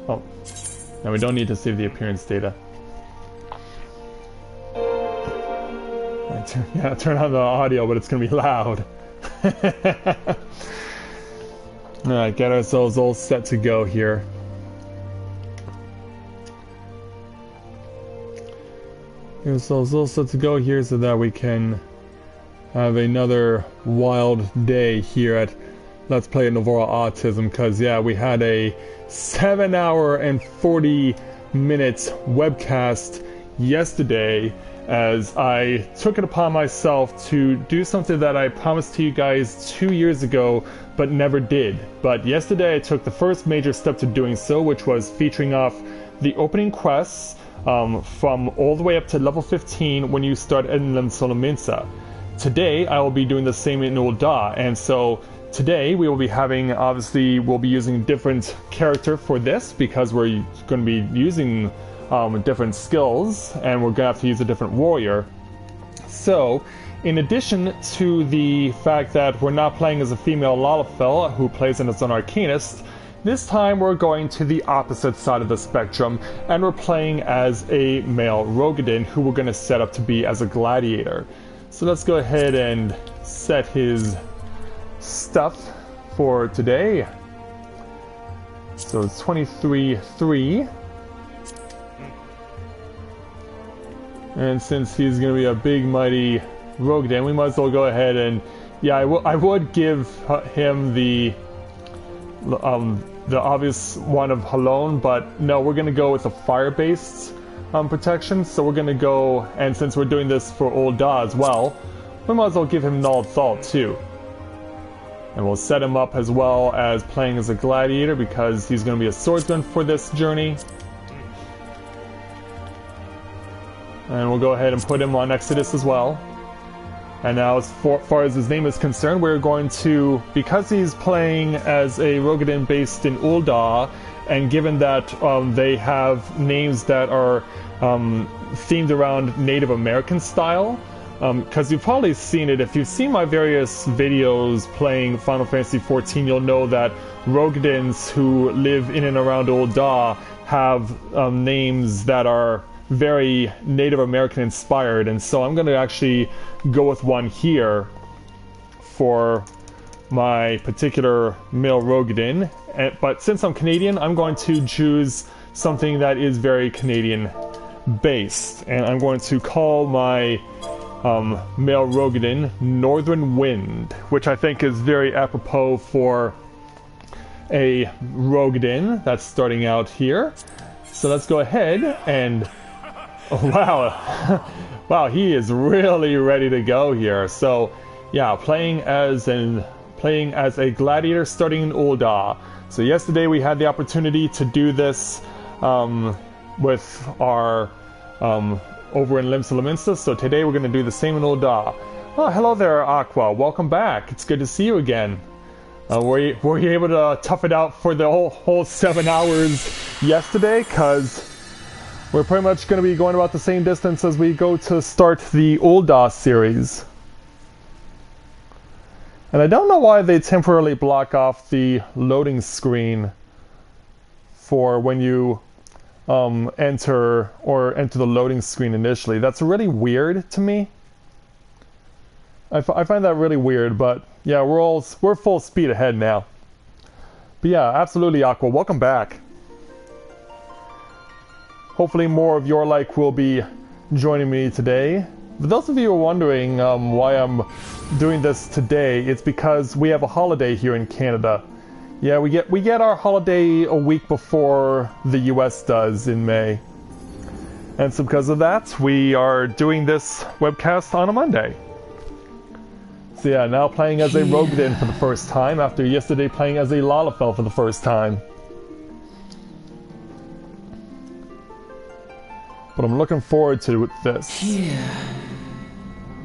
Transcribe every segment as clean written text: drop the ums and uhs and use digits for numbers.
Oh, now we don't need to save the appearance data. Yeah, turn on the audio, but it's gonna be loud. Alright, get ourselves all set to go here. Get ourselves all set to go here so that we can have another wild day here at Let's Play Novaura Autism, because yeah, we had a 7-hour and 40-minute webcast yesterday, as I took it upon myself to do something that I promised to you guys 2 years ago but never did. But yesterday I took the first major step to doing so, which was featuring off the opening quests from all the way up to level 15 when you start in Lemsolominsa. Today I will be doing the same in Ul'dah, and so today we will be having, obviously we'll be using a different character for this because we're going to be using different skills, and we're going to have to use a different warrior. So, in addition to the fact that we're not playing as a female Lalafell who plays as an Arcanist, this time we're going to the opposite side of the spectrum, and we're playing as a male Rogadin who we're going to set up to be as a gladiator. So let's go ahead and set his stuff for today. So it's 23-3. And since he's going to be a big, mighty Rogadin, we might as well go ahead and... Yeah, I would give him the obvious one of Halon, but no, we're going to go with the fire-based protection. So we're going to go, and since we're doing this for Ul'dah as well, we might as well give him Null Thalt too. And we'll set him up as well as playing as a gladiator because he's going to be a swordsman for this journey. And we'll go ahead and put him on Exodus as well. And now, as far as his name is concerned, we're going to, because he's playing as a Rogadin based in Ul'dah, and given that they have names that are themed around Native American style, because you've probably seen it, if you've seen my various videos playing Final Fantasy XIV, you'll know that Rogadins who live in and around Ul'dah have names that are very Native American inspired, and so I'm going to actually go with one here for my particular male Rogadin. But since I'm Canadian, I'm going to choose something that is very Canadian based, and I'm going to call my male Rogadin Northern Wind, which I think is very apropos for a Rogadin that's starting out here. So let's go ahead and... Oh, wow. Wow, he is really ready to go here. So, yeah, playing as a gladiator starting in Ul'dah. So yesterday we had the opportunity to do this with our over in Lemsolominsa. So today we're going to do the same in Ul'dah. Oh, hello there, Aqua. Welcome back. It's good to see you again. Were you able to tough it out for the whole 7 hours yesterday? Because we're pretty much going to be going about the same distance as we go to start the Ul'dah series. And I don't know why they temporarily block off the loading screen for when you enter the loading screen initially. That's really weird to me. I find that really weird, but yeah, we're full speed ahead now. But yeah, absolutely, Aqua. Welcome back. Hopefully more of your like will be joining me today. For those of you who are wondering why I'm doing this today, it's because we have a holiday here in Canada. Yeah, we get our holiday a week before the US does in May. And so because of that, we are doing this webcast on a Monday. So yeah, now playing as a Rogadin for the first time after yesterday playing as a Lalafell for the first time. But I'm looking forward to this. Here.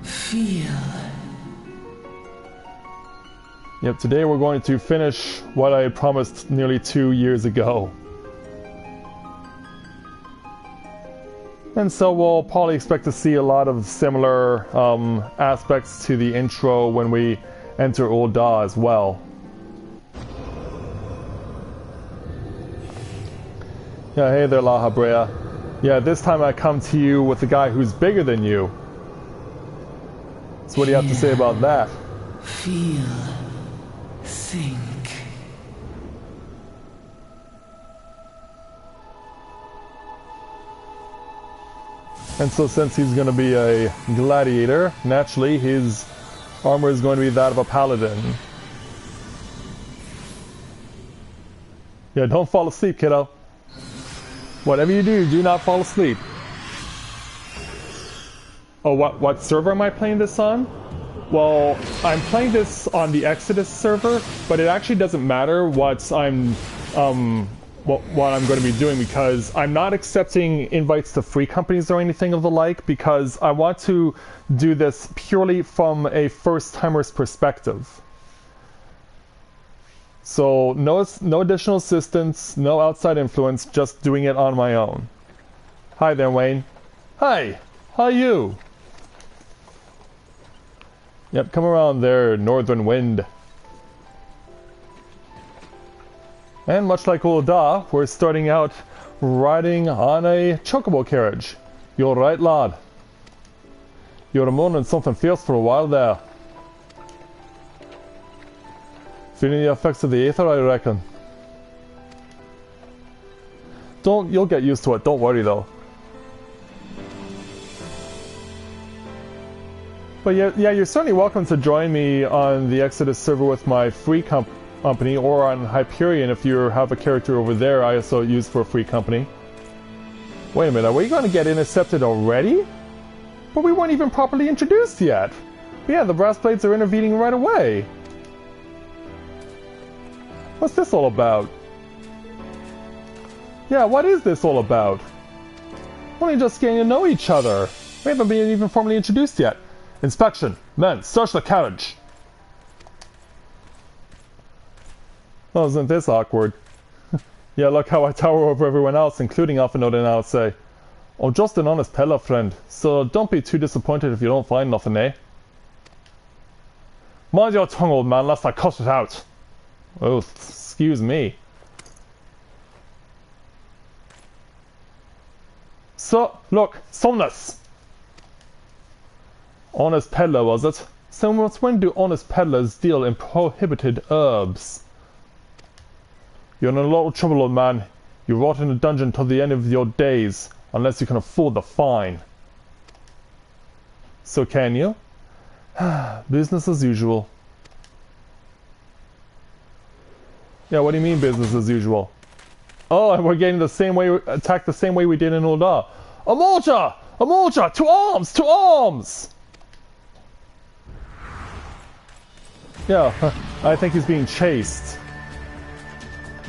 Feel. Yep, today we're going to finish what I had promised nearly 2 years ago. And so we'll probably expect to see a lot of similar aspects to the intro when we enter Ul'dah as well. Yeah, hey there, La Habrea. Yeah, this time I come to you with a guy who's bigger than you. So what do you have to say about that? Feel. Think. And so since he's going to be a gladiator, naturally his armor is going to be that of a paladin. Yeah, don't fall asleep, kiddo. Whatever you do, do not fall asleep. Oh, what server am I playing this on? Well, I'm playing this on the Exodus server, but it actually doesn't matter what I'm going to be doing, because I'm not accepting invites to free companies or anything of the like, because I want to do this purely from a first-timer's perspective. So no additional assistance, no outside influence, just doing it on my own. Hi there, Wayne. Hi, how are you? Yep, come around there, Northern Wind. And much like Ul'dah, we're starting out riding on a chocobo carriage. You're right, lad. You're moaning something fierce for a while there. Feeling the effects of the aether, I reckon. You'll get used to it, don't worry though. But yeah, you're certainly welcome to join me on the Exodus server with my free company, or on Hyperion if you have a character over there I also use for a free company. Wait a minute, are we going to get intercepted already? But we weren't even properly introduced yet. But yeah, the brass blades are intervening right away. What's this all about? Yeah, what is this all about? We're only just getting to know each other. We haven't been even formally introduced yet. Inspection. Men, search the carriage. Oh, isn't this awkward? Yeah, look how I tower over everyone else, including Alphanode and I'll say. I'm just an honest peddler, friend, so don't be too disappointed if you don't find nothing, eh? Mind your tongue, old man, lest I cut it out. Oh, excuse me. So, look, Somnus. Honest peddler, was it? Since when do honest peddlers deal in prohibited herbs? You're in a lot of trouble, old man. You rot in a dungeon till the end of your days, unless you can afford the fine. So can you? Business as usual. Yeah, what do you mean business as usual? Oh, and we're getting the same way, attacked the same way we did in Ul'dah. Amorja! Amorja! To arms! To arms! Yeah, I think he's being chased.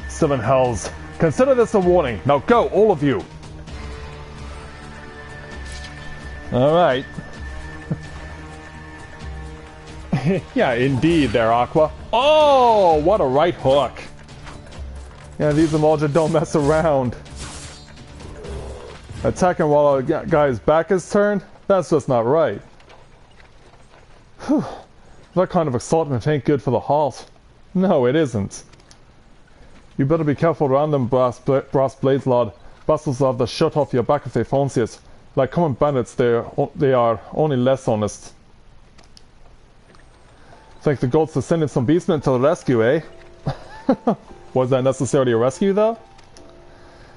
Seven hells. Consider this a warning. Now go, all of you. Alright. Yeah, indeed there, Aqua. Oh, what a right hook. Yeah, these Amorja don't mess around. Attacking while a guy's back is turned? That's just not right. Whew. That kind of excitement ain't good for the heart. No, it isn't. You better be careful around them brass blades, lad. Bastards will have the shirt off your back if they fancy it. Like common bandits, they are only less honest. Think the gods are sending some beastmen to the rescue, eh? Was that necessarily a rescue, though?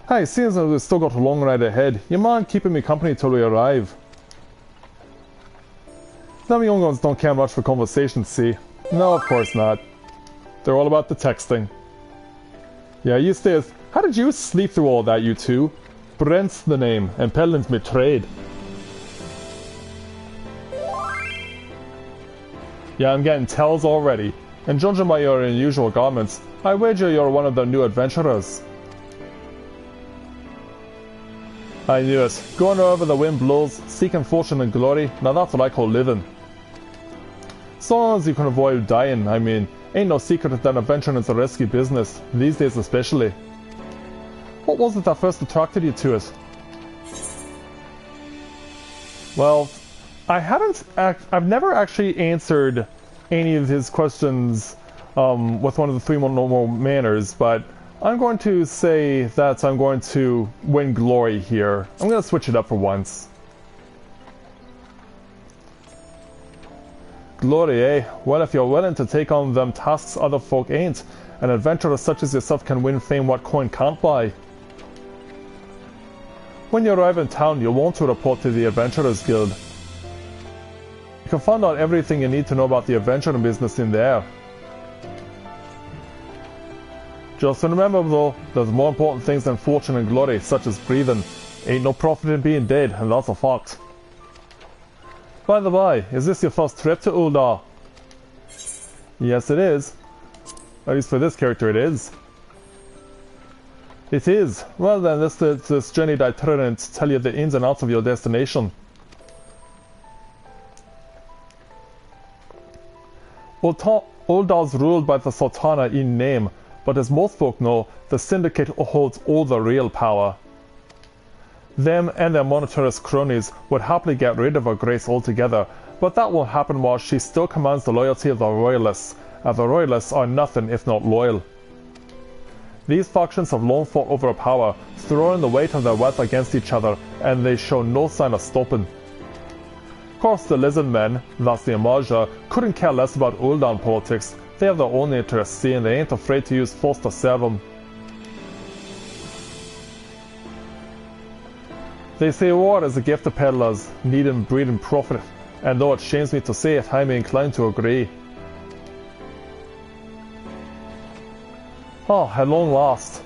Hey, seeing as we've still got a long ride ahead, you mind keeping me company till we arrive? Them young ones don't care much for conversation, see? No, of course not. They're all about the texting. Yeah, you stay. How did you sleep through all that, you two? Brent's the name, and Pedlin's betrayed. Yeah, I'm getting tells already. And judging by your unusual garments, I wager you're one of the new adventurers. I knew it. Going wherever the wind blows, seeking fortune and glory, now that's what I call living. So long as you can avoid dying, I mean, ain't no secret that adventuring is a risky business, these days especially. What was it that first attracted you to it? Well, I've never actually answered any of his questions with one of the three normal manners, but I'm going to say that I'm going to win glory here. I'm going to switch it up for once. Glory, eh? Well, if you're willing to take on them tasks other folk ain't, an adventurer such as yourself can win fame what coin can't buy. When you arrive in town, you'll want to report to the Adventurers Guild. You can find out everything you need to know about the adventuring business in there. Just remember though, there's more important things than fortune and glory, such as breathing. Ain't no profit in being dead, and that's a fact. By the by, is this your first trip to Ul'dah? Yes it is. At least for this character it is. It is. Well then, let's this journeyed itinerant tell you the ins and outs of your destination. Ul'dah's ruled by the Sultana in name, but as most folk know, the Syndicate holds all the real power. Them and their monetarist cronies would happily get rid of Her Grace altogether, but that won't happen while she still commands the loyalty of the Royalists, and the Royalists are nothing if not loyal. These factions have long fought over power, throwing the weight of their wealth against each other, and they show no sign of stopping. Of course, the Lizard Men, that's the Amaja, couldn't care less about Ul'dah politics. They have their own interests, see, and they ain't afraid to use force to serve them. They say war is a gift to peddlers, needing breeding profit, and though it shames me to say it, I'm inclined to agree. Oh, at long last.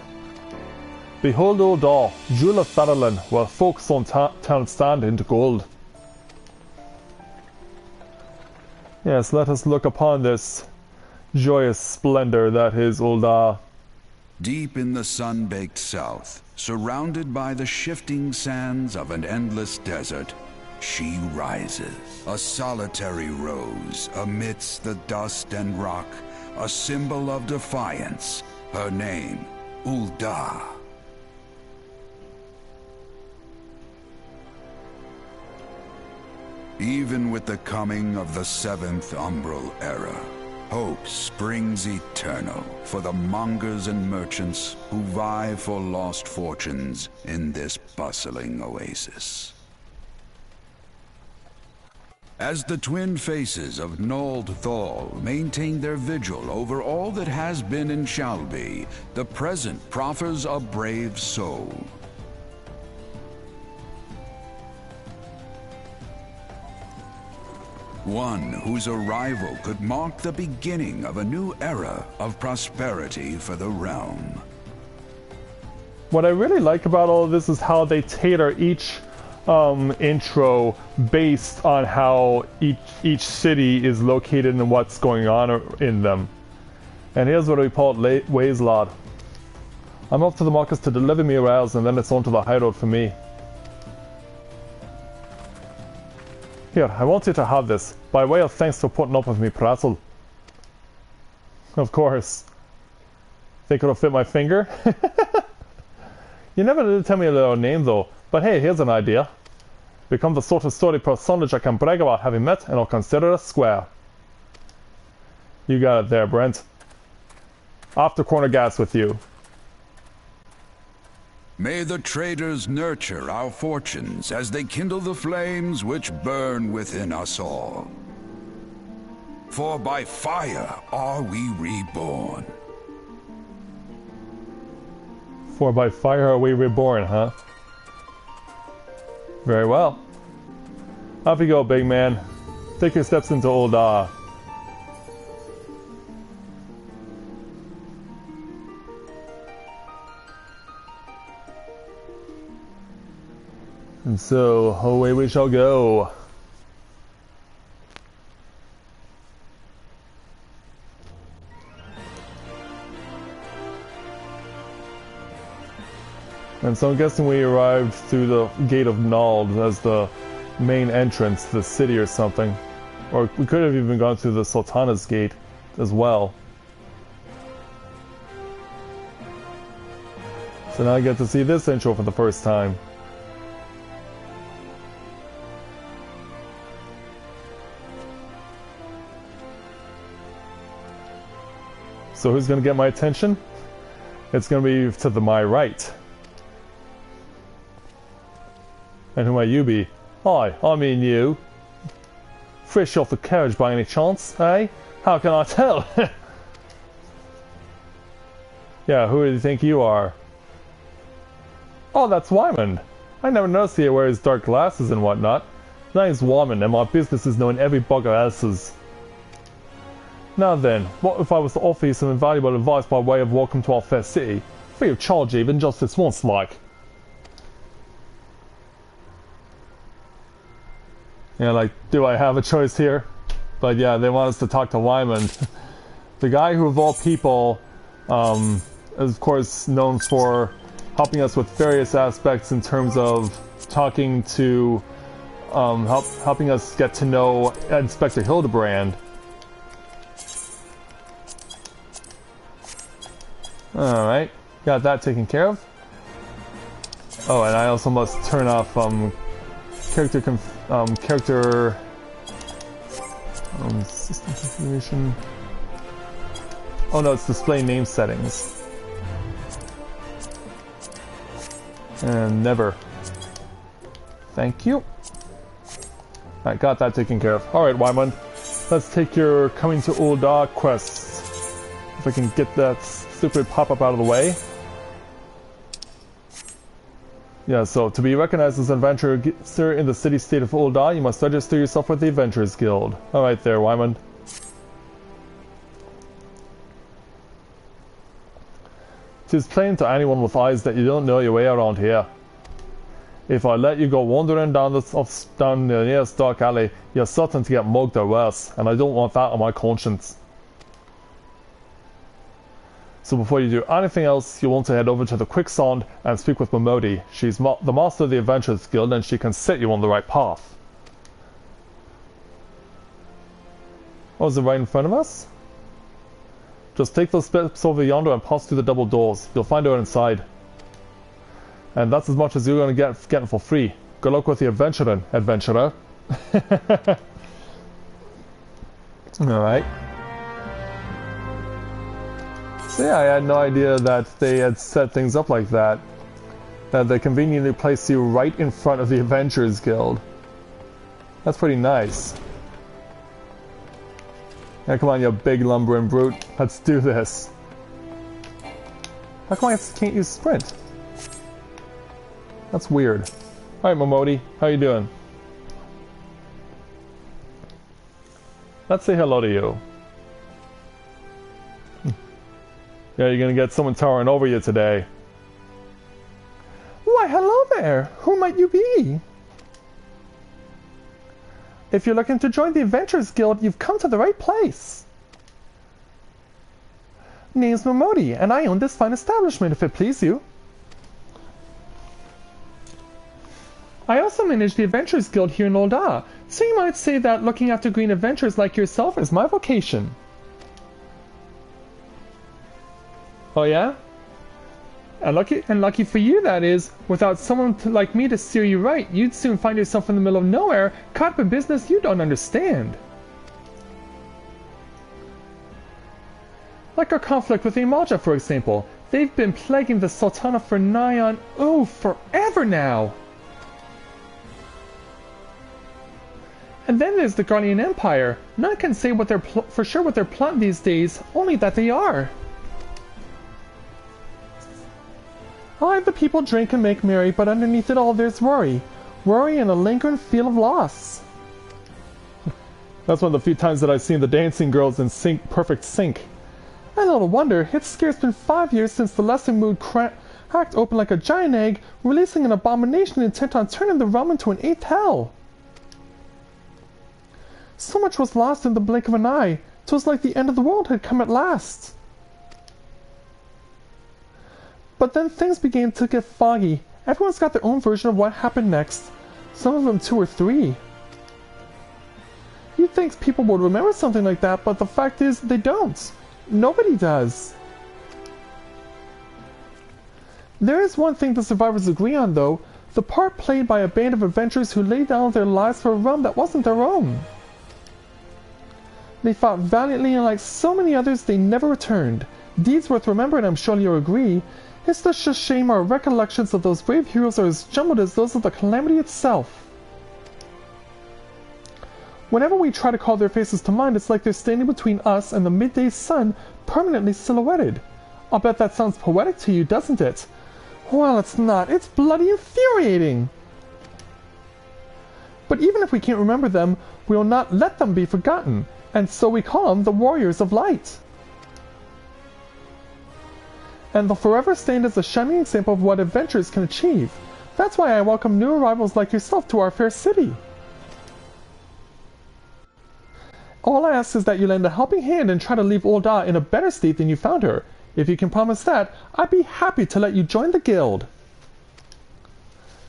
Behold Ul'dah, jewel of Thanalan, where folks on town stand into gold. Yes, let us look upon this joyous splendor that is Ul'dah. Deep in the sun-baked south, surrounded by the shifting sands of an endless desert, she rises. A solitary rose amidst the dust and rock, a symbol of defiance. Her name, Ul'dah. Even with the coming of the seventh umbral era, hope springs eternal for the mongers and merchants who vie for lost fortunes in this bustling oasis. As the twin faces of Ul'dah maintain their vigil over all that has been and shall be, the present proffers a brave soul. One whose arrival could mark the beginning of a new era of prosperity for the realm. What I really like about all of this is how they tailor each intro based on how each city is located and what's going on in them. And here's what we call it, Ways Lad. I'm off to the markets to deliver me rails, and then it's on to the high road for me. Here, I want you to have this, by way of thanks for putting up with me prattle. Of course. Think it'll fit my finger? You never did tell me a little name though, but hey, here's an idea. Become the sort of story personage I can brag about having met, and I'll consider it square. You got it there, Brent. After corner gas with you. May the traders nurture our fortunes as they kindle the flames which burn within us all. For by fire are we reborn. For by fire are we reborn, huh? Very well. Off you go, big man. Take your steps into Ul'dah. And so, away we shall go. And so I'm guessing we arrived through the Gate of Nald as the main entrance to the city or something. Or we could have even gone through the Sultana's Gate as well. So now I get to see this intro for the first time. So who's gonna get my attention? It's gonna be to my right. And who might you be? Hi, I mean you. Fresh off the carriage by any chance, eh? How can I tell? Yeah, who do you think you are? Oh, that's Wyman. I never noticed he wears dark glasses and whatnot. My name's Wyman, and my business is knowing every bugger else's. Now then, what if I was to offer you some invaluable advice by way of welcome to our fair city? Free of charge even, just this once like. Yeah, like, do I have a choice here? But yeah, they want us to talk to Wyman. The guy who of all people, is of course known for helping us with various aspects in terms of talking to, helping us get to know Inspector Hildebrand. Alright, got that taken care of. Oh, and I also must turn off system configuration. Oh no, it's display name settings. And never. Thank you. I got that taken care of. Alright, Wyman. Let's take your coming to Ul'dah quest. If I can get that stupid pop-up out of the way. Yeah, so to be recognized as an adventurer in the city-state of Ul'dah, you must register yourself with the Adventurers Guild. Alright there, Wyman. Tis plain to anyone with eyes that you don't know your way around here. If I let you go wandering down the nearest dark alley, you're certain to get mugged or worse, and I don't want that on my conscience. So before you do anything else, you want to head over to the Quicksand and speak with Momodi. She's the master of the Adventurers Guild, and she can set you on the right path. Oh, is it right in front of us? Just take those steps over yonder and pass through the double doors. You'll find her inside. And that's as much as you're going to get for free. Good luck with the adventurer. Alright. So yeah, I had no idea that they had set things up like that. That they conveniently place you right in front of the Adventurers Guild. That's pretty nice. Yeah, come on, you big lumbering brute. Let's do this. How come I can't use sprint? That's weird. Alright, Momodi, how you doing? Let's say hello to you. Yeah, you're gonna get someone towering over you today. Why, hello there! Who might you be? If you're looking to join the Adventurers Guild, you've come to the right place. Name's Momodi, and I own this fine establishment, if it please you. I also manage the Adventurers Guild here in Ul'dah, so you might say that looking after green adventurers like yourself is my vocation. Oh yeah? And lucky for you, that is. Without someone like me to steer you right, you'd soon find yourself in the middle of nowhere, caught up in business you don't understand. Like our conflict with Imaja, for example. They've been plaguing the Sultana for nigh on, forever now. And then there's the Guardian Empire. None can say what they're for sure what they're plotting these days, only that they are. Aye, the people drink and make merry, but underneath it all there's worry. Worry and a lingering feel of loss. That's one of the few times that I've seen the dancing girls in perfect sync. And little wonder, it's scarce been 5 years since the lesser mood cracked open like a giant egg, releasing an abomination intent on turning the realm into an eighth hell. So much was lost in the blink of an eye. 'Twas like the end of the world had come at last. But then things began to get foggy. Everyone's got their own version of what happened next. Some of them 2 or 3. You'd think people would remember something like that, but the fact is, they don't. Nobody does. There is one thing the survivors agree on, though. The part played by a band of adventurers who laid down their lives for a realm that wasn't their own. They fought valiantly, and like so many others, they never returned. Deeds worth remembering, I'm sure you'll agree. It's just a shame our recollections of those brave heroes are as jumbled as those of the Calamity itself. Whenever we try to call their faces to mind, it's like they're standing between us and the midday sun, permanently silhouetted. I'll bet that sounds poetic to you, doesn't it? Well, it's not. It's bloody infuriating! But even if we can't remember them, we will not let them be forgotten, and so we call them the Warriors of Light. And they'll forever stand as a shining example of what adventurers can achieve. That's why I welcome new arrivals like yourself to our fair city. All I ask is that you lend a helping hand and try to leave Ul'dah in a better state than you found her. If you can promise that, I'd be happy to let you join the guild.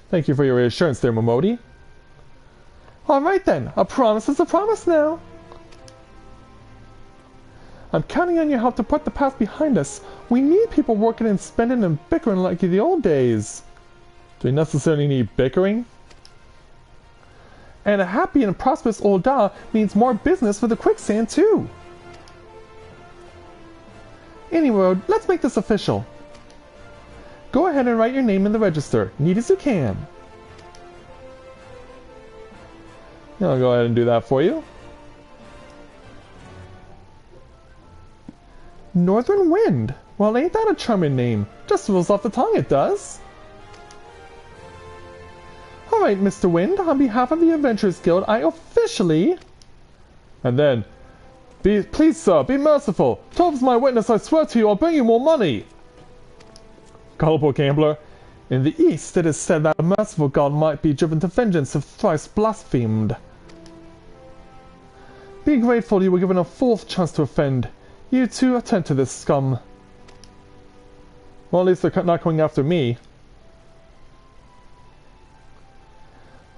Thank you for your reassurance there, Momodi. Alright then, a promise is a promise now. I'm counting on your help to put the past behind us. We need people working and spending and bickering like the old days. Do we necessarily need bickering? And a happy and prosperous Ul'dah means more business for the quicksand too. Anyway, let's make this official. Go ahead and write your name in the register, neat as you can. I'll go ahead and do that for you. Northern Wind. Well, ain't that a charming name? Just rolls off the tongue, it does. Alright, Mr. Wind, on behalf of the Adventurers Guild, I officially... And then, please, sir, be merciful. 12's my witness, I swear to you, I'll bring you more money. Gullible gambler. In the East, it is said that a merciful god might be driven to vengeance if thrice blasphemed. Be grateful you were given a fourth chance to offend. You two attend to this scum. Well, at least they're not going after me.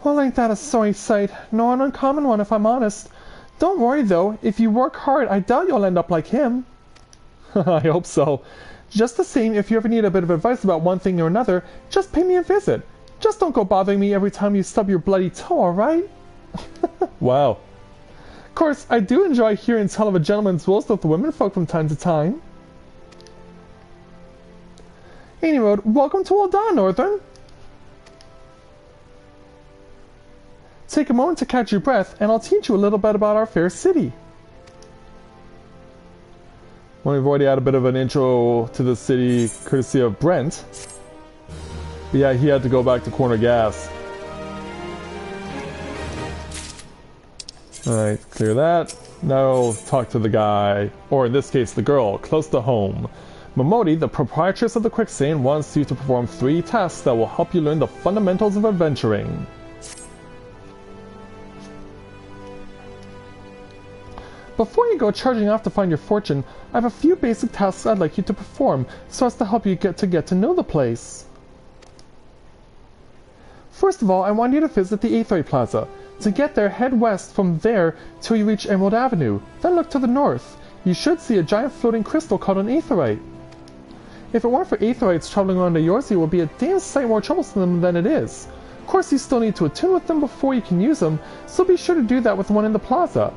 Well, ain't that a sorry sight? Nor an uncommon one, if I'm honest. Don't worry, though. If you work hard, I doubt you'll end up like him. I hope so. Just the same, if you ever need a bit of advice about one thing or another, just pay me a visit. Just don't go bothering me every time you stub your bloody toe, alright? Wow. Of course, I do enjoy hearing tell of a gentleman's rules with the womenfolk from time to time. Anyway, welcome to Ul'dah, Northern. Take a moment to catch your breath, and I'll teach you a little bit about our fair city. Well, we've already had a bit of an intro to the city, courtesy of Brent. But yeah, he had to go back to Corner Gas. Alright, clear that. Now talk to the guy, or in this case the girl, close to home. Momodi, the proprietress of the Quicksand, wants you to perform 3 tasks that will help you learn the fundamentals of adventuring. Before you go charging off to find your fortune, I have a few basic tasks I'd like you to perform, so as to help you get to know the place. First of all, I want you to visit the Aetheryte Plaza. To get there, head west from there till you reach Emerald Avenue. Then look to the north. You should see a giant floating crystal called an Aetheryte. If it weren't for Aetherites traveling around Eorzea, it would be a damn sight more troublesome than it is. Of course, you still need to attune with them before you can use them, so be sure to do that with one in the plaza.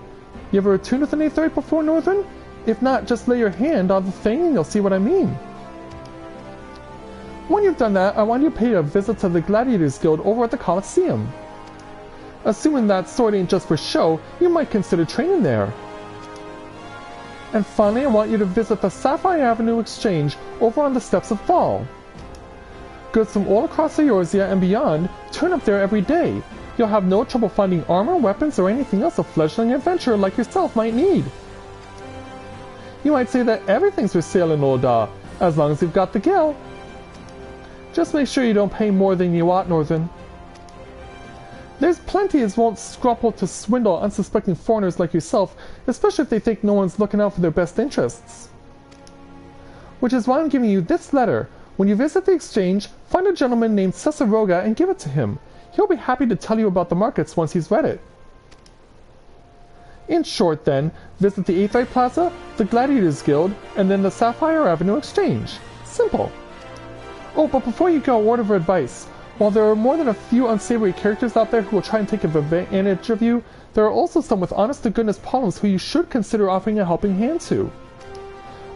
You ever attuned with an Aetherite before, Northern? If not, just lay your hand on the thing and you'll see what I mean. When you've done that, I want you to pay a visit to the Gladiators Guild over at the Coliseum. Assuming that sword ain't just for show, you might consider training there. And finally, I want you to visit the Sapphire Avenue Exchange over on the steps of Fall. Goods from all across Eorzea and beyond turn up there every day. You'll have no trouble finding armor, weapons, or anything else a fledgling adventurer like yourself might need. You might say that everything's for sale in Ul'dah, as long as you've got the gil. Just make sure you don't pay more than you ought, Northern. There's plenty as won't scruple to swindle unsuspecting foreigners like yourself, especially if they think no one's looking out for their best interests. Which is why I'm giving you this letter. When you visit the exchange, find a gentleman named Cesaroga and give it to him. He'll be happy to tell you about the markets once he's read it. In short, then, visit the Aetheryte Plaza, the Gladiators Guild, and then the Sapphire Avenue Exchange. Simple. Oh, but before you go, a word of advice. While there are more than a few unsavory characters out there who will try and take advantage of you, there are also some with honest-to-goodness problems who you should consider offering a helping hand to.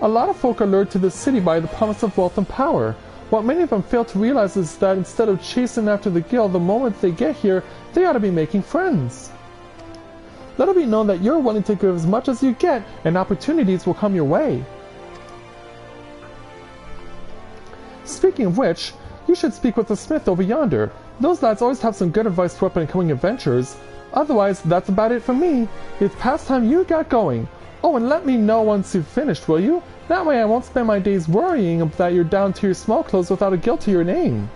A lot of folk are lured to this city by the promise of wealth and power. What many of them fail to realize is that instead of chasing after the guild the moment they get here, they ought to be making friends. Let it be known that you're willing to give as much as you get, and opportunities will come your way. Speaking of which, you should speak with the smith over yonder. Those lads always have some good advice for up-and-coming adventurers. Otherwise, that's about it for me. It's past time you got going. Oh, and let me know once you've finished, will you? That way I won't spend my days worrying that you're down to your small clothes without a guild to your name.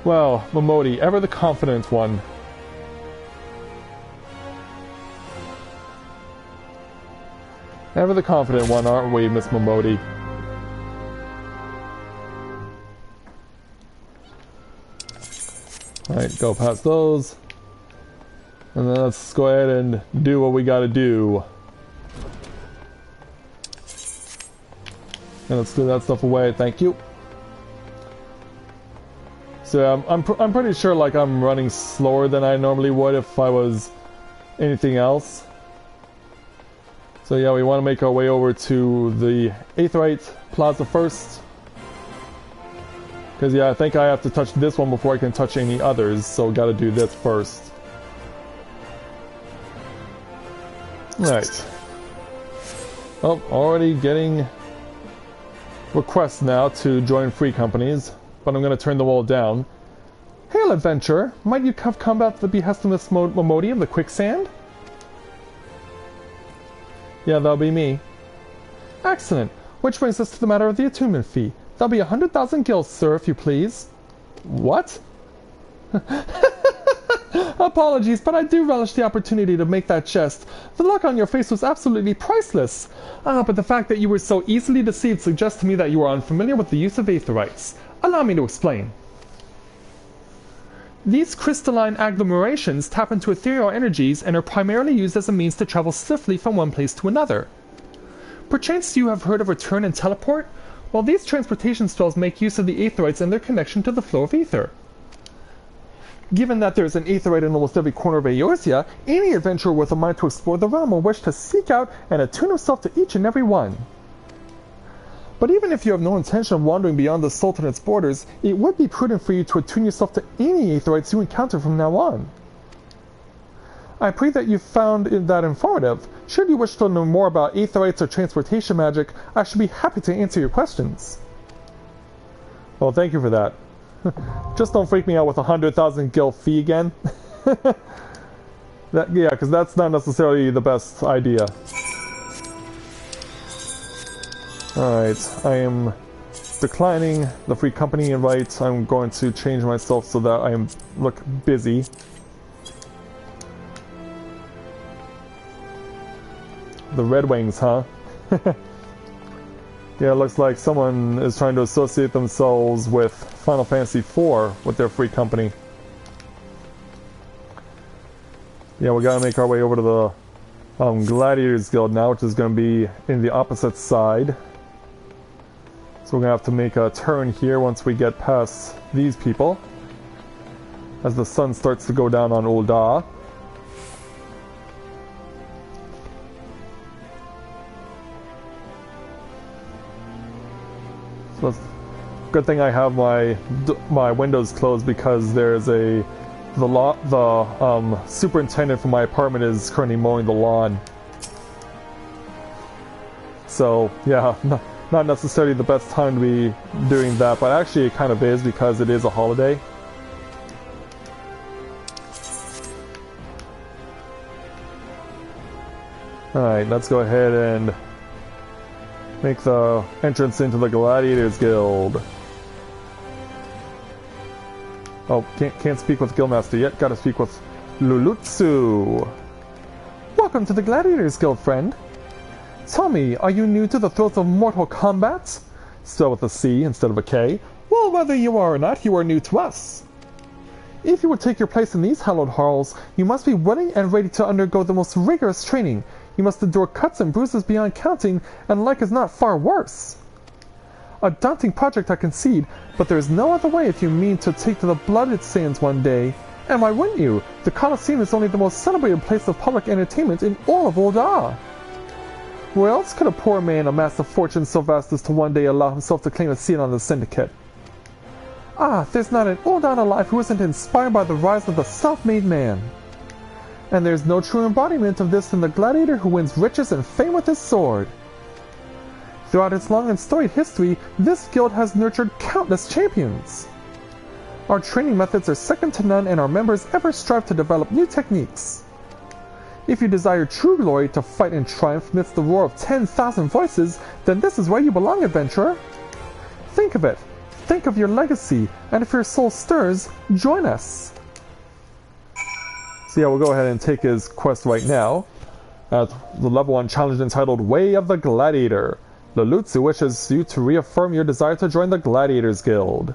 Well, Momodi, ever the confident one. Ever the confident one, aren't we, Miss Momodi? Alright, go past those. And then let's go ahead and do what we gotta do. And let's clear that stuff away, thank you. So I'm pretty sure like I'm running slower than I normally would if I was anything else. So yeah, we want to make our way over to the Aetheryte Plaza first. Because yeah, I think I have to touch this one before I can touch any others, so gotta do this first. Alright. Oh, already getting requests now to join free companies, but I'm gonna turn them all down. Hail, adventurer! Might you have come at the behest of Miss Momodi of the Quicksand? Yeah, that'll be me. Excellent. Which brings us to the matter of the attunement fee. That'll be 100,000 gills, sir, if you please. What? Apologies, but I do relish the opportunity to make that jest. The look on your face was absolutely priceless. But the fact that you were so easily deceived suggests to me that you are unfamiliar with the use of aetherites. Allow me to explain. These crystalline agglomerations tap into ethereal energies and are primarily used as a means to travel swiftly from one place to another. Perchance you have heard of return and teleport? Well, these transportation spells make use of the aetherites and their connection to the flow of ether. Given that there is an aetherite in almost every corner of Eorzea, any adventurer with a mind to explore the realm will wish to seek out and attune himself to each and every one. But even if you have no intention of wandering beyond the Sultanate's borders, it would be prudent for you to attune yourself to any aetherites you encounter from now on. I pray that you found that informative. Should you wish to know more about aetherites or transportation magic, I should be happy to answer your questions. Well, thank you for that. Just don't freak me out with 100,000 gil fee again. Yeah, because that's not necessarily the best idea. Alright, I am declining the free company invite. I'm going to change myself so that I look busy. The Red Wings, huh? Yeah, it looks like someone is trying to associate themselves with Final Fantasy IV with their free company. Yeah, we gotta make our way over to the Gladiators Guild now, which is gonna be in the opposite side. So we're gonna have to make a turn here once we get past these people, as the sun starts to go down on Ul'dah. So it's good thing I have my windows closed, because there's the superintendent for my apartment is currently mowing the lawn. So yeah, not necessarily the best time to be doing that, but actually it kind of is, because it is a holiday. Alright, let's go ahead and make the entrance into the Gladiators Guild. Oh, can't speak with Guildmaster yet, gotta speak with Lulutsu. Welcome to the Gladiators Guild, friend. Tell me, are you new to the throes of mortal combat? Spelled with a C instead of a K. Well, whether you are or not, you are new to us. If you would take your place in these hallowed halls, you must be willing and ready to undergo the most rigorous training. You must endure cuts and bruises beyond counting, and like is not far worse. A daunting project, I concede, but there is no other way if you mean to take to the blooded sands one day. And why wouldn't you? The Colosseum is only the most celebrated place of public entertainment in all of Ul'dah. Where else could a poor man amass a fortune so vast as to one day allow himself to claim a seat on the syndicate? Ah, there's not an Ul'dah alive who isn't inspired by the rise of the self-made man. And there's no true embodiment of this than the gladiator who wins riches and fame with his sword. Throughout its long and storied history, this guild has nurtured countless champions. Our training methods are second to none, and our members ever strive to develop new techniques. If you desire true glory, to fight and triumph amidst the roar of 10,000 voices, then this is where you belong, adventurer. Think of it. Think of your legacy, and if your soul stirs, join us. So yeah, we'll go ahead and take his quest right now. The level 1 challenge entitled Way of the Gladiator. Lulutsu wishes you to reaffirm your desire to join the Gladiators Guild.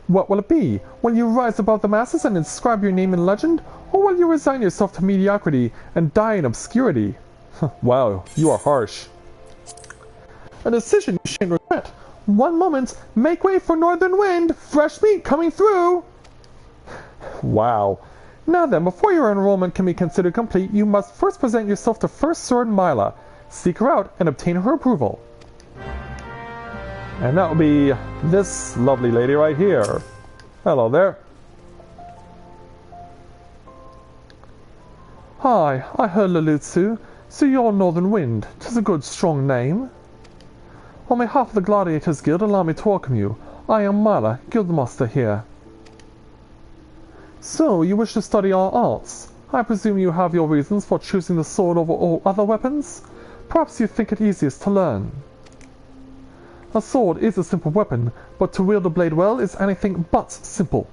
What will it be? Will you rise above the masses and inscribe your name in legend? Or will you resign yourself to mediocrity and die in obscurity? Wow, you are harsh. A decision you shan't regret. One moment, make way for northern wind! Fresh meat coming through! Wow. Now then, before your enrollment can be considered complete, you must first present yourself to First Sword Mila. Seek her out and obtain her approval. And that will be this lovely lady right here. Hello there. Hi, I heard Lulutsu, so you're Northern Wind. 'Tis a good, strong name. On behalf of the Gladiators Guild, allow me to welcome you. I am Mila, Guildmaster here. So, you wish to study our arts. I presume you have your reasons for choosing the sword over all other weapons? Perhaps you think it easiest to learn. A sword is a simple weapon, but to wield a blade well is anything but simple.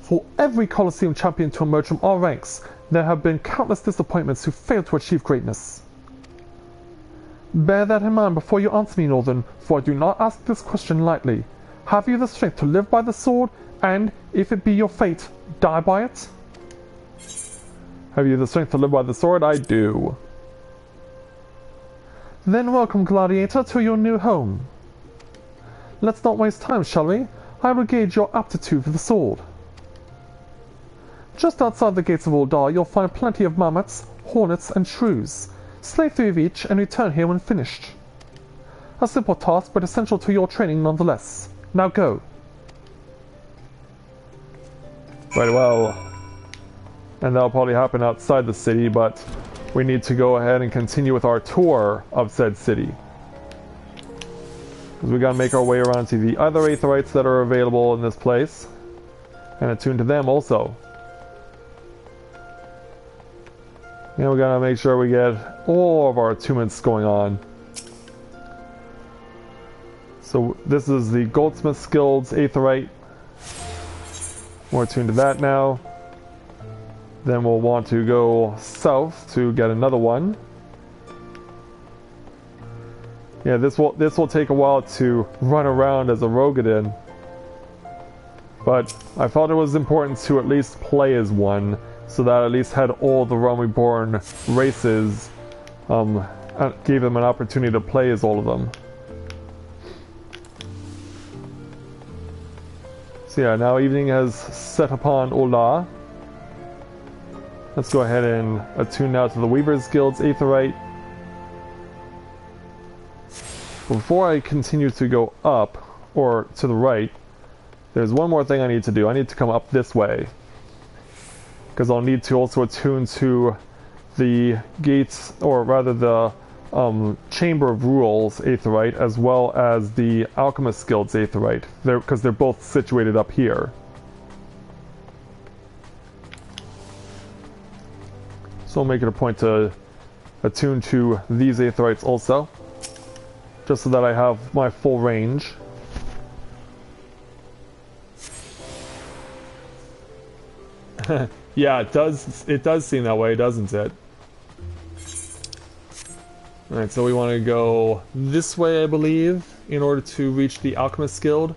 For every Colosseum champion to emerge from our ranks, there have been countless disappointments who failed to achieve greatness. Bear that in mind before you answer me, Northern, for I do not ask this question lightly. Have you the strength to live by the sword, and, if it be your fate, die by it? Have you the strength to live by the sword? I do. Then welcome, Gladiator, to your new home. Let's not waste time, shall we? I will gauge your aptitude for the sword. Just outside the gates of Ul'dah, you'll find plenty of mammoths, hornets, and shrews. Slay 3 of each and return here when finished. A simple task, but essential to your training nonetheless. Now go. Right, well, and that'll probably happen outside the city, but we need to go ahead and continue with our tour of said city. Because we gotta make our way around to the other Aetherites that are available in this place, and attune to them also. And we gotta make sure we get all of our attunements going on. So this is the Goldsmith's Guild's Aetherite. We're attuned to that now. Then we'll want to go south to get another one. Yeah, this will take a while to run around as a Rogadin. But I thought it was important to at least play as one, so that I at least had all the Realm Reborn races, gave them an opportunity to play as all of them. So yeah, now evening has set upon Ul'dah. Let's go ahead and attune now to the Weaver's Guild's Aetherite. Before I continue to go up, or to the right, there's one more thing I need to do. I need to come up this way. Because I'll need to also attune to the gates, or rather the Chamber of Rules Aetherite, as well as the Alchemist Guild's Aetherite, because they're both situated up here. So I'll make it a point to attune to these Aetherites also, just so that I have my full range. Yeah, it does seem that way, doesn't it? Alright, so we want to go this way, I believe, in order to reach the Alchemist Guild.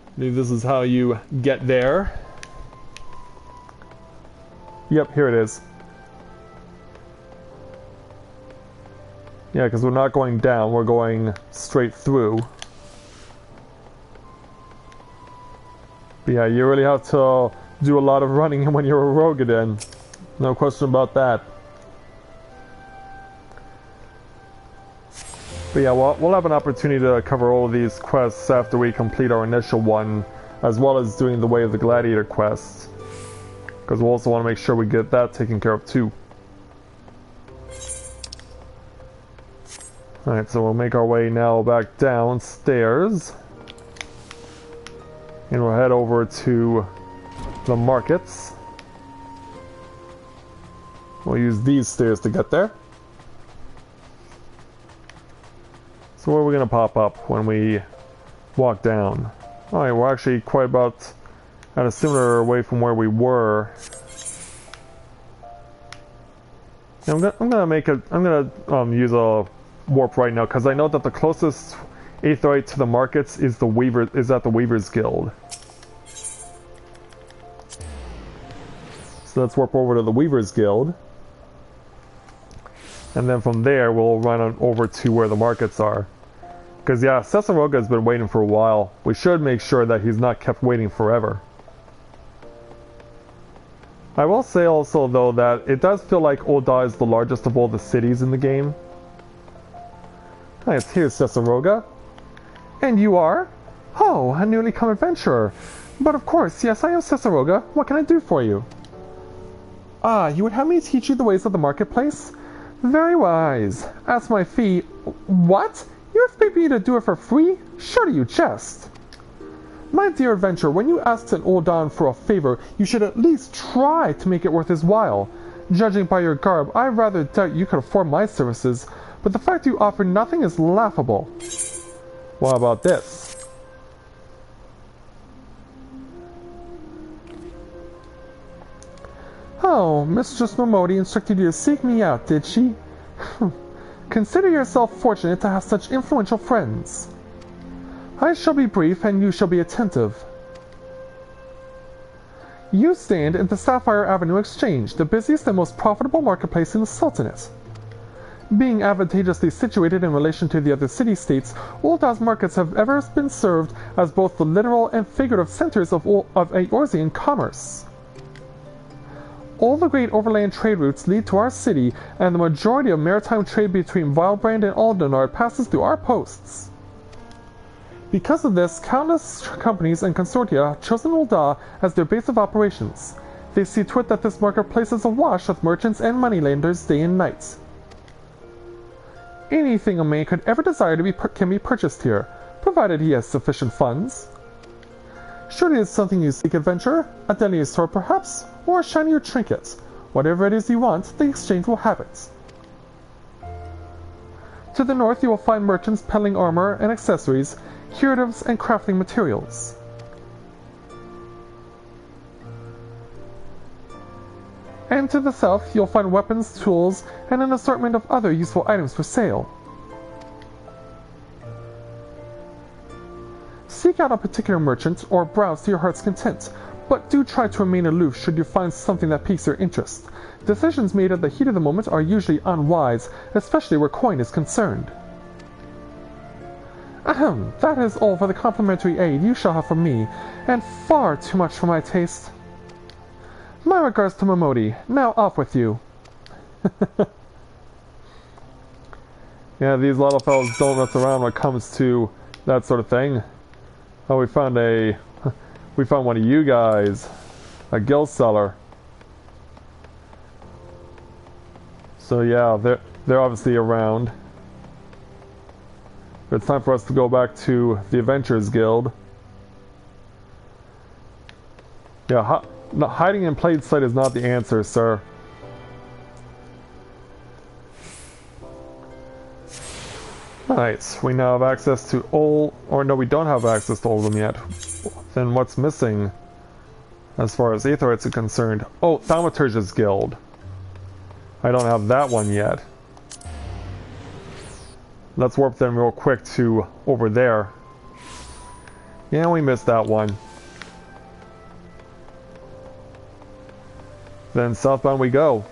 I believe this is how you get there. Yep, here it is. Yeah, because we're not going down, we're going straight through. But yeah, you really have to do a lot of running when you're a Rogadin. No question about that. But yeah, we'll have an opportunity to cover all of these quests after we complete our initial one, as well as doing the Way of the Gladiator quest. Because we'll also want to make sure we get that taken care of too. Alright, so we'll make our way now back downstairs. And we'll head over to the markets. We'll use these stairs to get there. So where are we going to pop up when we walk down? Alright, we're actually quite about at a similar way from where we were. I'm gonna use a warp right now because I know that the closest aetheryte to the markets is at the Weaver's Guild. So let's warp over to the Weaver's Guild. And then from there we'll run on over to where the markets are. Because yeah, Cesaroga has been waiting for a while. We should make sure that he's not kept waiting forever. I will say also though that it does feel like Ul'dah is the largest of all the cities in the game. Nice, here's Cesaroga. And you are? Oh, a newly come adventurer. But of course, yes, I am Cesaroga. What can I do for you? Ah, you would have me teach you the ways of the marketplace? Very wise. As my fee... What? You expect me to do it for free? Surely you jest. My dear adventurer, when you ask an Ul'dah for a favor, you should at least try to make it worth his while. Judging by your garb, I rather doubt you could afford my services, but the fact you offer nothing is laughable. What about this? Oh, Mistress Momodi instructed you to seek me out, did she? Consider yourself fortunate to have such influential friends. I shall be brief, and you shall be attentive. You stand in the Sapphire Avenue Exchange, the busiest and most profitable marketplace in the Sultanate. Being advantageously situated in relation to the other city-states, Ul'dah's markets have ever been served as both the literal and figurative centers of Eorzean commerce. All the great overland trade routes lead to our city, and the majority of maritime trade between Wildbrand and Aldenard passes through our posts. Because of this, countless companies and consortia have chosen Ul'dah as their base of operations. They see to it that this marketplace is awash with merchants and moneylenders day and night. Anything a man could ever desire can be purchased here, provided he has sufficient funds. Surely it's something you seek, adventurer? A deadly sword, perhaps? Or a shinier trinket? Whatever it is you want, the exchange will have it. To the north you will find merchants peddling armor and accessories, curatives, and crafting materials. And to the south, you'll find weapons, tools, and an assortment of other useful items for sale. Seek out a particular merchant or browse to your heart's content, but do try to remain aloof should you find something that piques your interest. Decisions made at the heat of the moment are usually unwise, especially where coin is concerned. Ahem, that is all for the complimentary aid you shall have from me, and far too much for my taste. My regards to Momodi. Now off with you. Yeah, these little fellows don't mess around when it comes to that sort of thing. Oh, we found one of you guys. A guild seller. So yeah, they're obviously around. It's time for us to go back to the Adventurers Guild. Yeah, hiding in plain sight is not the answer, sir. Alright, we now have access to all... Or no, we don't have access to all of them yet. Then what's missing as far as aetherytes are concerned? Oh, Thaumaturge's Guild. I don't have that one yet. Let's warp them real quick to over there. Yeah, we missed that one. Then southbound we go.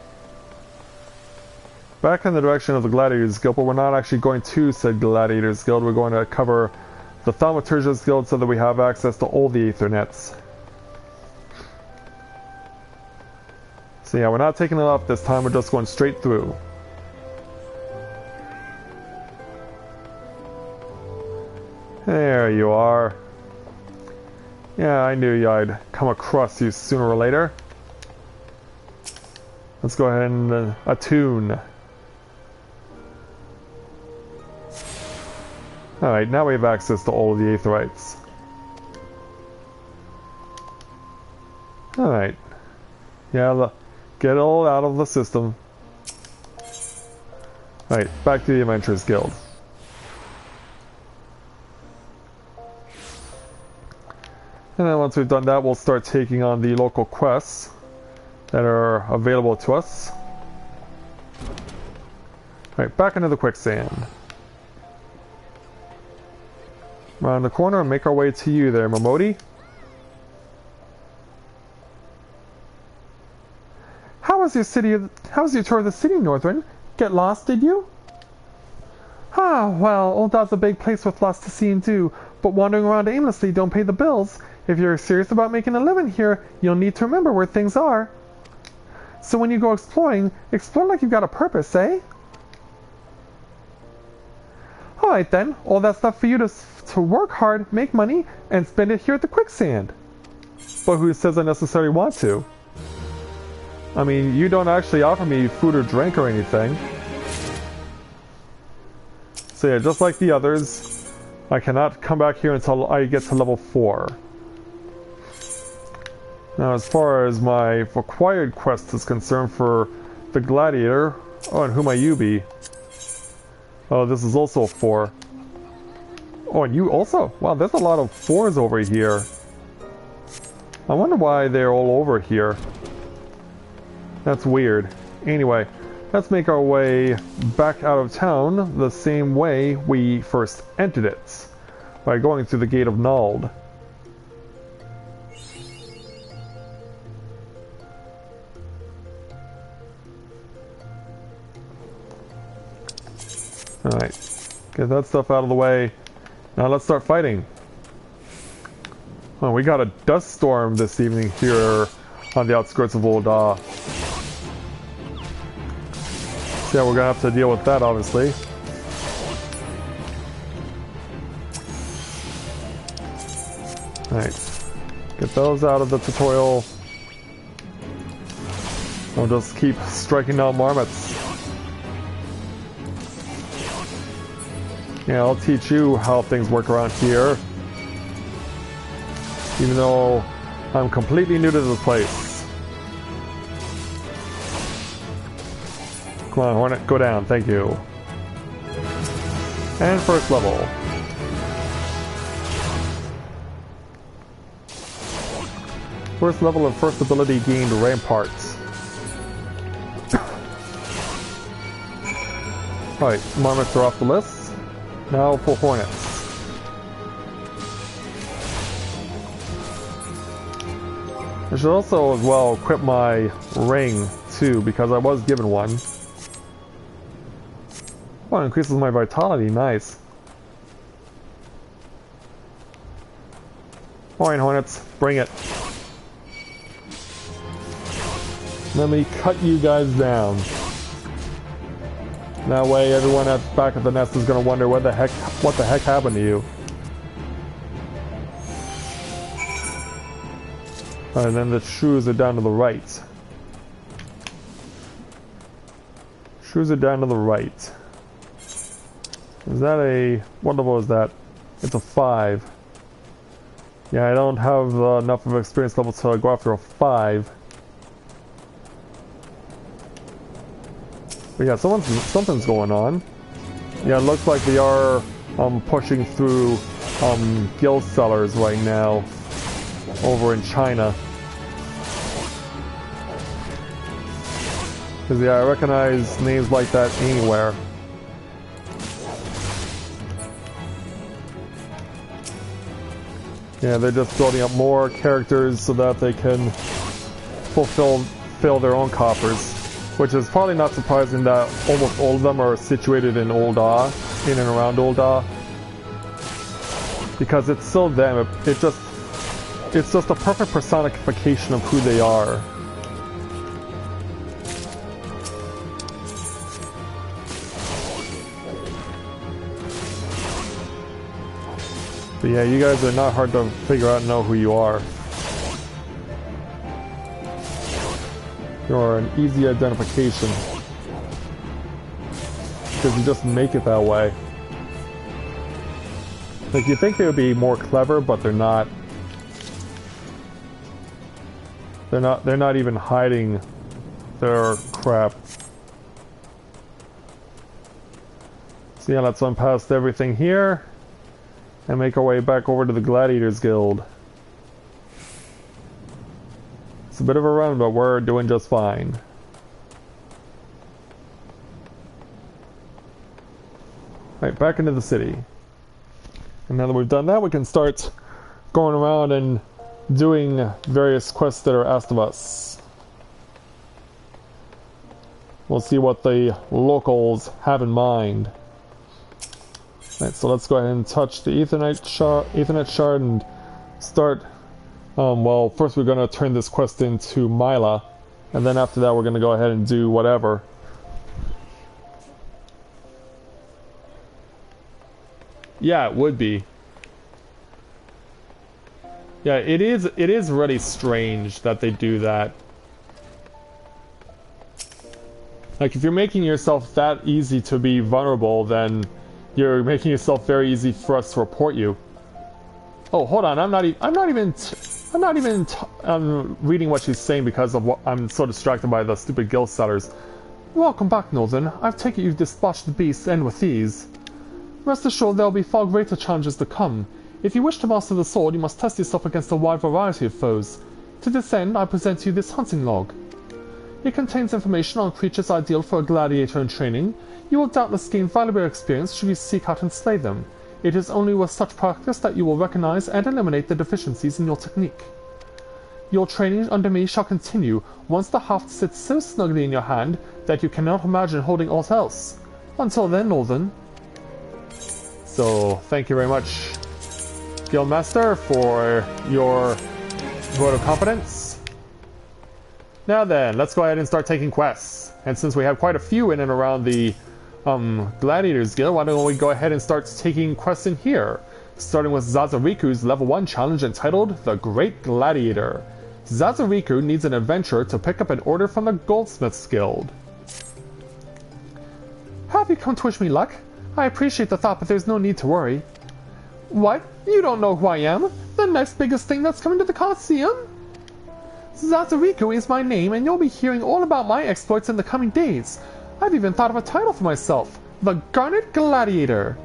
Back in the direction of the Gladiators Guild, but we're not actually going to said Gladiators Guild. We're going to cover the Thaumaturge's Guild so that we have access to all the Aethernets. So yeah, we're not taking it up this time, we're just going straight through. There you are. Yeah, I knew I'd come across you sooner or later. Let's go ahead and attune. Alright, now we have access to all of the Aetherites. Alright. Yeah, get it all out of the system. Alright, back to the Adventurers Guild. And then once we've done that, we'll start taking on the local quests that are available to us. Alright, back into the quicksand. Around the corner and make our way to you there, Momodi. How was your tour of the city, Northern? Get lost, did you? Ah, well, Ul'dah's a big place with lots to see and do, but wandering around aimlessly don't pay the bills. If you're serious about making a living here, you'll need to remember where things are. So when you go exploring, explore like you've got a purpose, eh? Alright then, all that stuff for you to work hard, make money, and spend it here at the quicksand. But who says I necessarily want to? I mean, you don't actually offer me food or drink or anything. So yeah, just like the others, I cannot come back here until I get to level 4. Now as far as my required quest is concerned for the Gladiator, oh, and who might you be? Oh, this is also a 4. Oh, and you also? Wow, there's a lot of 4s over here. I wonder why they're all over here. That's weird. Anyway, let's make our way back out of town the same way we first entered it, by going through the Gate of Nald. Alright, get that stuff out of the way. Now let's start fighting. Oh, we got a dust storm this evening here on the outskirts of Ul'dah. So yeah, we're gonna have to deal with that, obviously. Alright, get those out of the tutorial. We'll just keep striking down marmots. Yeah, I'll teach you how things work around here. Even though I'm completely new to this place. Come on, Hornet, go down, thank you. And first level. First level of first ability gained, Ramparts. Alright, marmots are off the list. Now for Hornets. I should also as well equip my ring too, because I was given one. Oh, it increases my vitality, nice. Alright, Hornets, bring it. Let me cut you guys down. That way everyone at the back of the nest is going to wonder what the heck happened to you. And then the shrews are down to the right. Shrews are down to the right. Is that a... what level is that? It's a 5. Yeah, I don't have enough of an experience level to go after a 5. But yeah, something's going on. Yeah, it looks like they are pushing through guild sellers right now over in China. Because yeah, I recognize names like that anywhere. Yeah, they're just building up more characters so that they can fill their own coffers. Which is probably not surprising that almost all of them are situated in Ul'dah, in and around Ul'dah. Because it's so them, it's just a perfect personification of who they are. But yeah, you guys are not hard to figure out and know who you are. You're an easy identification. Because you just make it that way. Like, you think they would be more clever, but they're not. They're not even hiding their crap. So yeah, let's run past everything here and make our way back over to the Gladiators Guild. It's a bit of a run, but we're doing just fine. Right, back into the city. And now that we've done that, we can start going around and doing various quests that are asked of us. We'll see what the locals have in mind. Right, so let's go ahead and touch the Ethernet shard and start. Well, first we're going to turn this quest into Mila, and then after that we're going to go ahead and do whatever. Yeah, it would be. Yeah, it is really strange that they do that. Like, if you're making yourself that easy to be vulnerable, then you're making yourself very easy for us to report you. Oh, hold on, I'm not even reading what she's saying because of what I'm so distracted by the stupid guild sellers. Welcome back, Northern. I've taken you've dispatched the beasts and with ease. Rest assured there will be far greater challenges to come. If you wish to master the sword, you must test yourself against a wide variety of foes. To this end, I present you this hunting log. It contains information on creatures ideal for a gladiator in training. You will doubtless gain valuable experience should you seek out and slay them. It is only with such practice that you will recognize and eliminate the deficiencies in your technique. Your training under me shall continue once the haft sits so snugly in your hand that you cannot imagine holding aught else. Until then, Northern. So, thank you very much, Guildmaster, for your vote of confidence. Now then, let's go ahead and start taking quests. And since we have quite a few in and around the Gladiators Guild, why don't we go ahead and start taking quests in here? Starting with Zazariku's level 1 challenge entitled The Great Gladiator. Zazariku needs an adventurer to pick up an order from the Goldsmiths Guild. Have you come to wish me luck? I appreciate the thought, but there's no need to worry. What? You don't know who I am? The next biggest thing that's coming to the Colosseum? Zazariku is my name, and you'll be hearing all about my exploits in the coming days. I've even thought of a title for myself. The Garnet Gladiator.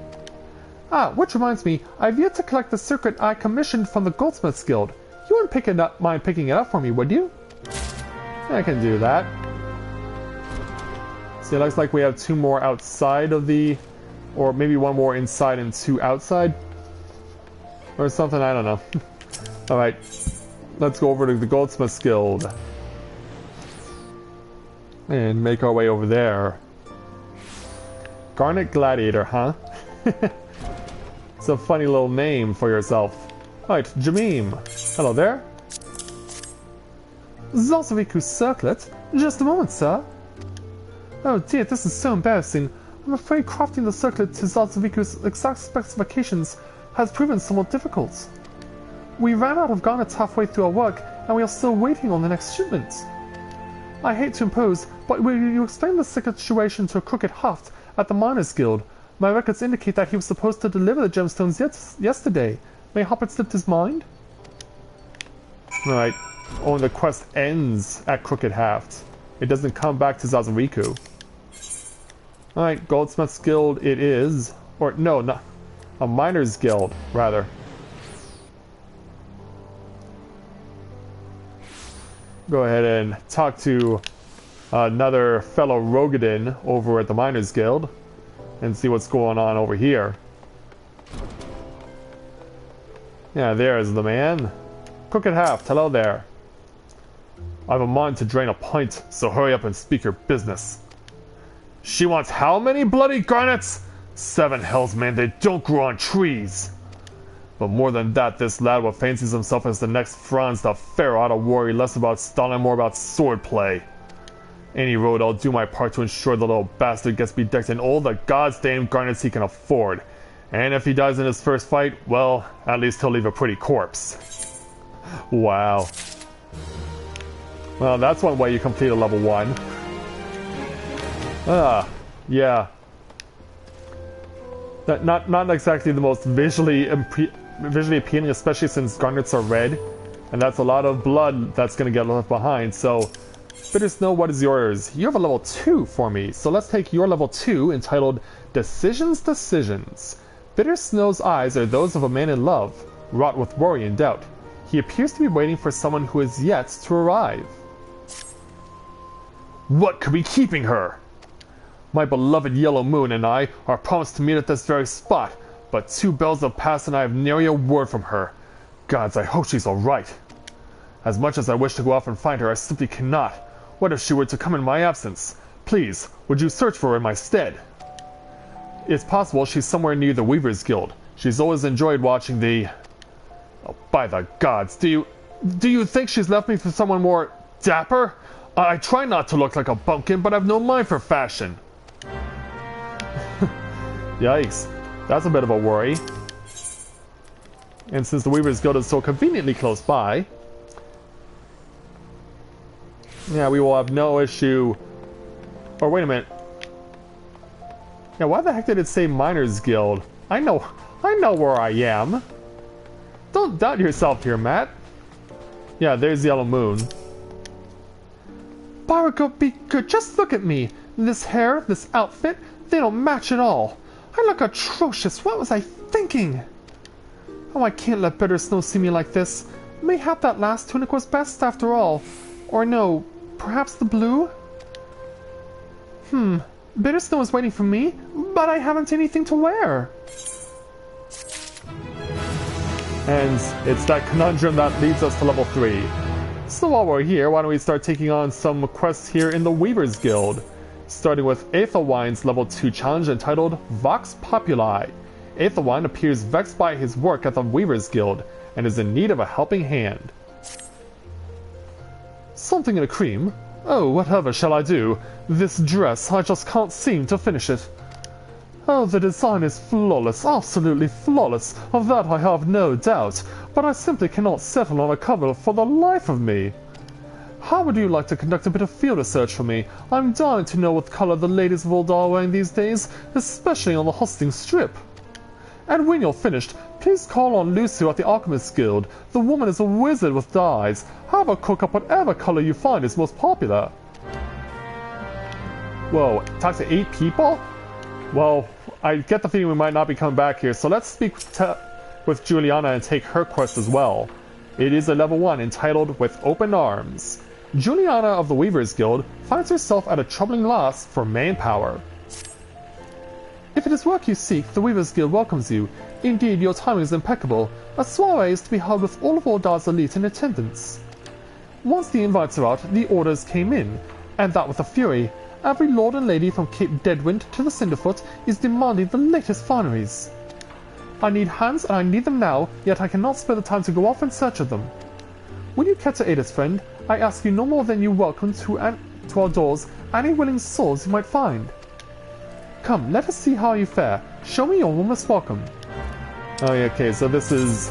Ah, which reminds me, I've yet to collect the circuit I commissioned from the Goldsmiths Guild. You wouldn't mind picking it up for me, would you? I can do that. See, it looks like we have 2 more outside of the... Or maybe 1 more inside and 2 outside? Or something, I don't know. Alright, let's go over to the Goldsmiths Guild. And make our way over there. Garnet Gladiator, huh? It's a funny little name for yourself. Alright, Jamim. Hello there. Zazariku's circlet? Just a moment, sir. Oh dear, this is so embarrassing. I'm afraid crafting the circlet to Zazariku's exact specifications has proven somewhat difficult. We ran out of garnets halfway through our work, and we are still waiting on the next shipment. I hate to impose, but will you explain the situation to a crooked haft at the Miners Guild? My records indicate that he was supposed to deliver the gemstones yesterday. Mayhap it slipped his mind? Alright. Oh, and the quest ends at Crooked Haft. It doesn't come back to Zazariku. Alright, Goldsmiths Guild it is. Or, no, not... A Miners Guild, rather. Go ahead and talk to another fellow Rogadin over at the Miners Guild and see what's going on over here. Yeah, there's the man. Crooked Haft, hello there. I have a mind to drain a pint, so hurry up and speak your business. She wants how many bloody garnets? 7 hells, man, they don't grow on trees. But more than that, this lad what fancies himself as the next Franz the Pharaoh ought to worry less about stalling, more about swordplay. Any road, I'll do my part to ensure the little bastard gets bedecked in all the goddamn garnets he can afford. And if he dies in his first fight, well, at least he'll leave a pretty corpse. Wow. Well, that's one way you complete a level 1. Yeah. Not exactly the most visually appealing, especially since garnets are red. And that's a lot of blood that's going to get left behind, so... Bitter Snow, what is yours? You have a level 2 for me, so let's take your level 2, entitled Decisions. Bitter Snow's eyes are those of a man in love, wrought with worry and doubt. He appears to be waiting for someone who is yet to arrive. What could be keeping her? My beloved Yellow Moon and I are promised to meet at this very spot, but 2 bells have passed and I have nary a word from her. Gods, I hope she's alright. As much as I wish to go off and find her, I simply cannot. What if she were to come in my absence? Please, would you search for her in my stead? It's possible she's somewhere near the Weaver's Guild. She's always enjoyed watching the... Oh, by the gods, do you think she's left me for someone more dapper? I try not to look like a bumpkin, but I've no mind for fashion. Yikes, that's a bit of a worry. And since the Weaver's Guild is so conveniently close by, yeah, we will have no issue. Or wait a minute. Yeah, why the heck did it say Miners Guild? I know where I am. Don't doubt yourself here, Matt. Yeah, there's Yellow Moon. Barago, be good. Just look at me. This hair, this outfit, they don't match at all. I look atrocious. What was I thinking? Oh, I can't let Bitter Snow see me like this. Mayhap that last tunic was best after all. Or no, perhaps the blue? Bitter Snow is waiting for me, but I haven't anything to wear. And it's that conundrum that leads us to level 3. So while we're here, why don't we start taking on some quests here in the Weaver's Guild. Starting with Aethelwine's level 2 challenge entitled Vox Populi. Aethelwine appears vexed by his work at the Weaver's Guild, and is in need of a helping hand. Something in a cream? Oh, whatever shall I do? This dress, I just can't seem to finish it. Oh, the design is flawless, absolutely flawless, of that I have no doubt, but I simply cannot settle on a cover for the life of me. How would you like to conduct a bit of field research for me? I'm dying to know what color the ladies of Ul'dah are wearing these days, especially on the hosting strip. And when you're finished, please call on Lucio at the Alchemist Guild. The woman is a wizard with dyes. Have her cook up whatever color you find is most popular. Whoa, talk to 8 people? Well, I get the feeling we might not be coming back here, so let's speak with Juliana and take her quest as well. It is a level 1 entitled With Open Arms. Juliana of the Weaver's Guild finds herself at a troubling loss for manpower. If it is work you seek, the Weaver's Guild welcomes you. Indeed, your timing is impeccable. A soiree is to be held with all of Ul'dah's elite in attendance. Once the invites are out, the orders came in, and that with a fury. Every lord and lady from Cape Deadwind to the Cinderfoot is demanding the latest fineries. I need hands and I need them now, yet I cannot spare the time to go off in search of them. Will you care to aid us, friend? I ask you no more than you welcome to our doors any willing souls you might find. Come, let us see how you fare. Show me your warmest welcome. Oh, yeah, okay, so this is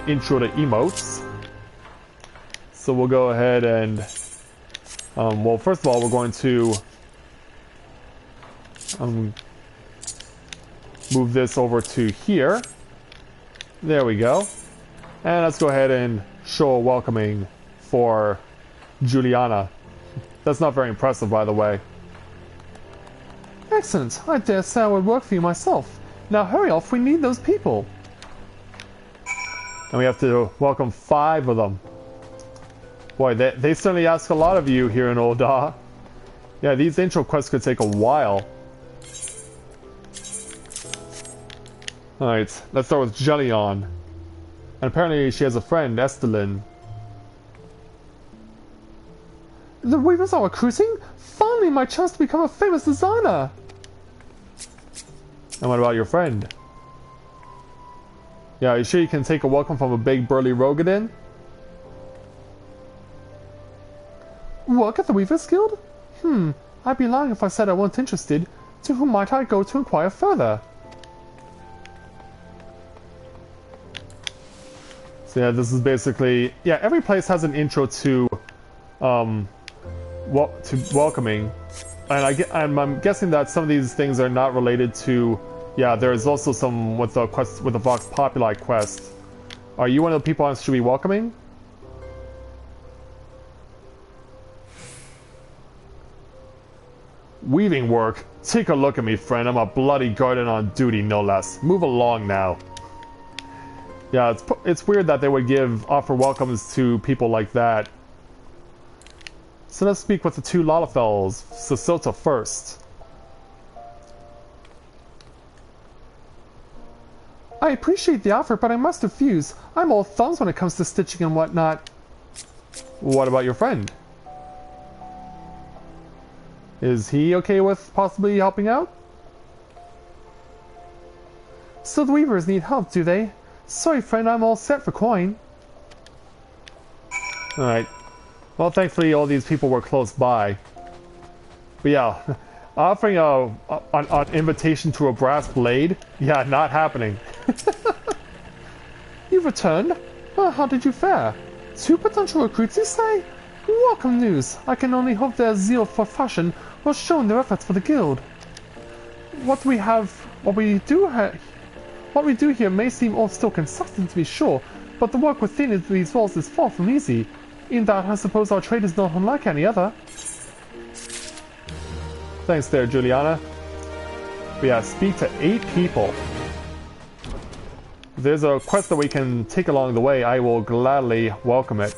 intro to emotes. So we'll go ahead and well, first of all, we're going to move this over to here. There we go. And let's go ahead and show a welcoming for Juliana. That's not very impressive, by the way. Excellent. I dare say I would work for you myself. Now hurry off, we need those people. And we have to welcome 5 of them. Boy, they certainly ask a lot of you here in Ul'dah. Yeah, these intro quests could take a while. Alright, let's start with Jellion. And apparently she has a friend, Estelin. The Weavers are recruiting? Finally, my chance to become a famous designer! And what about your friend? Yeah, are you sure you can take a welcome from a big burly Rogadin? Work at the Weaver's Guild? I'd be lying if I said I weren't interested. To whom might I go to inquire further? So yeah, this is basically... Yeah, every place has an intro to... welcoming. And I'm guessing that some of these things are not related to... Yeah, there's also some with the quest, with the Vox Populi quest. Are you one of the people I should be welcoming? Weaving work? Take a look at me, friend. I'm a bloody guardian on duty, no less. Move along now. Yeah, it's weird that they would offer welcomes to people like that. So let's speak with the two Lalafels. Sesota first. I appreciate the offer, but I must refuse. I'm all thumbs when it comes to stitching and whatnot. What about your friend? Is he okay with possibly helping out? So the Weavers need help, do they? Sorry, friend, I'm all set for coin. Alright. Well, thankfully all these people were close by. But yeah, offering an invitation to a brass blade? Yeah, not happening. You've returned? Well, how did you fare? 2 potential recruits, you say? Welcome news. I can only hope their zeal for fashion will show in their efforts for the guild. What we do here may seem all still consistent to be sure, but the work within these walls is far from easy. In that, I suppose our trade is not unlike any other. Thanks there, Juliana. But yeah, speak to 8 people. If there's a quest that we can take along the way, I will gladly welcome it.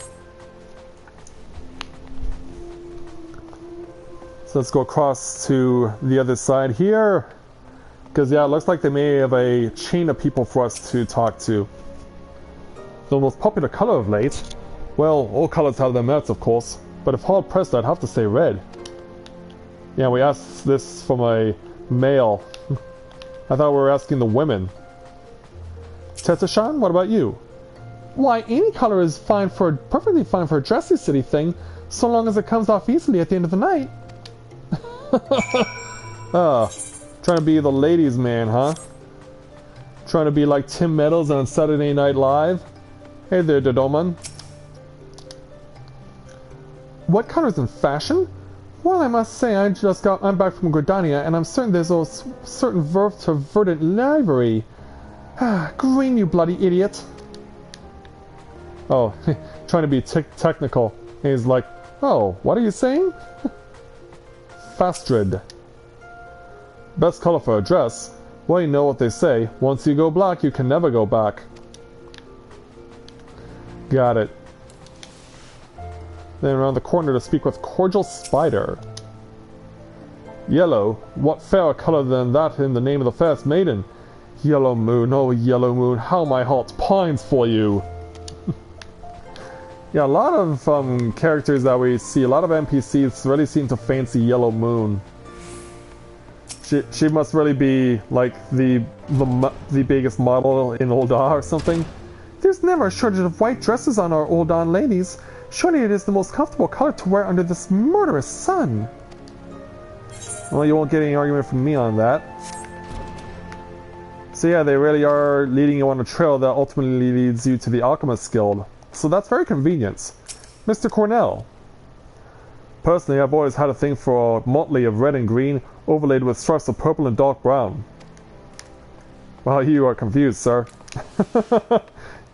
So let's go across to the other side here. Because yeah, it looks like they may have a chain of people for us to talk to. The most popular color of late? Well, all colors have their merits, of course. But if hard pressed, I'd have to say red. Yeah, we asked this from a male. I thought we were asking the women. Tetashan, what about you? Why, any color is perfectly fine for a dressy city thing, so long as it comes off easily at the end of the night. Trying to be the ladies' man, huh? Trying to be like Tim Meadows on Saturday Night Live? Hey there, Dodoman. What color's in fashion? Well, I must say, I'm back from Gridania, and I'm certain there's a certain verve to verdant livery. Green, you bloody idiot. Oh, trying to be technical. And he's like, oh, what are you saying? Fastrid. Best color for a dress? Well, you know what they say. Once you go black, you can never go back. Got it. Then around the corner to speak with Cordial Spider. Yellow? What fairer color than that in the name of the fairest maiden? Yellow moon, oh yellow moon, how my heart pines for you! Yeah, a lot of characters that we see, a lot of NPCs really seem to fancy Yellow Moon. She must really be like the biggest model in Ul'dah or something. There's never a shortage of white dresses on our Ul'dah ladies. Surely it is the most comfortable color to wear under this murderous sun. Well, you won't get any argument from me on that. So yeah, they really are leading you on a trail that ultimately leads you to the Alchemist Guild. So that's very convenient. Mr. Cornell. Personally, I've always had a thing for a motley of red and green, overlaid with stripes of purple and dark brown. Well, you are confused, sir.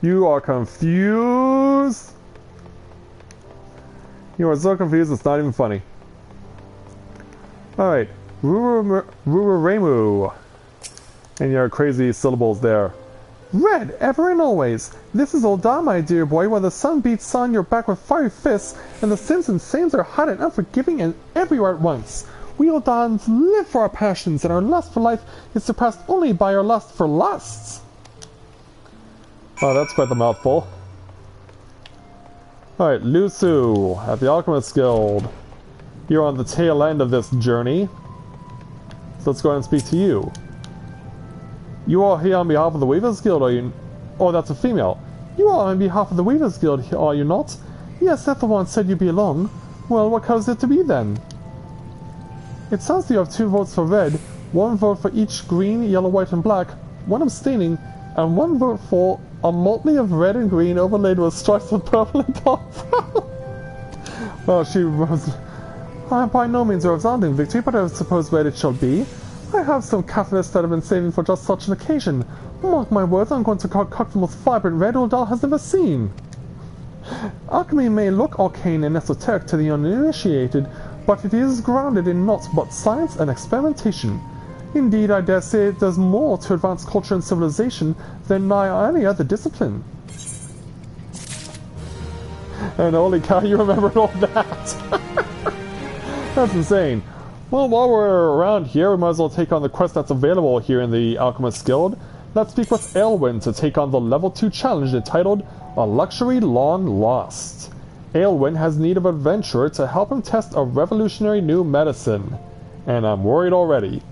You are confused. You are so confused, it's not even funny. Alright. Rururemu. And your crazy syllables there. Red, ever and always. This is Ul'dah, my dear boy, where the sun beats on your back with fiery fists, and the sins and sames are hot and unforgiving and everywhere at once. We Ul'dahans live for our passions, and our lust for life is surpassed only by our lust for lusts. Oh, that's quite the mouthful. Alright, Lusu, at the Alchemist Guild. You're on the tail end of this journey. So let's go ahead and speak to you. You are here on behalf of the Weavers Guild, are you? Oh, that's a female. You are on behalf of the Weavers Guild, are you not? Yes, that the one said you belong. Well, what color is it to be then? It sounds you have 2 votes for red, 1 vote for each green, yellow, white, and black, 1 abstaining, and one vote for a motley of red and green overlaid with stripes of purple and dark brown. Well, she was by no means a resounding victory, but I suppose red it shall be. I have some catalysts that I've been saving for just such an occasion. Mark my words, I'm going to concoct the most vibrant red Ul'dah has ever seen. Alchemy may look arcane and esoteric to the uninitiated, but it is grounded in naught but science and experimentation. Indeed, I dare say it does more to advance culture and civilization than nigh any other discipline. And holy cow, you remembered all that! That's insane. Well, while we're around here, we might as well take on the quest that's available here in the Alchemist Guild. Let's speak with Aelwyn to take on the Level 2 challenge entitled A Luxury Long Lost. Aelwyn has need of an adventurer to help him test a revolutionary new medicine. And I'm worried already.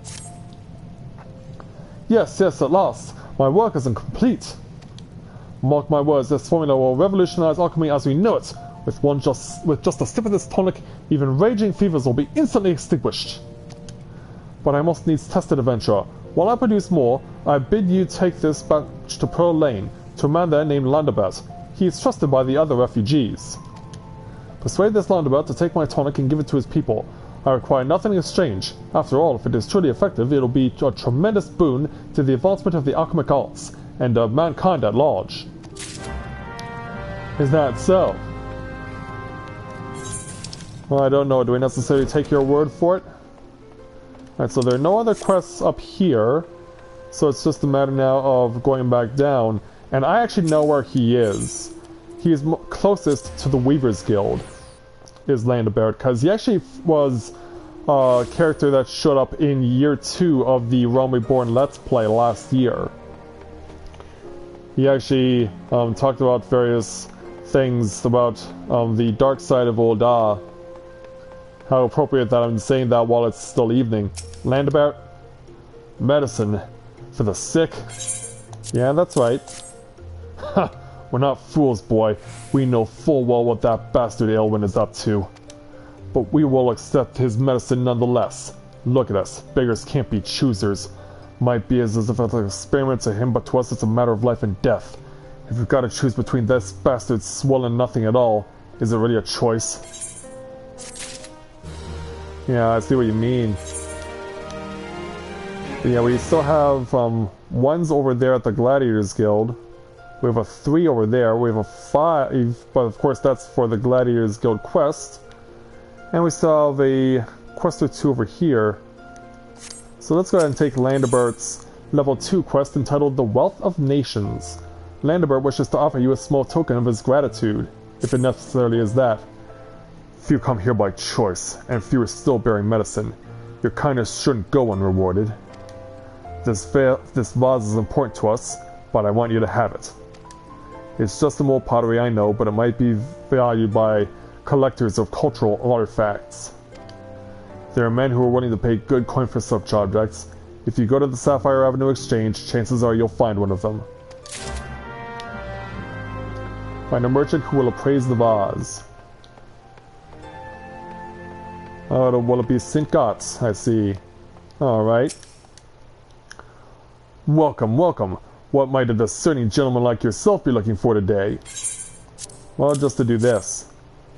Yes, at last. My work isn't complete. Mark my words, this formula will revolutionize alchemy as we know it. With just a sip of this tonic, even raging fevers will be instantly extinguished. But I must needs test it, adventurer. While I produce more, I bid you take this batch to Pearl Lane, to a man there named Landabert. He is trusted by the other refugees. Persuade this Landabert to take my tonic and give it to his people. I require nothing in exchange. After all, if it is truly effective, it will be a tremendous boon to the advancement of the alchemic arts, and of mankind at large. Is that so? Well, I don't know. Do we necessarily take your word for it? Alright, so there are no other quests up here. So it's just a matter now of going back down. And I actually know where he is. He is closest to the Weaver's Guild, is Landabert, because he actually was a character that showed up in year 2 of the Realm Reborn Let's Play last year. He actually talked about various things about the dark side of Ul'dah. How appropriate that I'm saying that while it's still evening. Landabert? Medicine. For the sick? Yeah, that's right. Ha! We're not fools, boy. We know full well what that bastard Aelwyn is up to. But we will accept his medicine nonetheless. Look at us. Beggars can't be choosers. Might be as if it's an experiment to him, but to us it's a matter of life and death. If we've got to choose between this bastard's swell and nothing at all, is it really a choice? Yeah, I see what you mean. But yeah, we still have ones over there at the Gladiators Guild. We have a 3 over there. We have a 5, but of course that's for the Gladiators Guild quest. And we still have a quest or 2 over here. So let's go ahead and take Landabert's level 2 quest entitled The Wealth of Nations. Landabert wishes to offer you a small token of his gratitude, if it necessarily is that. Few come here by choice, and few are still bearing medicine. Your kindness shouldn't go unrewarded. This vase is important to us, but I want you to have it. It's just some old pottery, I know, but it might be valued by collectors of cultural artifacts. There are men who are willing to pay good coin for such objects. If you go to the Sapphire Avenue Exchange, chances are you'll find one of them. Find a merchant who will appraise the vase. Oh, will it be St. Gott's? I see. Alright. Welcome, welcome. What might a discerning gentleman like yourself be looking for today? Well, just to do this.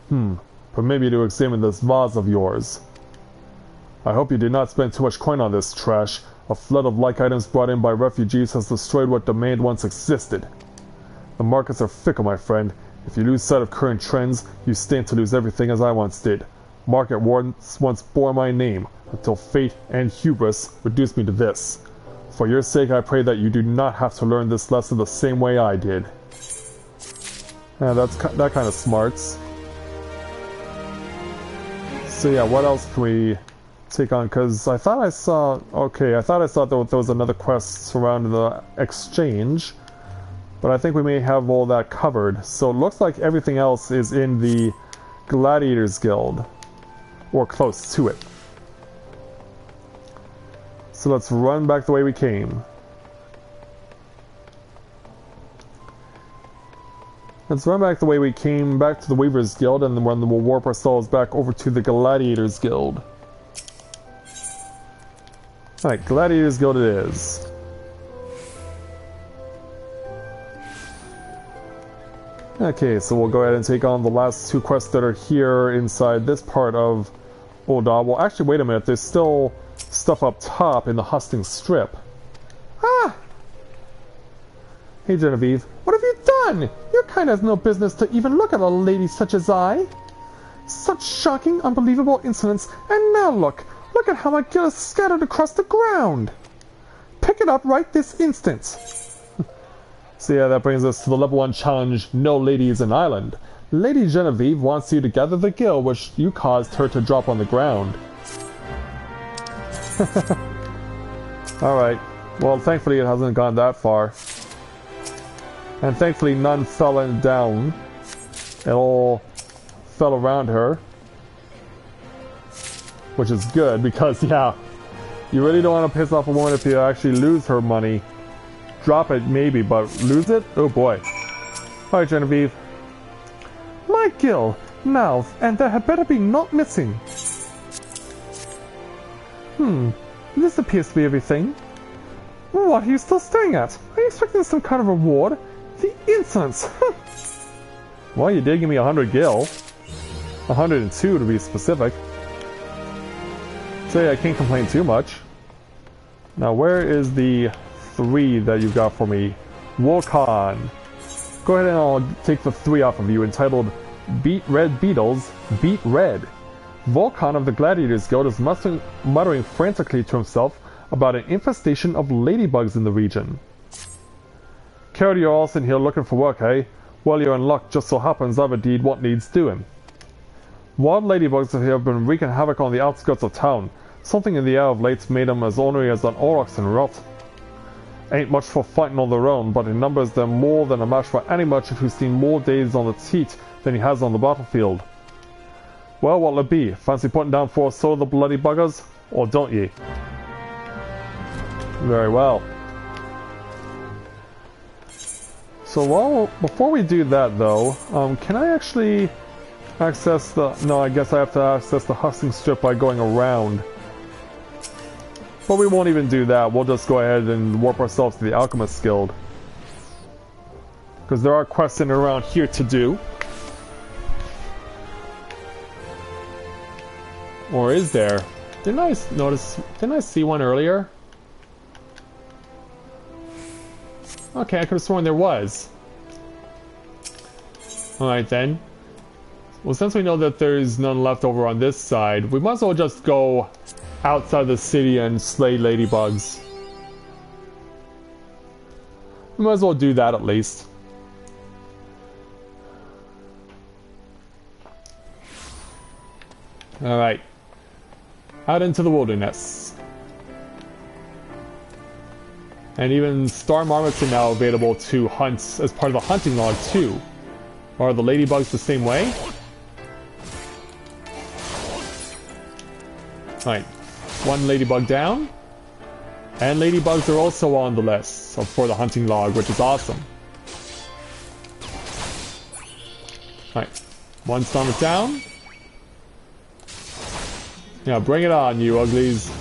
But maybe to examine this vase of yours. I hope you did not spend too much coin on this trash. A flood of like items brought in by refugees has destroyed what demand once existed. The markets are fickle, my friend. If you lose sight of current trends, you stand to lose everything as I once did. Market once bore my name, until fate and hubris reduced me to this. For your sake, I pray that you do not have to learn this lesson the same way I did. Yeah, that kind of smarts. So yeah, what else can we take on? Because I thought I saw... Okay, I thought I saw there was another quest surrounding the exchange. But I think we may have all that covered. So it looks like everything else is in the Gladiators Guild. Or close to it. So let's run back the way we came. Let's run back the way we came, back to the Weaver's Guild, and then we'll warp ourselves back over to the Gladiators Guild. Alright, Gladiators Guild it is. Okay, so we'll go ahead and take on the last two quests that are here inside this part of Ul'dah. Well, actually, wait a minute. There's still stuff up top in the husting strip. Ah! Hey, Genevieve. What have you done? Your kind has no business to even look at a lady such as I. Such shocking, unbelievable insolence. And now look. Look at how my guild is scattered across the ground. Pick it up right this instant. So yeah, that brings us to the level 1 challenge, No Ladies in Island. Lady Genevieve wants you to gather the guild which you caused her to drop on the ground. Alright, well thankfully it hasn't gone that far. And thankfully none fell down. It all fell around her. Which is good because, yeah, you really don't want to piss off a woman if you actually lose her money. Drop it, maybe, but lose it? Oh boy. Alright, Genevieve. My gill! Now, and there had better be not missing. This appears to be everything. What are you still staring at? Are you expecting some kind of reward? The insolence! Well, you did give me 100 gil. 102 to be specific. So yeah, I can't complain too much. Now, where is the 3 that you got for me? Wolcon. Go ahead and I'll take the 3 off of you, entitled Beat Red Beetles, Beat Red. Volcon of the Gladiators Guild is muttering frantically to himself about an infestation of ladybugs in the region. Carrot, you're all sitting here looking for work, eh? Well, you're in luck, just so happens I've a deed what needs doing. Wild ladybugs have been wreaking havoc on the outskirts of town. Something in the air of late's made them as ornery as an aurochs in rot. Ain't much for fighting on their own, but in numbers they're more than a match for any merchant who's seen more days on the teat than he has on the battlefield. Well, what'll it be? Fancy putting down for a soul of the bloody buggers? Or don't ye? Very well. So before we do that though, can I actually access the... No, I guess I have to access the husting strip by going around. But we won't even do that. We'll just go ahead and warp ourselves to the Alchemist Guild. Because there are quests in and around here to do. Or is there? Didn't I see one earlier? Okay, I could have sworn there was. Alright then. Well, since we know that there's none left over on this side, we might as well just go outside the city and slay ladybugs. We might as well do that at least. Alright. Out into the wilderness. And even star marmots are now available to hunt as part of the hunting log too. Are the ladybugs the same way? Alright. One ladybug down. And ladybugs are also on the list for the hunting log, which is awesome. Alright. One stomach down. Yeah, bring it on, you uglies.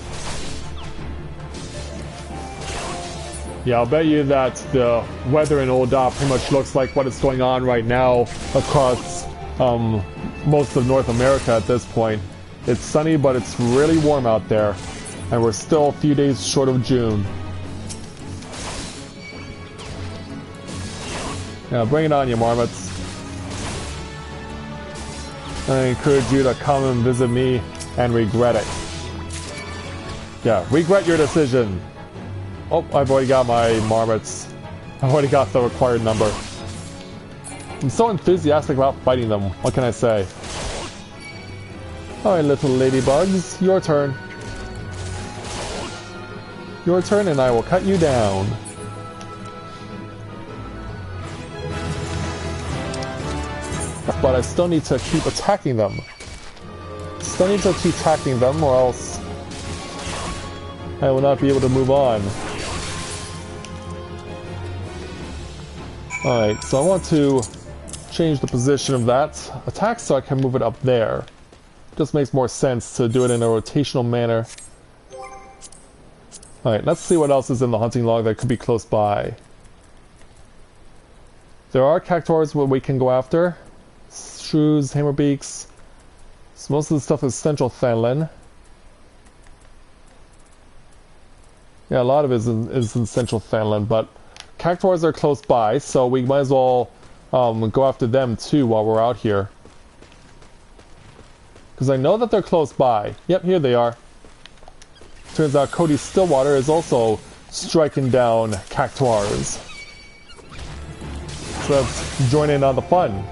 Yeah, I'll bet you that the weather in Ul'dah pretty much looks like what is going on right now across most of North America at this point. It's sunny, but it's really warm out there. And we're still a few days short of June. Yeah, bring it on, you marmots. I encourage you to come and visit me and regret it. Yeah, regret your decision. Oh, I've already got my marmots. I've already got the required number. I'm so enthusiastic about fighting them. What can I say? Alright, little ladybugs, your turn. Your turn and I will cut you down. But I still need to keep attacking them. Still need to keep attacking them or else I will not be able to move on. Alright, so I want to change the position of that attack so I can move it up there. Just makes more sense to do it in a rotational manner. Alright, let's see what else is in the hunting log that could be close by. There are cactuars where we can go after. Shrews, hammerbeaks. So most of the stuff is Central Thanalan. Yeah, a lot of it is in Central Thanalan, but cactuars are close by, so we might as well go after them too while we're out here. Because I know that they're close by. Yep, here they are. Turns out Cody Stillwater is also striking down cactuars. So let's join in on the fun.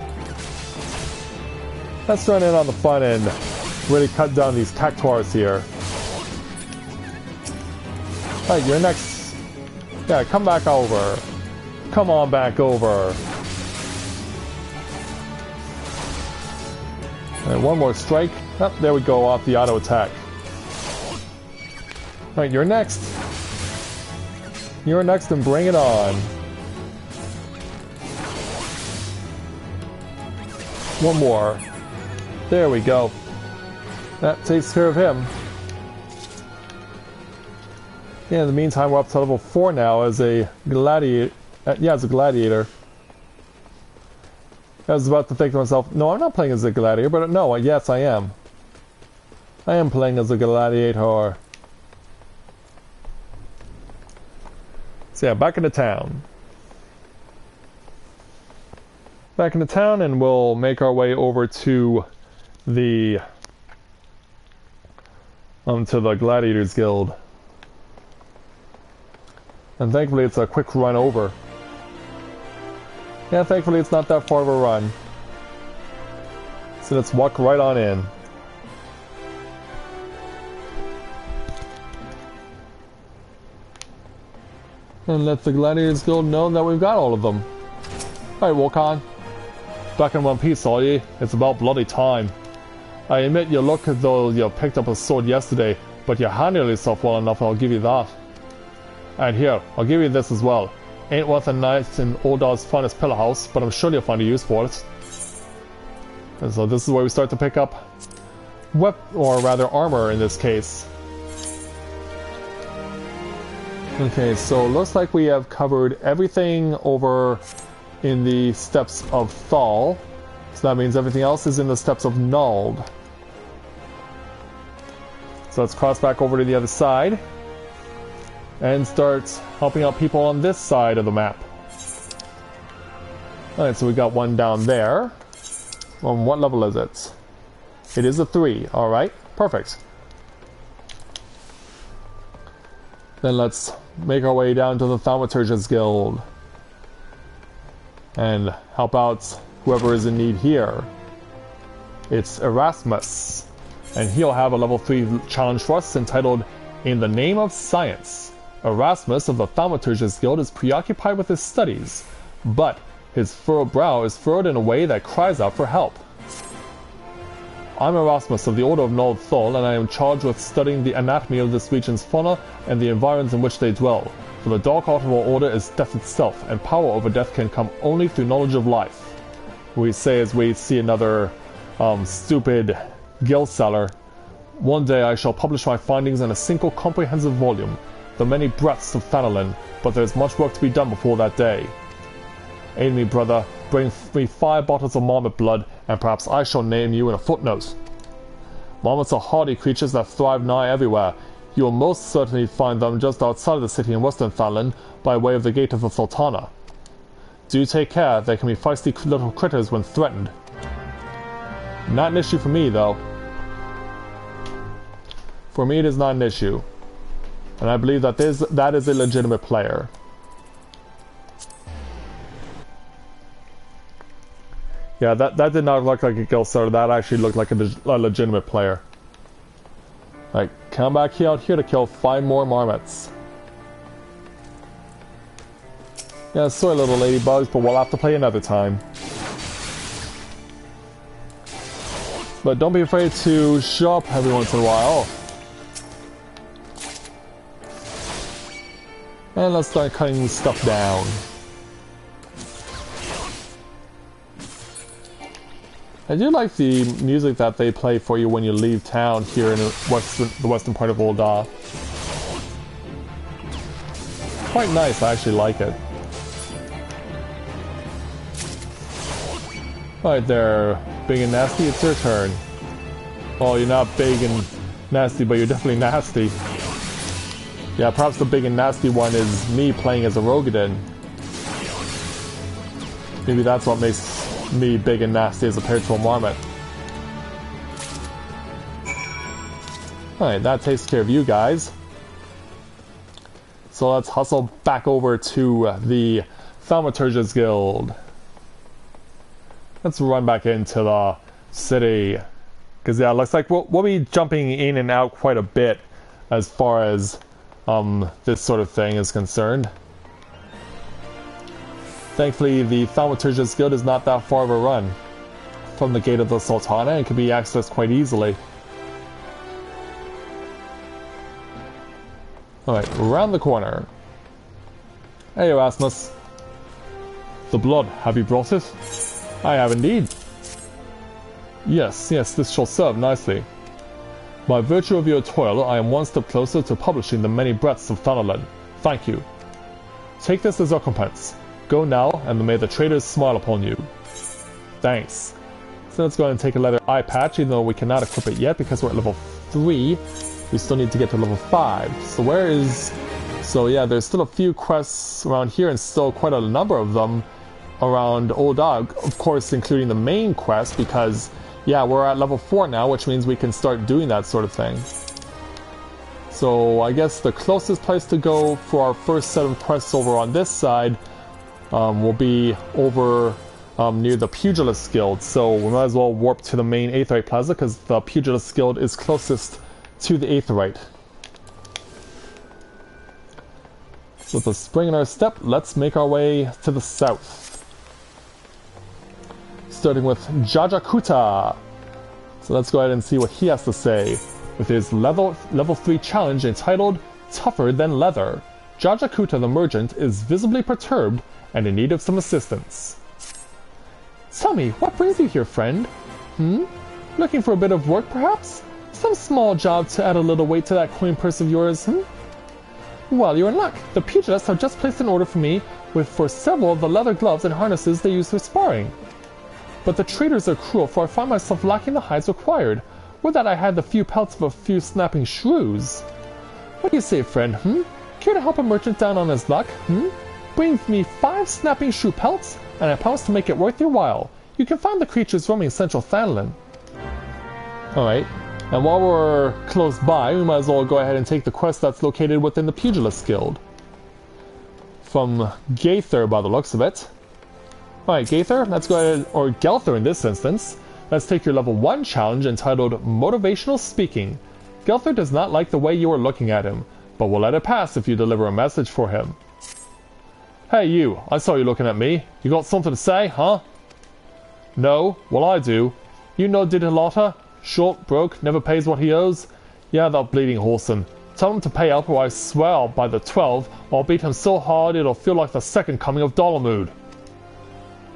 Let's join in on the fun and really cut down these cactuars here. Alright, you're next. Yeah, come back over. Come on back over. Alright, one more strike. Oh, there we go, off the auto attack. Alright, you're next. You're next and bring it on. One more. There we go. That takes care of him. Yeah, in the meantime, we're up to level 4 now as a gladiator. As a gladiator. I was about to think to myself, no, I'm not playing as a gladiator, but no, yes, I am. I am playing as a gladiator. So yeah, back into town. Back into town, and we'll make our way over to the Gladiators Guild. And thankfully it's a quick run over. Yeah, thankfully it's not that far of a run. So let's walk right on in. And let the Gladiators Guild know that we've got all of them. Alright, Wolcon. Back in one piece, are ye? It's about bloody time. I admit you look as though you picked up a sword yesterday, but you handled yourself well enough, I'll give you that. And here, I'll give you this as well. Ain't worth a night in Ul'dah's finest pillar house, but I'm sure you'll find a use for it. And so this is where we start to pick up armor in this case. Okay, so looks like we have covered everything over in the steppes of Thal. So that means everything else is in the steppes of Nald. So let's cross back over to the other side and start helping out people on this side of the map. Alright, so we got one down there. What level is it? It is a 3. Alright, perfect. Then let's make our way down to the Thaumaturgus Guild and help out whoever is in need here. It's Erasmus, and he'll have a level 3 challenge for us entitled In the Name of Science. Erasmus of the Thaumaturgus Guild is preoccupied with his studies, but his furrowed brow is furrowed in a way that cries out for help. I'm Erasmus of the Order of Nold Thol, and I am charged with studying the anatomy of this region's fauna and the environs in which they dwell. For the Dark Art of our Order is death itself, and power over death can come only through knowledge of life. We say as we see another stupid guild seller. One day I shall publish my findings in a single comprehensive volume, The Many Breaths of Thanalan, but there is much work to be done before that day. Aid me, brother, bring me 5 bottles of marmot blood, and perhaps I shall name you in a footnote. Marmots are hardy creatures that thrive nigh everywhere. You will most certainly find them just outside of the city in western Thanalan, by way of the Gate of the Sultana. Do take care, they can be feisty little critters when threatened. Not an issue for me, though. For me it is not an issue. And I believe that that is a legitimate player. Yeah, that did not look like a guild seller, that actually looked like a legitimate player. Like, come back out here to kill 5 more marmots. Yeah, sorry little ladybugs, but we'll have to play another time. But don't be afraid to show up every once in a while. And let's start cutting stuff down. I do like the music that they play for you when you leave town here in the western part of Ul'dah. Quite nice, I actually like it. Alright there, big and nasty, it's your turn. Well, you're not big and nasty, but you're definitely nasty. Yeah, perhaps the big and nasty one is me playing as a Rogadin. Maybe that's what makes me big and nasty as compared to a Marmot. Alright, that takes care of you guys. So let's hustle back over to the Thaumaturge's Guild. Let's run back into the city. Because yeah, it looks like we'll be jumping in and out quite a bit as far as this sort of thing is concerned. Thankfully, the Thaumaturge's Guild is not that far of a run from the Gate of the Sultana and can be accessed quite easily. Alright, around the corner. Hey, Erasmus. The blood, have you brought it? I have indeed. Yes, this shall serve nicely. By virtue of your toil, I am one step closer to publishing the many breaths of Thanalan. Thank you. Take this as recompense. Go now, and may the traders smile upon you. Thanks. So let's go ahead and take a leather eye patch, even though we cannot equip it yet because we're at level 3. We still need to get to level 5. So where is... So yeah, there's still a few quests around here and still quite a number of them around Ul'dah. Of course, including the main quest because, yeah, we're at level 4 now, which means we can start doing that sort of thing. So I guess the closest place to go for our first set of quests over on this side will be over near the Pugilist Guild. So we might as well warp to the main Aetheryte Plaza because the Pugilist Guild is closest to the Aetheryte. So with a spring in our step, let's make our way to the south. Starting with Jajakuta. So let's go ahead and see what he has to say. With his level 3 challenge entitled Tougher Than Leather, Jajakuta the merchant is visibly perturbed and in need of some assistance. Tell me, what brings you here, friend? Looking for a bit of work, perhaps? Some small job to add a little weight to that coin purse of yours, Well, you're in luck. The pugilists have just placed an order for me for several of the leather gloves and harnesses they use for sparring. But the traders are cruel, for I find myself lacking the hides required. Would that I had the few pelts of a few snapping shrews. What do you say, friend, Care to help a merchant down on his luck, Bring me 5 snapping shrew pelts, and I promise to make it worth your while. You can find the creatures roaming central Thanalan. Alright. And while we're close by, we might as well go ahead and take the quest that's located within the Pugilist Guild. From Gaither, by the looks of it. Alright, Gaither, let's go ahead, or Gelther in this instance. Let's take your level 1 challenge entitled Motivational Speaking. Gelther does not like the way you are looking at him, but will let it pass if you deliver a message for him. Hey you, I saw you looking at me. You got something to say, huh? No? Well I do. You know Didilata? Short, broke, never pays what he owes? Yeah, that bleeding whoreson. Tell him to pay up or I swear by the 12 I'll beat him so hard it'll feel like the second coming of Dollarmood.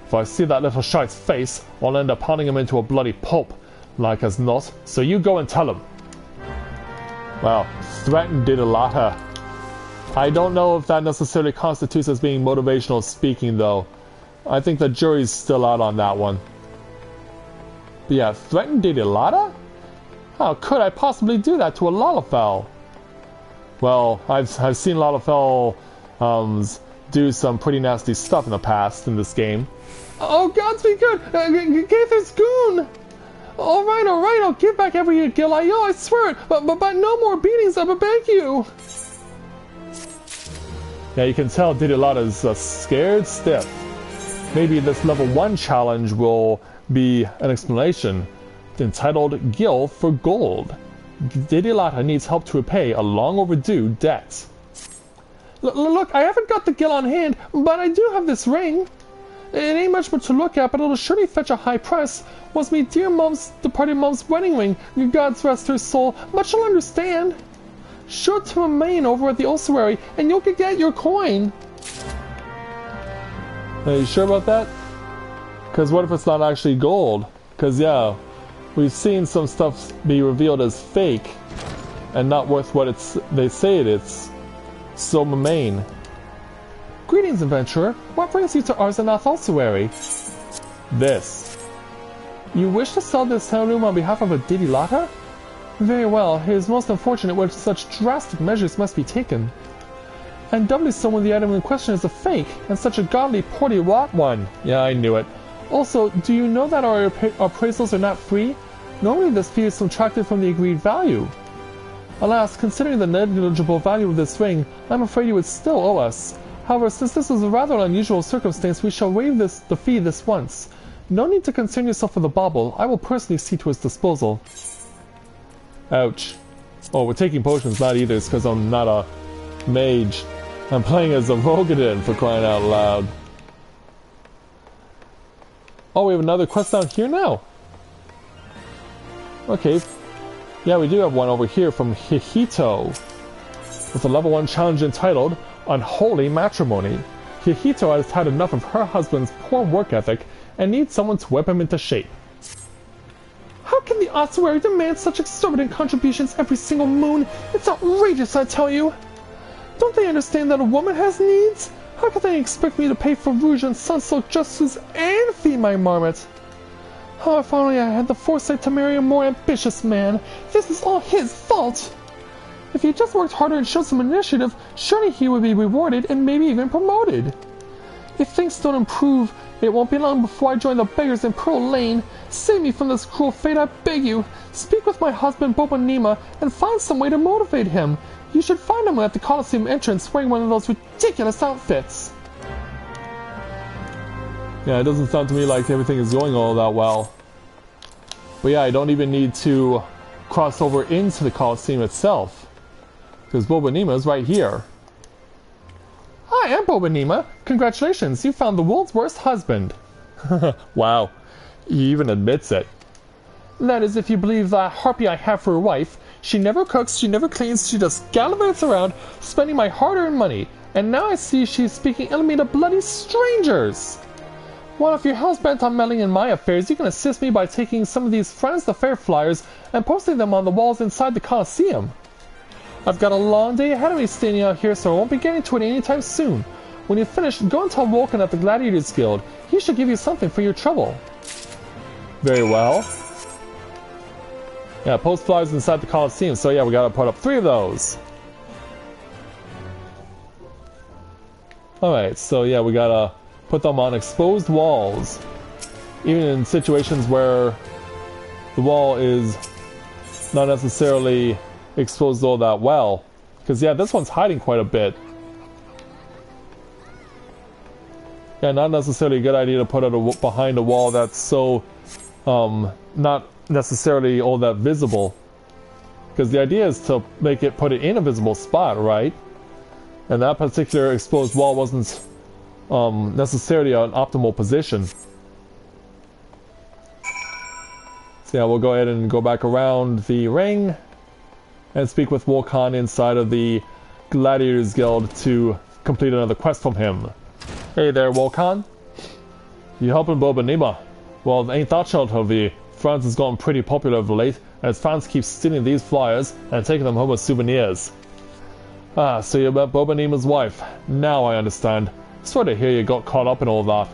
If I see that little shite's face, I'll end up pounding him into a bloody pulp, like as not, so you go and tell him. Well, threaten Didilata. I don't know if that necessarily constitutes as being motivational speaking though. I think the jury's still out on that one. But yeah, threaten Didilata? How could I possibly do that to a Lalafell? Well, I've seen Lalafell do some pretty nasty stuff in the past in this game. Oh, gods be good! Gaither's goon! Alright, I'll give back every gil I owe, I swear it! But no more beatings, I beg you! Yeah, you can tell Didilata's scared stiff. Maybe this level 1 challenge will be an explanation entitled Gil for Gold. Didilata needs help to repay a long overdue debt. Look, I haven't got the gil on hand, but I do have this ring. It ain't much to look at, but it'll surely fetch a high price. Was me dear mum's departed mum's wedding ring. God's rest her soul, but she'll understand. Show it to remain over at the ossuary, and you'll get your coin. Are you sure about that? Because what if it's not actually gold? Because yeah, we've seen some stuff be revealed as fake and not worth what they say it is. So Mamain. Greetings, adventurer. What brings you to Arzanath Ossuary? This. You wish to sell this heirloom on behalf of a Didilata? Very well, it is most unfortunate when such drastic measures must be taken. And doubly so when the item in question is a fake, and such a godly, poorly wrought one. Yeah, I knew it. Also, do you know that our appraisals are not free? Normally this fee is subtracted from the agreed value. Alas, considering the negligible value of this ring, I'm afraid you would still owe us. However, since this is a rather unusual circumstance, we shall waive the fee this once. No need to concern yourself with the bauble. I will personally see to its disposal. Ouch. Oh, we're taking potions, not either, because I'm not a mage. I'm playing as a Rogadin, for crying out loud. Oh, we have another quest down here now. Okay. Yeah, we do have one over here from Hihito. With a level 1 challenge entitled Unholy Matrimony. Hihito has had enough of her husband's poor work ethic and needs someone to whip him into shape. How can the ossuary demand such exorbitant contributions every single moon? It's outrageous, I tell you! Don't they understand that a woman has needs? How can they expect me to pay for rouge and sunsilk justice and feed my marmot? Oh, if only I had the foresight to marry a more ambitious man. This is all his fault! If he just worked harder and showed some initiative, surely he would be rewarded and maybe even promoted. If things don't improve, it won't be long before I join the beggars in Pearl Lane. Save me from this cruel fate, I beg you. Speak with my husband Bobanima and find some way to motivate him. You should find him at the Colosseum entrance wearing one of those ridiculous outfits. Yeah, it doesn't sound to me like everything is going all that well. But yeah, I don't even need to cross over into the Colosseum itself. Because Bobanima is right here. Hi, I'm Bobanima. Congratulations, you found the world's worst husband. Wow, he even admits it. That is, if you believe that harpy I have for a wife. She never cooks, she never cleans, she just gallivants around, spending my hard-earned money. And now I see she's speaking ill of me to bloody strangers. Well, if you're hell's-bent on meddling in my affairs, you can assist me by taking some of these Friends the Fair flyers and posting them on the walls inside the Colosseum. I've got a long day ahead of me standing out here, so I won't be getting to it anytime soon. When you're finished, go and tell Vulcan at the Gladiators Guild. He should give you something for your trouble. Very well. Yeah, post flyers inside the Colosseum, so yeah, we gotta put up 3 of those. Alright, so yeah, we gotta put them on exposed walls. Even in situations where the wall is not necessarily exposed all that well. Because yeah, this one's hiding quite a bit. Yeah, not necessarily a good idea to put it behind a wall that's so not necessarily all that visible, because the idea is to put it in a visible spot, right? And that particular exposed wall wasn't necessarily an optimal position. So yeah, we'll go ahead and go back around the ring and speak with Vulcan inside of the Gladiators Guild to complete another quest from him. Hey there, Vulcan. You helping Bobanima? Well, ain't that Sheltovy? France has gotten pretty popular of late, and its fans keep stealing these flyers and taking them home as souvenirs. Ah, so you met Bobanima's wife. Now I understand. Sorry to hear you got caught up in all that.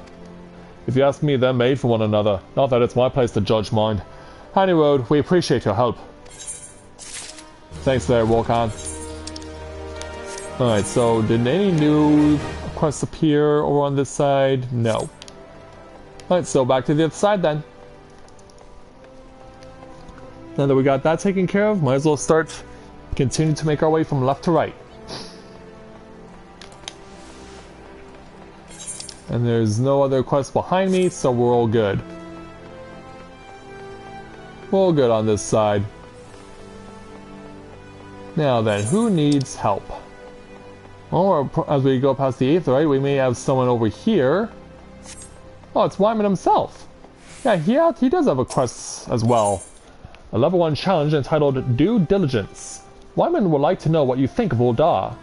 If you ask me, they're made for one another. Not that it's my place to judge mine. Anyway, we appreciate your help. Thanks there, Vulcan. Alright, so did any new quests appear over on this side? No. Alright, so back to the other side then. Now that we got that taken care of, might as well continue to make our way from left to right. And there's no other quests behind me, so we're all good. We're all good on this side. Now then, who needs help? Well, as we go past the Aetheryte, we may have someone over here. Oh, it's Wyman himself. Yeah, he does have a quest as well. A level 1 challenge entitled Due Diligence. Wyman would like to know what you think of Ul'dah.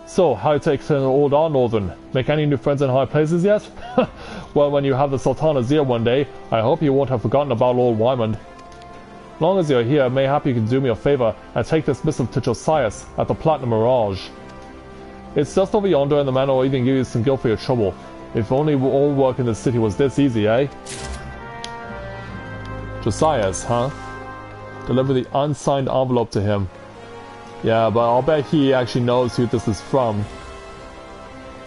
So, how you take to Ul'dah, Northern? Make any new friends in high places yet? Well, when you have the Sultana's ear one day, I hope you won't have forgotten about old Wyman. Long as you're here, mayhap you can do me a favor and take this missive to Josias at the Platinum Mirage. It's just over yonder, and the man will even give you some guilt for your trouble. If only all work in the city was this easy, eh? Josiah's, huh? Deliver the unsigned envelope to him. Yeah, but I'll bet he actually knows who this is from.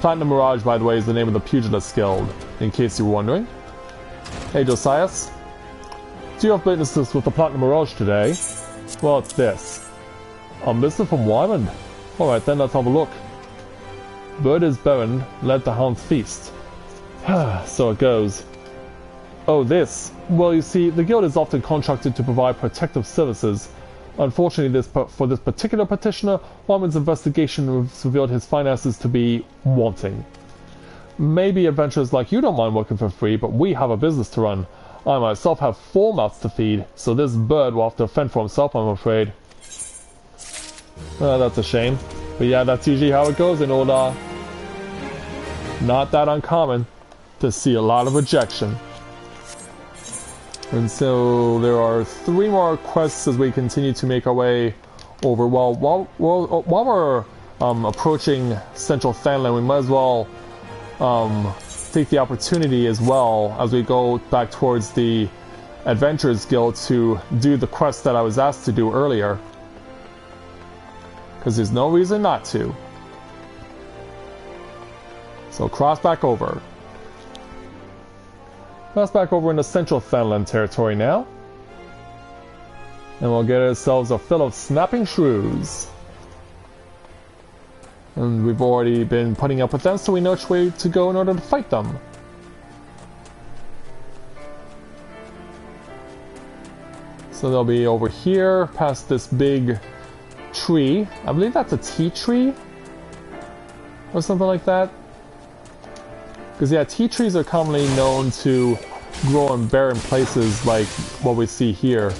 Platinum Mirage, by the way, is the name of the Pugilist Guild, in case you were wondering. Hey, Josias. Do you have business with the Platinum Mirage today? Well, it's this. A missive from Wyman. Alright then, let's have a look. Bird is Baron, led the Hound's Feast. So it goes. Oh, this. Well, you see, the guild is often contracted to provide protective services. Unfortunately, for this particular petitioner, Wyman's investigation revealed his finances to be wanting. Maybe adventurers like you don't mind working for free, but we have a business to run. I myself have 4 mouths to feed, so this bird will have to fend for himself, I'm afraid. That's a shame. But yeah, that's usually how it goes in Ul'dah. Not that uncommon to see a lot of rejection. And so there are 3 more quests as we continue to make our way over. While we're approaching Central Fanland, we might as well take the opportunity as well as we go back towards the Adventurers Guild to do the quest that I was asked to do earlier. Because there's no reason not to. So cross back over. Cross back over into Central Fanland territory now. And we'll get ourselves a fill of snapping shrews. And we've already been putting up with them, so we know which way to go in order to fight them. So they'll be over here, past this big tree. I believe that's a tea tree? Or something like that. Because yeah, tea trees are commonly known to grow in barren places like what we see here.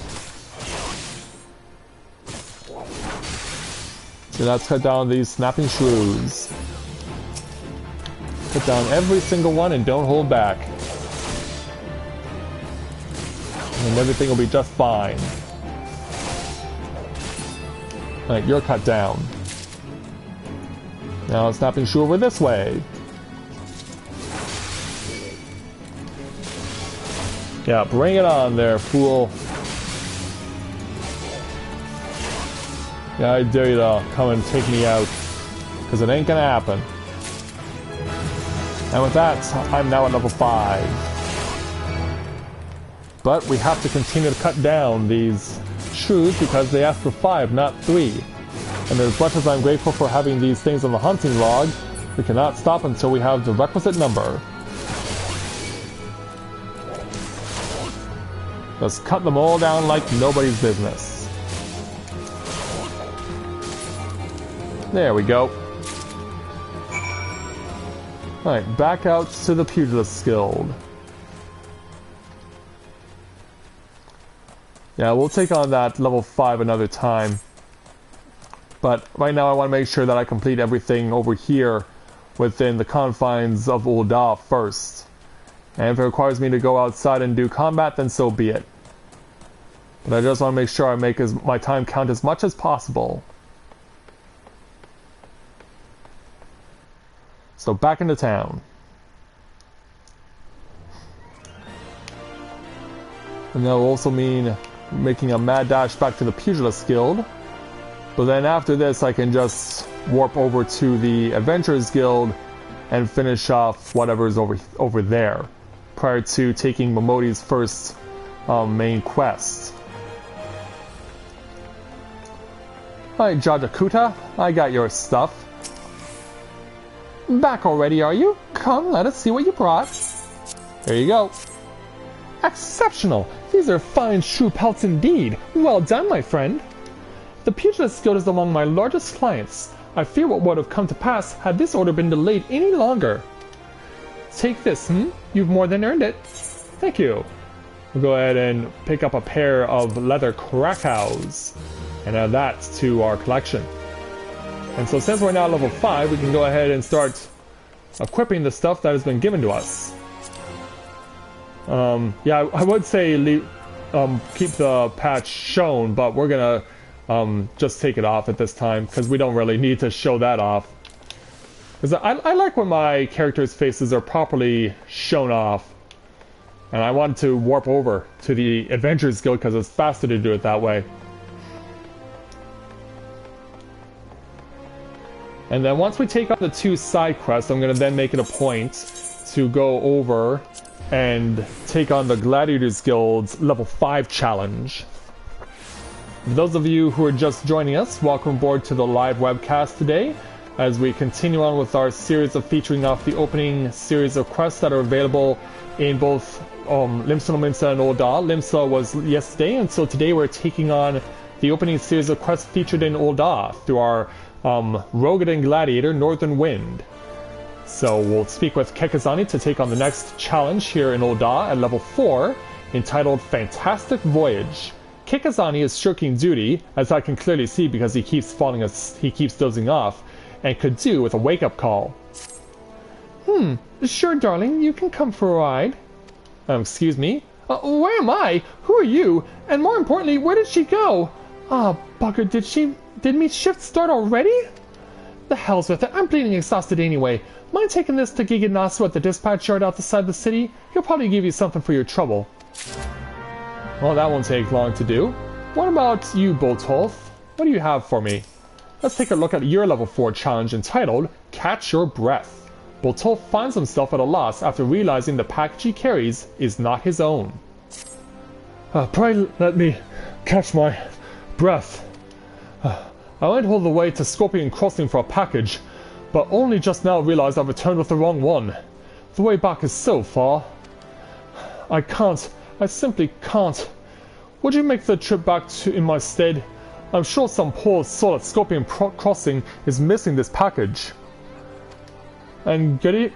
So let's cut down these snapping shrews. Cut down every single one and don't hold back. And everything will be just fine. Alright, you're cut down. Now snapping shrew over this way. Yeah, bring it on there, fool. Yeah, I dare you to come and take me out. Because it ain't gonna happen. And with that, I'm now at level 5. But we have to continue to cut down these shrews because they asked for 5, not 3. And as much as I'm grateful for having these things on the hunting log, we cannot stop until we have the requisite number. Just cut them all down like nobody's business. There we go. Alright, back out to the Pugilist Guild. Yeah, we'll take on that level 5 another time. But right now I want to make sure that I complete everything over here within the confines of Ul'dah first. And if it requires me to go outside and do combat, then so be it. But I just want to make sure I make my time count as much as possible. So back into town. And that will also mean making a mad dash back to the Pugilist Guild. But then after this I can just warp over to the Adventurers Guild and finish off whatever's over there, prior to taking Momodi's first main quest. Hi, Jajakuta, I got your stuff. Back already, are you? Come, let us see what you brought. There you go. Exceptional! These are fine shoe pelts indeed. Well done, my friend. The Pugilist Guild is among my largest clients. I fear what would have come to pass had this order been delayed any longer. Take this, You've more than earned it. Thank you. We'll go ahead and pick up a pair of leather Krakau's and add that to our collection. And so since we're now level 5, we can go ahead and start equipping the stuff that has been given to us. Yeah, I would say keep the patch shown, but we're gonna just take it off at this time because we don't really need to show that off. Because I like when my characters' faces are properly shown off. And I wanted to warp over to the Adventurers Guild because it's faster to do it that way. And then once we take on the 2 side quests, I'm going to then make it a point to go over and take on the Gladiators Guild's level 5 challenge. For those of you who are just joining us, welcome aboard to the live webcast today as we continue on with our series of featuring off the opening series of quests that are available in both Limsa and Ul'dah. Limsa was yesterday, and so today we're taking on the opening series of quests featured in Ul'dah through our Rogadin Gladiator, Northern Wind. So we'll speak with Kekazani to take on the next challenge here in Ul'dah at level 4, entitled Fantastic Voyage. Kekazani is shirking duty, as I can clearly see because he keeps dozing off, and could do with a wake-up call. Sure, darling, you can come for a ride. Excuse me? Where am I? Who are you? And more importantly, where did she go? Bugger, did me shift start already? The hell's with it, I'm bleeding exhausted anyway. Mind taking this to Giganasu at the dispatch yard outside the city? He'll probably give you something for your trouble. Well, that won't take long to do. What about you, Boltolf? What do you have for me? Let's take a look at your level 4 challenge entitled Catch Your Breath. Boltolf finds himself at a loss after realizing the package he carries is not his own. Pray let me catch my breath. I went all the way to Scorpion Crossing for a package, but only just now realized I've returned with the wrong one. The way back is so far. I simply can't. Would you make the trip back in my stead? I'm sure some poor soul at Scorpion Crossing is missing this package. And it's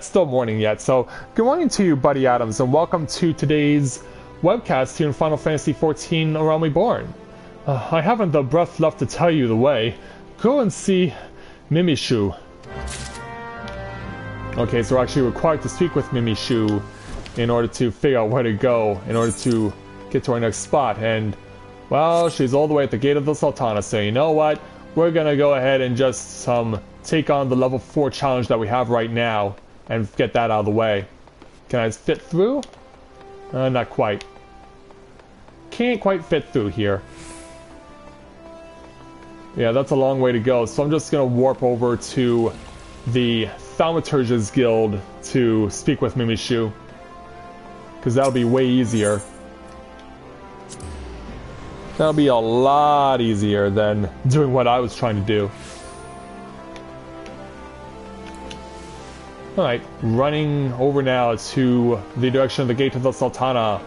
still morning yet, so good morning to you, Buddy Adams, and welcome to today's webcast here in Final Fantasy XIV Realm Reborn. I haven't the breath left to tell you the way. Go and see Mimishu. Okay, so we're actually required to speak with Mimishu in order to figure out where to go, in order to get to our next spot, and, well, she's all the way at the gate of the Sultana, so you know what? We're gonna go ahead and just take on the level 4 challenge that we have right now, and get that out of the way. Can I fit through? Not quite. Can't quite fit through here. Yeah, that's a long way to go, so I'm just gonna warp over to the Thaumaturge's Guild to speak with Mimishu, because that'll be way easier. That'll be a lot easier than doing what I was trying to do. Alright, running over now to the direction of the Gate of the Sultana.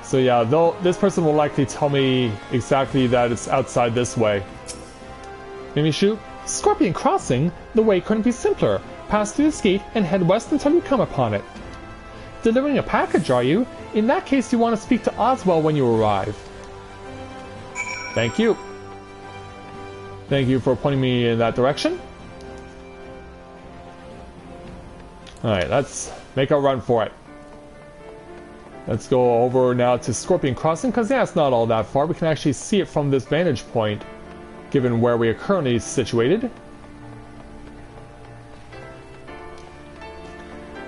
So yeah, this person will likely tell me exactly that it's outside this way. Mimishu? Scorpion Crossing? The way couldn't be simpler. Pass through this gate and head west until you come upon it. Delivering a package, are you? In that case, you want to speak to Oswell when you arrive. Thank you. Thank you for pointing me in that direction. Alright, let's make a run for it. Let's go over now to Scorpion Crossing, because yeah, it's not all that far. We can actually see it from this vantage point, given where we are currently situated.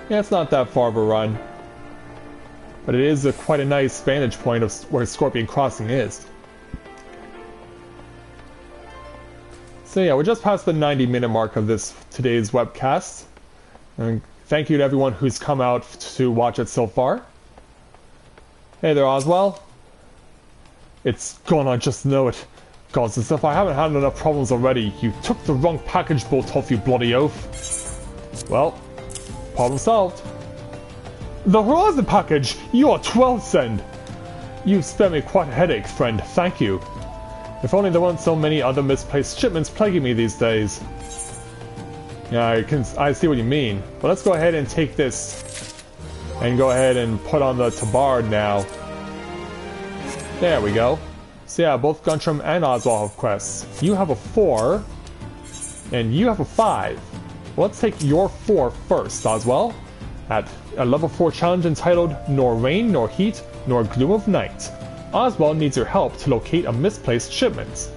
Yeah, it's not that far of a run. But it is quite a nice vantage point of where Scorpion Crossing is. So yeah, we're just past the 90-minute mark of today's webcast. And thank you to everyone who's come out to watch it so far. Hey there, Oswell. It's gone, I just know it. Gods, as if I haven't had enough problems already. You took the wrong package, Boltolf, you bloody oaf. Well, problem solved. The Horizon package! You are 12 send! You've spared me quite a headache, friend. Thank you. If only there weren't so many other misplaced shipments plaguing me these days. Yeah, I see what you mean. But let's go ahead and take this and go ahead and put on the tabard now. There we go. So yeah, both Guntram and Oswald have quests. You have a 4, and you have a 5. Well, let's take your 4 first, Oswald. At a level 4 challenge entitled Nor Rain, Nor Heat, Nor Gloom of Night. Oswald needs your help to locate a misplaced shipment.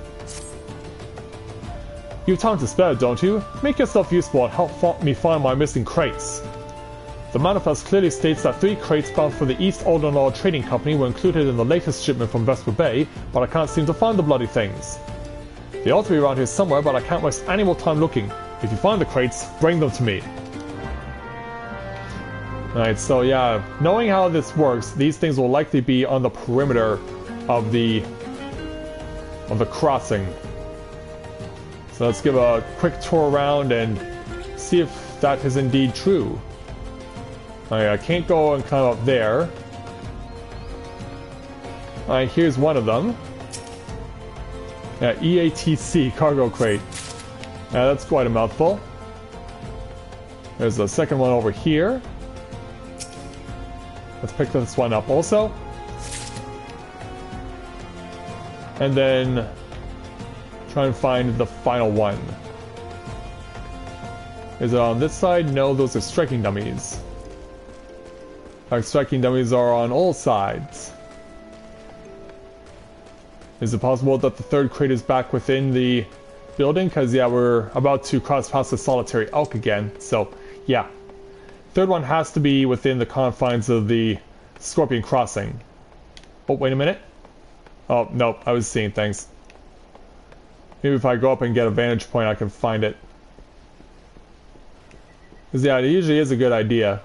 You have time to spare, don't you? Make yourself useful and help me find my missing crates. The manifest clearly states that 3 crates bound for the East Ul'dah Trading Company were included in the latest shipment from Vesper Bay, but I can't seem to find the bloody things. They ought to be around here somewhere, but I can't waste any more time looking. If you find the crates, bring them to me. Alright, so yeah, knowing how this works, these things will likely be on the perimeter of the crossing. So let's give a quick tour around and see if that is indeed true. Alright, I can't go and climb up there. Alright, here's one of them. Yeah, EATC cargo crate. Yeah, that's quite a mouthful. There's a second one over here. Let's pick this one up also. And then try and find the final one. Is it on this side? No, those are striking dummies. Our striking dummies are on all sides. Is it possible that the third crate is back within the building? Because, yeah, we're about to cross past the solitary elk again. So, yeah. Third one has to be within the confines of the Scorpion Crossing. Oh, wait a minute. Oh, no, I was seeing things. Maybe if I go up and get a vantage point, I can find it. Because, yeah, it usually is a good idea.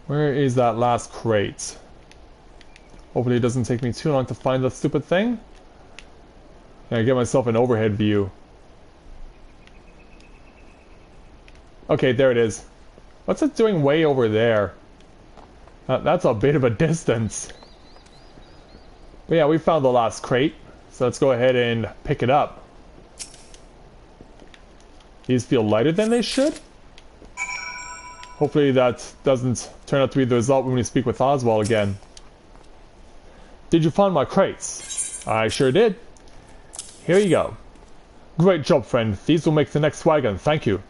Where is that last crate? Hopefully it doesn't take me too long to find the stupid thing. And I get myself an overhead view. Okay, there it is. What's it doing way over there? That's a bit of a distance. But yeah, we found the last crate. So let's go ahead and pick it up. These feel lighter than they should. Hopefully that doesn't turn out to be the result when we speak with Oswald again. Did you find my crates? I sure did. Here you go. Great job, friend. These will make the next wagon. Thank you.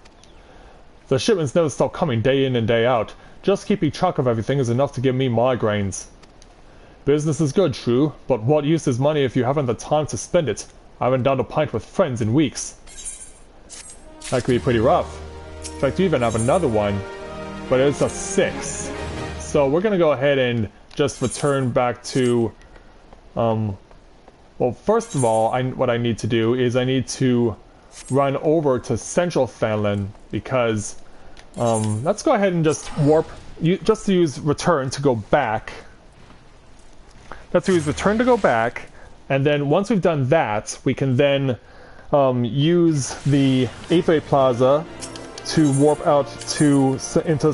The shipments never stop coming day in and day out. Just keeping track of everything is enough to give me migraines. Business is good, true, but what use is money if you haven't the time to spend it? I haven't done a pint with friends in weeks. That could be pretty rough. In fact, you even have another one. But it's a 6. So we're going to go ahead and just return back to... well, first of all, what I need to do is I need to run over to Central Fanland because... let's go ahead and just warp... just use return to go back. Let's use return to go back. And then once we've done that, we can then use the 8th Way Plaza to warp out into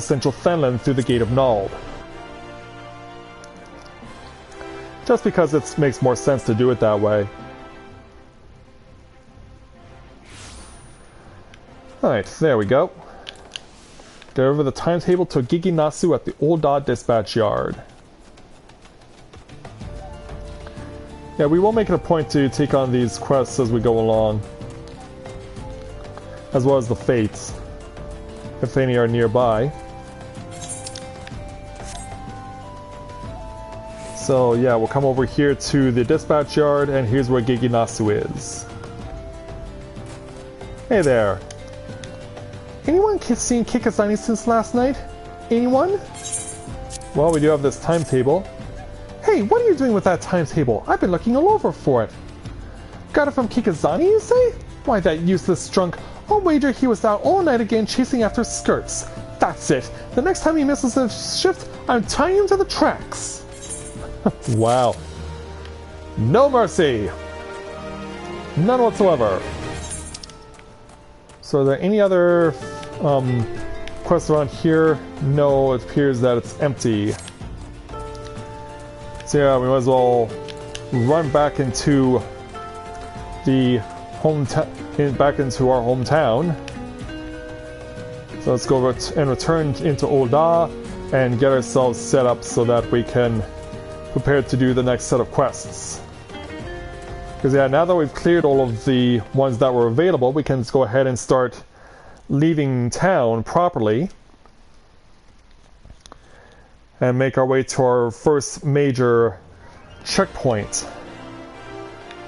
Central Fanland through the Gate of Nald. Just because it makes more sense to do it that way. Alright, there we go. Deliver the timetable to Gigi Nasu at the Ul'dah Dispatch Yard. Yeah, we will make it a point to take on these quests as we go along. As well as the fates. If any are nearby. So yeah, we'll come over here to the dispatch yard, and here's where Gigi Nasu is. Hey there. Anyone seen Kikazani since last night? Anyone? Well, we do have this timetable. Hey, what are you doing with that timetable? I've been looking all over for it. Got it from Kikazani, you say? Why, that useless drunk. I'll wager he was out all night again chasing after skirts. That's it. The next time he misses a shift, I'm tying him to the tracks. Wow. No mercy. None whatsoever. So are there any other quests around here? No, it appears that it's empty. So yeah, we might as well run back into the back into our hometown. So let's go and return into Ul'dah and get ourselves set up so that we can prepare to do the next set of quests. Because yeah, now that we've cleared all of the ones that were available, we can just go ahead and start leaving town properly and make our way to our first major checkpoint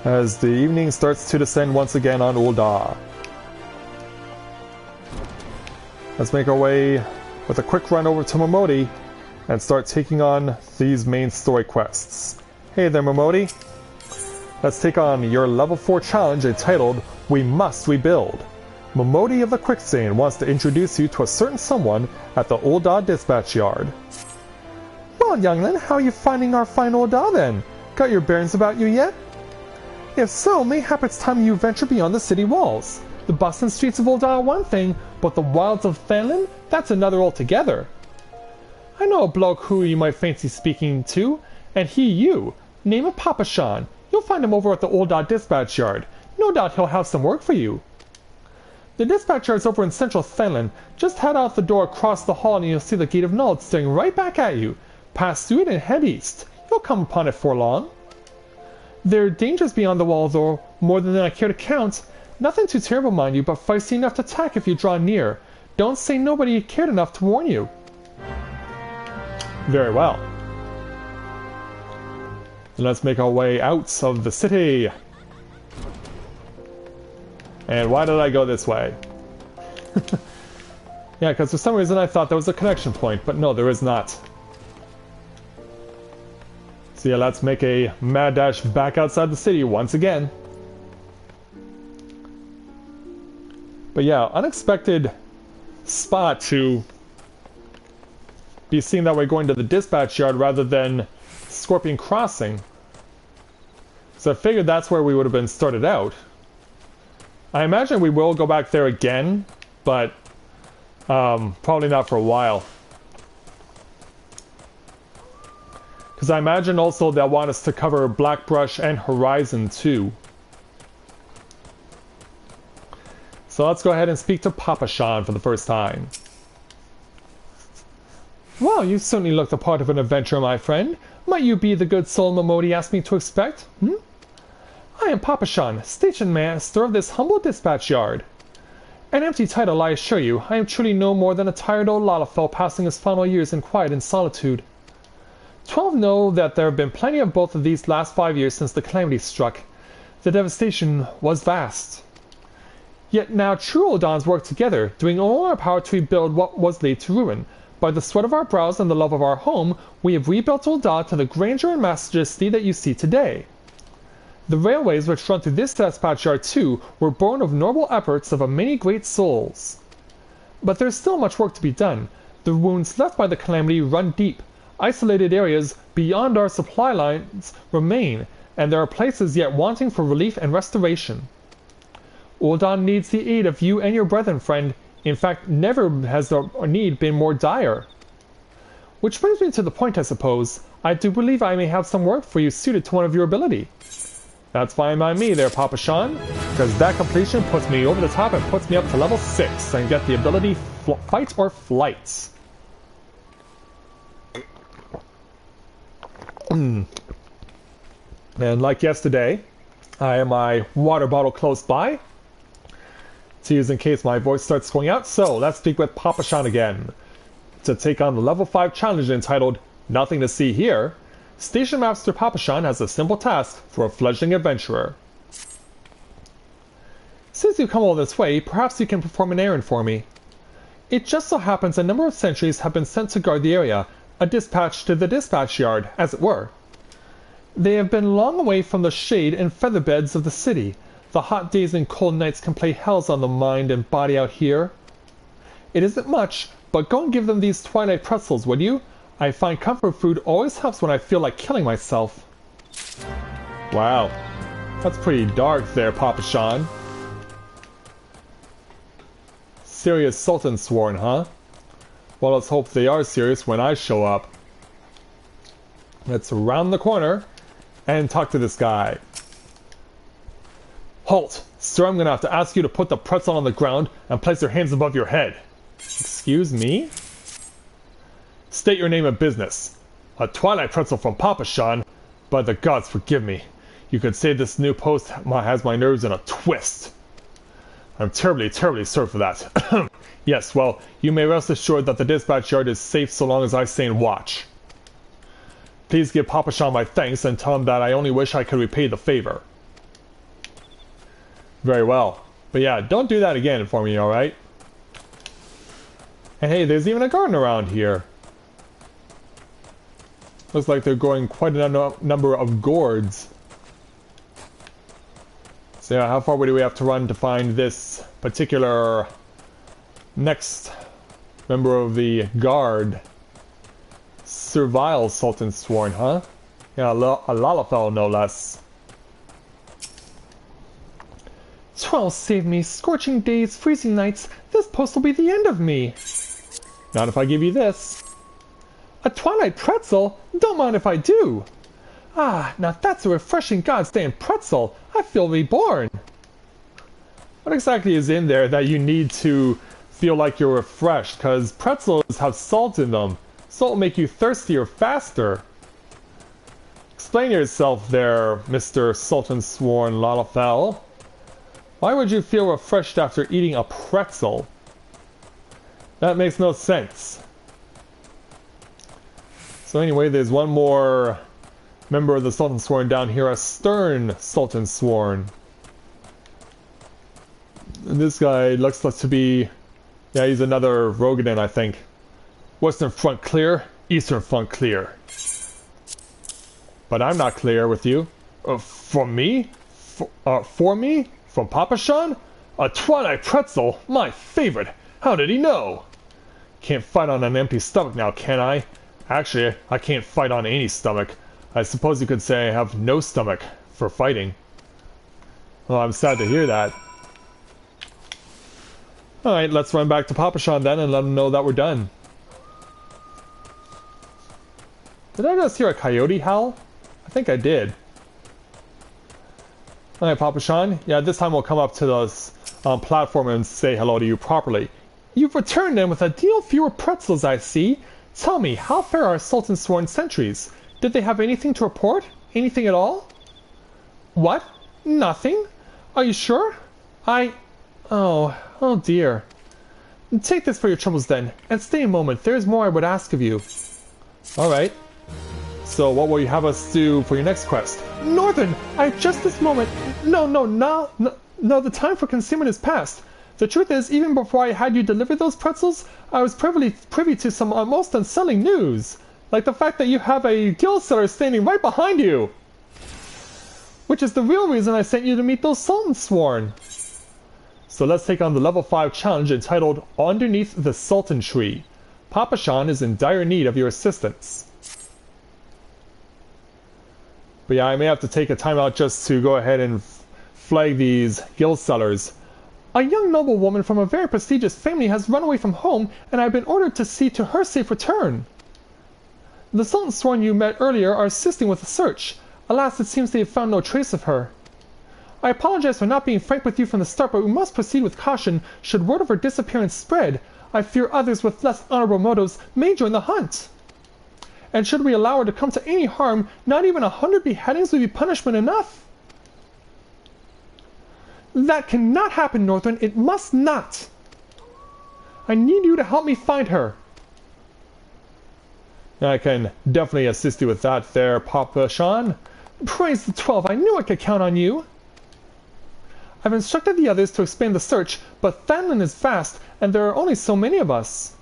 as the evening starts to descend once again on Ul'dah. Let's make our way with a quick run over to Momodi and start taking on these main story quests. Hey there, Momodi. Let's take on your level 4 challenge entitled We Must Rebuild. Momodi of the Quicksand wants to introduce you to a certain someone at the Ul'dah dispatch yard. Well, youngling, how are you finding our fine Ul'dah then? Got your bearings about you yet? If so, mayhap it's time you venture beyond the city walls. The bustling streets of Ul'dah are one thing, but the wilds of Thailand, that's another altogether. I know a bloke who you might fancy speaking to, and you. Name of Papa Shan. You'll find him over at the Ul'dah dispatch yard. No doubt he'll have some work for you. The dispatch yard's over in central Thailand. Just head out the door across the hall and you'll see the Gate of Nod staring right back at you. Pass through it and head east. You'll come upon it for long. There are dangers beyond the wall, though, more than I care to count. Nothing too terrible, mind you, but feisty enough to attack if you draw near. Don't say nobody cared enough to warn you. Very well. Then let's make our way out of the city. And why did I go this way? Yeah, because for some reason I thought there was a connection point, but no, there is not. So yeah, let's make a mad dash back outside the city once again. But yeah, unexpected spot to be seen that way going to the dispatch yard rather than Scorpion Crossing. So I figured that's where we would have been started out. I imagine we will go back there again, but probably not for a while. Because I imagine also they'll want us to cover Blackbrush and Horizon too. So let's go ahead and speak to Papa Shan for the first time. Well, you certainly look the part of an adventurer, my friend. Might you be the good soul Momodi asked me to expect? I am Papa Shan, station master of this humble dispatch yard. An empty title, I assure you. I am truly no more than a tired old Lalafell passing his final years in quiet and solitude. 12 know that there have been plenty of both of these last 5 years since the calamity struck. The devastation was vast. Yet now true Uldahs work together, doing all in our power to rebuild what was laid to ruin. By the sweat of our brows and the love of our home, we have rebuilt Ul'dah to the grandeur and majesty that you see today. The railways which run through this dispatch yard too were born of noble efforts of many great souls. But there is still much work to be done. The wounds left by the calamity run deep. Isolated areas beyond our supply lines remain, and there are places yet wanting for relief and restoration. Ul'dah needs the aid of you and your brethren, friend. In fact, never has the need been more dire. Which brings me to the point, I suppose. I do believe I may have some work for you suited to one of your ability. That's fine by me there, Papa Shan, because that completion puts me over the top and puts me up to level 6 and get the ability Fight or Flight. And like yesterday, I have my water bottle close by to use in case my voice starts going out. So let's speak with Papa Shan again to take on the level 5 challenge entitled Nothing to See Here. Station Master Papa Shan has a simple task for a fledgling adventurer. Since you've come all this way, perhaps you can perform an errand for me. It just so happens a number of sentries have been sent to guard the area, a dispatch to the dispatch yard, as it were. They have been long away from the shade and feather beds of the city. The hot days and cold nights can play hells on the mind and body out here. It isn't much, but go and give them these twilight pretzels, would you? I find comfort food always helps when I feel like killing myself. Wow. That's pretty dark there, Papa Shan. Serious Sultan sworn, huh? Well, let's hope they are serious when I show up. Let's round the corner and talk to this guy. Halt! Sir, I'm gonna have to ask you to put the pretzel on the ground and place your hands above your head. Excuse me? State your name and business. A twilight pretzel from Papa Shan. By the gods, forgive me. You could say this new post has my nerves in a twist. I'm terribly, terribly sorry for that. Yes, well, you may rest assured that the dispatch yard is safe so long as I stay in watch. Please give Papa Shan my thanks and tell him that I only wish I could repay the favor. Very well. But yeah, don't do that again for me, alright? And hey, there's even a garden around here. Looks like they're growing quite a number of gourds. So yeah, how far do we have to run to find this particular next member of the guard? Servile Sultan Sworn, huh? Yeah, a Lalafell no less. 12 save me, scorching days, freezing nights. This post will be the end of me. Not if I give you this. A twilight pretzel? Don't mind if I do. Ah, now that's a refreshing goddamn pretzel. I feel reborn. What exactly is in there that you need to feel like you're refreshed? Because pretzels have salt in them. Salt will make you thirstier faster. Explain yourself there, Mr. Sultan Sworn Lalafell. Why would you feel refreshed after eating a pretzel? That makes no sense. So anyway, there's one more member of the Sultan Sworn down here, a stern Sultan Sworn. And this guy looks like to be... yeah, he's another Rogadan, I think. Western front clear, eastern front clear. But I'm not clear with you. From me? For me? From Papa Sean? A twilight pretzel? My favorite! How did he know? Can't fight on an empty stomach now, can I? Actually, I can't fight on any stomach. I suppose you could say I have no stomach for fighting. Well, I'm sad to hear that. Alright, let's run back to Papa Sean then and let him know that we're done. Did I just hear a coyote howl? I think I did. Alright, Papa Sean. Yeah, this time we'll come up to the platform and say hello to you properly. You've returned then with a deal fewer pretzels, I see. Tell me, how fare our Sultan Sworn sentries? Did they have anything to report? Anything at all? What? Nothing? Are you sure? Oh dear. Take this for your troubles then, and stay a moment. There is more I would ask of you. Alright. So what will you have us do for your next quest? Northern, I just this moment... No, the time for concealment is past. The truth is, even before I had you deliver those pretzels, I was privy to some most unsettling news. Like the fact that you have a guild seller standing right behind you. Which is the real reason I sent you to meet those Sultan Sworn. So let's take on the level 5 challenge entitled Underneath the Sultan Tree. Papa Sean is in dire need of your assistance. But yeah, I may have to take a time out just to go ahead and flag these guild sellers. A young noblewoman from a very prestigious family has run away from home, and I've been ordered to see to her safe return. The Sultan Sworn you met earlier are assisting with the search. Alas, it seems they have found no trace of her. I apologize for not being frank with you from the start, but we must proceed with caution. Should word of her disappearance spread, I fear others with less honorable motives may join the hunt. And should we allow her to come to any harm, not even 100 beheadings would be punishment enough. That cannot happen, Northern. It must not. I need you to help me find her. I can definitely assist you with that there, Papa Sean. Praise the 12. I knew I could count on you. I've instructed the others to expand the search, but Thanlin is vast, and there are only so many of us.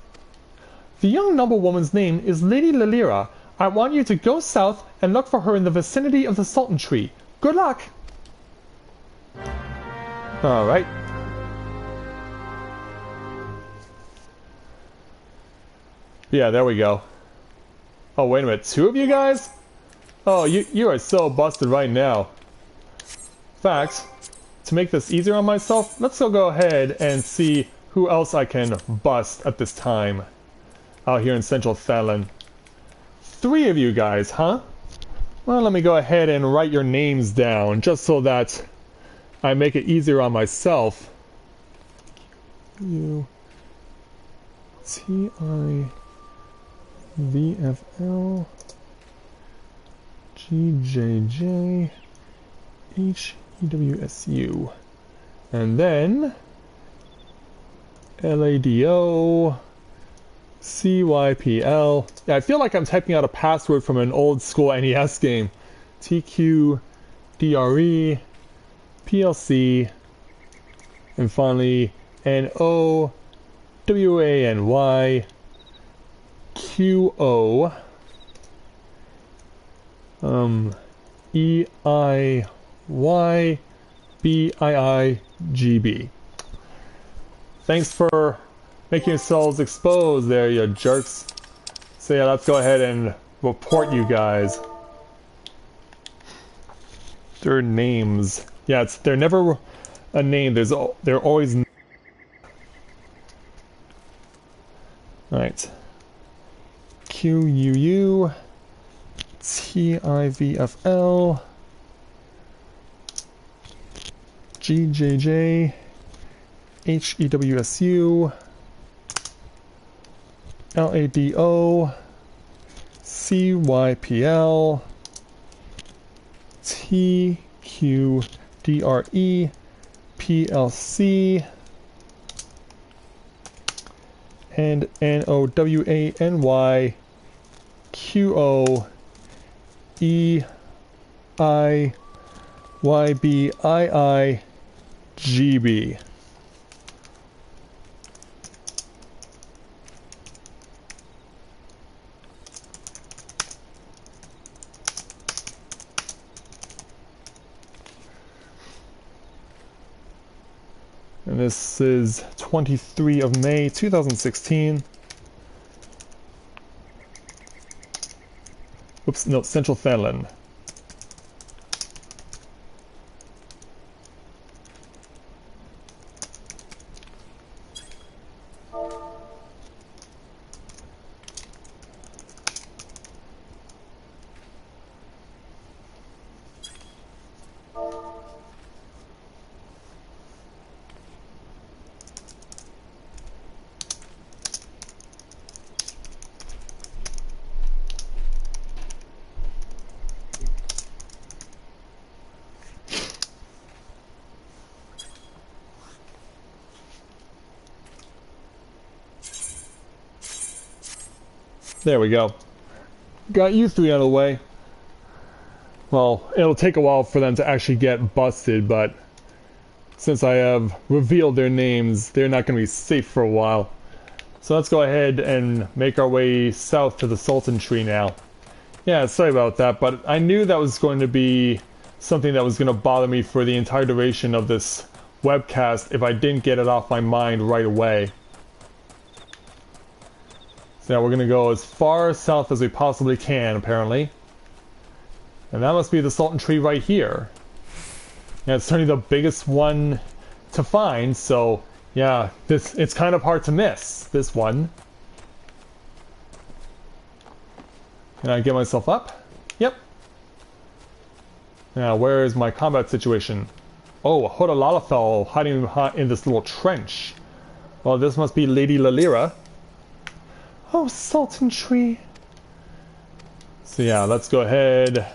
The young noblewoman's name is Lady Lilira. I want you to go south and look for her in the vicinity of the Sultan Tree. Good luck! Alright. Yeah, there we go. Oh, wait a minute. 2 of you guys? Oh, you are so busted right now. In fact, to make this easier on myself, let's go ahead and see who else I can bust at this time. Out here in Central Thailand. 3 of you guys, huh? Well, let me go ahead and write your names down, just so that I make it easier on myself. U-T-I-V-F-L G-J-J H-E-W-S-U. And then L-A-D-O C-Y-P-L. Yeah, I feel like I'm typing out a password from an old school NES game. T-Q-D-R-E P-L-C and finally N-O W-A-N-Y Q-O E-I-Y-B-I-I-G-B. Thanks for making yourselves exposed there, you jerks. So yeah, let's go ahead and report you guys. Their names. Yeah, they're never a name. They're always. Alright. Q-U-U T-I-V-F-L G-J-J H-E-W-S-U L-A-D-O C-Y-P-L T-Q-D-R-E P-L-C and N-O-W-A-N-Y-Q-O-E-I-Y-B-I-I-G-B. And this is 23 of May 2016. Oops, no, Central Finland. There we go. Got you three out of the way. Well, it'll take a while for them to actually get busted, but since I have revealed their names, they're not going to be safe for a while. So let's go ahead and make our way south to the Sultan Tree now. Yeah, sorry about that, but I knew that was going to be something that was going to bother me for the entire duration of this webcast if I didn't get it off my mind right away. So now we're going to go as far south as we possibly can, apparently. And that must be the Sultan Tree right here. Yeah, it's certainly the biggest one to find, so yeah, it's kind of hard to miss, this one. Can I get myself up? Yep. Now, where is my combat situation? Oh, Hodalalafel hiding in this little trench. Well, this must be Lady Lalira. Oh, Sultan Tree. So yeah, let's go ahead,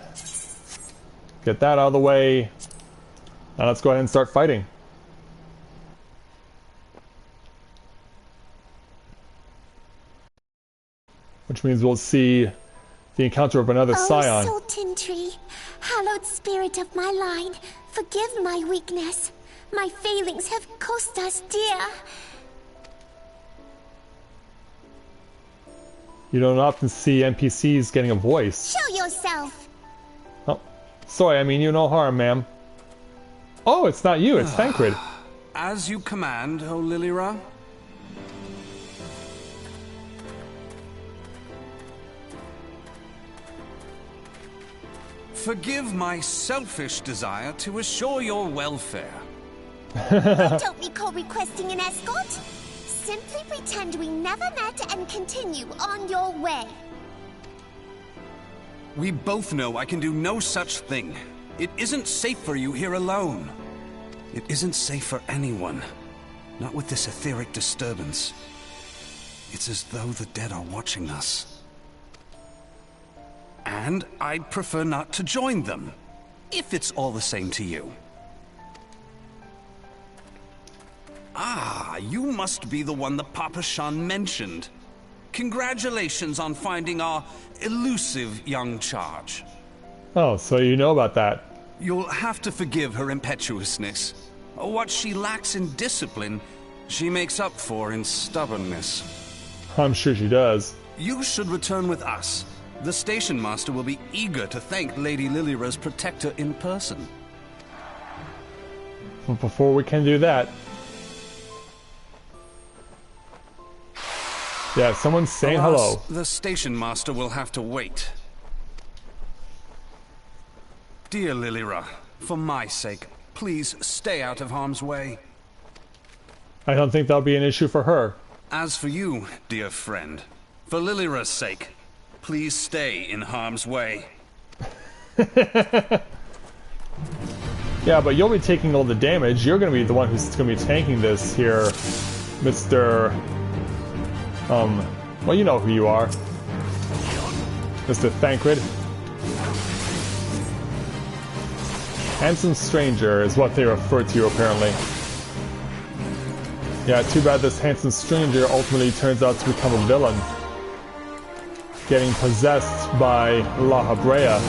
get that out of the way. Now let's go ahead and start fighting. Which means we'll see the encounter of another scion. Oh, Sultan Tree, hallowed spirit of my line, forgive my weakness. My failings have cost us dear. You don't often see NPCs getting a voice. Show yourself. Oh, sorry, I mean you no harm, ma'am. Oh, it's not you, it's Thancred. As you command, O Lilira. Forgive my selfish desire to assure your welfare. I don't recall requesting an escort. Simply pretend we never met and continue on your way. We both know I can do no such thing. It isn't safe for you here alone. It isn't safe for anyone. Not with this etheric disturbance. It's as though the dead are watching us. And I'd prefer not to join them, if it's all the same to you. Ah, you must be the one that Papa Shan mentioned. Congratulations on finding our elusive young charge. Oh, so you know about that. You'll have to forgive her impetuousness. What she lacks in discipline, she makes up for in stubbornness. I'm sure she does. You should return with us. The station master will be eager to thank Lady Lilira's protector in person. But before we can do that... Yeah, someone's saying Alas, hello. the station master will have to wait. Dear Lilira, for my sake, please stay out of harm's way. I don't think that'll be an issue for her. As for you, dear friend, for Lilira's sake, please stay in harm's way. Yeah, but you'll be taking all the damage. You're going to be the one who's going to be tanking this here, Mr. Well, you know who you are. Mr. Thancred. Handsome stranger is what they refer to you, apparently. Yeah, too bad this handsome stranger ultimately turns out to become a villain. Getting possessed by La Habrea.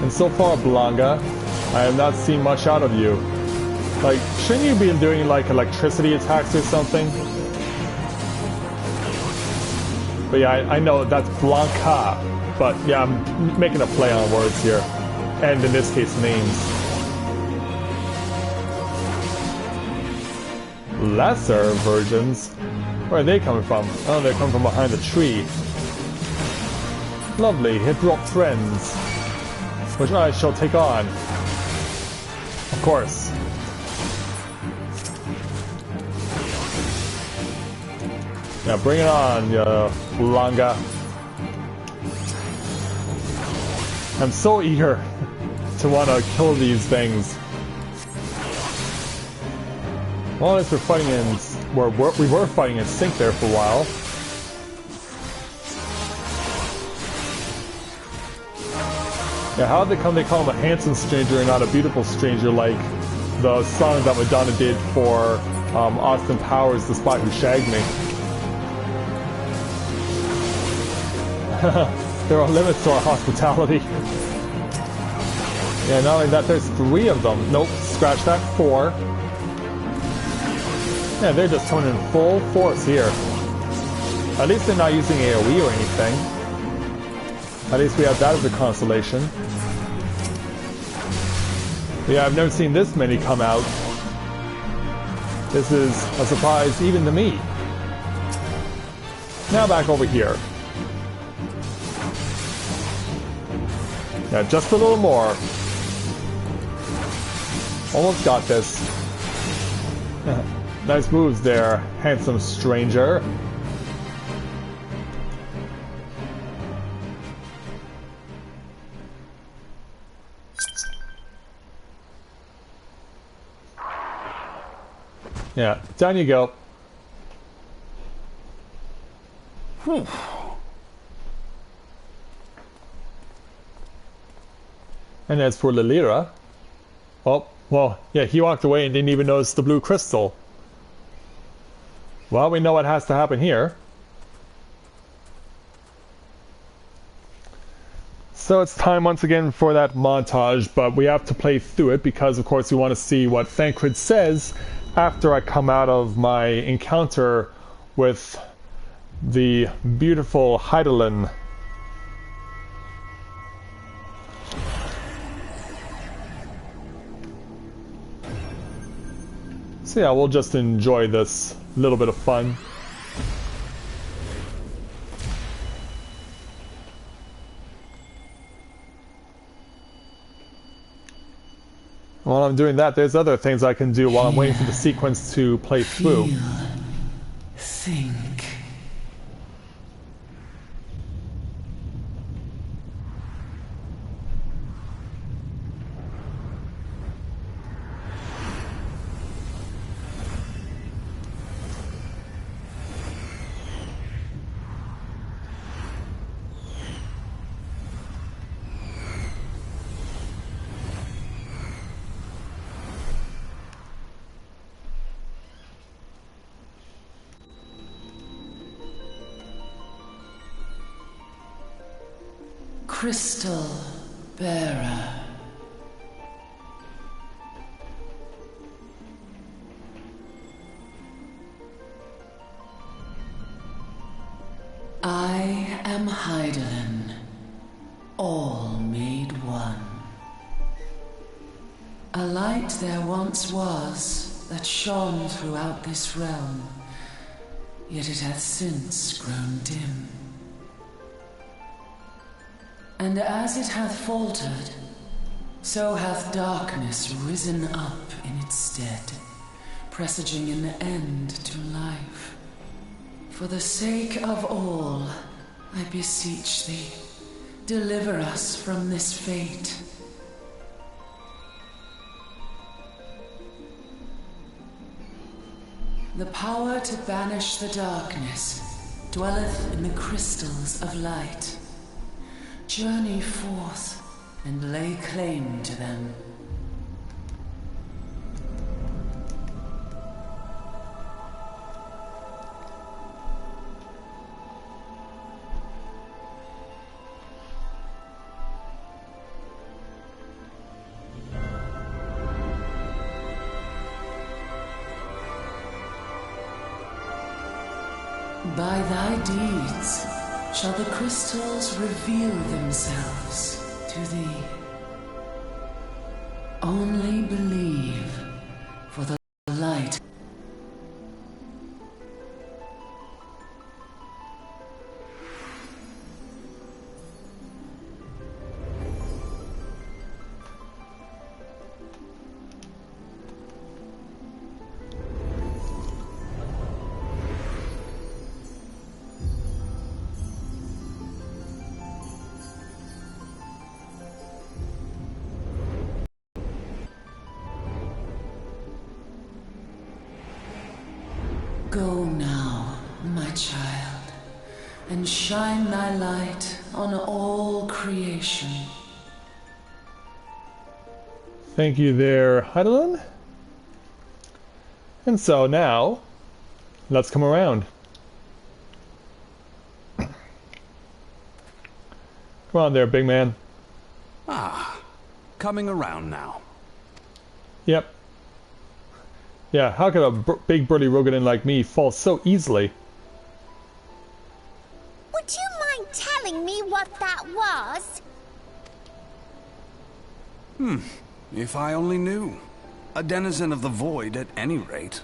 And so far, Blanca, I have not seen much out of you. Like, shouldn't you be doing, like, electricity attacks or something? But yeah, I know that's Blanca. But yeah, I'm making a play on words here. And in this case, names. Lesser versions? Where are they coming from? Oh, they're coming from behind the tree. Lovely, it brought friends. Which I shall take on. Of course. Yeah, bring it on, Langa. I'm so eager to want to kill these things. Well, as we're fighting in... we were fighting in sync there for a while. Yeah, how did they call him a handsome stranger and not a beautiful stranger like the song that Madonna did for Austin Powers, The Spy Who Shagged Me? There are limits to our hospitality. Yeah, not only that, there's 3 of them. Nope, scratch that, 4. Yeah, they're just coming in full force here. At least they're not using AoE or anything. At least we have that as a consolation. But yeah, I've never seen this many come out. This is a surprise even to me. Now back over here. Yeah, just a little more. Almost got this. Nice moves there, handsome stranger. Yeah, down you go. Whew. And as for Lilira, oh, well, yeah, he walked away and didn't even notice the blue crystal. Well, we know what has to happen here. So it's time once again for that montage, but we have to play through it because, of course, we want to see what Thancred says after I come out of my encounter with the beautiful Heidelin. So yeah, we'll just enjoy this little bit of fun. While I'm doing that, there's other things I can do while I'm waiting for the sequence to play through. Feel, think. Crystal Bearer. am Hydaelyn, all made one. A light there once was that shone throughout this realm, yet it hath since grown dim. And as it hath faltered, so hath darkness risen up in its stead, presaging an end to life. For the sake of all, I beseech thee, deliver us from this fate. The power to banish the darkness dwelleth in the crystals of light. Journey forth and lay claim to them. By thy deeds shall the crystals reveal themselves to thee. Only believe, for the light. Go now, my child, and shine thy light on all creation. Thank you there, Hydaelyn. And so now, let's come around. Come on there, big man. Ah, coming around now. Yep. Yeah, how could a big burly Rogadin like me fall so easily? Would you mind telling me what that was? If I only knew. A denizen of the void at any rate.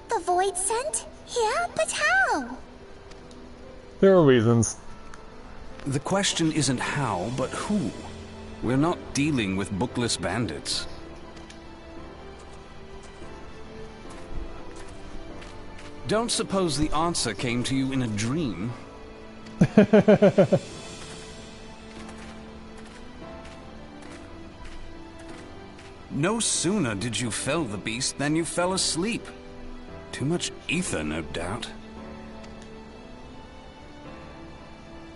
The void sent? Here? But how? There are reasons. The question isn't how, but who. We're not dealing with bookless bandits. Don't suppose the answer came to you in a dream. No sooner did you fell the beast than you fell asleep. Too much ether, no doubt.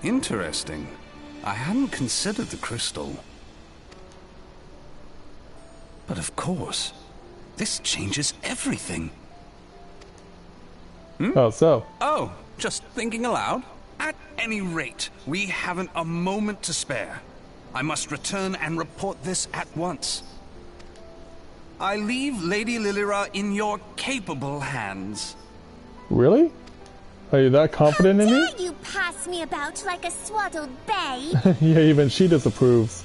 Interesting. I hadn't considered the crystal. But of course, this changes everything. Oh, so. Oh, just thinking aloud? At any rate, we haven't a moment to spare. I must return and report this at once. I leave Lady Lilira in your capable hands. Really? Are you that confident in me? How dare you pass me about like a swaddled babe? Yeah, even she disapproves.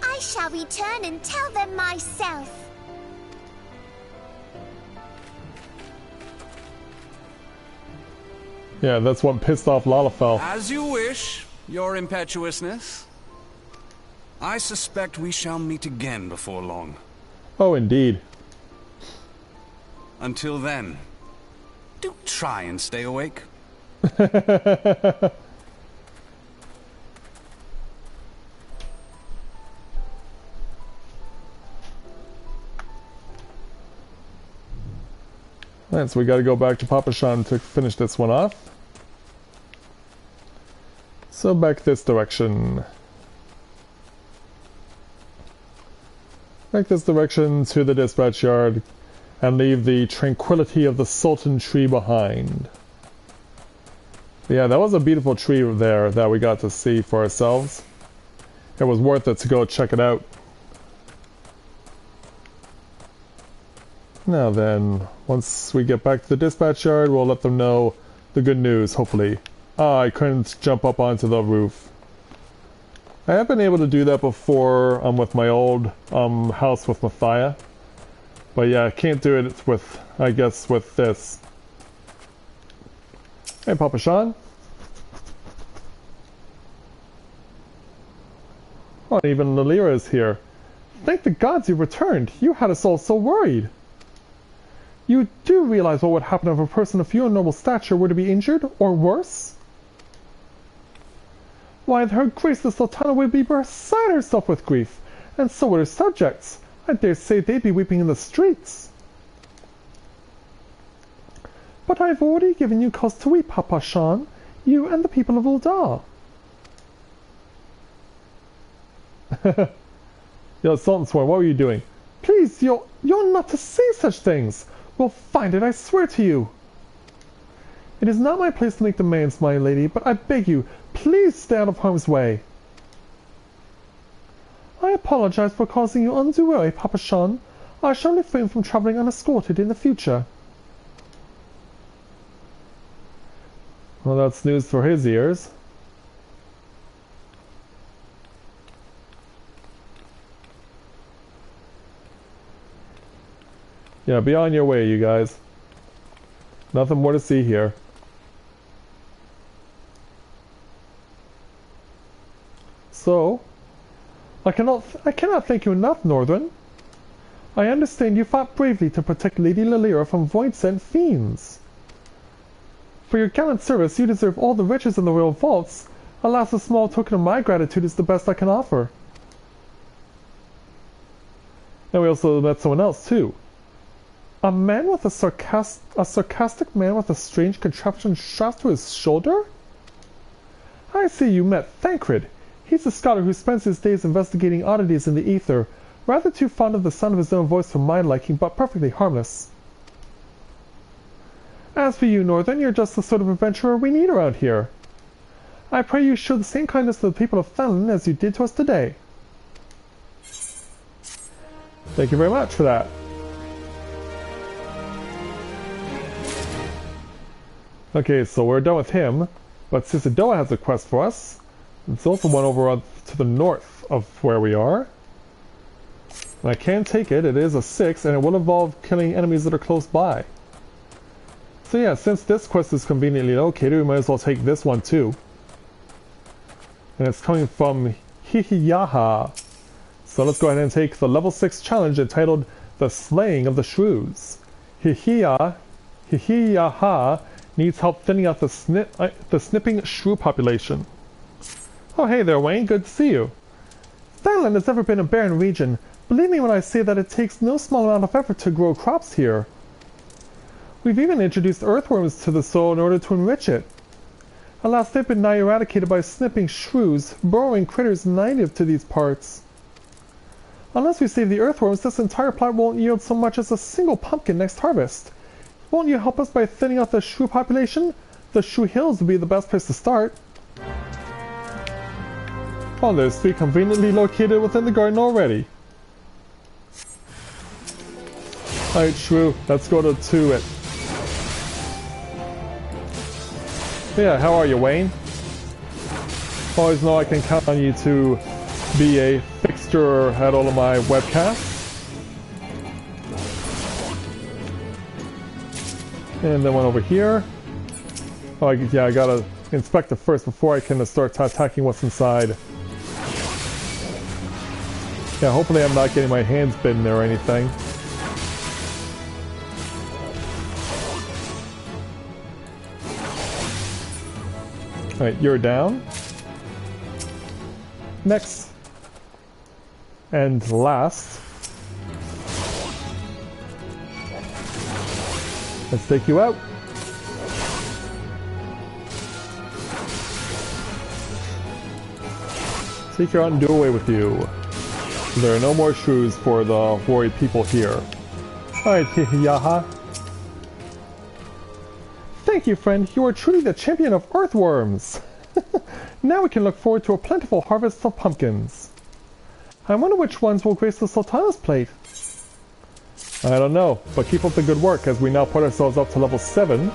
I shall return and tell them myself. Yeah, that's what pissed off Lalafell. As you wish, your impetuousness. I suspect we shall meet again before long. Oh, indeed. Until then, do try and stay awake. Alright, so we gotta go back to Papa Shan to finish this one off. So back this direction. Back this direction to the dispatch yard and leave the tranquility of the Sultan tree behind. Yeah, that was a beautiful tree there that we got to see for ourselves. It was worth it to go check it out. Now then, once we get back to the dispatch yard, we'll let them know the good news, hopefully. I couldn't jump up onto the roof. I have been able to do that before with my old house with Mathia. But yeah, I can't do it with, I guess, with this. Hey, Papa Sean. Oh, even Lilira is here. Thank the gods you returned. You had us all so worried. You do realize what would happen if a person of your noble stature were to be injured, or worse? Why, her grace the Sultana would be beside herself with grief, and so would her subjects. I dare say they'd be weeping in the streets. But I've already given you cause to weep, Papa Sean, you and the people of Ul'dah. Yo, Sultan Sworn, what were you doing? Please, you're not to say such things. We'll find it, I swear to you. It is not my place to make demands, my lady, but I beg you, please stay out of harm's way. I apologize for causing you undue worry, Papa Sean. I shall refrain from traveling unescorted in the future. Well, that's news for his ears. Yeah, be on your way, you guys. Nothing more to see here. So, I cannot thank you enough, Northern. I understand you fought bravely to protect Lady Lilira from void-sent fiends. For your gallant service, you deserve all the riches in the royal vaults. Alas, a small token of my gratitude is the best I can offer. And we also met someone else, too. A man with a sarcastic man with a strange contraption strapped to his shoulder? I see you met Thancred. He's a scholar who spends his days investigating oddities in the ether, rather too fond of the sound of his own voice for my liking, but perfectly harmless. As for you, Northern, you're just the sort of adventurer we need around here. I pray you show the same kindness to the people of Thailand as you did to us today. Thank you very much for that. Okay, so we're done with him, but Sisadoa has a quest for us. It's also one over to the north of where we are. And I can take it. It is a 6, and it will involve killing enemies that are close by. So yeah, since this quest is conveniently located, we might as well take this one too. And it's coming from Hihiyaha. So let's go ahead and take the level 6 challenge entitled The Slaying of the Shrews. Hihiyaha needs help thinning out the snipping shrew population. Oh hey there, Wayne, good to see you. Thailand has never been a barren region. Believe me when I say that it takes no small amount of effort to grow crops here. We've even introduced earthworms to the soil in order to enrich it. Alas, they've been nigh eradicated by snipping shrews, burrowing critters native to these parts. Unless we save the earthworms, this entire plot won't yield so much as a single pumpkin next harvest. Won't you help us by thinning out the shrew population? The Shrew Hills would be the best place to start. Oh, there's 3 conveniently located within the garden already. Alright, Shrew, let's go to it. Yeah, how are you, Wayne? Always know I can count on you to be a fixture at all of my webcasts. And then one over here. Oh, yeah, I gotta inspect it first before I can start attacking what's inside. Yeah, hopefully I'm not getting my hands bitten or anything. Alright, you're down. Next. And last. Let's take you out. Take you out and do away with you. There are no more shrews for the worried people here. Alright, Hihiyaha. Thank you, friend. You are truly the champion of earthworms. Now we can look forward to a plentiful harvest of pumpkins. I wonder which ones will grace the Sultana's plate. I don't know, but keep up the good work as we now put ourselves up to level 7.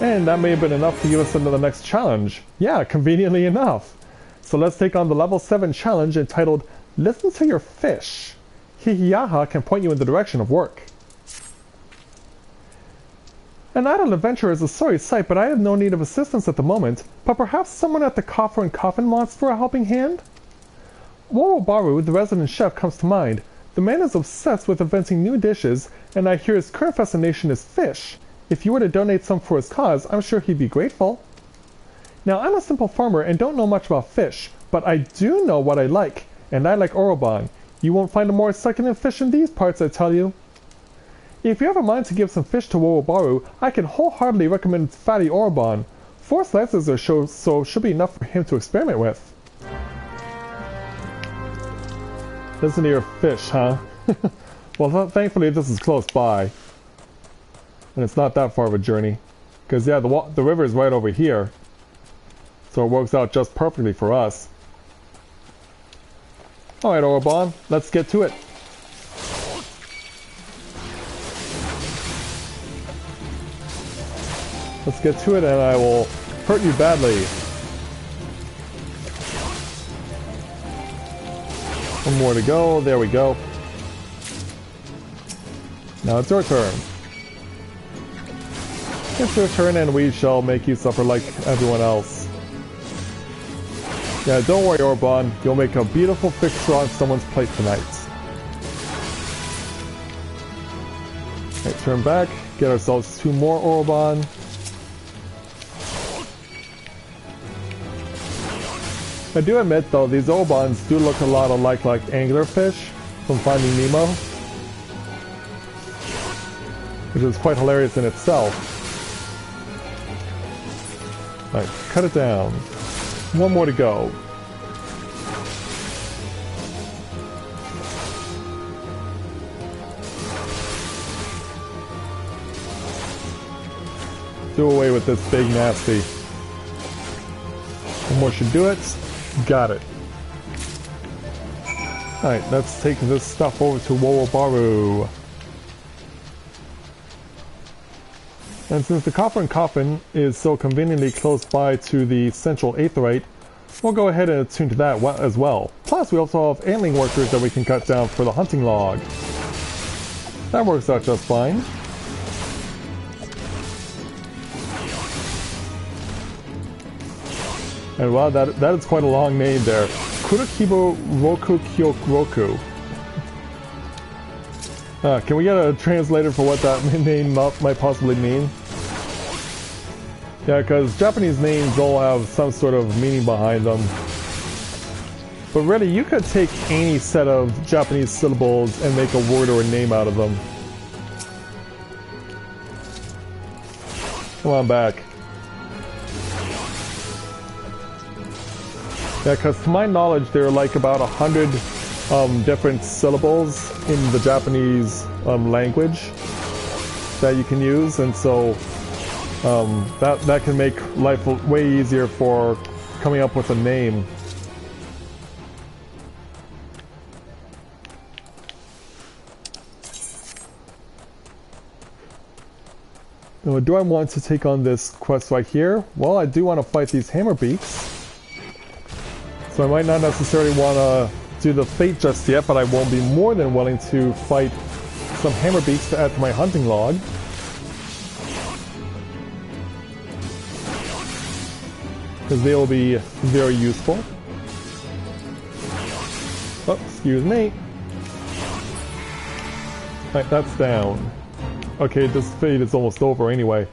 And that may have been enough to give us into the next challenge. Yeah, conveniently enough. So let's take on the level 7 challenge entitled Listen to Your Fish. Hihiyaha can point you in the direction of work. An idle adventure is a sorry sight, but I have no need of assistance at the moment. But perhaps someone at the Coffer and Coffin wants for a helping hand? Worobaru, the resident chef, comes to mind. The man is obsessed with inventing new dishes, and I hear his current fascination is fish. If you were to donate some for his cause, I'm sure he'd be grateful. Now, I'm a simple farmer and don't know much about fish, but I do know what I like, and I like Oroban. You won't find a more succulent fish in these parts, I tell you. If you have a mind to give some fish to Worobaru, I can wholeheartedly recommend fatty Oroban. 4 slices or so should be enough for him to experiment with. Listen to your fish, huh? Well, thankfully this is close by. And it's not that far of a journey. Because, yeah, the river is right over here. So it works out just perfectly for us. Alright, Oroban, let's get to it. Let's get to it and I will hurt you badly. One more to go. There we go. Now it's your turn. It's your turn and we shall make you suffer like everyone else. Yeah, don't worry, Oroban. You'll make a beautiful fixture on someone's plate tonight. Alright, turn back. Get ourselves 2 more Oroban. I do admit, though, these Orobans do look a lot alike like anglerfish from Finding Nemo. Which is quite hilarious in itself. Alright, cut it down. 1 more to go. Do away with this big nasty. 1 more should do it. Got it. Alright, let's take this stuff over to Worobaru. And since the Coffer and Coffin is so conveniently close by to the central aetheryte, we'll go ahead and attune to that as well. Plus, we also have antling workers that we can cut down for the hunting log. That works out just fine. And wow, that is quite a long name there. Kurokibo Roku Kyokroku. Can we get a translator for what that name might possibly mean? Yeah, because Japanese names all have some sort of meaning behind them. But really, you could take any set of Japanese syllables and make a word or a name out of them. Come on back. Yeah, because to my knowledge, there are like about 100 different syllables in the Japanese language that you can use, and so that can make life way easier for coming up with a name. Now, do I want to take on this quest right here? Well, I do want to fight these hammerbeaks. So I might not necessarily want to do the fate just yet, but I will be more than willing to fight some hammerbeaks to add to my hunting log. Because they will be very useful. Oh, excuse me. Alright, that's down. Okay, this fate is almost over anyway.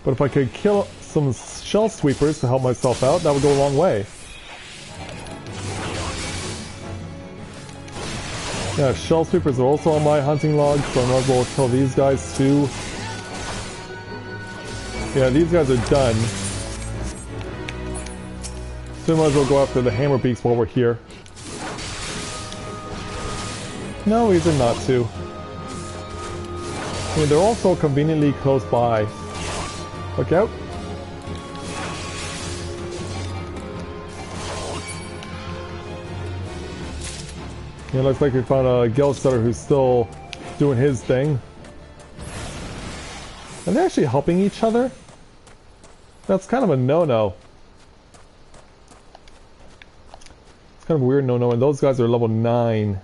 But if I could kill some shell sweepers to help myself out, that would go a long way. Yeah, shell sweepers are also on my hunting log, so I might as well kill these guys too. Yeah, these guys are done. So we might as well go after the hammerbeaks while we're here. No reason not to. I mean, they're also conveniently close by. Look out. Yeah, looks like we found a guild setter who's still doing his thing. Are they actually helping each other? That's kind of a no-no. It's kind of a weird no-no, and those guys are level 9.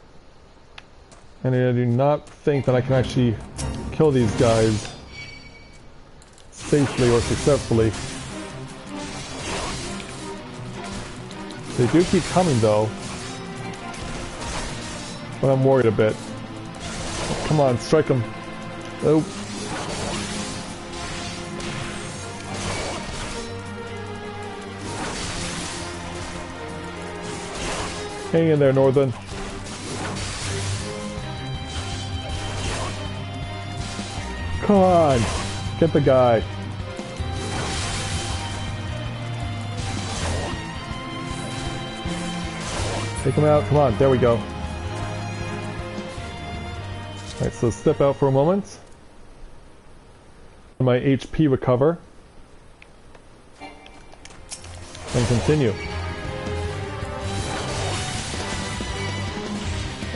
And I do not think that I can actually kill these guys safely or successfully. They do keep coming though. But I'm worried a bit. Come on, strike them. Oh. Hang in there, Northern. Come on, get the guy. Take him out, come on, there we go. Alright, so step out for a moment. My HP recover. And continue.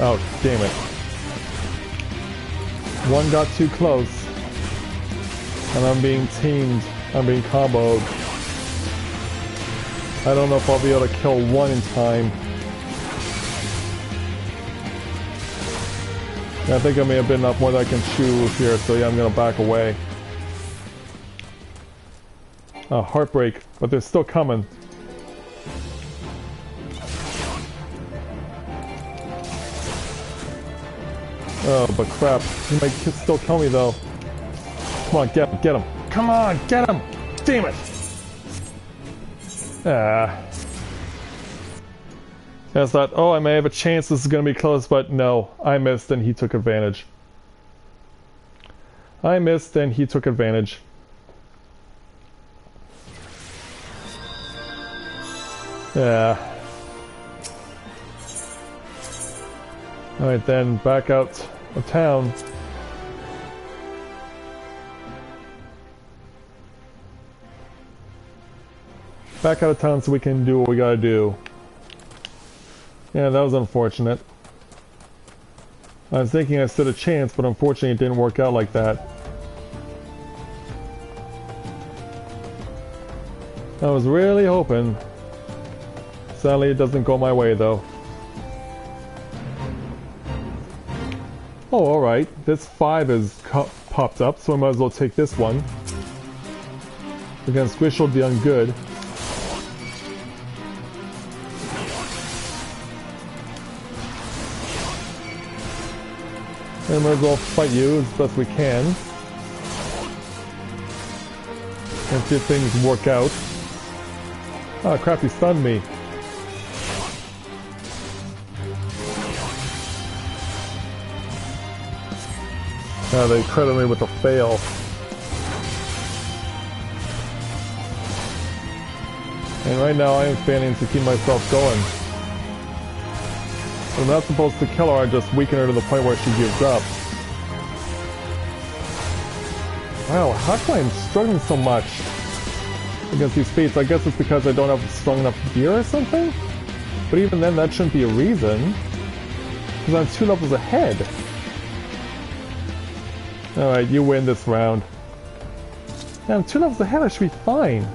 Oh, damn it. One got too close. And I'm being teamed. I'm being comboed. I don't know if I'll be able to kill one in time. Yeah, I think I may have bitten off more than I can chew here, so yeah, I'm gonna back away. Oh, heartbreak, but they're still coming. Oh, but crap. He might still kill me, though. Come on, get him, get him. Come on, get him! Damn it! Ah. I thought, oh, I may have a chance this is going to be close, but no. I missed and he took advantage. I missed and he took advantage. Yeah. Alright then, back out of town. Back out of town so we can do what we gotta do. Yeah, that was unfortunate. I was thinking I stood a chance, but unfortunately it didn't work out like that. I was really hoping. Sadly, it doesn't go my way, though. Oh, alright. This 5 is popped up, so I might as well take this one. We're gonna squishel the ungood. And might as well fight you as best we can. And see if things work out. Ah, crap, he stunned me. Ah, they credit me with a fail. And right now I am failing to keep myself going. I'm not supposed to kill her, I just weaken her to the point where she gives up. Wow, how come I'm struggling so much against these fates? I guess it's because I don't have strong enough gear or something? But even then, that shouldn't be a reason. Because I'm 2 levels ahead. Alright, you win this round. Yeah, I'm 2 levels ahead, I should be fine.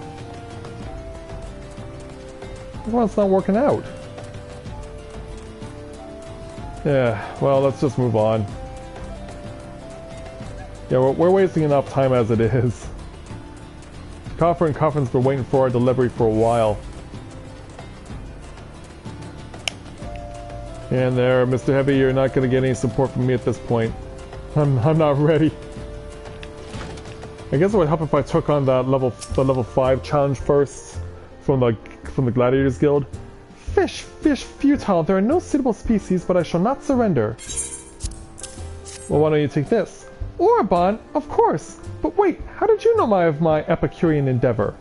Well, it's not working out. Yeah, well, let's just move on. Yeah, we're wasting enough time as it is. Coffer and Coffin's been waiting for our delivery for a while. And there, Mr. Heavy, you're not going to get any support from me at this point. I'm not ready. I guess it would help if I took on that level 5 challenge first from the Gladiators Guild. Fish, futile. There are no suitable species, but I shall not surrender. Well, why don't you take this? Orabon, of course. But wait, how did you know of my Epicurean endeavor?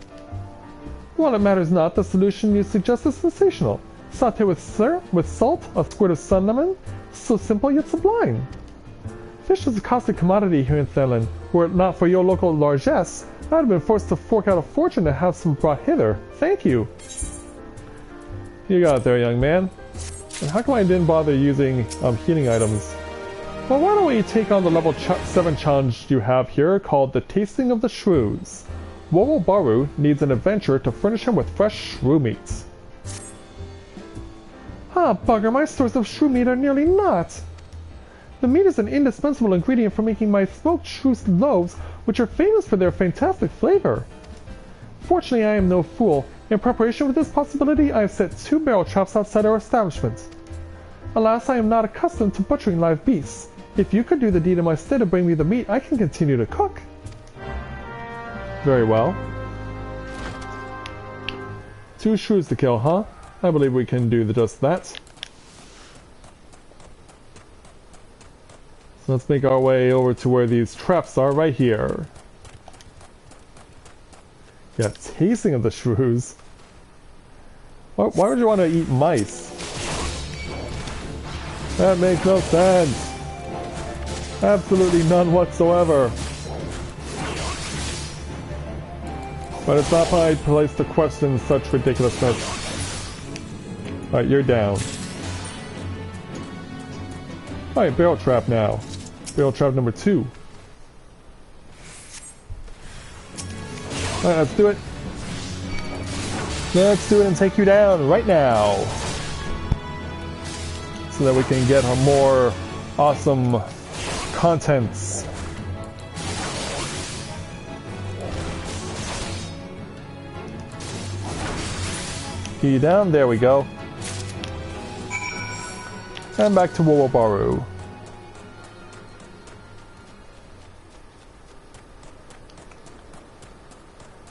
Well, it matters not. The solution you suggest is sensational. Sauté with salt, a squirt of sun lemon. So simple yet sublime. Fish is a costly commodity here in Thelen. Were it not for your local largesse, I'd have been forced to fork out a fortune to have some brought hither. Thank you. You got it there, young man. And how come I didn't bother using healing items? Well, why don't we take on the level 7 challenge you have here called the Tasting of the Shrews. Wowobaru needs an adventurer to furnish him with fresh shrew meat. Ah, bugger, my stores of shrew meat are nearly not. The meat is an indispensable ingredient for making my smoked shrew loaves, which are famous for their fantastic flavor. Fortunately, I am no fool. In preparation for this possibility, I have set 2 barrel traps outside our establishment. Alas, I am not accustomed to butchering live beasts. If you could do the deed in my stead to bring me the meat, I can continue to cook. Very well. 2 shrews to kill, huh? I believe we can do just that. So let's make our way over to where these traps are, right here. Yeah, tasting of the shrews. Why would you want to eat mice? That makes no sense. Absolutely none whatsoever. But it's not my place to question such ridiculousness. Alright, you're down. Alright, barrel trap now. Barrel trap number 2. Alright, let's do it. Let's do it and take you down right now. So that we can get our more awesome contents. Get you down, there we go. And back to Wowobaru.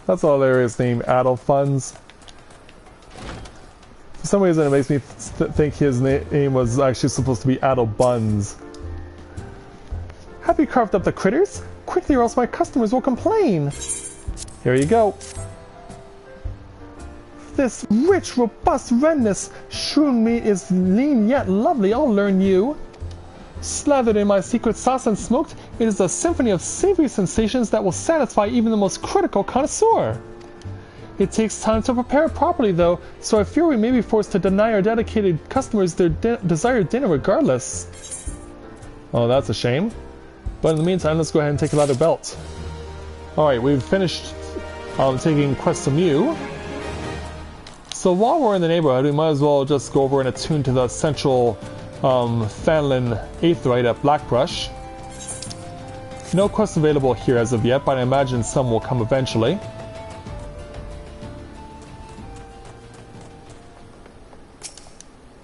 That's all there is named Adult Funds. For some reason it makes me think his name was actually supposed to be Adult Buns. Have you carved up the critters? Quickly or else my customers will complain. Here you go. This rich, robust redness shrew meat is lean yet lovely, I'll learn you. Slathered in my secret sauce and smoked, it is a symphony of savory sensations that will satisfy even the most critical connoisseur. It takes time to prepare it properly though, so I fear we may be forced to deny our dedicated customers their desired dinner regardless. Oh, that's a shame. But in the meantime, let's go ahead and take a leather belt. Alright, we've finished taking quests from you. So while we're in the neighborhood, we might as well just go over and attune to the central Fanlin Aetheryte at Blackbrush. No quests available here as of yet, but I imagine some will come eventually.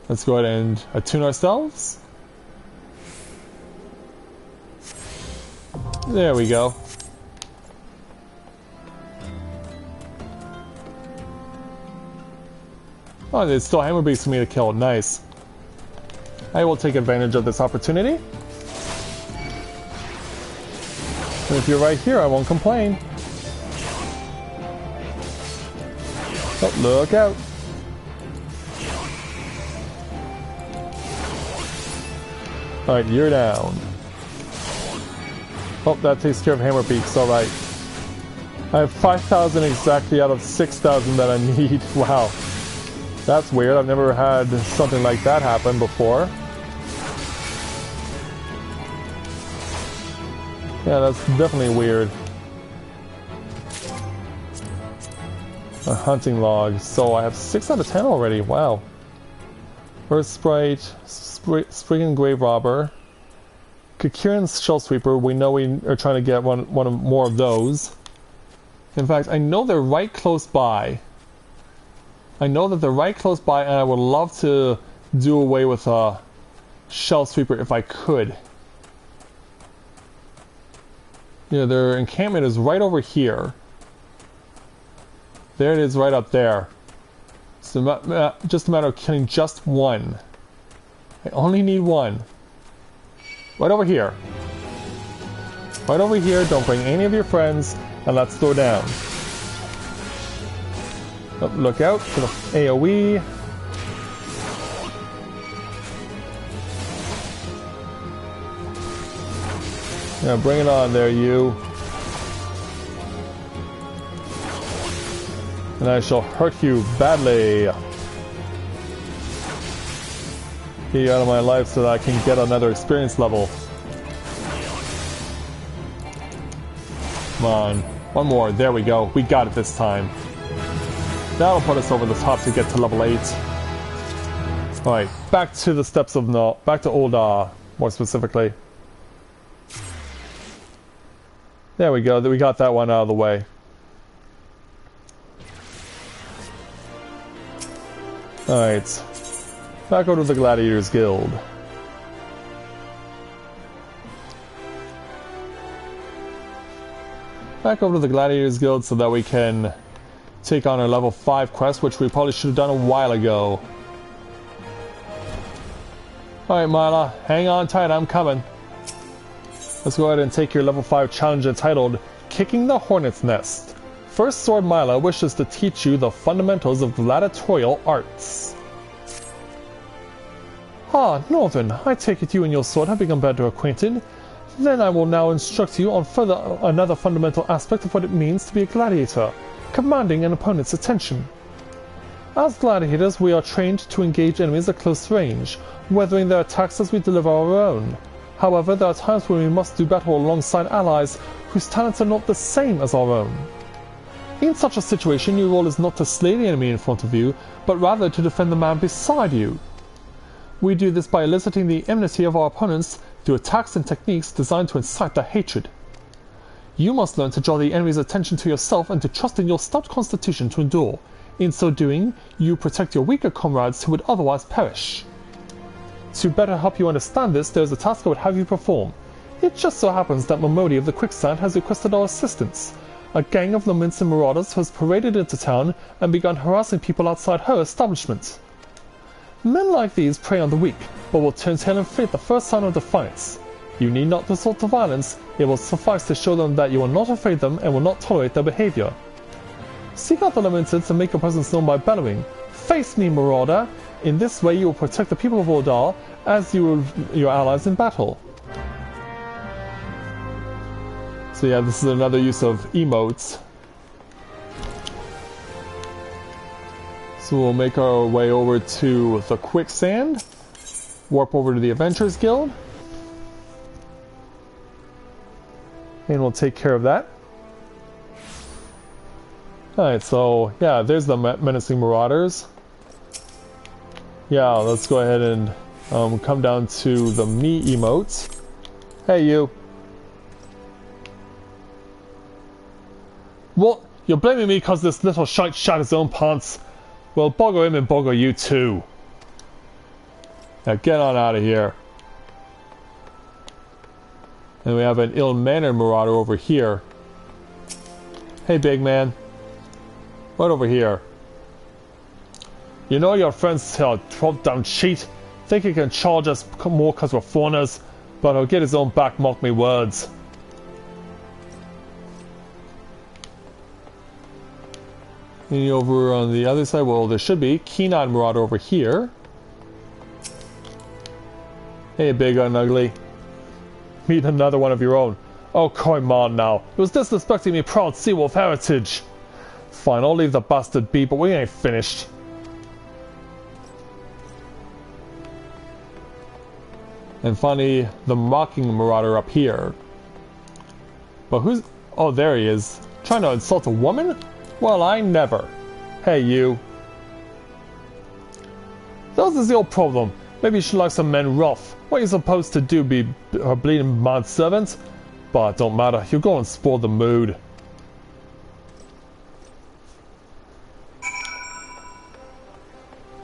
Let's go ahead and attune ourselves. There we go. Oh, there's still hammer beasts for me to kill. Nice. I will take advantage of this opportunity. And if you're right here, I won't complain. Oh, look out. Alright, you're down. Oh, that takes care of hammer beaks, alright. I have 5,000 exactly out of 6,000 that I need. Wow. That's weird, I've never had something like that happen before. Yeah, that's definitely weird. A hunting log. So I have 6 out of 10 already, wow. Earth Sprite, Spriggan Grave Robber, Kakiran's Shell Sweeper. We know we are trying to get one of more of those. In fact, I know they're right close by. I know that they're right close by, and I would love to do away with a Shell Sweeper if I could. Yeah, their encampment is right over here. There it is, right up there. So just a matter of killing just one. I only need one. Right over here. Right over here, don't bring any of your friends, and let's go down. Oh, look out for the AoE. Yeah, bring it on there, you. And I shall hurt you badly. Get you out of my life so that I can get another experience level. Come on. One more. There we go. We got it this time. That'll put us over the top to get to level 8. Alright, back to the steps of back to Ul'dah, more specifically. There we go. We got that one out of the way. Alright. Back over to the Gladiators Guild. Back over to the Gladiators Guild so that we can take on our level 5 quest, which we probably should have done a while ago. Alright, Marla, hang on tight, I'm coming. Let's go ahead and take your level 5 challenge entitled Kicking the Hornet's Nest. First Sword Mila wishes to teach you the fundamentals of gladiatorial arts. Ah, Northern, I take it you and your sword have become better acquainted. Then I will now instruct you on another fundamental aspect of what it means to be a gladiator, commanding an opponent's attention. As gladiators, we are trained to engage enemies at close range, weathering their attacks as we deliver our own. However, there are times when we must do battle alongside allies whose talents are not the same as our own. In such a situation, your role is not to slay the enemy in front of you, but rather to defend the man beside you. We do this by eliciting the enmity of our opponents through attacks and techniques designed to incite their hatred. You must learn to draw the enemy's attention to yourself and to trust in your stout constitution to endure. In so doing, you protect your weaker comrades who would otherwise perish. To better help you understand this, there is a task I would have you perform. It just so happens that Momodi of the Quicksand has requested our assistance. A gang of Lominsan marauders has paraded into town and begun harassing people outside her establishment. Men like these prey on the weak, but will turn tail and flee at the first sign of defiance. You need not resort to violence, it will suffice to show them that you are not afraid of them and will not tolerate their behavior. Seek out the Lamented and make your presence known by bellowing, "Face me, Marauder!" In this way you will protect the people of Ul'dah as you will your allies in battle. So yeah, this is another use of emotes. So we'll make our way over to the Quicksand, warp over to the Adventurers Guild, and we'll take care of that. Alright, so yeah, there's the Menacing Marauders. Yeah, let's go ahead and come down to the me emotes. Hey, you. What? You're blaming me because this little shite shat his own pants? Well, bogger him and bogger you too. Now get on out of here. And we have an ill-mannered marauder over here. Hey, big man. Right over here. You know your friend's 12-down cheat? Think he can charge us more because we're foreigners? But he'll get his own back, mark me words. And over on the other side, well, there should be Keen-eyed Marauder over here. Hey, big and ugly. Meet another one of your own. Oh, come on now. It was disrespecting me proud Seawolf heritage. Fine, I'll leave the bastard be, but we ain't finished. And finally, the mocking Marauder up here. But who's... Oh, there he is. Trying to insult a woman? Well, I never. Hey, you. That is your problem. Maybe you should like some men rough. What you supposed to do, be her bleeding mad servant? But it don't matter. You go and spoil the mood.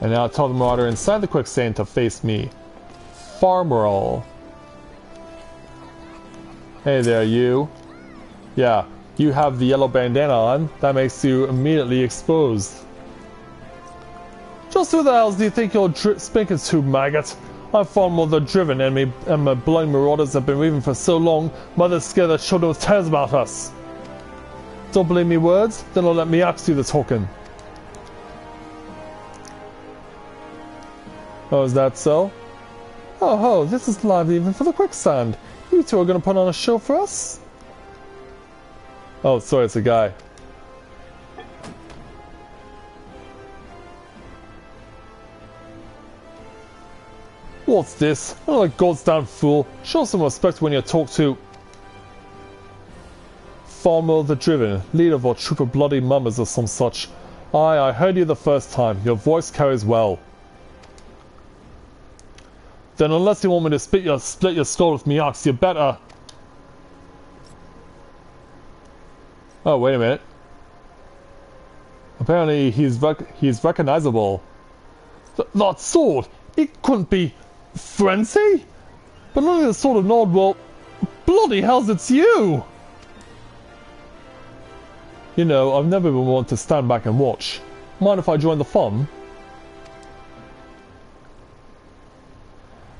And now tell the Marauder inside the Quicksand to face me. Farmerl. Hey there, you. Yeah, you have the yellow bandana on. That makes you immediately exposed. Just who the hell do you think you're spinking to, maggot? I'm far more the driven enemy, and my bloody marauders have been raving for so long, mothers scare their children with tales about us. Don't believe me words? Then I'll let me axe do the talking. Oh, is that so? Oh ho, this is lively even for the Quicksand. You two are gonna put on a show for us? Oh, sorry, it's a guy. What's this? I'm not a goddamn fool. Show some respect when you talk to... Farmer the Driven, leader of a troop of bloody mummers or some such. Aye, I heard you the first time. Your voice carries well. Then unless you want me to split your skull with me axe, you better... Oh, wait a minute. Apparently he's recognizable. That sword! It couldn't be... Frenzy? But only the sword of Nordwell... Bloody hells, it's you! You know, I've never been one to stand back and watch. Mind if I join the fun?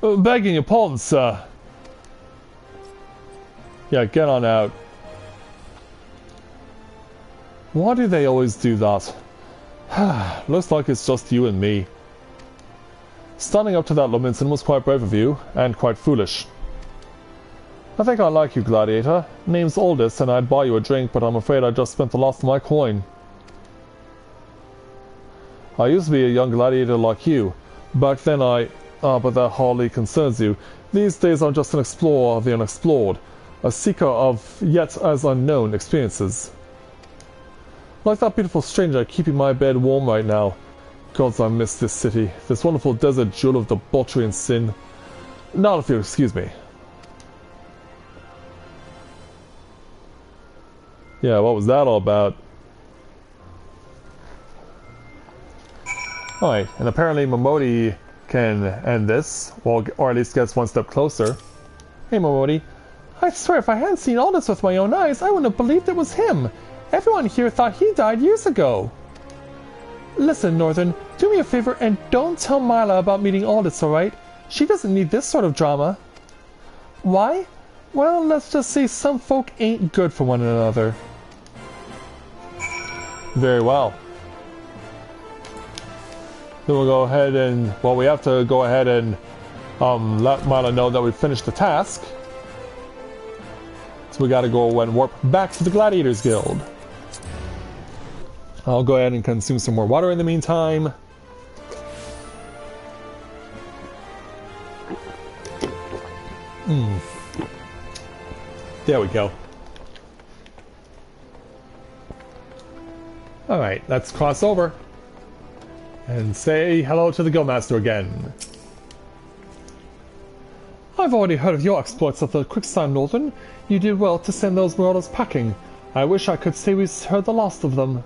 Begging your pardon, sir. Yeah, get on out. Why do they always do that? Looks like it's just you and me. Standing up to that Lumminson was quite brave of you, and quite foolish. I think I like you, Gladiator. Name's Ul'dah, and I'd buy you a drink, but I'm afraid I just spent the last of my coin. I used to be a young gladiator like you. Back then but that hardly concerns you. These days I'm just an explorer of the unexplored. A seeker of yet as unknown experiences. Like that beautiful stranger keeping my bed warm right now. Gods, I miss this city. This wonderful desert jewel of debauchery and sin. Now if you'll excuse me. Yeah, what was that all about? Alright, and apparently Momodi can end this, well, or at least gets one step closer. Hey Momodi, I swear if I hadn't seen all this with my own eyes, I wouldn't have believed it was him. Everyone here thought he died years ago. Listen, Northern, do me a favor and don't tell Mila about meeting Aldous, alright? She doesn't need this sort of drama. Why? Well, let's just say some folk ain't good for one another. Very well. Then we'll go ahead and... Well, we have to go ahead and let Mila know that we finished the task. So we gotta go and warp back to the Gladiators Guild. I'll go ahead and consume some more water in the meantime. There we go. Alright, let's cross over and say hello to the Guildmaster again. I've already heard of your exploits at the Quicksand, Northern. You did well to send those marauders packing. I wish I could say we've heard the last of them.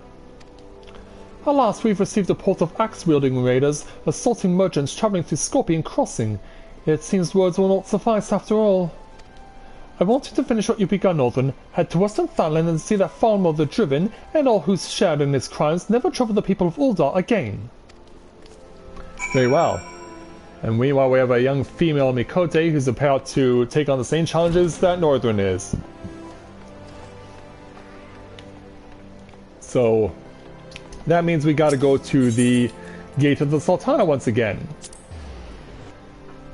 Alas, we've received reports of axe-wielding raiders assaulting merchants traveling through Scorpion Crossing. It seems words will not suffice after all. I want you to finish what you begun, Northern. Head to Western Thailand and see that Farmer the Driven and all who shared in his crimes never trouble the people of Ul'dah again. Very well. And meanwhile we have a young female Mikote who's about to take on the same challenges that Northern is. So that means we gotta go to the Gate of the Sultana once again.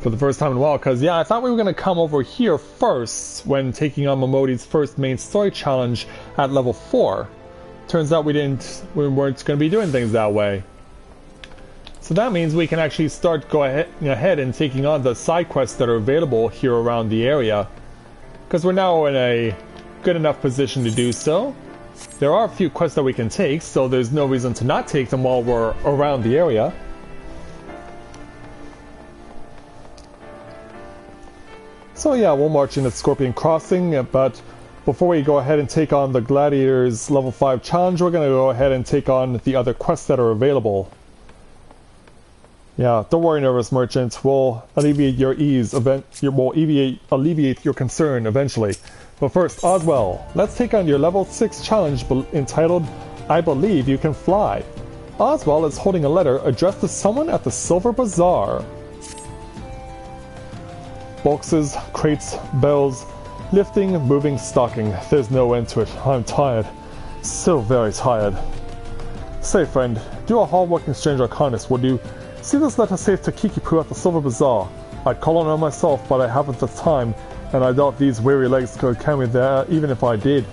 For the first time in a while, because yeah, I thought we were going to come over here first when taking on Momodi's first main story challenge at level 4. Turns out we weren't going to be doing things that way. So that means we can actually start ahead and taking on the side quests that are available here around the area. Because we're now in a good enough position to do so. There are a few quests that we can take, so there's no reason to not take them while we're around the area. So yeah, we'll march into Scorpion Crossing, but before we go ahead and take on the Gladiators level 5 challenge, we're going to go ahead and take on the other quests that are available. Yeah, don't worry, Nervous Merchant, we'll alleviate your alleviate your concern eventually. But first, Oswell, let's take on your level 6 challenge entitled, I Believe You Can Fly. Oswell is holding a letter addressed to someone at the Silver Bazaar. Boxes, crates, bells, lifting, moving, stocking. There's no end to it. I'm tired. So very tired. Say, friend, do a hard-working stranger a kindness, would you? See this letter safe to Kikipu at the Silver Bazaar. I'd call on her myself, but I haven't the time, and I doubt these weary legs could carry me there, even if I did.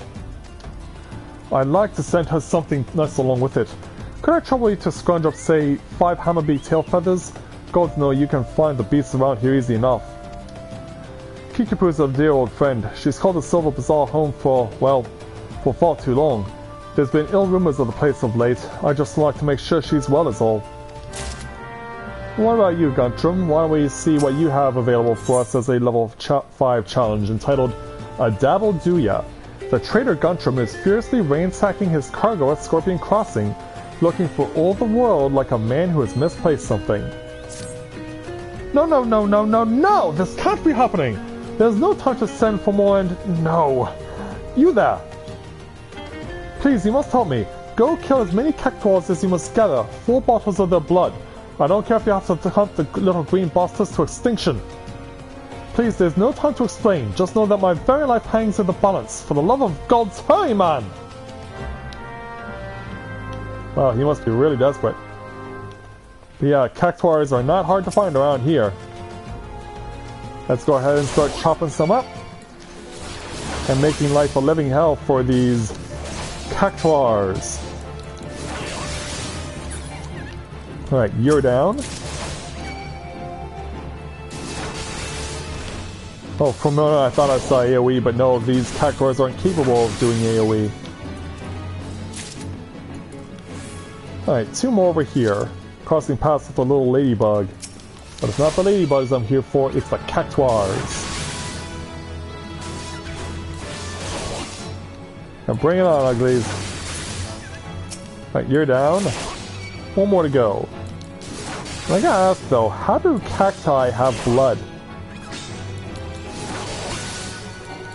I'd like to send her something nice along with it. Could I trouble you to scrounge up, say, 5 hammerbeak tail feathers? Gods know you can find the beasts around here easy enough. Kikipu's a dear old friend. She's called the Silver Bazaar home for for far too long. There's been ill rumors of the place of late. I just like to make sure she's well is all. What about you, Guntram? Why don't we see what you have available for us as a level 5 challenge entitled A Dabble Do Ya? The trader Guntram is fiercely ransacking his cargo at Scorpion Crossing, looking for all the world like a man who has misplaced something. No! This can't be happening! There's no time to send for more and... No! You there! Please, you must help me. Go kill as many cactuars as you must gather. 4 bottles of their blood. I don't care if you have to hunt the little green bastards to extinction. Please, there's no time to explain. Just know that my very life hangs in the balance. For the love of God's hurry, man! Wow, he must be really desperate. But yeah, cactuars are not hard to find around here. Let's go ahead and start chopping some up. And making life a living hell for these cactuars. Alright, you're down. Oh, for a moment I thought I saw AoE, but no, these cactuars aren't capable of doing AoE. Alright, 2 more over here. Crossing paths with a little ladybug. But it's not the ladybugs I'm here for, it's the cactuars. Now bring it on, uglies. Alright, you're down. 1 more to go. I gotta ask though, how do cacti have blood?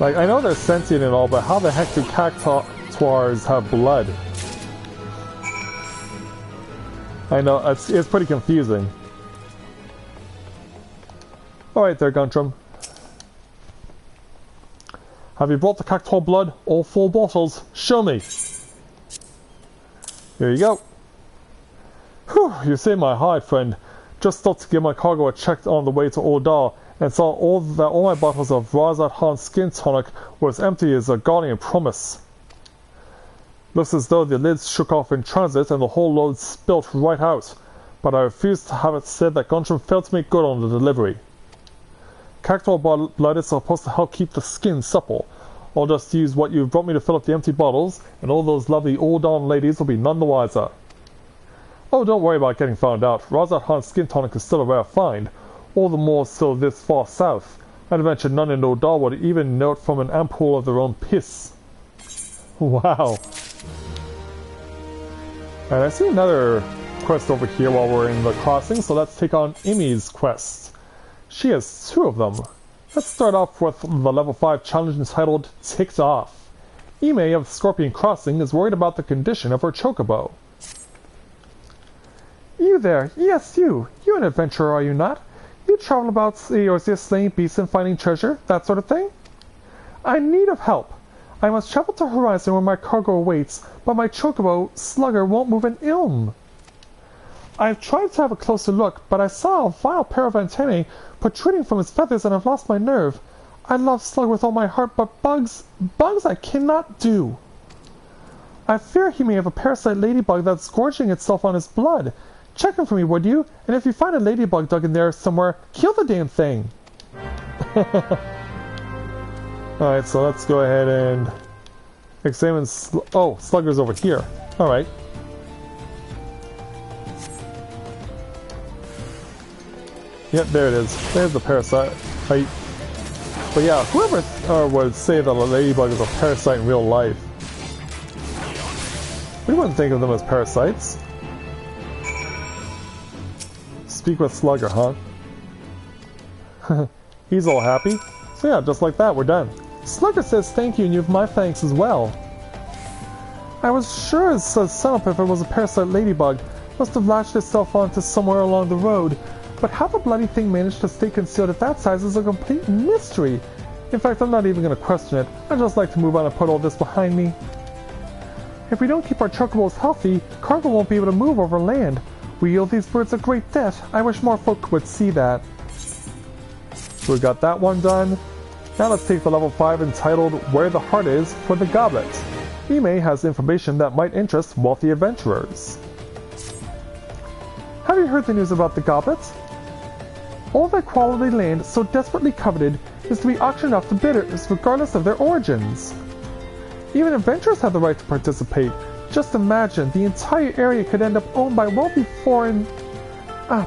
Like, I know they're sentient and all, but how the heck do cactuars have blood? I know, it's pretty confusing. Alright there, Guntram. Have you brought the cactuar blood? All 4 bottles. Show me! Here you go. Whew, you saved my hide, friend. Just stopped to give my cargo a check on the way to Ul'dah, and saw all my bottles of Razat Han skin tonic were as empty as a guardian promise. Looks as though the lids shook off in transit and the whole load spilt right out, but I refuse to have it said that Guntram failed to make good on the delivery. Cactuar blood is supposed to help keep the skin supple. I'll just use what you've brought me to fill up the empty bottles, and all those lovely Ul'dah ladies will be none the wiser. Oh, don't worry about getting found out. Razat Han skin tonic is still a rare find, all the more so this far south. I'd venture none in Ul'dah would even know it from an ampoule of their own piss. Wow. And I see another quest over here while we're in the crossing, so let's take on Imi's quest. She has 2 of them. Let's start off with the level 5 challenge entitled Ticked Off. Ime of Scorpion Crossing is worried about the condition of her chocobo. You there, yes you. You're an adventurer, are you not? You travel about Eorzea slaying beasts and finding treasure, that sort of thing? I'm in need of help. I must travel to Horizon where my cargo awaits, but my chocobo, Slugger, won't move an ilm. I've tried to have a closer look, but I saw a vile pair of antennae protruding from his feathers and I've lost my nerve. I love Slugger with all my heart, but bugs I cannot do. I fear he may have a parasite ladybug that's gorging itself on his blood. Check him for me, would you? And if you find a ladybug dug in there somewhere, kill the damn thing. Alright, so let's go ahead and examine oh, Slugger's over here. Alright. Yep, there it is. There's the parasite. But yeah, whoever would say that a ladybug is a parasite in real life. We wouldn't think of them as parasites. Speak with Slugger, huh? He's all happy. So yeah, just like that, we're done. Slugger says thank you and you have my thanks as well. I was sure as sun up if it was a parasite ladybug. Must have latched itself onto somewhere along the road. But how the bloody thing managed to stay concealed at that size is a complete mystery. In fact, I'm not even going to question it. I'd just like to move on and put all this behind me. If we don't keep our chocobos healthy, cargo won't be able to move over land. We owe these birds a great debt. I wish more folk would see that. So we got that one done. Now let's take the level 5 entitled Where the Heart Is for the Goblet. Ime has information that might interest wealthy adventurers. Have you heard the news about the Goblet? All that quality land so desperately coveted is to be auctioned off to bidders regardless of their origins. Even adventurers have the right to participate. Just imagine, the entire area could end up owned by wealthy foreign...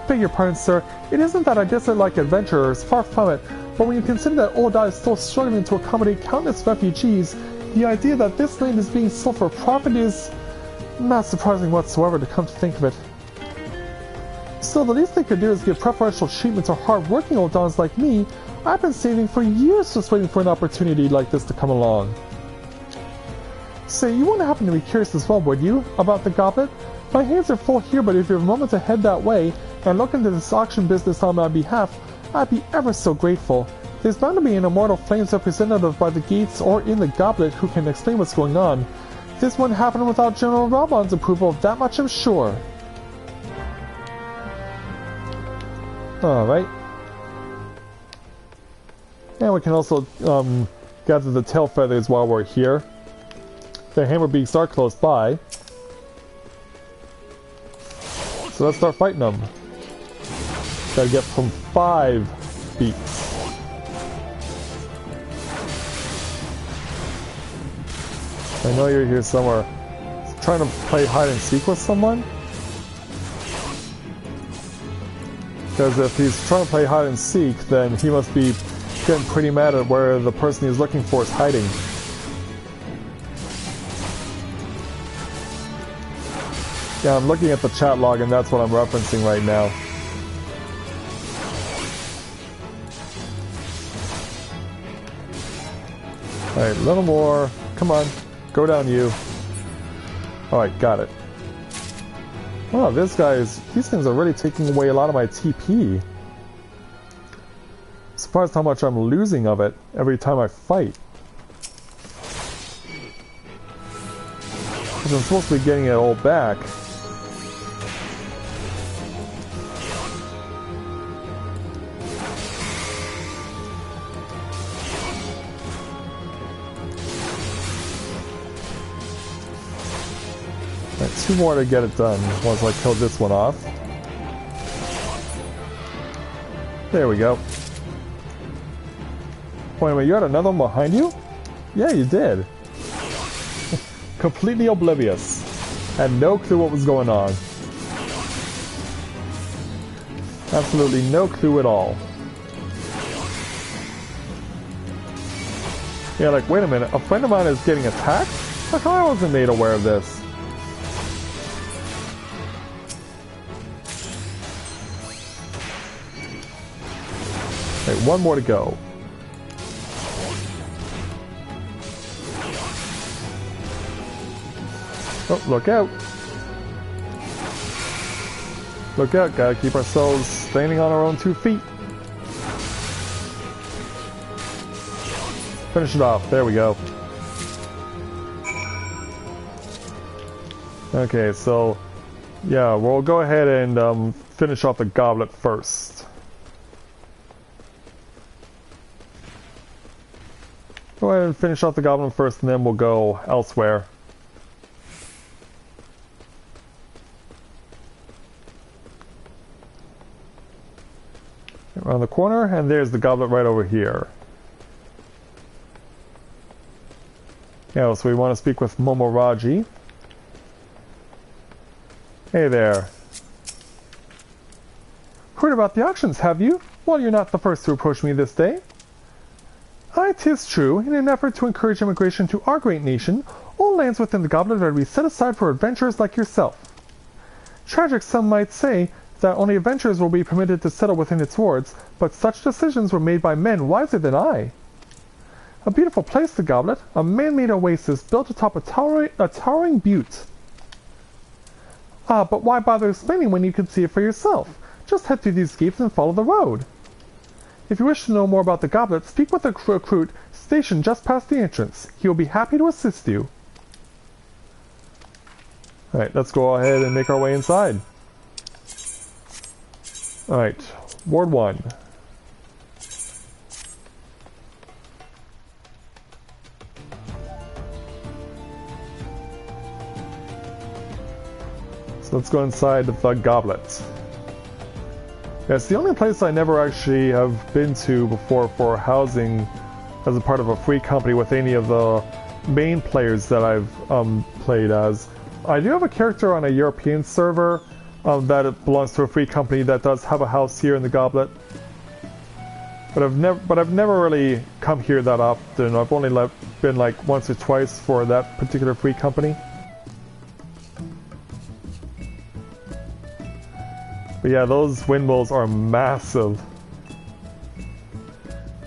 beg your pardon, sir. It isn't that I dislike adventurers, far from it. But when you consider that Ul'dah is still struggling to accommodate countless refugees, the idea that this land is being sold for profit is not surprising whatsoever, to come to think of it. Still, the least they could do is give preferential treatment to hard-working Ul'dahs like me. I've been saving for years just waiting for an opportunity like this to come along. Say, you wouldn't happen to be curious as well, would you, about the goblet? My hands are full here, but if you have a moment to head that way and look into this auction business on my behalf, I'd be ever so grateful. There's bound to be an Immortal Flames representative by the gates or in the goblet who can explain what's going on. This wouldn't happen without General Rabon's approval, of that much I'm sure. Alright. And we can also gather the tail feathers while we're here. The hammerbeaks are close by. So let's start fighting them. Gotta get from 5 beats. I know you're here somewhere. Trying to play hide and seek with someone? Because if he's trying to play hide and seek, then he must be getting pretty mad at where the person he's looking for is hiding. Yeah, I'm looking at the chat log and that's what I'm referencing right now. Alright, a little more. Come on. Go down, you. Alright, got it. Wow, these things are really taking away a lot of my TP. Surprised how much I'm losing of it every time I fight. Because I'm supposed to be getting it all back. Right, 2 more to get it done once I kill this one off. There we go. Wait a minute, you had another one behind you? Yeah, you did. Completely oblivious. Had no clue what was going on. Absolutely no clue at all. Yeah, like, wait a minute, a friend of mine is getting attacked? How come I wasn't made aware of this? Right, 1 more to go. Oh, look out! Look out, gotta keep ourselves standing on our own 2 feet. Finish it off, there we go. Okay, so, yeah, we'll go ahead and finish off the goblet first. Go ahead and finish off the goblin first and then we'll go elsewhere. Around the corner, and there's the goblet right over here. Yeah, so we want to speak with Momoraji. Hey there. Heard about the auctions, have you? Well, you're not the first to approach me this day. Aye, 'tis true. In an effort to encourage immigration to our great nation, all lands within the goblet are to be set aside for adventurers like yourself. Tragic, some might say, that only adventurers will be permitted to settle within its wards, but such decisions were made by men wiser than I. A beautiful place, the goblet, a man-made oasis built atop a towering butte. Ah, but why bother explaining when you can see it for yourself? Just head through these gates and follow the road. If you wish to know more about the goblet, speak with a recruit stationed just past the entrance. He will be happy to assist you. Alright, let's go ahead and make our way inside. Alright, Ward 1. So let's go inside the goblet. Yeah, it's the only place I never actually have been to before for housing as a part of a free company with any of the main players that I've played as. I do have a character on a European server that belongs to a free company that does have a house here in the Goblet. But I've never really come here that often. I've only been like once or twice for that particular free company. But yeah, those windmills are massive.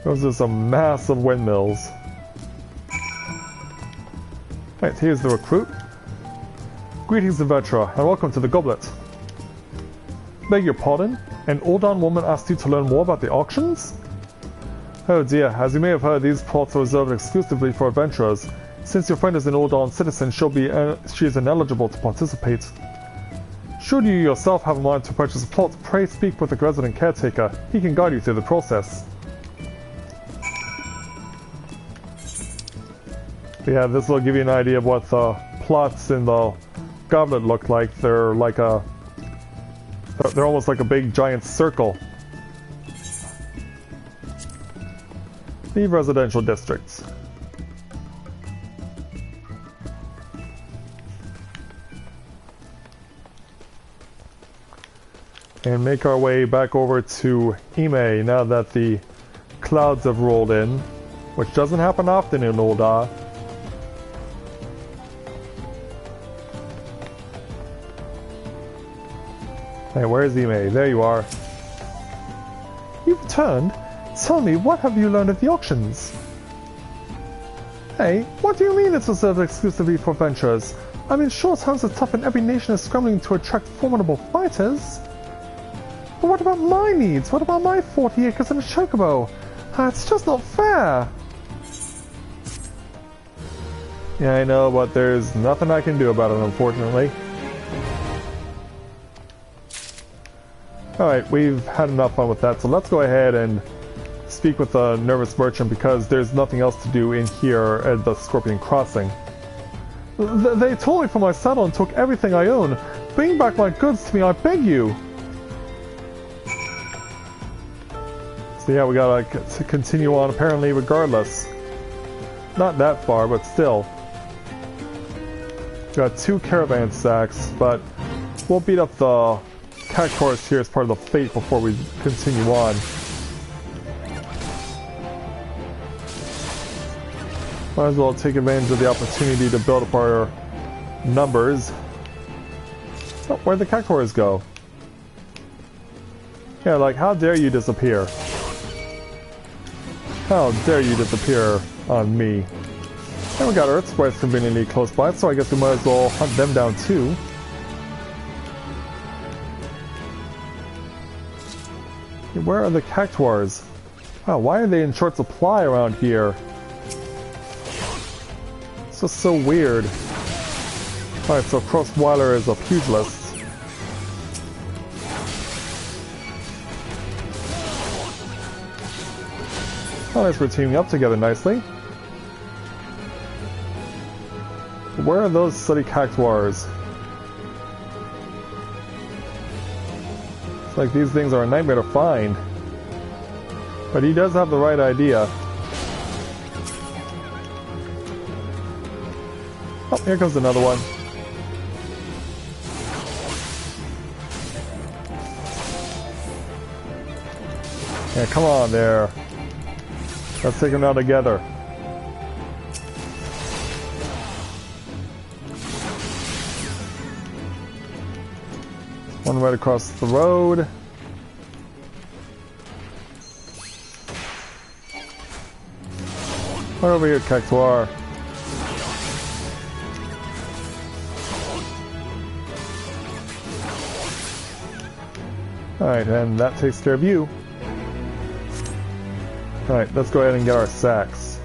Those are some massive windmills. Right, here's the recruit. Greetings, adventurer, and welcome to the Goblet. Beg your pardon? An Ul'dah woman asked you to learn more about the auctions? Oh dear, as you may have heard, these plots are reserved exclusively for adventurers. Since your friend is an Ul'dah citizen, she is ineligible to participate. Should you yourself have a mind to purchase a plot, pray speak with the resident caretaker. He can guide you through the process. But yeah, this will give you an idea of what the plots in the Goblet look like. They're almost like a big giant circle. The residential districts. And make our way back over to Ime now that the clouds have rolled in, which doesn't happen often in Ul'dah. Hey, where's Ime? There you are. You've returned? Tell me, what have you learned at the auctions? Hey, what do you mean it's reserved exclusively for adventurers? I mean, sure, times are tough and every nation is scrambling to attract formidable fighters. But what about my needs? What about my 40 acres and a chocobo? It's just not fair. Yeah, I know, but there's nothing I can do about it, unfortunately. Alright, we've had enough fun with that, so let's go ahead and speak with the nervous merchant because there's nothing else to do in here at the Scorpion Crossing. They tore me from my saddle and took everything I own. Bring back my goods to me, I beg you. So yeah, we gotta continue on apparently regardless. Not that far, but still. Got 2 caravan sacks, but we'll beat up the cactuars here as part of the fate before we continue on. Might as well take advantage of the opportunity to build up our numbers. Oh, where'd the cactuars go? Yeah, like, how dare you disappear? How dare you disappear on me? And we got Earth Sprites conveniently close by, so I guess we might as well hunt them down too. Where are the cactuars? Wow, why are they in short supply around here? It's just so weird. Alright, so Crossweiler is a pugilist. Oh, nice, we're teaming up together nicely. Where are those slutty cactuars? It's like these things are a nightmare to find. But he does have the right idea. Oh, here comes another one. Yeah, come on there. Let's take them down together. One right across the road. Right over here, cactuar. Alright, and that takes care of you. Alright, let's go ahead and get our sacks.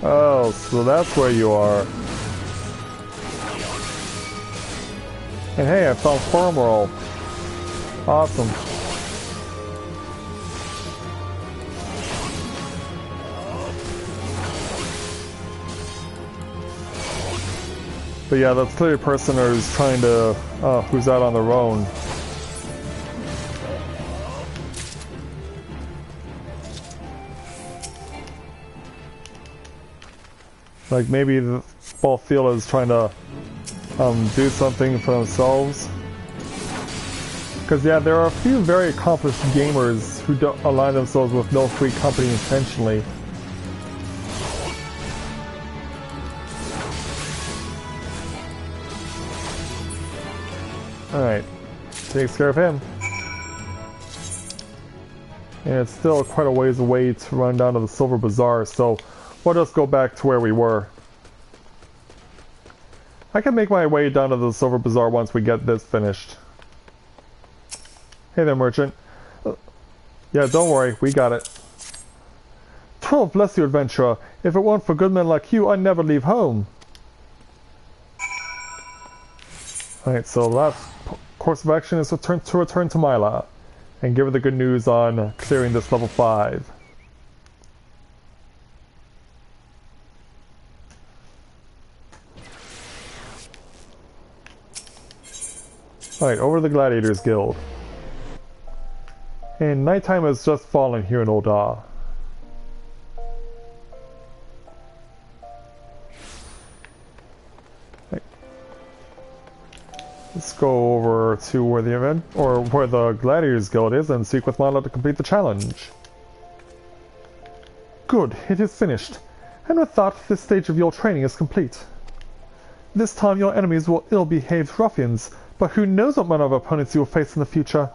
Oh, so that's where you are. And hey, I found farm roll. Awesome. But yeah, that's clearly a person who's trying to, who's out on their own. Like maybe the ball field is trying to do something for themselves. Because yeah, there are a few very accomplished gamers who don't align themselves with no free company intentionally. Alright, takes care of him. And it's still quite a ways away to run down to the Silver Bazaar, so we'll just go back to where we were. I can make my way down to the Silver Bazaar once we get this finished. Hey there, merchant. Yeah, don't worry, we got it. 12, bless you, adventurer. If it weren't for good men like you, I'd never leave home. Alright, so last course of action is to return to Mila and give her the good news on clearing this level 5. Alright, over to the Gladiators Guild. And nighttime has just fallen here in Ul'dah. Right. Let's go over to where the event, or where the Gladiators Guild is, and seek with Mila to complete the challenge. Good, it is finished. And with that, this stage of your training is complete. This time your enemies were ill-behaved ruffians, but who knows what manner of opponents you will face in the future.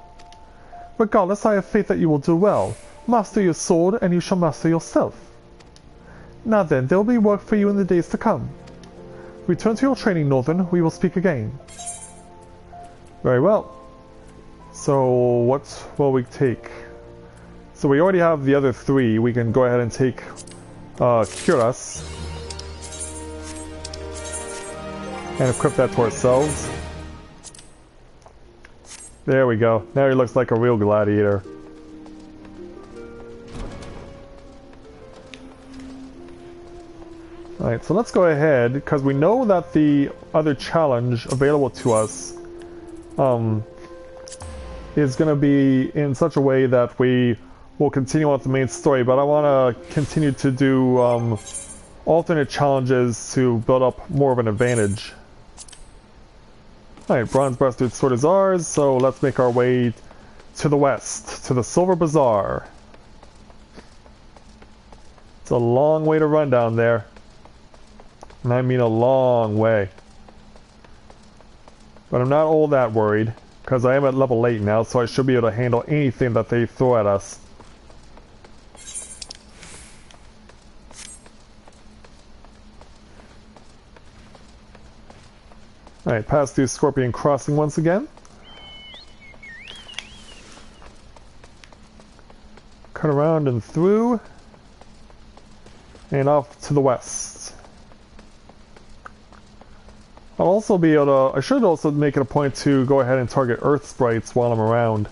Regardless, I have faith that you will do well. Master your sword, and you shall master yourself. Now then, there will be work for you in the days to come. Return to your training, Northern. We will speak again. Very well. So, what will we take? So we already have the other 3. We can go ahead and take Cuirass. And equip that to ourselves. There we go. Now he looks like a real gladiator. Alright, so let's go ahead, because we know that the other challenge available to us is going to be in such a way that we will continue on with the main story, but I want to continue to do alternate challenges to build up more of an advantage. Alright, Bronze Breasted Sword is ours, so let's make our way to the west, to the Silver Bazaar. It's a long way to run down there. And I mean a long way. But I'm not all that worried, because I am at level 8 now, so I should be able to handle anything that they throw at us. Alright, pass through Scorpion Crossing once again. Cut around and through. And off to the west. I'll also be able to... I should also make it a point to go ahead and target Earth Sprites while I'm around.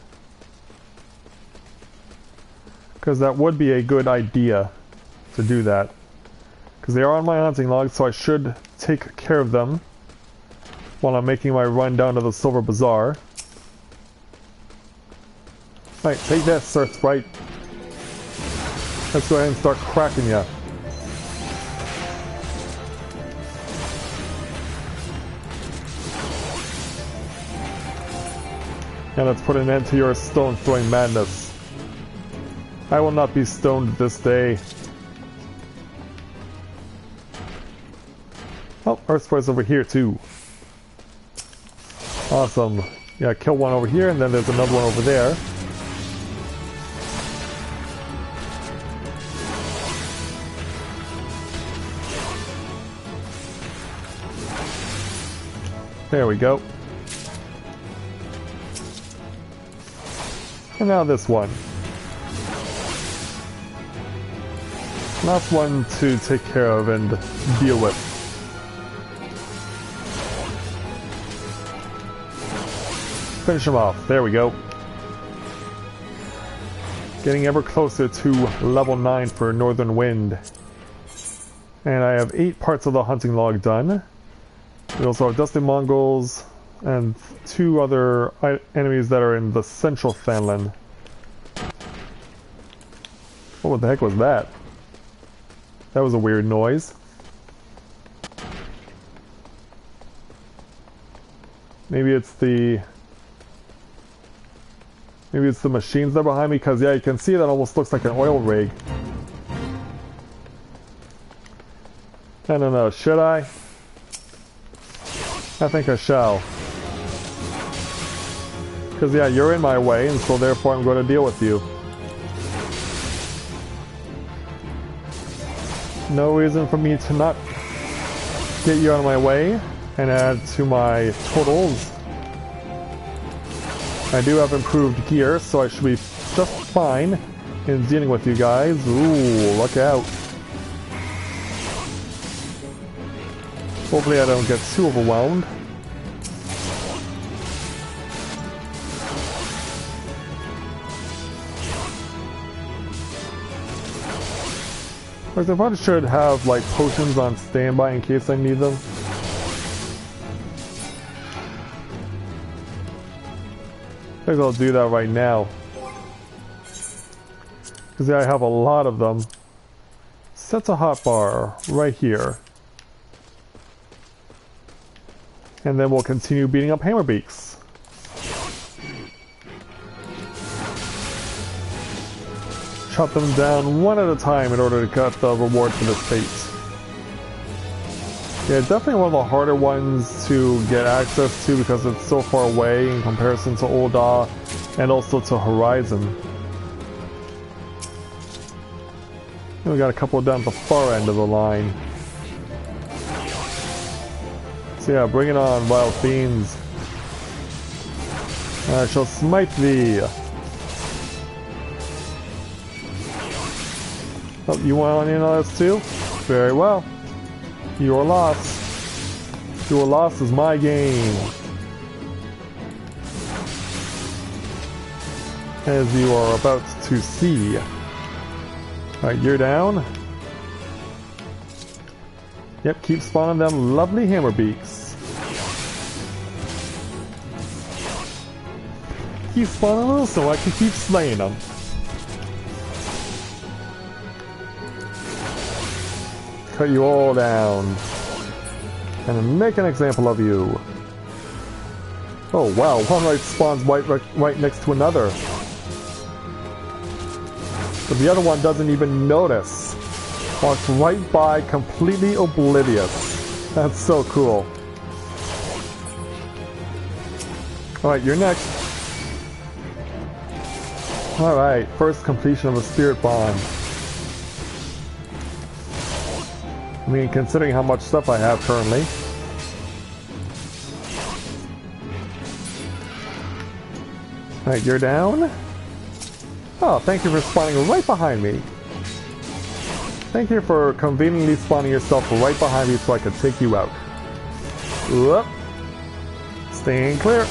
Because that would be a good idea to do that. Because they are on my hunting log, so I should take care of them while I'm making my run down to the Silver Bazaar. Alright, take this, Earth Sprite. Let's go ahead and start cracking ya. And let's put an end to your stone-throwing madness. I will not be stoned this day. Oh, Earth Sprite's over here too. Awesome. Yeah, kill one over here, and then there's another one over there. There we go. And now this one. Last one to take care of and deal with. Finish him off. There we go. Getting ever closer to level 9 for Northern Wind. And I have 8 parts of the hunting log done. We also have Dusty Mongols and 2 other enemies that are in the central Fanland. What the heck was that? That was a weird noise. Maybe it's the machines that are behind me, because yeah, you can see that almost looks like an oil rig. I don't know, should I? I think I shall. Because yeah, you're in my way, and so therefore I'm going to deal with you. No reason for me to not get you out of my way and add to my totals. I do have improved gear, so I should be just fine in dealing with you guys. Ooh, look out. Hopefully I don't get too overwhelmed. I probably should have like potions on standby in case I need them. I think I'll do that right now. Because yeah, I have a lot of them. Set a hotbar right here. And then we'll continue beating up Hammerbeaks. Chop them down one at a time in order to cut the reward for this fate. Yeah, definitely one of the harder ones to get access to because it's so far away in comparison to Ul'dah and also to Horizon. And we got a couple down the far end of the line. So yeah, bring it on, wild fiends. I shall smite thee. Oh, you want in on this too? Very well. Your loss. Your loss is my gain. As you are about to see. Alright, you're down. Yep, keep spawning them lovely Hammerbeaks. Keep spawning them so I can keep slaying them. Cut you all down. And make an example of you. Oh wow, one right spawns right next to another. But the other one doesn't even notice. Walks right by, completely oblivious. That's so cool. Alright, you're next. Alright, first completion of a spirit bond. I mean, considering how much stuff I have currently. Alright, you're down. Oh, thank you for spawning right behind me. Thank you for conveniently spawning yourself right behind me so I could take you out. Whoop. Staying clear.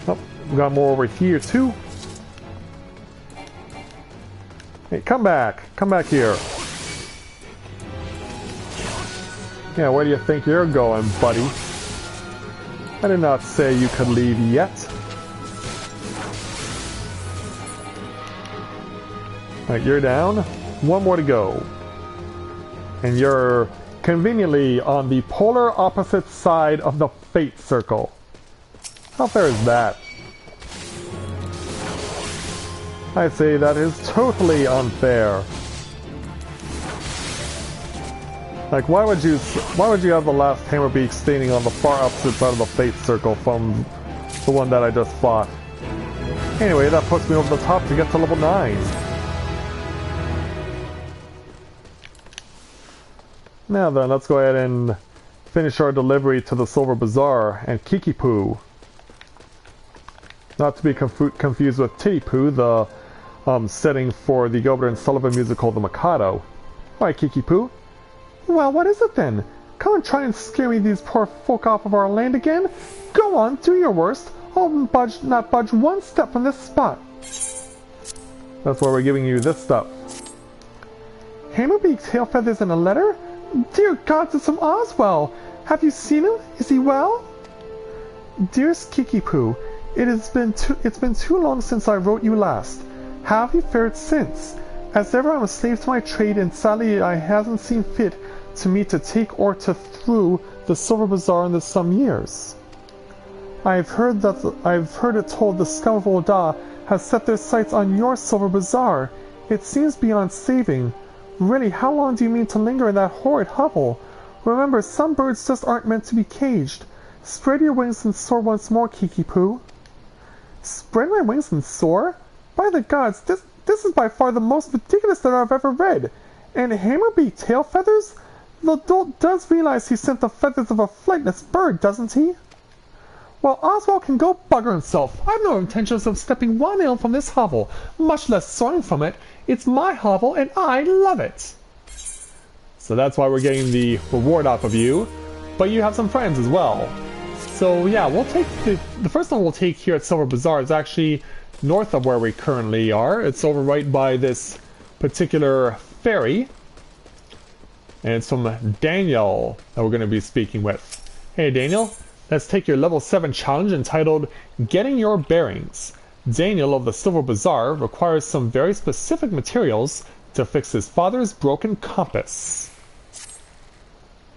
Oh, we got more over here too. Hey, come back. Come back here. Yeah, where do you think you're going, buddy? I did not say you could leave yet. Alright, you're down. One more to go. And you're conveniently on the polar opposite side of the fate circle. How fair is that? I say that is totally unfair. Like, why would you have the last Hammerbeak standing on the far opposite side of the fate circle from the one that I just fought? Anyway, that puts me over the top to get to level 9. Now then, let's go ahead and finish our delivery to the Silver Bazaar and Kiki-Poo. Not to be confused with Titty-Poo, the setting for the Gilbert and Sullivan musical The Mikado. Alright, Kiki-Poo. Well, what is it then? Come and try and scare me these poor folk off of our land again? Go on, do your worst. I'll not budge one step from this spot. That's why we're giving you this stuff. Hammerbeak tail feathers and a letter? Dear gods, it's from Oswell! Have you seen him? Is he well? Dearest Kiki-Poo, it's been too long since I wrote you last. How have you fared since? As ever, I'm a slave to my trade, and sadly I hasn't seen fit to me to take or to through the Silver Bazaar in some years. I've heard it told the scum of Ul'dah have set their sights on your Silver Bazaar. It seems beyond saving. Really, how long do you mean to linger in that horrid hovel? Remember, some birds just aren't meant to be caged. Spread your wings and soar once more, Kiki-Poo. Spread my wings and soar? By the gods, this is by far the most ridiculous that I've ever read. And Hammerbeak tail feathers? The adult does realize he sent the feathers of a flightless bird, doesn't he? Well, Oswald can go bugger himself. I've no intentions of stepping 1 inch from this hovel, much less soaring from it. It's my hovel, and I love it. So that's why we're getting the reward off of you. But you have some friends as well. So yeah, we'll take the first one we'll take here at Silver Bazaar is actually north of where we currently are. It's over right by this particular ferry. And it's from Daniel that we're going to be speaking with. Hey Daniel, let's take your level 7 challenge entitled Getting Your Bearings. Daniel of the Silver Bazaar requires some very specific materials to fix his father's broken compass.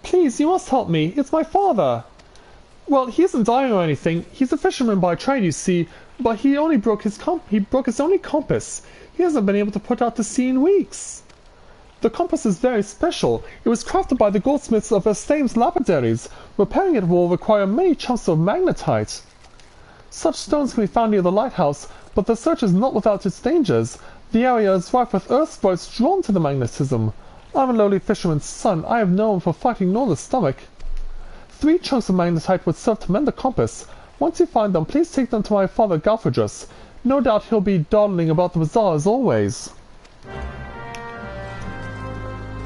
Please, you must help me. It's my father. Well, he isn't dying or anything. He's a fisherman by trade, you see, but he only broke his only compass. He hasn't been able to put out to sea in weeks. The compass is very special. It was crafted by the goldsmiths of Estame's lapidaries. Repairing it will require many chunks of magnetite. Such stones can be found near the lighthouse, but the search is not without its dangers. The area is rife with earth sprites drawn to the magnetism. I'm a lowly fisherman's son. I have no one for fighting nor the stomach. 3 chunks of magnetite would serve to mend the compass. Once you find them, please take them to my father Galfadrus. No doubt he'll be dawdling about the bazaar as always.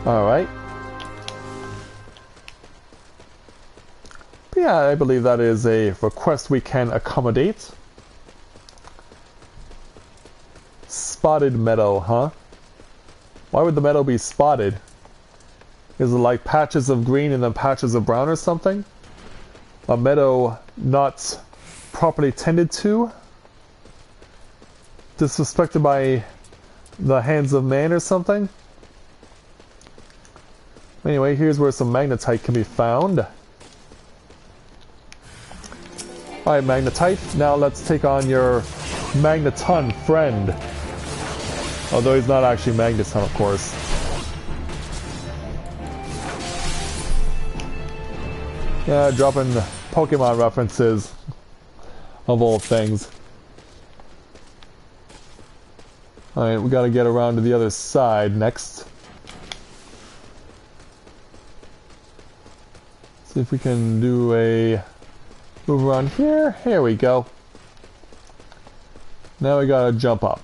Alright. But yeah, I believe that is a request we can accommodate. Spotted meadow, huh? Why would the meadow be spotted? Is it like patches of green and then patches of brown or something? A meadow not properly tended to? Disrespected by the hands of man or something? Anyway, here's where some magnetite can be found. Alright, magnetite. Now let's take on your magneton friend. Although he's not actually magneton, of course. Yeah, dropping Pokemon references of all things. Alright, we gotta get around to the other side next. See if we can do a move around here. Here we go. Now we gotta jump up.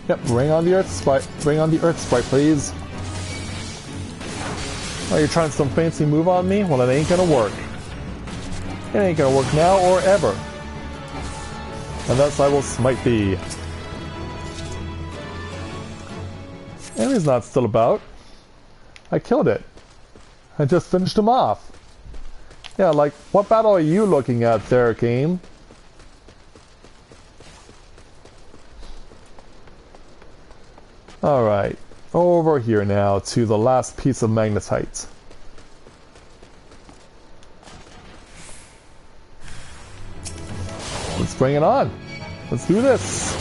Yep, bring on the earth sprite. Bring on the earth sprite, please. Oh, you're trying some fancy move on me? Well, it ain't gonna work. It ain't gonna work now or ever. And thus I will smite thee. Enemy's not still about. I killed it. I just finished him off. Yeah, like, what battle are you looking at there, game? Alright, over here now to the last piece of magnetite. Let's bring it on. Let's do this.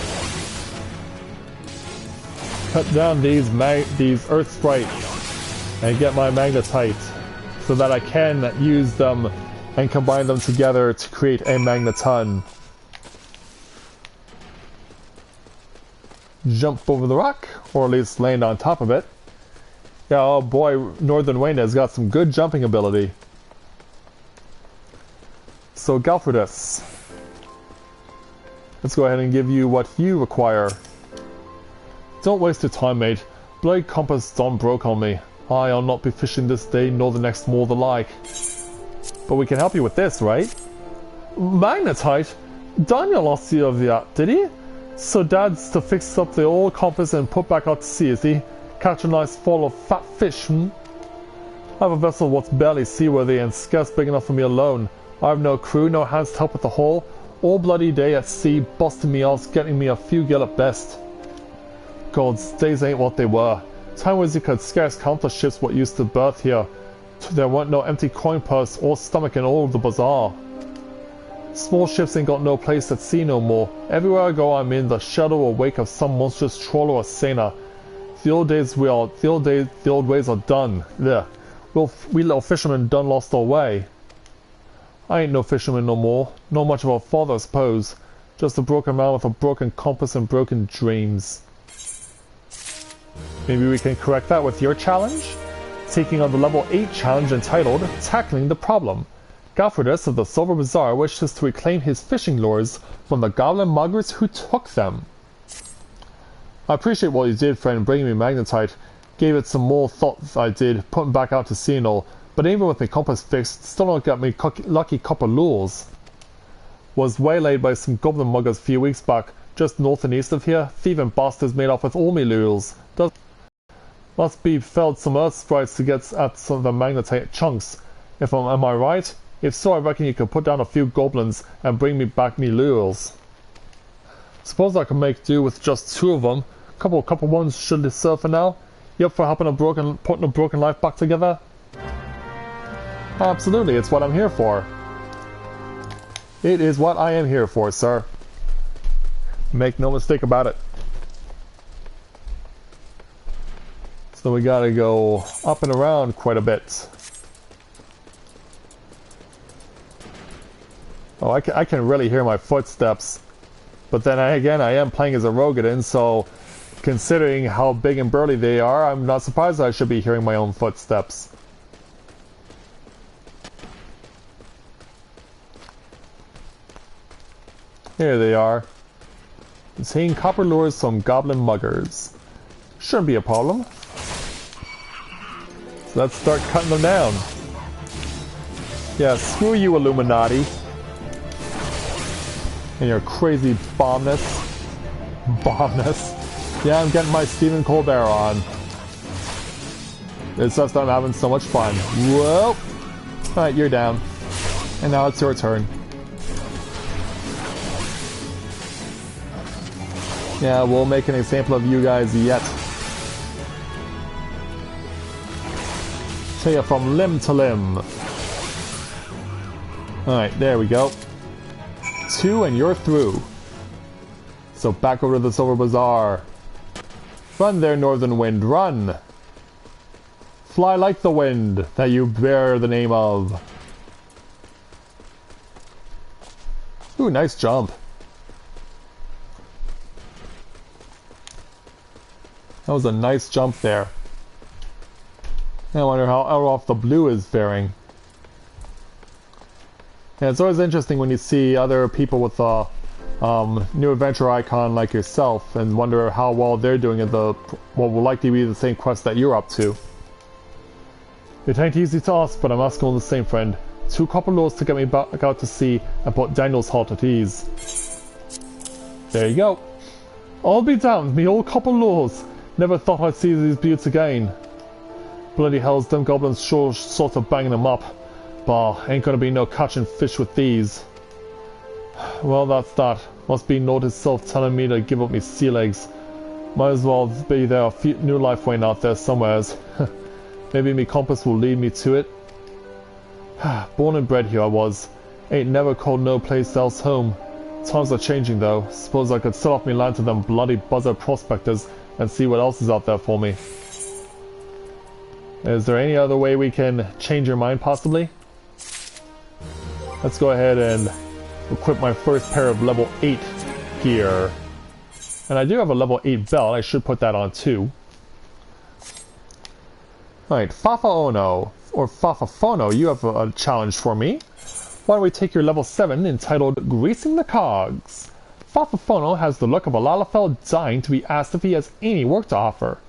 Cut down these earth sprites and get my magnetite so that I can use them and combine them together to create a magneton. Jump over the rock, or at least land on top of it. Yeah, oh boy, Northern Wayne has got some good jumping ability. So Galfardus, let's go ahead and give you what you require. Don't waste your time, mate. Blade compass done broke on me. I'll not be fishing this day nor the next more the like. But we can help you with this, right? Magnetite? Daniel lost you of that, did he? So Dad's to fix up the old compass and put back out to sea, is he? Catch a nice fall of fat fish, I have a vessel what's barely seaworthy and scarce big enough for me alone. I have no crew, no hands to help with the haul. All bloody day at sea, busting me off, getting me a few gill at best. God's days ain't what they were. Time was you could scarce count the ships what used to berth here. There weren't no empty coin purse or stomach in all the bazaar. Small ships ain't got no place at sea no more. Everywhere I go I'm in the shadow or wake of some monstrous trawler or sailor. The old ways are done. Yeah. We little fishermen done lost our way. I ain't no fisherman no more. Not much of a father, I suppose. Just a broken man with a broken compass and broken dreams. Maybe we can correct that with your challenge? Taking on the level 8 challenge entitled Tackling the Problem. Galfredus of the Silver Bazaar wishes to reclaim his fishing lures from the goblin muggers who took them. I appreciate what you did, friend, bringing me magnetite. Gave it some more thought I did, putting back out to sea and all. But even with my compass fixed, still don't get me lucky copper lures. Was waylaid by some goblin muggers a few weeks back, just north and east of here. Thieving bastards made off with all me lures. Must be felled some earth sprites to get at some of the magnetite chunks. Am I right? If so, I reckon you could put down a few goblins and bring me back me lures. Suppose I can make do with just 2 of them. Couple ones should serve for now. You up for helping putting a broken life back together? Absolutely, it's what I'm here for. It is what I am here for, sir. Make no mistake about it. So we gotta go up and around quite a bit. Oh, I can really hear my footsteps. But then again, I am playing as a Rogadin, so considering how big and burly they are, I'm not surprised I should be hearing my own footsteps. Here they are. Seeing copper lures from goblin muggers. Shouldn't be a problem. So let's start cutting them down. Yeah, screw you, Illuminati. And your crazy bombness. Yeah, I'm getting my Stephen Colbert on. It's just that I'm having so much fun. Whoa! Alright, you're down. And now it's your turn. Yeah, we'll make an example of you guys yet. Tell you from limb to limb. Alright, there we go. 2 and you're through. So back over to the Silver Bazaar. Run there, Northern Wind, run! Fly like the wind that you bear the name of. Ooh, nice jump. That was a nice jump there. I wonder how off the blue is faring. Yeah, it's always interesting when you see other people with a new adventure icon like yourself and wonder how well they're doing at what will likely be the same quest that you're up to. It ain't easy to ask, but I'm asking all the same, friend. 2 copper lures to get me back out to sea and put Daniel's heart at ease. There you go. I'll be damned, me old copper lures. Never thought I'd see these buttes again. Bloody hells, them goblins sure sort of banging them up. Bah, ain't gonna be no catching fish with these. Well, that's that. Must be Nord itself telling me to give up me sea legs. Might as well be there a few new life waiting out there somewheres. Maybe me compass will lead me to it. Born and bred here I was. Ain't never called no place else home. Times are changing though. Suppose I could sell off me land to them bloody buzzard prospectors and see what else is out there for me. Is there any other way we can change your mind possibly? Let's go ahead and equip my first pair of level 8 gear. And I do have a level 8 belt, I should put that on too. Alright, Fafa Ono, or Fafafono, you have a challenge for me. Why don't we take your level 7 entitled Greasing the Cogs? Fafafono has the look of a Lalafell dying to be asked if he has any work to offer.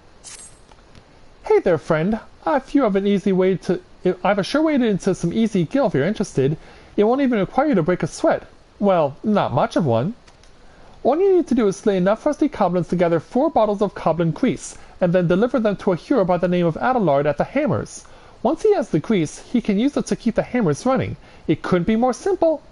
Hey there, friend. If you have an easy way to... I have a sure way into some easy gil if you're interested. It won't even require you to break a sweat. Well, not much of one. All you need to do is slay enough rusty goblins to gather 4 bottles of goblin grease, and then deliver them to a hero by the name of Adelard at the Hammers. Once he has the grease, he can use it to keep the hammers running. It couldn't be more simple.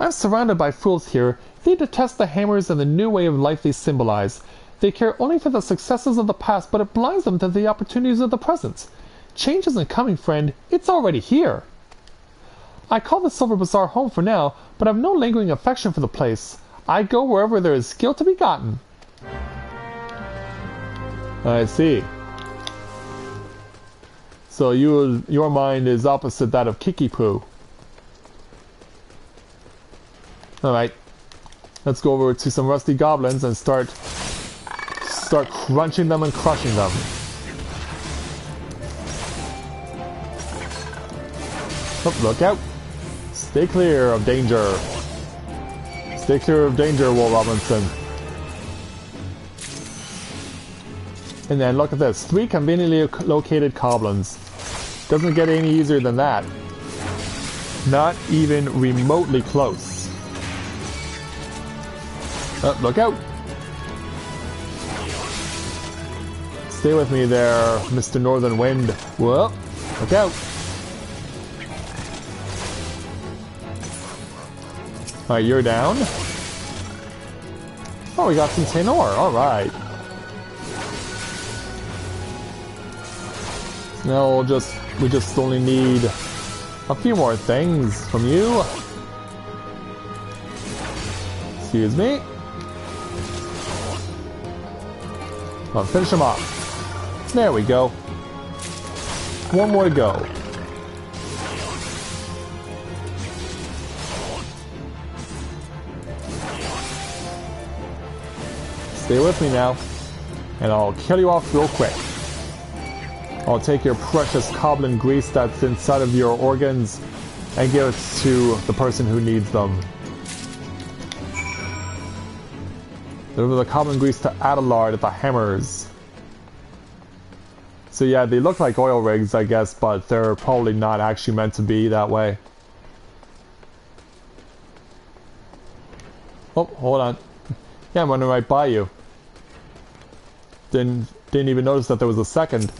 I'm surrounded by fools here. They detest the hammers and the new way of life they symbolize. They care only for the successes of the past, but it blinds them to the opportunities of the present. Change isn't coming, friend. It's already here. I call the Silver Bazaar home for now, but I've no lingering affection for the place. I go wherever there is skill to be gotten. I see. So your mind is opposite that of Kiki-Poo. Alright. Let's go over to some rusty goblins and start crunching them and crushing them. Oh, look out! Stay clear of danger. Stay clear of danger, Will Robinson. And then look at this. 3 conveniently located goblins. Doesn't get any easier than that. Not even remotely close. Oh, look out! Stay with me there, Mr. Northern Wind. Whoa, look out! Alright, you're down. Oh, we got some tin ore. Alright. Now we just only need a few more things from you. Excuse me. I'll finish him off. There we go. One more to go. Stay with me now, and I'll kill you off real quick. I'll take your precious goblin grease that's inside of your organs and give it to the person who needs them. Deliver the goblin grease to Adelard at the Hammers. So yeah, they look like oil rigs, I guess, but they're probably not actually meant to be that way. Oh, hold on. Yeah, I'm running right by you. Didn't even notice that there was a second.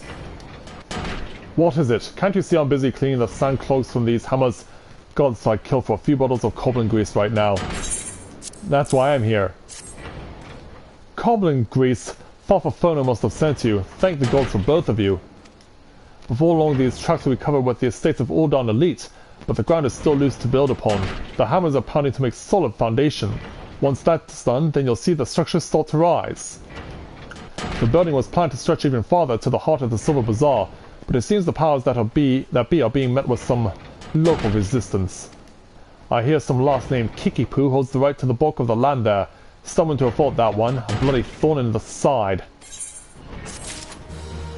What is it? Can't you see I'm busy cleaning the sand cloaks from these hammers? God, so I'd kill for a few bottles of goblin grease right now. That's why I'm here. Goblin grease? Farfafono must have sent you. Thank the gods for both of you. Before long these tracks will be covered with the estates of Ul'dah and Elite, but the ground is still loose to build upon. The hammers are pounding to make solid foundation. Once that's done, then you'll see the structure start to rise. The building was planned to stretch even farther to the heart of the Silver Bazaar, but it seems the powers that be are being met with some local resistance. I hear some last named Kiki-Poo holds the right to the bulk of the land there. Stubborn to a fault, that one. A bloody thorn in the side.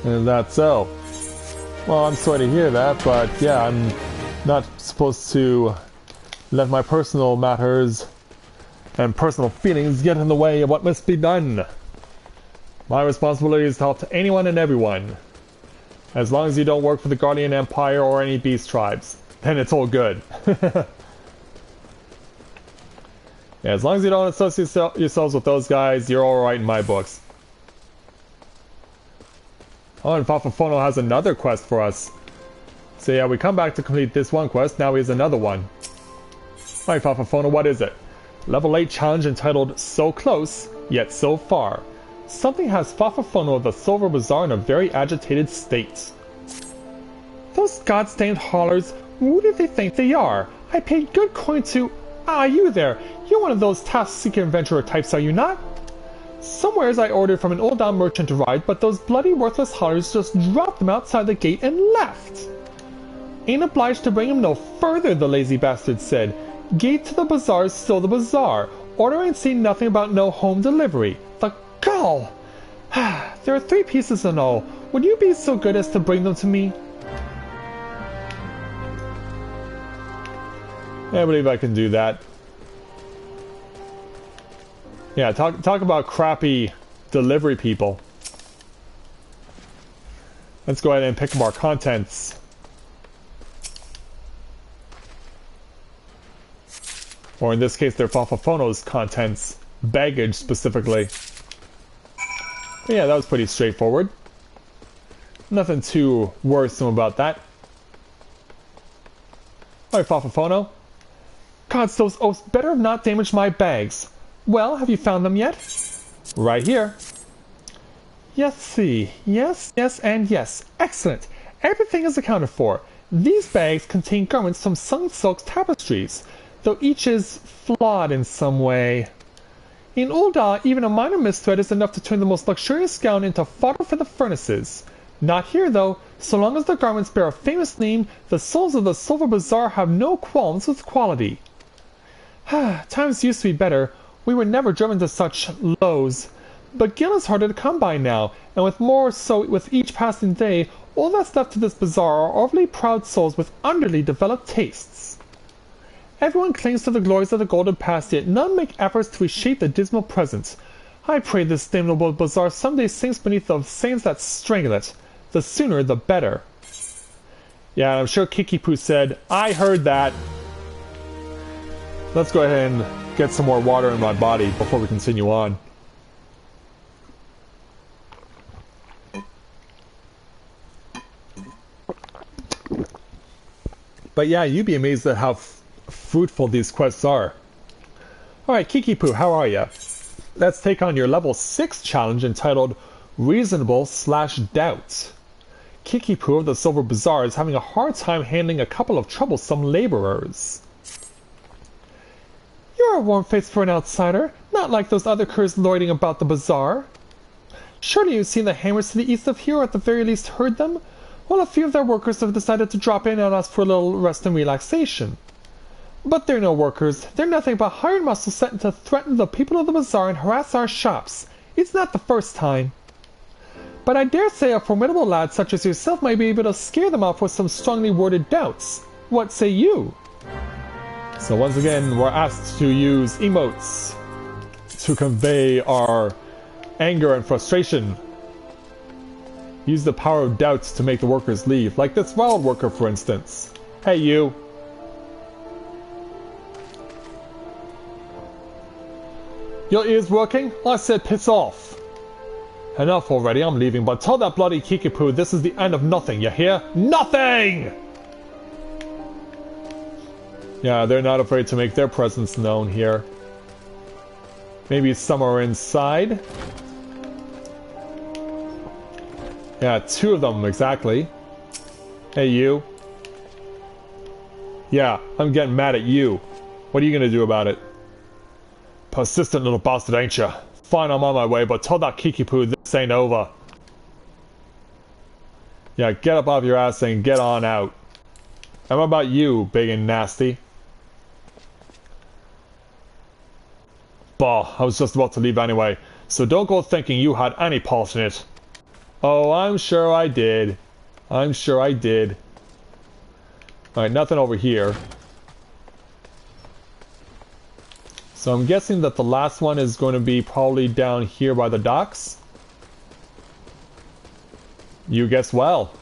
Is that so? Well, I'm sorry to hear that, but yeah, I'm not supposed to let my personal matters and personal feelings get in the way of what must be done. My responsibility is to help to anyone and everyone. As long as you don't work for the Guardian Empire or any beast tribes, then it's all good. Yeah, as long as you don't associate yourselves with those guys, you're alright in my books. Oh, and Farfafono has another quest for us. So yeah, we come back to complete this one quest, now here's another one. Alright Farfafono, what is it? Level 8 challenge entitled So Close, Yet So Far. Something has Farfafono of the Silver Bazaar in a very agitated state. Those god-stained haulers, who do they think they are? I paid good coin to... Ah, you there! You're one of those task-seeking adventurer types, are you not? Somewheres I ordered from an Ul'dah merchant to ride, but those bloody worthless haulers just dropped them outside the gate and left. Ain't obliged to bring him no further, the lazy bastard said. Gate to the bazaar's still the bazaar. Order ain't seen nothing about no home delivery. The gall! There are 3 pieces in all. Would you be so good as to bring them to me? I believe I can do that. Yeah, talk about crappy delivery people. Let's go ahead and pick up our contents. Or in this case, they're Farfafono's contents. baggage specifically. But yeah, that was pretty straightforward. Nothing too worrisome about that. Alright, Fafafono. Gods, those oafs better have not damaged my bags. Well, have you found them yet? Right here. Yes, see. Yes, yes, and yes. Excellent. Everything is accounted for. These bags contain garments from Sun Silk's tapestries, though each is flawed in some way. In Ul'dah, even a minor misthread is enough to turn the most luxurious gown into fodder for the furnaces. Not here, though. So long as the garments bear a famous name, the souls of the Silver Bazaar have no qualms with quality. Times used to be better. We were never driven to such lows. But Gil is harder to come by now, and with more so with each passing day, all that's left to this bazaar are overly proud souls with underly developed tastes. Everyone clings to the glories of the golden past, yet none make efforts to reshape the dismal present. I pray this damnable bazaar someday sinks beneath the sands that strangle it. The sooner, the better. Yeah, I'm sure Kiki-Poo said, I heard that. Let's go ahead and get some more water in my body before we continue on. But yeah, you'd be amazed at how fruitful these quests are. Alright, Kiki-Poo, how are ya? Let's take on your level 6 challenge entitled Reasonable/Doubt. Kiki-Poo of the Silver Bazaar is having a hard time handling a couple of troublesome laborers. You're a warm face for an outsider, not like those other curs loitering about the bazaar. Surely you've seen the hammers to the east of here, or at the very least heard them? Well, a few of their workers have decided to drop in and ask for a little rest and relaxation. But they're no workers. They're nothing but hired muscles sent to threaten the people of the bazaar and harass our shops. It's not the first time. But I dare say a formidable lad such as yourself might be able to scare them off with some strongly worded doubts. What say you? So once again, we're asked to use emotes to convey our anger and frustration. Use the power of doubts to make the workers leave, like this wild worker, for instance. Hey, you. Your ears working? I said piss off. Enough already, I'm leaving, but tell that bloody Kiki-Poo this is the end of nothing, you hear? Nothing! Yeah, they're not afraid to make their presence known here. Maybe somewhere inside? Yeah, 2 of them, exactly. Hey, you. Yeah, I'm getting mad at you. What are you gonna do about it? Persistent little bastard, ain't ya? Fine, I'm on my way, but tell that Kiki-Poo this ain't over. Yeah, get up off your ass and get on out. And what about you, big and nasty? Bah, I was just about to leave anyway, so don't go thinking you had any part in it. Oh, I'm sure I did. I'm sure I did. Alright, nothing over here. So I'm guessing that the last one is going to be probably down here by the docks. You guess well.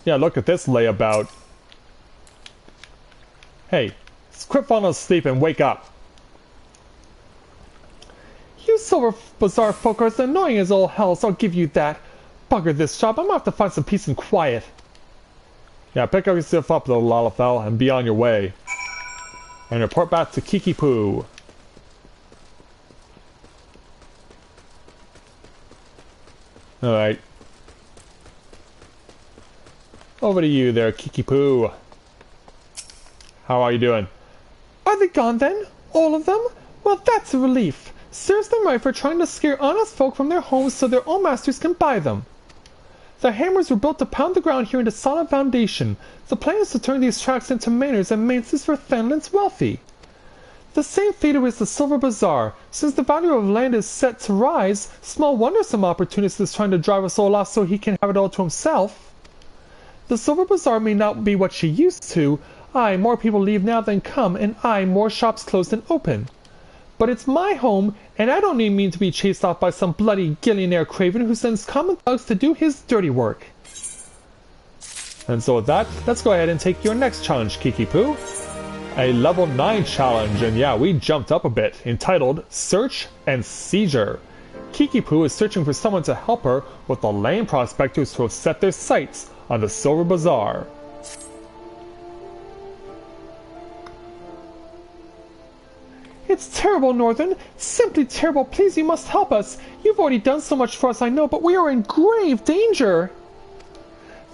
Yeah, look at this layabout. Hey, quit falling asleep and wake up. You Silver Bazaar folk are as annoying as all hell, so I'll give you that. Bugger this shop, I'm gonna have to find some peace and quiet. Yeah, pick up yourself up, little Lalafell, and be on your way. And report back to Kiki-Poo. Alright. Over to you there, Kiki-Poo. How are you doing? Are they gone then? All of them? Well, that's a relief. Serves them right for trying to scare honest folk from their homes so their own masters can buy them. The hammers were built to pound the ground here into solid foundation. The plan is to turn these tracks into manors and mansions for Fenland's wealthy. The same fate awaits the Silver Bazaar. Since the value of land is set to rise, small wonder some opportunist is trying to drive us all off so he can have it all to himself. The Silver Bazaar may not be what she used to. Aye, more people leave now than come, and aye, more shops close than open. But it's my home, and I don't mean to be chased off by some bloody gillionaire craven who sends common thugs to do his dirty work. And so with that, let's go ahead and take your next challenge, Kiki-Poo. a level 9 challenge, and yeah, we jumped up a bit, entitled Search and Seizure. Kiki-Poo is searching for someone to help her with the lame prospectors who have set their sights on the Silver Bazaar. It's terrible, Northern. Simply terrible. Please, you must help us. You've already done so much for us, I know, but we are in grave danger.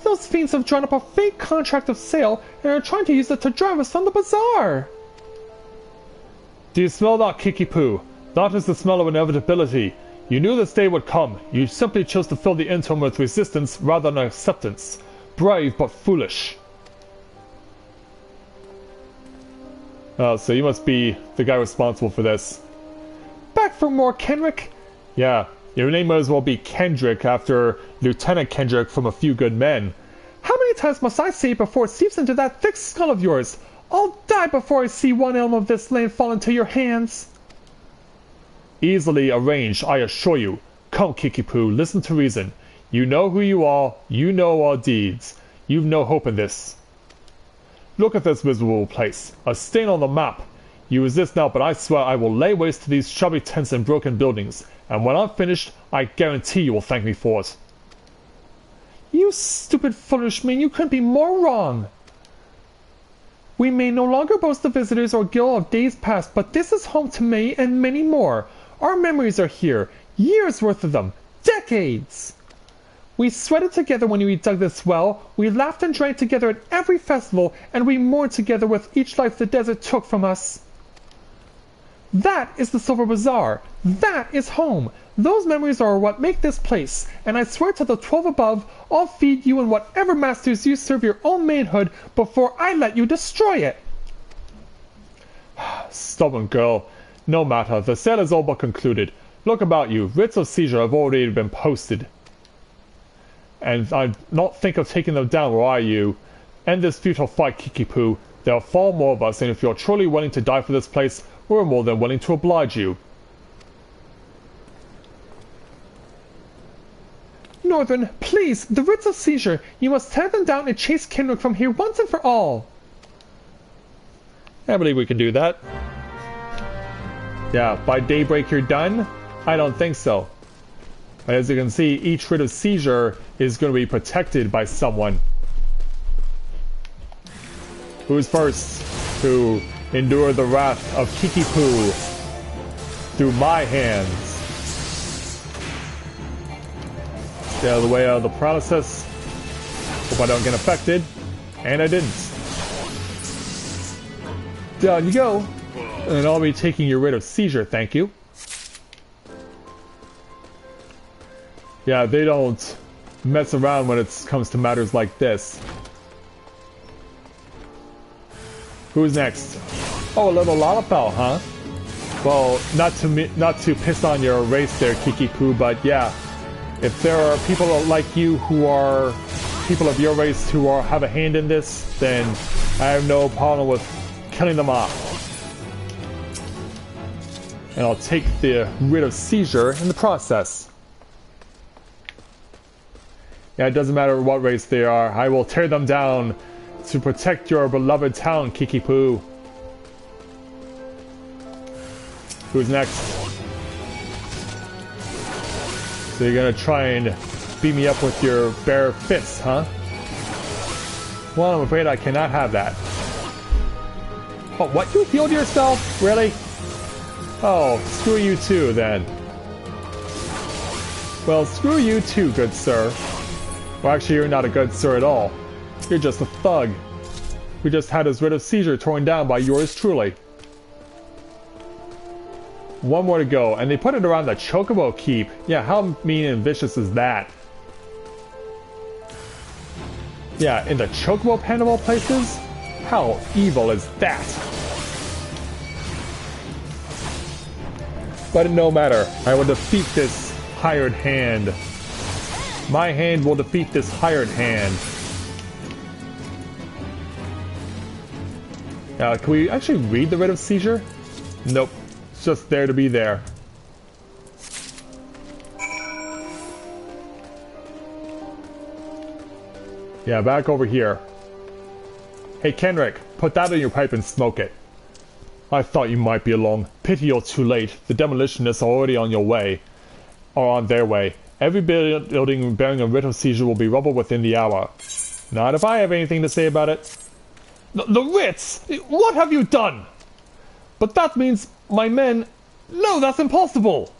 Those fiends have drawn up a fake contract of sale and are trying to use it to drive us from the bazaar. Do you smell that, Kiki-Poo? That is the smell of inevitability. You knew this day would come. You simply chose to fill the interim with resistance rather than acceptance. Brave but foolish. Oh, so you must be the guy responsible for this. Back for more, Kenrick? Yeah, your name might as well be Kendrick after Lieutenant Kendrick from A Few Good Men. How many times must I say it before it seeps into that thick skull of yours? I'll die before I see one elm of this land fall into your hands. Easily arranged, I assure you. Come, Kiki-Poo, listen to reason. You know who you are, you know our deeds. You've no hope in this. Look at this miserable place, a stain on the map. You resist now, but I swear I will lay waste to these shabby tents and broken buildings, and when I'm finished, I guarantee you will thank me for it. You stupid, foolish man, you couldn't be more wrong. We may no longer boast the visitors or guilt of days past, but this is home to me and many more. Our memories are here, years worth of them, decades. We sweated together when we dug this well, we laughed and drank together at every festival, and we mourned together with each life the desert took from us. That is the Silver Bazaar. That is home. Those memories are what make this place, and I swear to the 12 above, I'll feed you and whatever masters you serve your own manhood before I let you destroy it. Stubborn girl. No matter, the sale is all but concluded. Look about you, writs of seizure have already been posted. And I not think of taking them down, or are you? End this futile fight, Kiki-Poo. There are far more of us, and if you're truly willing to die for this place, we're more than willing to oblige you. Northern, please, the writs of seizure. You must tear them down and chase Kenrick from here once and for all. I believe we can do that. Yeah, by daybreak you're done? I don't think so. As you can see, each writ of seizure is going to be protected by someone. Who's first to endure the wrath of Kiki-Poo through my hands? Get out of the way of the process. Hope I don't get affected. And I didn't. Down you go. And I'll be taking your writ of seizure, thank you. Yeah, they don't mess around when it comes to matters like this. Who's next? Oh, a little Lalafell, huh? Well, not to piss on your race there, Kiki-Poo, but yeah, if there are people like you who are people of your race who have a hand in this, then I have no problem with killing them off. And I'll take the writ of seizure in the process. Yeah, it doesn't matter what race they are. I will tear them down to protect your beloved town, Kiki-Poo. Who's next? So you're gonna try and beat me up with your bare fists, huh? Well, I'm afraid I cannot have that. Oh, what? You healed yourself? Really? Oh, screw you too, then. Well, screw you too, good sir. Well, actually, you're not a good sir at all. You're just a thug. We just had his writ of seizure torn down by yours truly. One more to go, and they put it around the Chocobo Keep. Yeah, how mean and vicious is that? Yeah, in the Chocobo Pen of all places? How evil is that? But no matter, I will defeat this hired hand. My hand will defeat this hired hand. Can we actually read the writ of seizure? Nope. It's just there to be there. Yeah, back over here. Hey Kenrick, put that in your pipe and smoke it. I thought you might be along. Pity you're too late. The demolitionists are already on your way. Or on their way. Every building bearing a writ of seizure will be rubble within the hour. Not if I have anything to say about it. The writs! What have you done? But that means my men... No, that's impossible!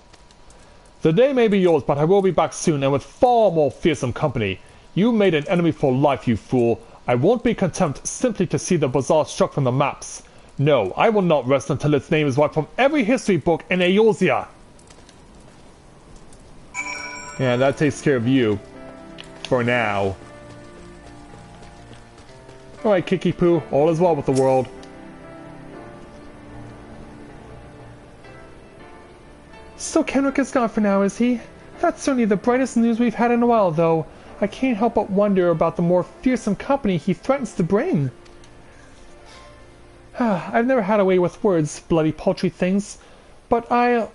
The day may be yours, but I will be back soon and with far more fearsome company. You made an enemy for life, you fool. I won't be content simply to see the bazaar struck from the maps. No, I will not rest until its name is wiped from every history book in Eorzea. Yeah, that takes care of you. For now. Alright, Kiki Poo, all is well with the world. So Kenrick is gone for now, is he? That's certainly the brightest news we've had in a while, though. I can't help but wonder about the more fearsome company he threatens to bring. I've never had a way with words, bloody paltry things. But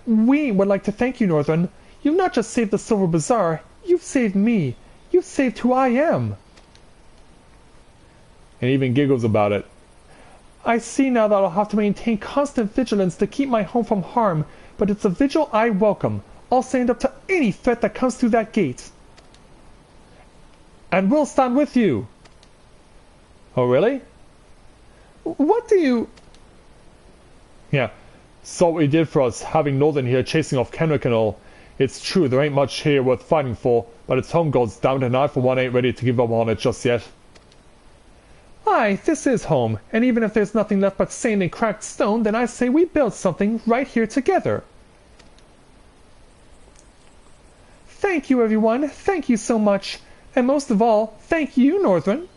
we would like to thank you, Northern. You've not just saved the Silver Bazaar, you've saved me. You've saved who I am. And even giggles about it. I see now that I'll have to maintain constant vigilance to keep my home from harm, but it's a vigil I welcome. I'll stand up to any threat that comes through that gate. And we'll stand with you. Oh, really? What do you... Yeah, saw what you did for us, having Northern here chasing off Kenrick and all. It's true, there ain't much here worth fighting for, but it's home, gods damn it, and I for one ain't ready to give up on it just yet. Aye, this is home, and even if there's nothing left but sand and cracked stone, then I say we build something right here together. Thank you, everyone. Thank you so much. And most of all, thank you, Northern.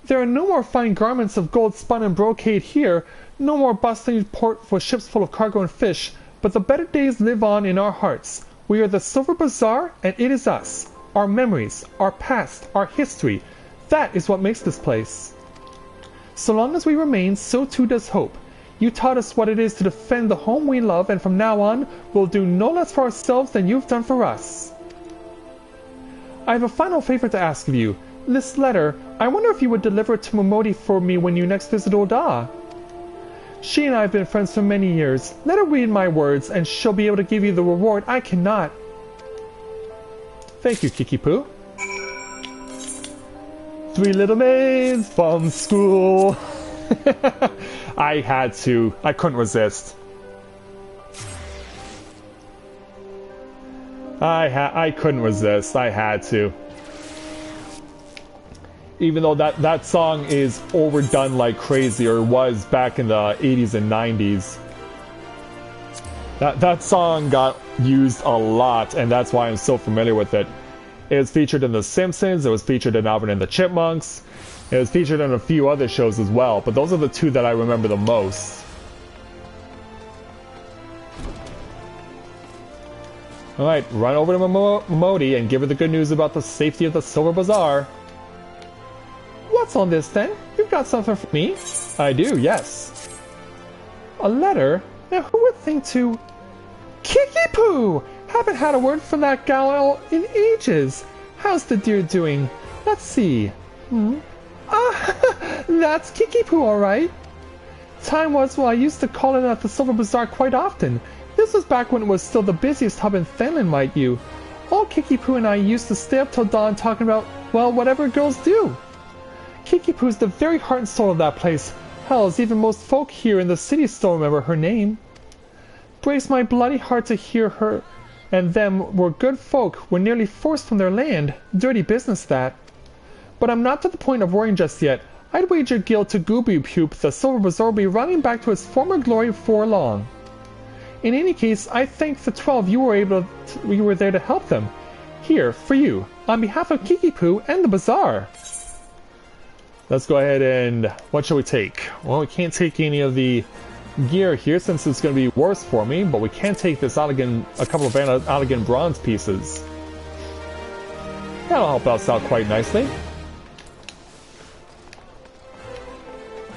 There are no more fine garments of gold spun and brocade here, no more bustling port for ships full of cargo and fish, but the better days live on in our hearts. We are the Silver Bazaar, and it is us. Our memories, our past, our history. That is what makes this place. So long as we remain, so too does hope. You taught us what it is to defend the home we love, and from now on, we'll do no less for ourselves than you've done for us. I have a final favor to ask of you. This letter, I wonder if you would deliver it to Momodi for me when you next visit Ul'dah. She and I have been friends for many years. Let her read my words, and she'll be able to give you the reward I cannot. Thank you, Kiki Poo. 3 little maids from school. I had to. I couldn't resist. I couldn't resist. I had to. Even though that song is overdone like crazy, or was back in the 80s and 90s. That song got used a lot, and that's why I'm so familiar with it. It was featured in The Simpsons, it was featured in Alvin and the Chipmunks, it was featured in a few other shows as well, but those are the two that I remember the most. Alright, run over to Momodi and give her the good news about the safety of the Silver Bazaar. What's on this then? You've got something for me? I do, yes. A letter? Now who would think to... Kiki Poo! Haven't had a word from that gal in ages. How's the dear doing? Let's see. That's Kiki Poo, alright. Time was when I used to call in at the Silver Bazaar quite often. This was back when it was still the busiest hub in Thailand, might you. All Kiki Poo and I used to stay up till dawn talking about, well, whatever girls do. Kiki Poo's the very heart and soul of that place. Hells, even most folk here in the city still remember her name. Breaks my bloody heart to hear her and them were good folk were nearly forced from their land. Dirty business, that. But I'm not to the point of worrying just yet. I'd wager Gil to Gooby Pupe the Silver Bazaar will be running back to its former glory before long. In any case, I thank the 12 you were there to help them. Here, for you, on behalf of Kiki Poo and the Bazaar. Let's go ahead and... what shall we take? Well, we can't take any of the gear here since it's going to be worse for me, but we can take this a couple of elegant bronze pieces. That'll help us out quite nicely.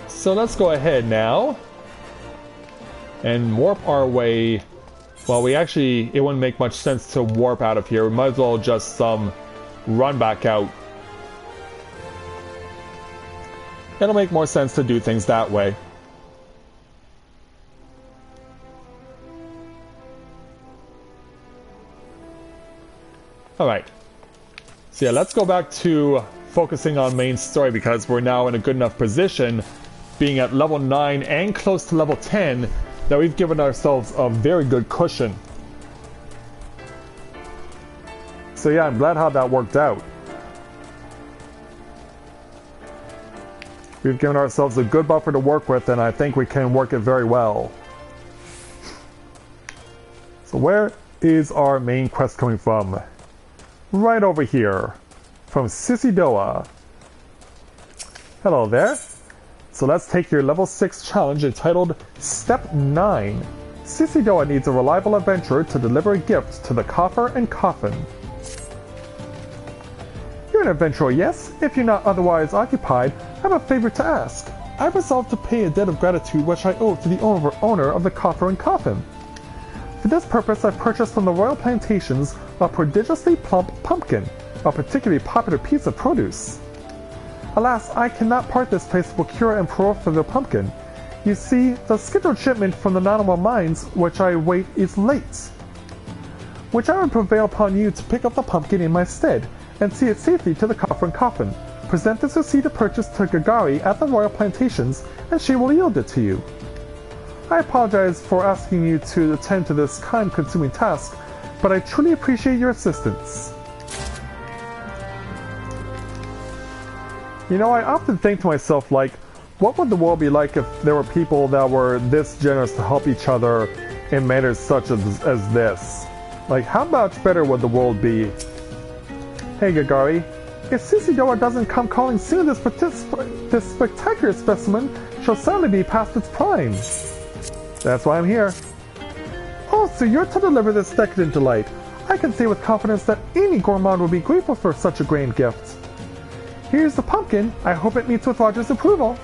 So let's go ahead now and warp our way. Well, it wouldn't make much sense to warp out of here. We might as well just run back out. It'll make more sense to do things that way. Alright. So yeah, let's go back to focusing on main story because we're now in a good enough position, being at level 9 and close to level 10, that we've given ourselves a very good cushion. So yeah, I'm glad how that worked out. We've given ourselves a good buffer to work with, and I think we can work it very well. So where is our main quest coming from? Right over here. From Sisidoa. Hello there. So let's take your level 6 challenge entitled Step 9. Sisidoa needs a reliable adventurer to deliver a gift to the coffer and coffin. You're an adventurer, yes? If you're not otherwise occupied, I have a favor to ask. I've resolved to pay a debt of gratitude which I owe to the owner of the coffer and coffin. For this purpose, I've purchased from the royal plantations a prodigiously plump pumpkin, a particularly popular piece of produce. Alas, I cannot part this place to procure and proffer the pumpkin. You see, the scheduled shipment from the Novaura mines, which I await, is late. Which I would prevail upon you to pick up the pumpkin in my stead, and see it safely to the coffer and coffin. Present this receipt of purchase to Gagari at the royal plantations, and she will yield it to you. I apologize for asking you to attend to this time-consuming task, but I truly appreciate your assistance. You know, I often think to myself, like, what would the world be like if there were people that were this generous to help each other in matters such as this? Like, how much better would the world be? Hey Gagari, if Sisidoa doesn't come calling soon, this spectacular specimen shall certainly be past its prime. That's why I'm here. Oh, so you're to deliver this decadent delight. I can say with confidence that any gourmand would be grateful for such a grand gift. Here's the pumpkin. I hope it meets with Roger's approval.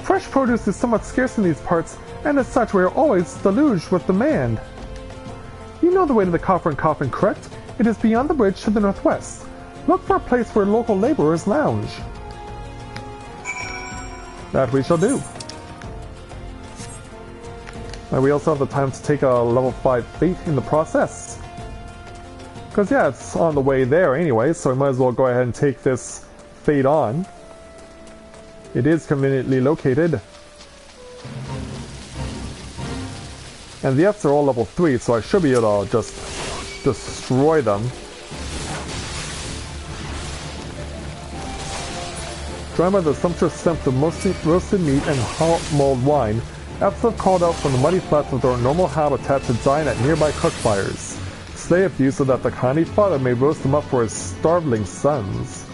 Fresh produce is somewhat scarce in these parts, and as such we are always deluged with demand. You know the way to the coffer and coffin, correct? It is beyond the bridge to the northwest. Look for a place where local laborers lounge. That we shall do. And we also have the time to take a level 5 fate in the process. Because yeah, it's on the way there anyway, so we might as well go ahead and take this fate on. It is conveniently located. And the Fs are all level 3, so I should be able to just destroy them. Joined by the sumptuous scent of roasted meat and hot mulled wine, Fs have called out from the muddy flats of their normal habitat to dine at nearby cook fires. Slay a few so that the kindly father may roast them up for his starveling sons.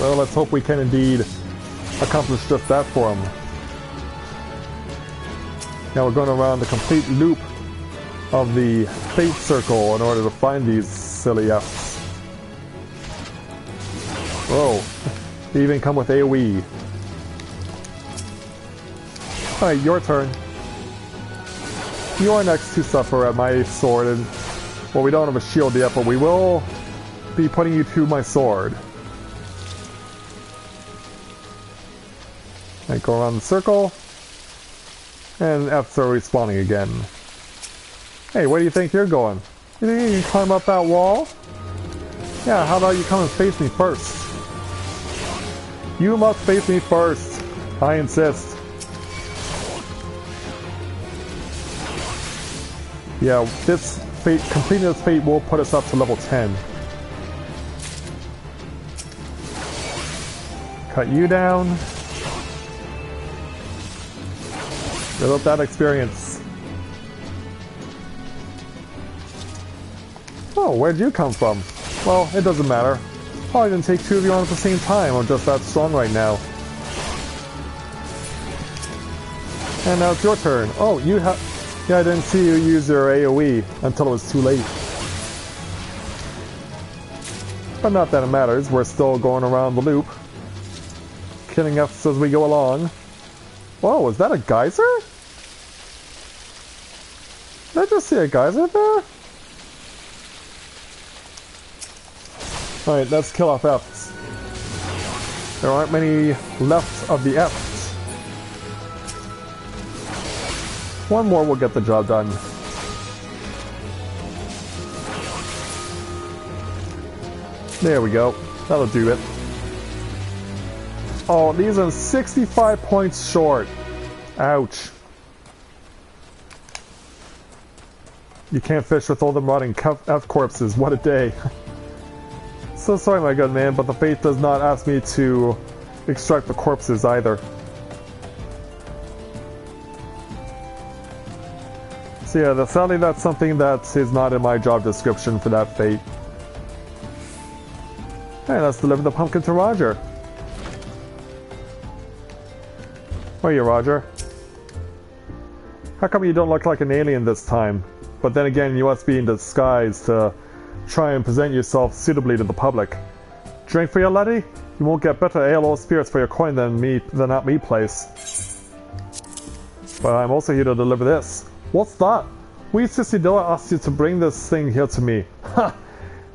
Well, let's hope we can indeed accomplish just that for him. Now we're going around the complete loop of the fate circle in order to find these silly Fs. Whoa, they even come with AoE. Alright, your turn. You are next to suffer at my sword, and well, we don't have a shield yet, but we will be putting you to my sword. Alright, go around the circle. And Fs are respawning again. Hey, where do you think you're going? You think you can climb up that wall? Yeah, how about you come and face me first? You must face me first. I insist. Yeah, this fate, completing this fate will put us up to level 10. Cut you down. Build up that experience. Oh, where'd you come from? Well, it doesn't matter. Probably didn't take two of you on at the same time. I'm just that strong right now. And now it's your turn. Oh, you have... Yeah, I didn't see you use your AoE until it was too late. But not that it matters. We're still going around the loop. Killing Fs as we go along. Whoa, is that a geyser? Did I just see a geyser there? Alright, let's kill off Fs. There aren't many left of the Fs. One more will get the job done. There we go. That'll do it. Oh, these are 65 points short. Ouch. You can't fish with all the rotting F corpses. What a day. So sorry, my good man, but the fate does not ask me to extract the corpses either. So yeah, sadly that's something that is not in my job description for that fate. Hey, let's deliver the pumpkin to Roger. Where are you, Roger? How come you don't look like an alien this time? But then again, you must be in disguise to try and present yourself suitably to the public. Drink for your laddie? You won't get better ale or spirits for your coin than at me place. But I'm also here to deliver this. What's that? Wee Sissy Dilla asked you to bring this thing here to me. Ha!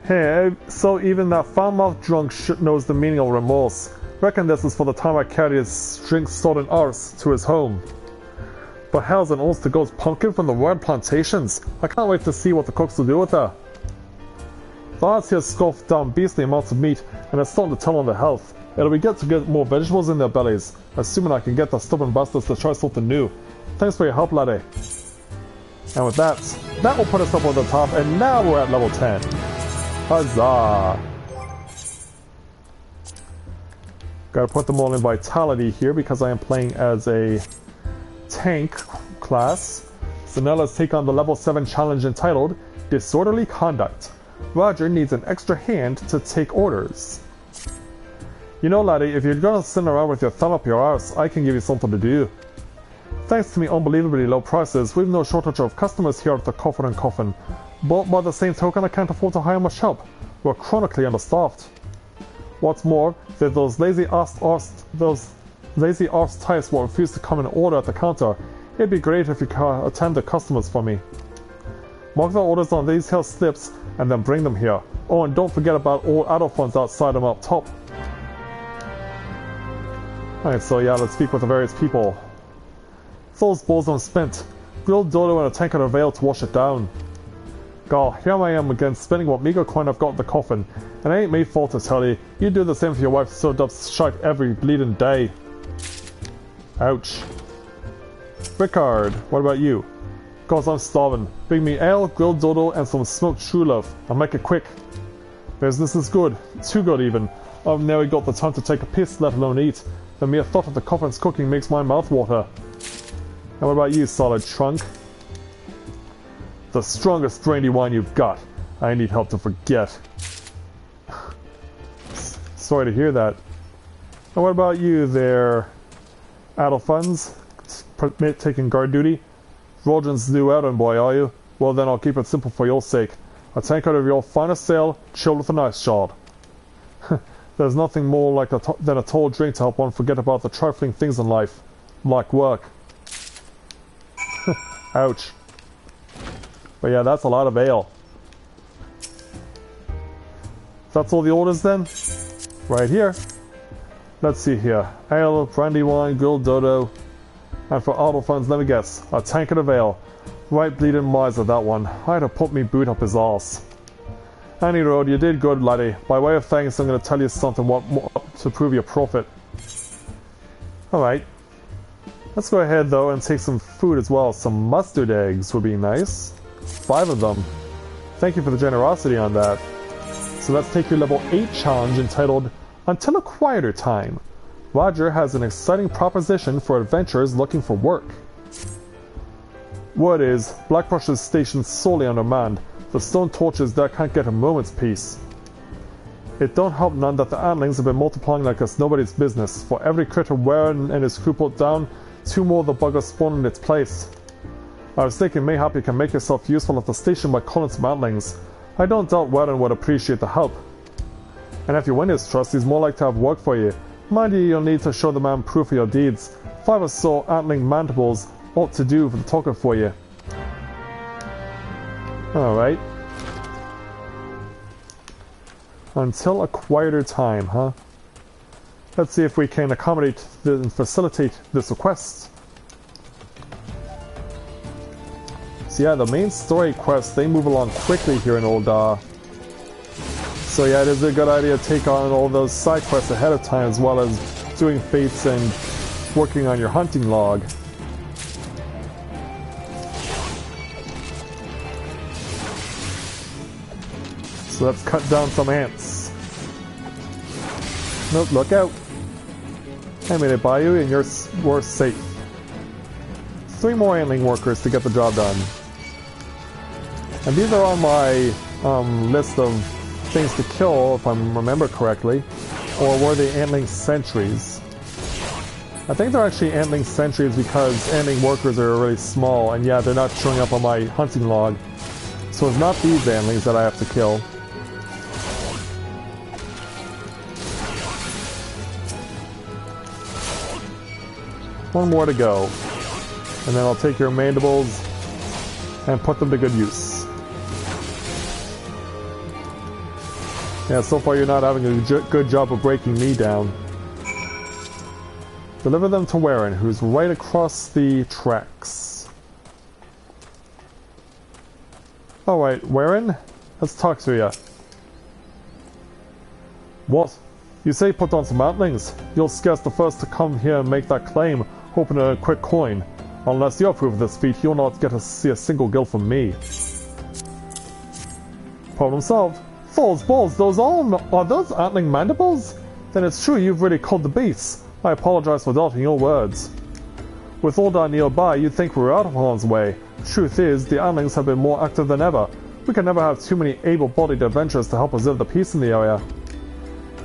Hey, so even that foul-mouthed drunk knows the meaning of remorse. Reckon this is for the time I carried his drink-stolen arse to his home. But how's an honest to goes pumpkin from the Red Plantations? I can't wait to see what the cooks will do with her. The odds here scoffed down beastly amounts of meat, and it's starting to tell on their health. It'll be good to get more vegetables in their bellies, assuming I can get the stubborn bastards to try something new. Thanks for your help, laddie. And with that will put us up on the top, and now we're at level 10. Huzzah! Gotta put them all in vitality here because I am playing as a tank class. So now let's take on the level 7 challenge entitled Disorderly Conduct. Roger needs an extra hand to take orders. You know, laddie, if you're gonna sit around with your thumb up your arse, I can give you something to do. Thanks to me unbelievably low prices, we've no shortage of customers here at the Coffin and Coffin. But by the same token, I can't afford to hire much help. We're chronically understaffed. What's more, those lazy arse types will refuse to come and order at the counter. It'd be great if you could attend the customers for me. Mark the orders on these here slips and then bring them here. Oh, and don't forget about all adult funds outside them up top. Alright, so yeah, let's speak with the various people. Those balls I'm spent. Grilled dodo and a tankard of ale to wash it down. Gah, here I am again spending what meager coin I've got in the coffin. And it ain't me fault to tell you. You do the same for your wife served up shite every bleeding day. Ouch. Rickard, what about you? Cause I'm starving. Bring me ale, grilled dodo, and some smoked true love. I'll make it quick. Business is good. Too good even. I've never got the time to take a piss, let alone eat. The mere thought of the coffin's cooking makes my mouth water. And what about you, solid trunk? The strongest brandy wine you've got. I need help to forget. Sorry to hear that. And what about you there, adult funds? Taking guard duty? Rogen's new out-on boy, are you? Well then I'll keep it simple for your sake. A tankard of your finest ale, chilled with an ice shard. There's nothing more than a tall drink to help one forget about the trifling things in life. Like work. Ouch. But yeah, that's a lot of ale. That's all the orders then? Right here. Let's see here. Ale, brandy wine, grilled dodo. And for idle funds, let me guess. A tankard of ale. Right bleeding miser, that one. I'd have put me boot up his arse. Any road, you did good, laddie. By way of thanks, I'm going to tell you something to prove your profit. Alright. Let's go ahead, though, and take some food as well. Some mustard eggs would be nice. 5 of them. Thank you for the generosity on that. So let's take your level 8 challenge entitled Until a Quieter Time. Roger has an exciting proposition for adventurers looking for work. Word is, Blackbrush is stationed solely undermanned. The stone torches there can't get a moment's peace. It don't help none that the antlings have been multiplying like it's nobody's business. For every critter wearing and his crew put down, 2 more of the buggers spawn in its place. I was thinking mayhap you can make yourself useful at the station by calling some antlings. I don't doubt Warren would appreciate the help. And if you win his trust, he's more like to have work for you. Mind you, you'll need to show the man proof of your deeds. 5 or so antling mandibles ought to do for the talking for you. Alright. Until a quieter time, huh? Let's see if we can accommodate and facilitate this request. So yeah, the main story quests, they move along quickly here in Ul'dah. So yeah, it is a good idea to take on all those side quests ahead of time, as well as doing fates and working on your hunting log. So let's cut down some ants. Nope, look out. I made it by you and you're safe. 3 more antling workers to get the job done. And these are on my list of things to kill, if I remember correctly. Or were they antling sentries? I think they're actually antling sentries because antling workers are really small, and yeah, they're not showing up on my hunting log. So it's not these antlings that I have to kill. One more to go. And then I'll take your mandibles and put them to good use. Yeah, so far you're not having a good job of breaking me down. Deliver them to Warren, who's right across the tracks. Alright, Warren, let's talk to you. What? You say put on some antlings? You're scarce the first to come here and make that claim, hoping to a quick coin. Unless you approve of this feat, you'll not get to see a single gill from me. Problem solved. Falls balls, are those antling mandibles? Then it's true you've really called the beasts. I apologize for doubting your words. With Ul'dah nearby, you'd think we were out of harm's way. Truth is, the antlings have been more active than ever. We can never have too many able-bodied adventurers to help preserve the peace in the area.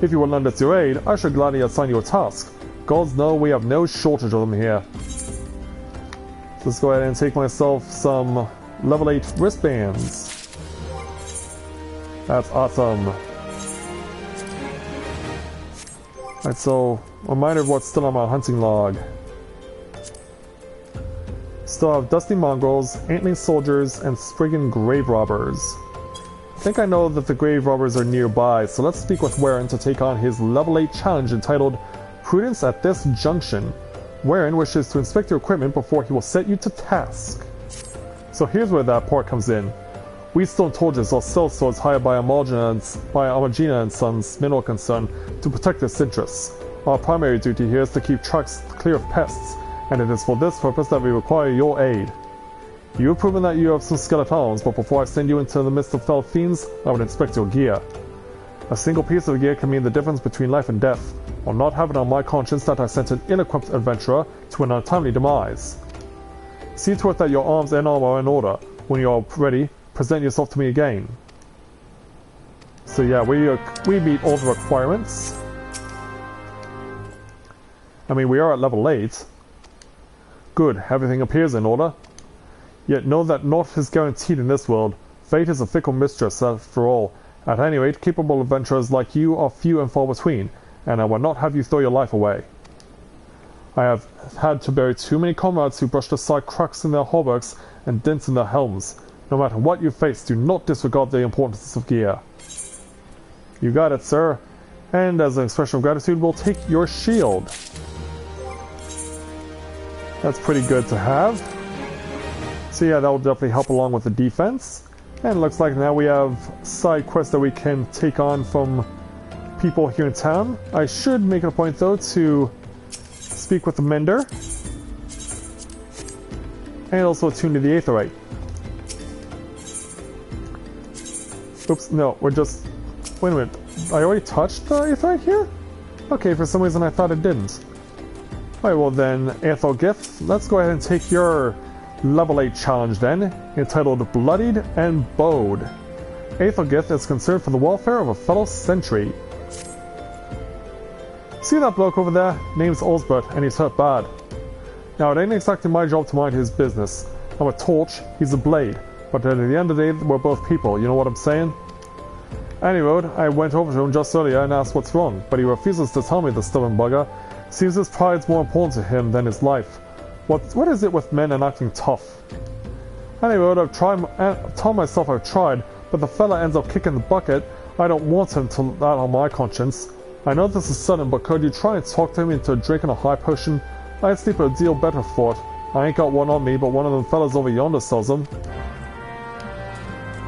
If you will lend us your aid, I should gladly assign you a task. Gods know we have no shortage of them here. Let's go ahead and take myself some level 8 wristbands. That's awesome. Alright, so reminder of what's still on my hunting log. Still have dusty mongrels, antling soldiers, and spriggan grave robbers. I think I know that the grave robbers are nearby, so let's speak with Warren to take on his level 8 challenge entitled Prudence at This Junction. Warren wishes to inspect your equipment before he will set you to task. So here's where that part comes in. Wheatstone torches are cell swords hired by Amagina and Sons mineral concern to protect its interests. Our primary duty here is to keep trucks clear of pests, and it is for this purpose that we require your aid. You have proven that you have some skeletons, but before I send you into the midst of fell fiends, I would inspect your gear. A single piece of gear can mean the difference between life and death. I'll not have it on my conscience that I sent an ill-equipped adventurer to an untimely demise. See to it that your arms and armor are in order. When you are ready, present yourself to me again. So yeah, we meet all the requirements. I mean, we are at level 8. Good, everything appears in order. Yet know that naught is guaranteed in this world. Fate is a fickle mistress, after all. At any rate, capable adventurers like you are few and far between, and I will not have you throw your life away. I have had to bury too many comrades who brushed aside cracks in their hauberks and dents in their helms. No matter what you face, do not disregard the importance of gear. You got it, sir. And as an expression of gratitude, we'll take your shield. That's pretty good to have. So yeah, that will definitely help along with the defense. And it looks like now we have side quests that we can take on from people here in town. I should make it a point, though, to speak with the Mender. And also attune to the Aetherite. Oops, no, we're just... Wait a minute. I already touched the Aetherite here? Okay, for some reason I thought it didn't. Alright, well then, Aethel Gift, let's go ahead and take your level 8 challenge then, entitled Bloodied and Bowed. Aethel Gift is concerned for the welfare of a fellow sentry. See that bloke over there? Name's Osbert, and he's hurt bad. Now, it ain't exactly my job to mind his business. I'm a torch, he's a blade. But at the end of the day, we're both people, you know what I'm saying? Anyway, I went over to him just earlier and asked what's wrong, but he refuses to tell me, the stubborn bugger. Seems his pride's more important to him than his life. What is it with men and acting tough? Anyway, I've told myself I've tried, but the fella ends up kicking the bucket. I don't want him to that on my conscience. I know this is sudden, but could you try and talk to him into drinking a high potion? I'd sleep a deal better for it. I ain't got one on me, but one of them fellas over yonder sells them.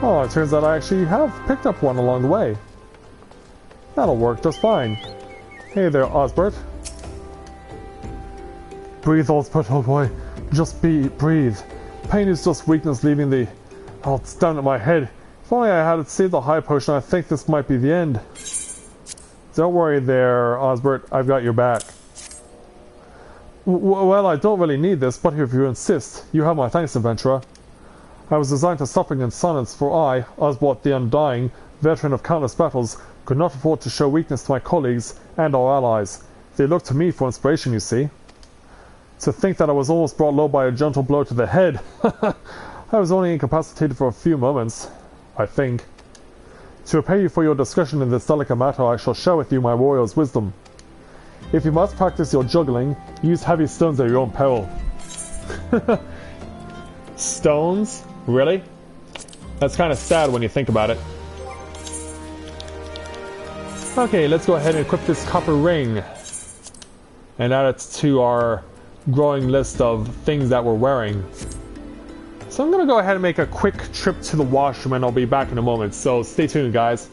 Oh, it turns out I actually have picked up one along the way. That'll work just fine. Hey there, Osbert. Breathe, Osbert, oh boy. Just breathe. Pain is just weakness leaving the... Oh, it's down at my head. If only I had saved the high potion, I think this might be the end. Don't worry there, Osbert. I've got your back. Well, I don't really need this, but if you insist, you have my thanks, adventurer. I was designed to suffer in silence, for I, Osbert the Undying, veteran of countless battles, could not afford to show weakness to my colleagues and our allies. They looked to me for inspiration, you see. To think that I was almost brought low by a gentle blow to the head. I was only incapacitated for a few moments, I think. To repay you for your discretion in this delicate matter, I shall share with you my warrior's wisdom. If you must practice your juggling, use heavy stones at your own peril. Stones? Really? That's kind of sad when you think about it. Okay, let's go ahead and equip this copper ring. And add it to our growing list of things that we're wearing. So I'm going to go ahead and make a quick trip to the washroom and I'll be back in a moment. So stay tuned, guys.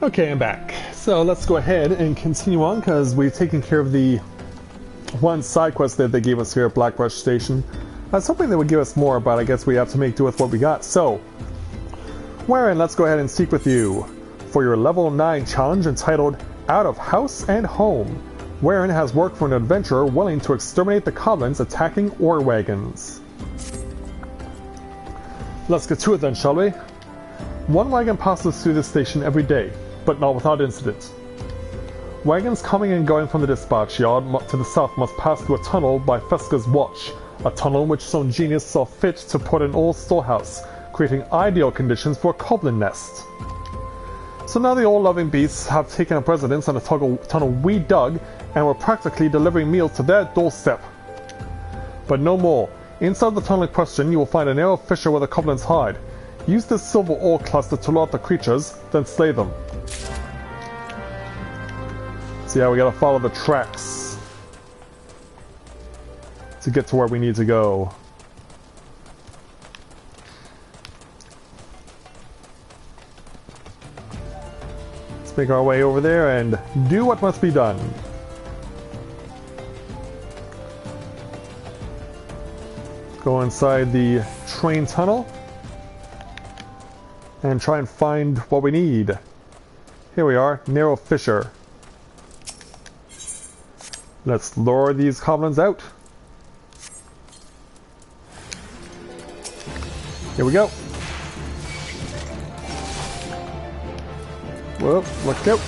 Okay, I'm back. So let's go ahead and continue on because we've taken care of the one side quest that they gave us here at Blackbrush Station. I was hoping they would give us more, but I guess we have to make do with what we got. So, Warren, let's go ahead and speak with you for your level 9 challenge entitled Out of House and Home. Warren has worked for an adventurer willing to exterminate the goblins attacking ore wagons. Let's get to it then, shall we? One wagon passes through this station every day, but not without incident. Wagons coming and going from the dispatch yard to the south must pass through a tunnel by Fesca's watch, a tunnel which some genius saw fit to put an old storehouse, creating ideal conditions for a goblin nest. So now the old loving beasts have taken up residence on the tunnel we dug, and were practically delivering meals to their doorstep. But no more. Inside the tunnel in question you will find a narrow fissure where the goblins hide. Use this silver ore cluster to lure out the creatures, then slay them. So yeah, we gotta follow the tracks to get to where we need to go. Let's make our way over there and do what must be done. Go inside the train tunnel and try and find what we need. Here we are, narrow fissure. Let's lure these goblins out. Here we go. Whoa, look out.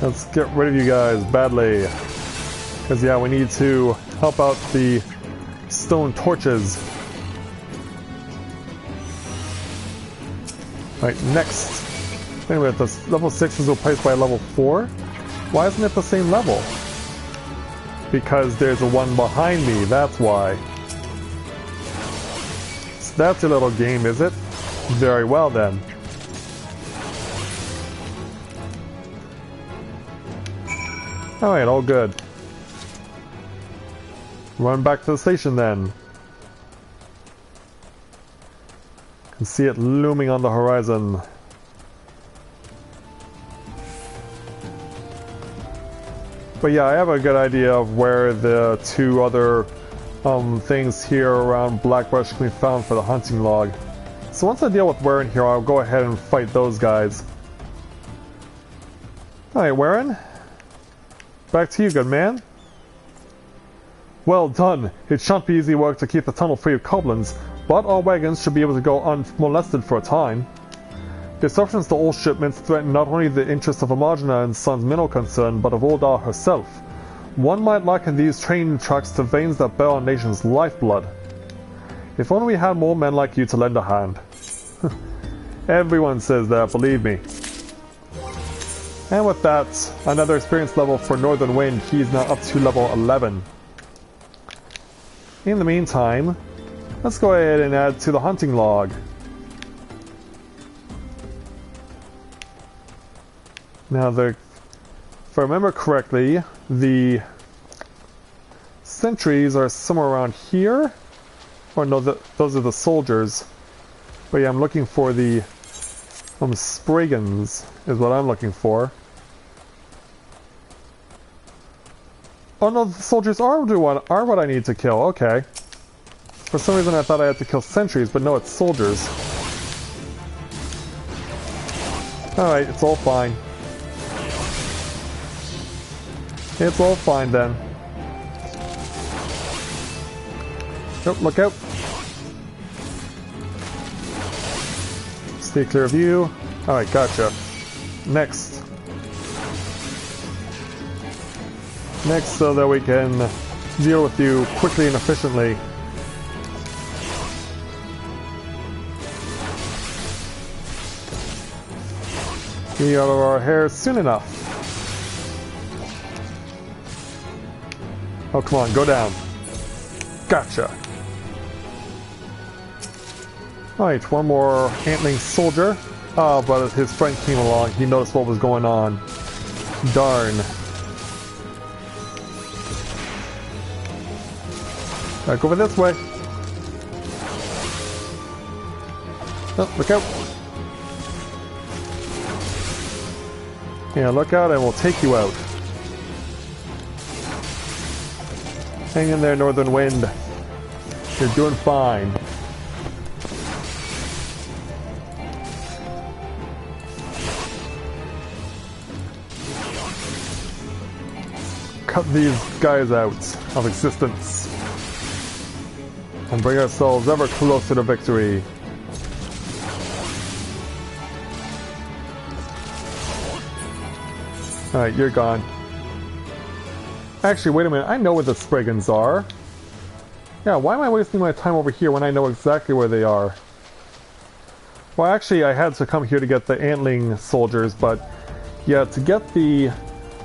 Let's get rid of you guys badly. Because, yeah, we need to help out the stone torches. Alright, next. Anyway, this level 6 is replaced by level 4. Why isn't it the same level? Because there's a one behind me, that's why. So that's your little game, is it? Very well then. Alright, all good. Run back to the station then. Can see it looming on the horizon. But yeah, I have a good idea of where the two other things here around Blackbrush can be found for the hunting log. So once I deal with Warren here, I'll go ahead and fight those guys. Alright, Warren. Back to you, good man. Well done. It shan't be easy work to keep the tunnel free of goblins, but our wagons should be able to go unmolested for a time. Disruptions to all shipments threaten not only the interests of Imagina and Son's mineral concern, but of Ul'dah herself. One might liken these train tracks to veins that bear our nation's lifeblood. If only we had more men like you to lend a hand. Everyone says that, believe me. And with that, another experience level for Northern Wind. He's now up to level 11. In the meantime, let's go ahead and add to the hunting log. Now, if I remember correctly, the sentries are somewhere around here. Or no, those are the soldiers. But yeah, I'm looking for the Sprigans, is what I'm looking for. Oh no, the soldiers are what I need to kill, okay. For some reason I thought I had to kill sentries, but no, it's soldiers. Alright, it's all fine. It's all fine then. Oh, look out. Stay clear of you. Alright, gotcha. Next. Next, so that we can deal with you quickly and efficiently. Be out of our hair soon enough. Oh, come on, go down. Gotcha. Alright, one more antling soldier. Oh, but his friend came along. He noticed what was going on. Darn. Alright, go over this way. Oh, look out. Yeah, look out and we'll take you out. Hang in there, Northern Wind. You're doing fine. Cut these guys out of existence. And bring ourselves ever closer to victory. Alright, you're gone. Actually, wait a minute, I know where the Sprigans are. Yeah, why am I wasting my time over here when I know exactly where they are? Well, actually, I had to come here to get the antling soldiers, but yeah, to get the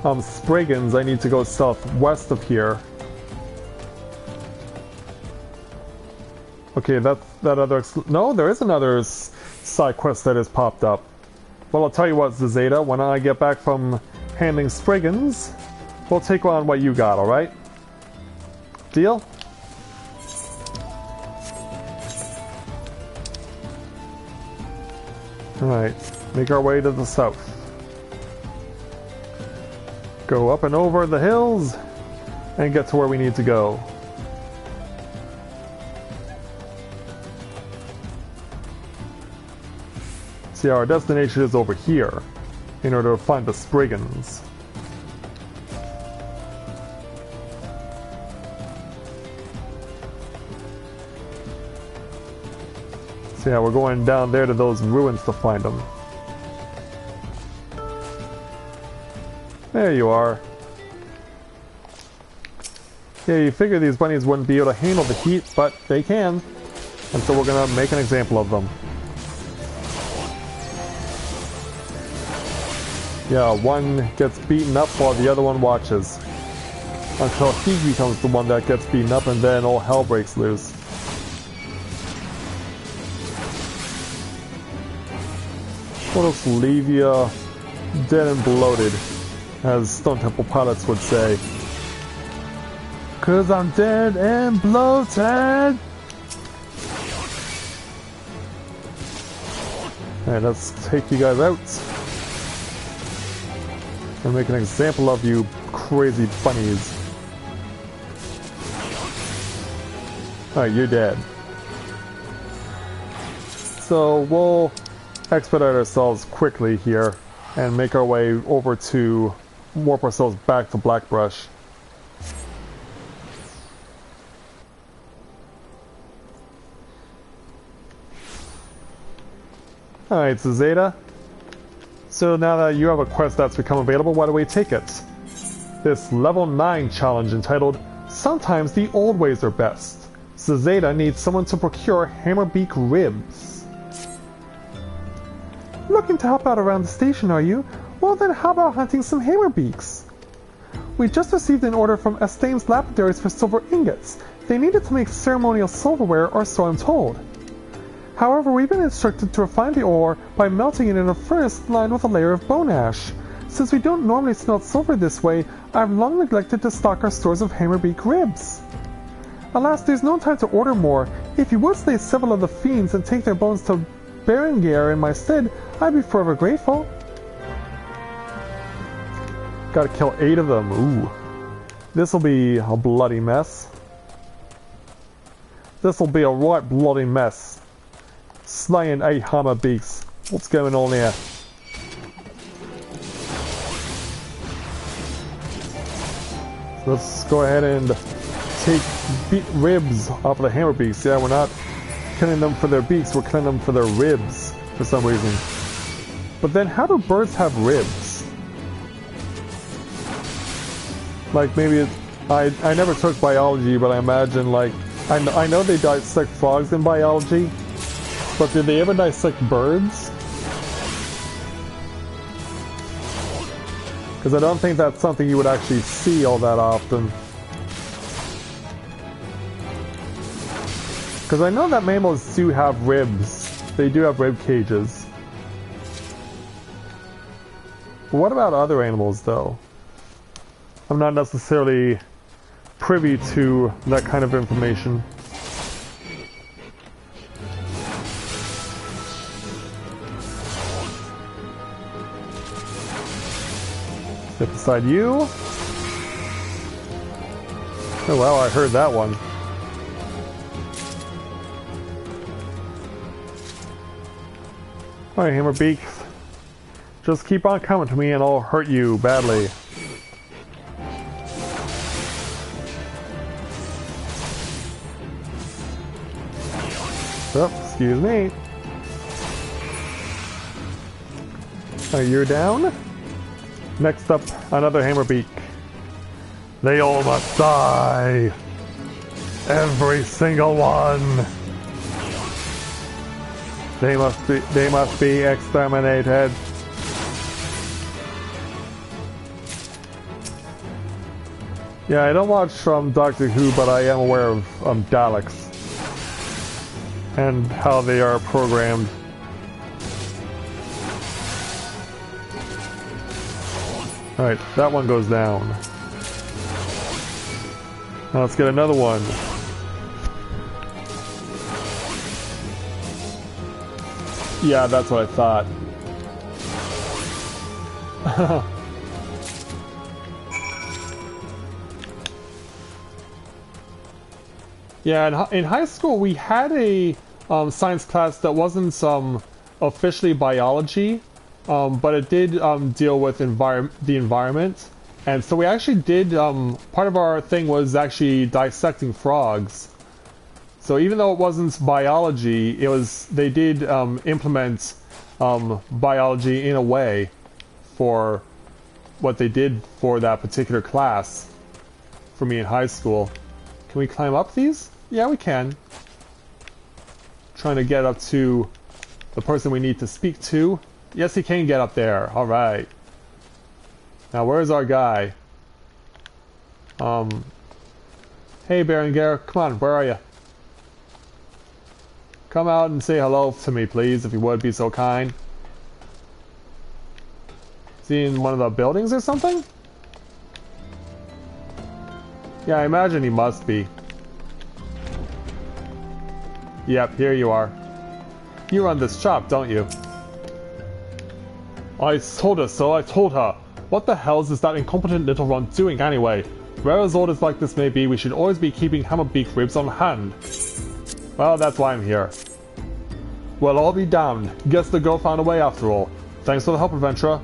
Sprigans, I need to go southwest of here. Okay, that other... No, there is another side quest that has popped up. Well, I'll tell you what, Zeta, when I get back from handling Sprigans, we'll take on what you got, alright? Deal? Alright, make our way to the south. Go up and over the hills, and get to where we need to go. See, our destination is over here, in order to find the Spriggans. So yeah, we're going down there to those ruins to find them. There you are. Yeah, you figure these bunnies wouldn't be able to handle the heat, but they can. And so we're gonna make an example of them. Yeah, one gets beaten up while the other one watches. Until he becomes the one that gets beaten up and then all hell breaks loose. What'll just leave you dead and bloated, as Stone Temple pilots would say. 'Cause I'm dead and bloated! Alright, let's take you guys out. And make an example of you crazy bunnies. Alright, you're dead. So we'll expedite ourselves quickly here and make our way over to warp ourselves back to Blackbrush. Alright, so Zeta. So now that you have a quest that's become available, why don't we take it? This level 9 challenge entitled, Sometimes the Old Ways Are Best. So Zeta needs someone to procure hammerbeak ribs. Looking to help out around the station, are you? Well then how about hunting some hammerbeaks? We just received an order from Estame's lapidaries for silver ingots. They needed to make ceremonial silverware, or so I'm told. However, we've been instructed to refine the ore by melting it in a furnace lined with a layer of bone ash. Since we don't normally smelt silver this way, I've long neglected to stock our stores of hammerbeak ribs. Alas, there's no time to order more. If you would slay several of the fiends and take their bones to Berengar in my stead, I'd be forever grateful. Gotta kill 8 of them. Ooh. This'll be a bloody mess. This'll be a right bloody mess. Slaying 8 hammerbeaks. What's going on here? So let's go ahead and take ribs off of the hammerbeaks. Yeah, we're not killing them for their beaks, we're killing them for their ribs for some reason. But then how do birds have ribs? Like maybe I never took biology, but I imagine like I know they dissect frogs in biology. But did they ever dissect birds? Because I don't think that's something you would actually see all that often. Because I know that mammals do have ribs. They do have rib cages. But what about other animals though? I'm not necessarily privy to that kind of information. Step beside you. Oh wow, I heard that one. Alright, Hammerbeak. Just keep on coming to me and I'll hurt you badly. Oh, excuse me. Alright, you're down. Next up, another Hammerbeak. They all must die. Every single one. They must be exterminated. Yeah, I don't watch Doctor Who, but I am aware of Daleks and how they are programmed. Alright, that one goes down. Now let's get another one. Yeah, that's what I thought. Yeah, in high school we had a science class that wasn't officially biology, but it did deal with the environment. And so we actually did, part of our thing was actually dissecting frogs. So even though it wasn't biology, they did implement biology in a way for what they did for that particular class for me in high school. Can we climb up these? Yeah, we can. Trying to get up to the person we need to speak to. Yes, he can get up there. Alright. Now, where's our guy? Hey, Berengar, come on, where are you? Come out and say hello to me, please, if you would be so kind. Is he in one of the buildings or something? Yeah, I imagine he must be. Yep, here you are. You run this shop, don't you? I told her so, I told her. What the hell is that incompetent little runt doing anyway? Rare as orders like this may be, we should always be keeping hammerbeak ribs on hand. Well, that's why I'm here. Well, I'll be damned. Guess the girl found a way after all. Thanks for the help, adventurer.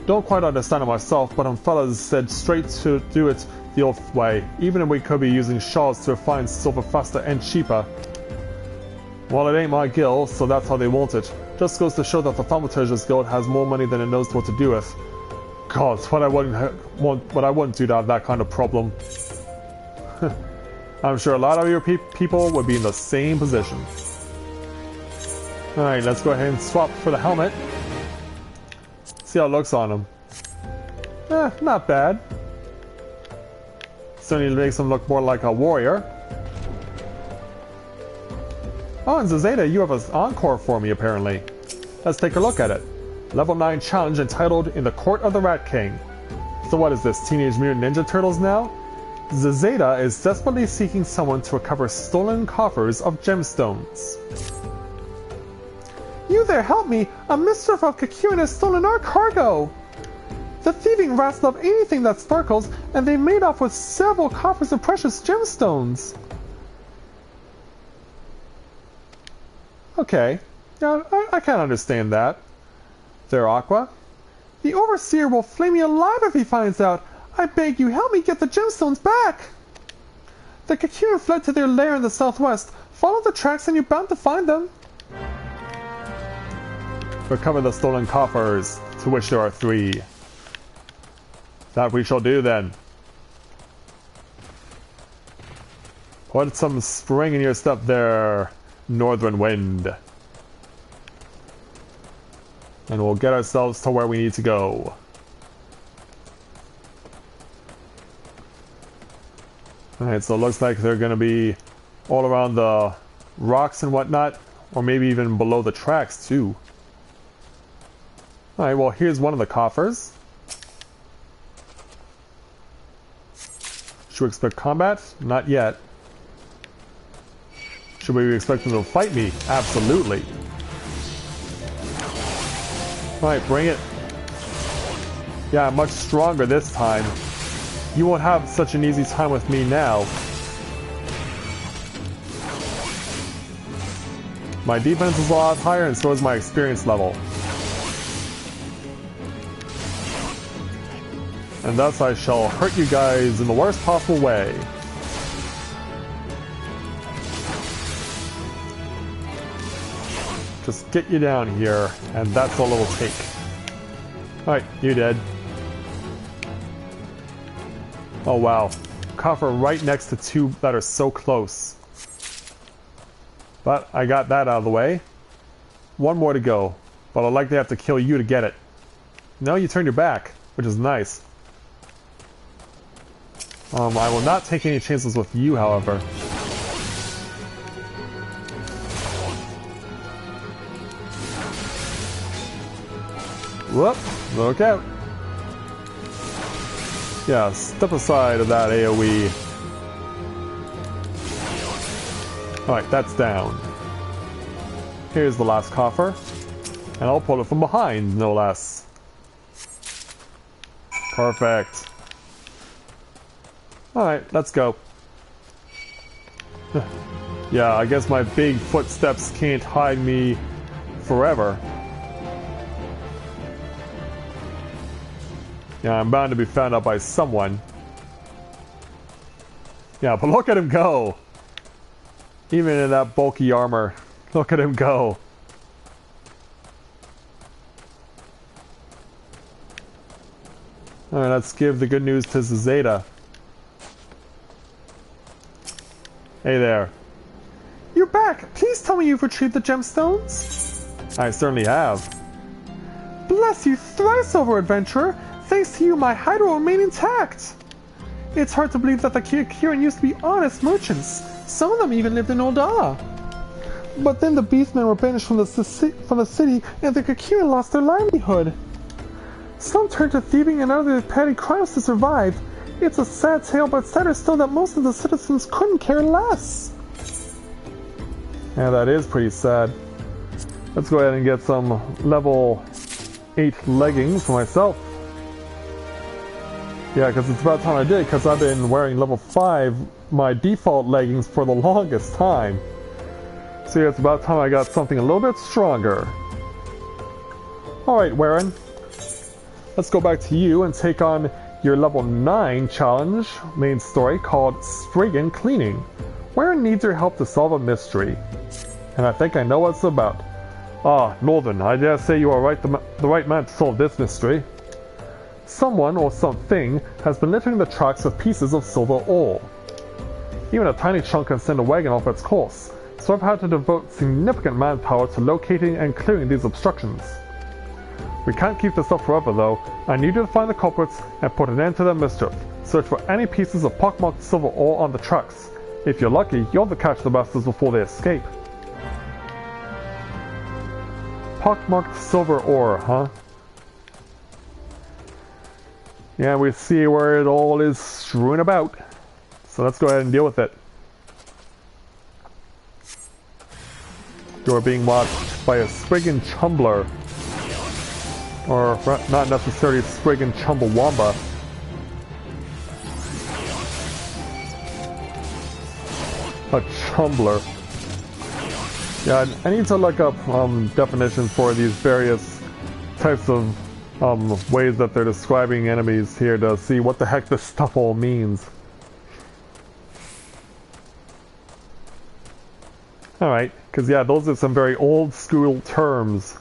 Don't quite understand it myself, but fellas said straight to do it the old way, even if we could be using shards to refine silver faster and cheaper. Well, it ain't my guild, so that's how they want it. Just goes to show that the Thaumaturger's Guild has more money than it knows what to do with. God, what I wouldn't do to have that kind of problem. I'm sure a lot of your people would be in the same position. Alright, let's go ahead and swap for the helmet. See how it looks on him. Not bad. Certainly makes him look more like a warrior. Oh, and Zazeta, you have an encore for me, apparently. Let's take a look at it. Level 9 challenge entitled In the Court of the Rat King. So what is this, Teenage Mutant Ninja Turtles now? Zazeta is desperately seeking someone to recover stolen coffers of gemstones. You there, help me! A mischief of Kakyoin has stolen our cargo! The thieving rats love anything that sparkles, and they made off with several coffers of precious gemstones. Okay, yeah, I can understand that. There, Aqua. The Overseer will flame me alive if he finds out. I beg you, help me get the gemstones back! The Kakyoin fled to their lair in the southwest. Follow the tracks and you're bound to find them. Recover the stolen coffers, to which there are 3. That we shall do then. Put some spring in your step there, Northern Wind. And we'll get ourselves to where we need to go. Alright, so it looks like they're going to be all around the rocks and whatnot, or maybe even below the tracks too. Alright, well here's one of the coffers. Should we expect combat? Not yet. Should we expect them to fight me? Absolutely. Alright, bring it. Yeah, I'm much stronger this time. You won't have such an easy time with me now. My defense is a lot higher and so is my experience level. And thus I shall hurt you guys in the worst possible way. Just get you down here, and that's all it will take. Alright, you dead. Oh wow. Coffer right next to 2 that are so close. But I got that out of the way. 1 more to go. But I'd likely have to kill you to get it. No, you turned your back, which is nice. I will not take any chances with you, however. Whoop! Look out! Yeah, step aside of that AoE. Alright, that's down. Here's the last coffer. And I'll pull it from behind, no less. Perfect. Alright, let's go. Yeah, I guess my big footsteps can't hide me forever. Yeah, I'm bound to be found out by someone. Yeah, but look at him go! Even in that bulky armor, look at him go. Alright, let's give the good news to Zeta. Hey there. You're back! Please tell me you've retrieved the gemstones? I certainly have. Bless you thrice over, adventurer! Thanks to you, my hide will remain intact! It's hard to believe that the Kirin used to be honest merchants. Some of them even lived in Ul'dah. But then the beastmen were banished from the city, and the Kirin lost their livelihood. Some turned to thieving and other petty crimes to survive. It's a sad tale, but sadder still that most of the citizens couldn't care less. Yeah, that is pretty sad. Let's go ahead and get some level 8 leggings for myself. Yeah, because it's about time I did, because I've been wearing level 5, my default leggings, for the longest time. So yeah, it's about time I got something a little bit stronger. Alright, Warren. Let's go back to you and take on your level 9 challenge main story called Spriggan Cleaning. Warren needs your help to solve a mystery. And I think I know what it's about. Ah, Northern, I dare say you are the right man to solve this mystery. Someone or something has been littering the tracks with pieces of silver ore. Even a tiny chunk can send a wagon off its course, so I've had to devote significant manpower to locating and clearing these obstructions. We can't keep this up forever though. I need you to find the culprits and put an end to their mischief. Search for any pieces of pockmarked silver ore on the tracks. If you're lucky, you'll have to catch the bastards before they escape. Pockmarked silver ore, huh? Yeah, we see where it all is strewn about. So let's go ahead and deal with it. You're being watched by a Spriggan Chumbler. Or not necessarily Spriggan Chumbawamba. A Chumbler. Yeah, I need to look up definitions for these various types of ways that they're describing enemies here to see what the heck this stuff all means. Alright, because yeah, those are some very old school terms.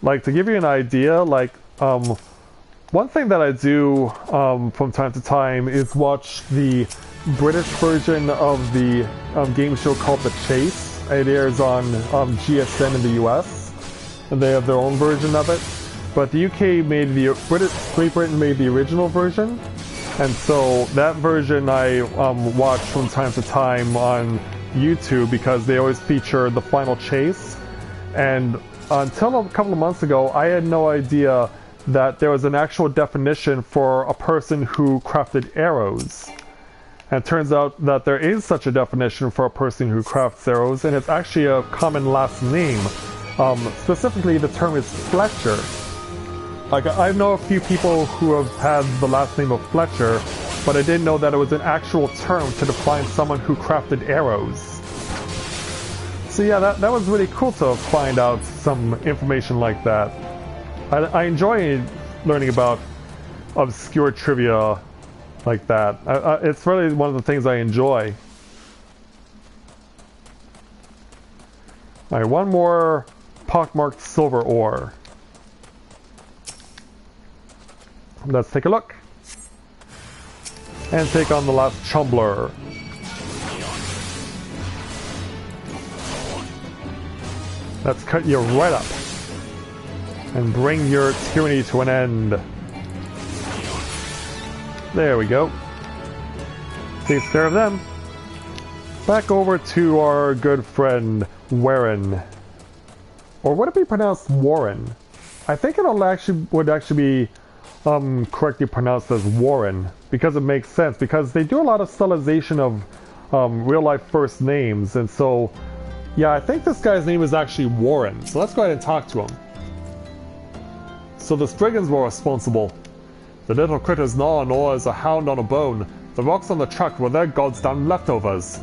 Like, to give you an idea, like, one thing that I do from time to time is watch the British version of the game show called The Chase. It airs on GSN in the US. And they have their own version of it. But the UK made Great Britain made the original version. And so that version I watch from time to time on YouTube because they always feature the final chase. And until a couple of months ago, I had no idea that there was an actual definition for a person who crafted arrows. And it turns out that there is such a definition for a person who crafts arrows, and it's actually a common last name. Specifically, the term is Fletcher. Like, I know a few people who have had the last name of Fletcher, but I didn't know that it was an actual term to define someone who crafted arrows. So yeah, that was really cool to find out some information like that. I enjoy learning about obscure trivia like that. It's really one of the things I enjoy. Alright, one more pockmarked silver ore. Let's take a look. And take on the last Chumbler. Let's cut you right up. And bring your tyranny to an end. There we go. Takes care of them. Back over to our good friend Warren. Or would it be pronounced Warren? I think would actually be correctly pronounced as Warren, because it makes sense, because they do a lot of stylization of real life first names, and so yeah, I think this guy's name is actually Warren, so let's go ahead and talk to him. So the Spriggans were responsible. The little critters gnaw and gnaw as a hound on a bone. The rocks on the track were their goddamn leftovers.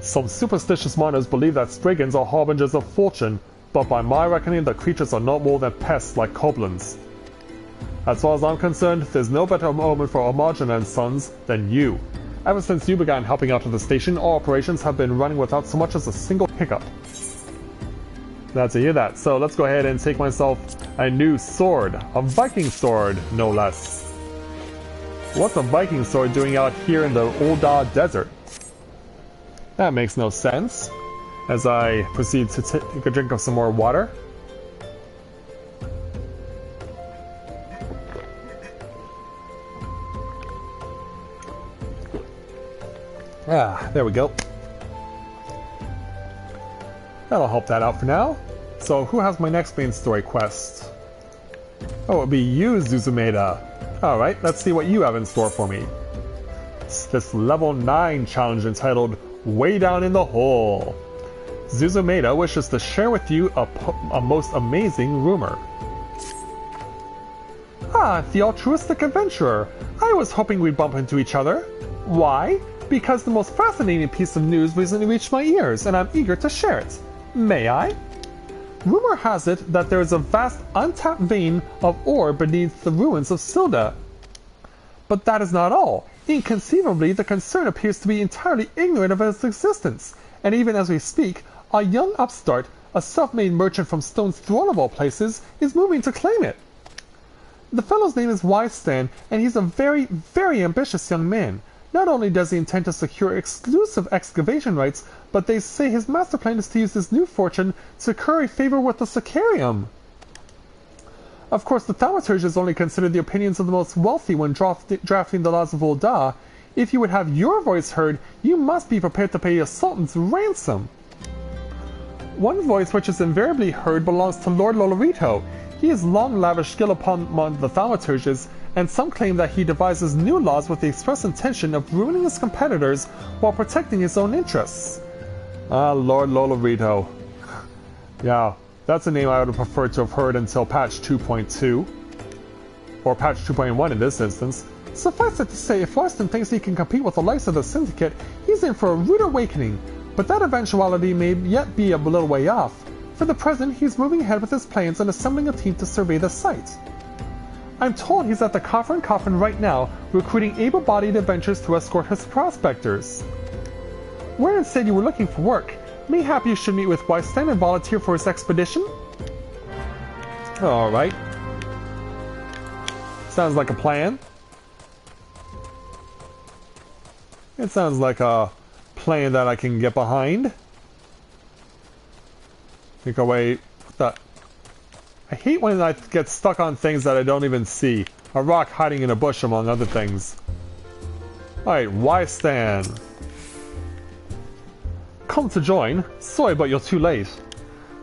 Some superstitious miners believe that Stragons are harbingers of fortune, but by my reckoning the creatures are not more than pests like goblins. As far as I'm concerned, there's no better omen for Armageddon and Sons than you. Ever since you began helping out at the station, our operations have been running without so much as a single hiccup. Glad to hear that. So let's go ahead and take myself a new sword. A Viking sword, no less. What's a Viking sword doing out here in the Ul'dah desert? That makes no sense. As I proceed to take a drink of some more water. Ah, there we go. That'll help that out for now. So who has my next main story quest? Oh, it'll be you, Zuzumeda. Alright, let's see what you have in store for me. It's this level 9 challenge entitled Way Down in the Hole. Zuzumeda wishes to share with you a most amazing rumor. Ah, the altruistic adventurer. I was hoping we'd bump into each other. Why? Because the most fascinating piece of news recently reached my ears, and I'm eager to share it. May I? Rumor has it that there is a vast untapped vein of ore beneath the ruins of Ul'dah. But that is not all. Inconceivably, the concern appears to be entirely ignorant of its existence, and even as we speak, a young upstart, a self-made merchant from Stone's Throne of all places, is moving to claim it. The fellow's name is Wistan, and he's a very, very ambitious young man. Not only does he intend to secure exclusive excavation rights, but they say his master plan is to use his new fortune to curry favor with the Sicarium. Of course, the thaumaturges only consider the opinions of the most wealthy when drafting the laws of Ul'dah. If you would have your voice heard, you must be prepared to pay a sultan's ransom. One voice which is invariably heard belongs to Lord Lolorito. He has long lavished skill upon the thaumaturges, and some claim that he devises new laws with the express intention of ruining his competitors while protecting his own interests. Ah, Lord Lolorito. Yeah, that's a name I would have preferred to have heard until patch 2.2. Or patch 2.1 in this instance. Suffice it to say, if Weston thinks he can compete with the likes of the Syndicate, he's in for a rude awakening. But that eventuality may yet be a little way off. For the present, he's moving ahead with his plans and assembling a team to survey the site. I'm told he's at the Coffin right now, recruiting able-bodied adventurers to escort his prospectors. Warren said you were looking for work. Mayhap you should meet with Wistan and volunteer for his expedition? Alright. Sounds like a plan. It sounds like a plan that I can get behind. Think away. What the? I hate when I get stuck on things that I don't even see. A rock hiding in a bush, among other things. Alright, Wistan. Come to join. Sorry, but you're too late.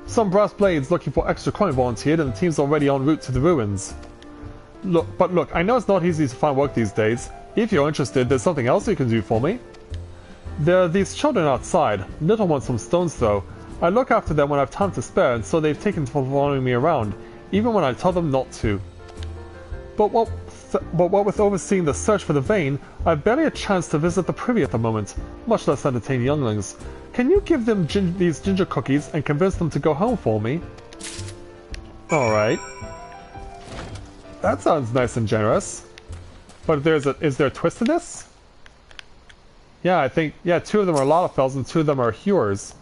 Some brass blades looking for extra coin volunteered, and the team's already en route to the ruins. Look, I know it's not easy to find work these days. If you're interested, there's something else you can do for me. There are these children outside, little ones from Stone's Throw. I look after them when I have time to spare, and so they've taken to following me around, even when I tell them not to. But what with overseeing the search for the vein, I've barely a chance to visit the privy at the moment, much less entertain younglings. Can you give them these ginger cookies and convince them to go home for me? Alright. That sounds nice and generous. But is there a twist to this? Yeah, I think, two of them are Lalafels and two of them are Hewers.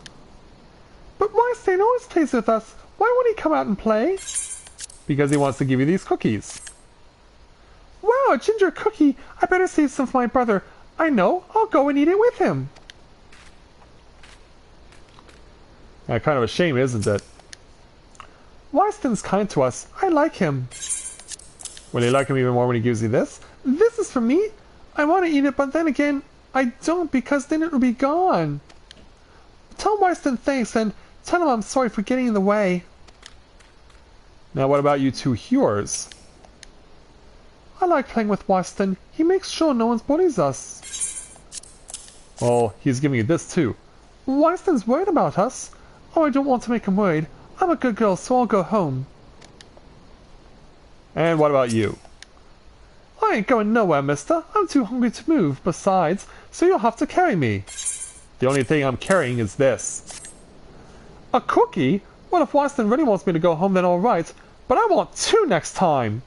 But Wistan always plays with us. Why won't he come out and play? Because he wants to give you these cookies. Wow, a ginger cookie! I better save some for my brother. I know, I'll go and eat it with him. Yeah, kind of a shame, isn't it? Wistan's kind to us. I like him. Will you like him even more when he gives you this? This is for me. I want to eat it, but then again, I don't, because then it will be gone. Tell Wistan thanks and tell him I'm sorry for getting in the way. Now what about you two Hewers? I like playing with Wistan. He makes sure no one bullies us. Well, he's giving you this too. Wistan's worried about us. Oh, I don't want to make him worried. I'm a good girl, so I'll go home. And what about you? I ain't going nowhere, mister. I'm too hungry to move, besides, so you'll have to carry me. The only thing I'm carrying is this. A cookie? Well, if Wystan really wants me to go home, then alright. But I want 2 next time!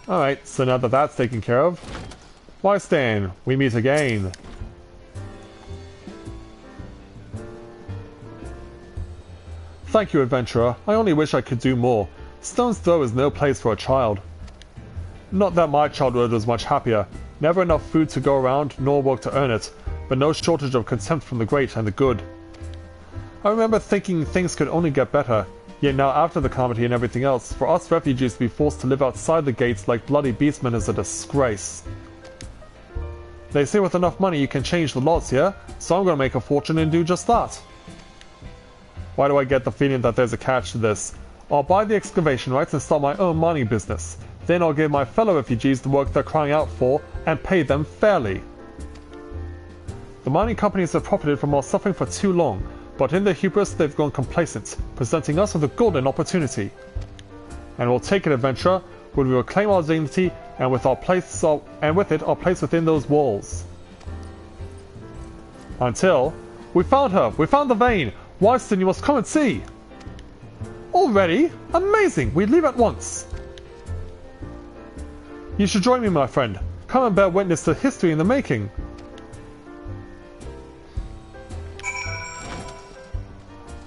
Alright, so now that that's taken care of, Wystan, we meet again. Thank you, adventurer. I only wish I could do more. Stone's Throw is no place for a child. Not that my childhood was much happier. Never enough food to go around, nor work to earn it, but no shortage of contempt from the great and the good. I remember thinking things could only get better, yet now after the calamity and everything else, for us refugees to be forced to live outside the gates like bloody beastmen is a disgrace. They say with enough money you can change the laws here, so I'm gonna make a fortune and do just that. Why do I get the feeling that there's a catch to this? I'll buy the excavation rights and start my own mining business. Then I'll give my fellow refugees the work they're crying out for and pay them fairly. The mining companies have profited from our suffering for too long, but in their hubris they've gone complacent, presenting us with a golden opportunity. And we'll take it, adventurer, when we reclaim our dignity and with it our place within those walls. Until... We found her! We found the vein! Wystan, you must come and see! Already? Amazing! We leave at once! You should join me, my friend. Come and bear witness to history in the making.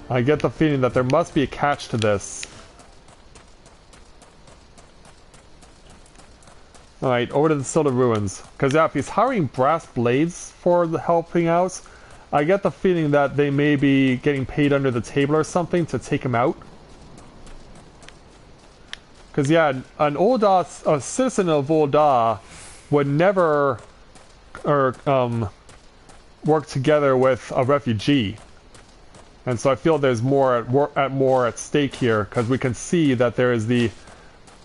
I get the feeling that there must be a catch to this. Alright, over to the Soda Ruins. Because yeah, if he's hiring brass blades for the helping out, I get the feeling that they may be getting paid under the table or something to take him out. Because yeah, a citizen of Ul'dah would never work together with a refugee. And so I feel there's more at stake here, because we can see that there is the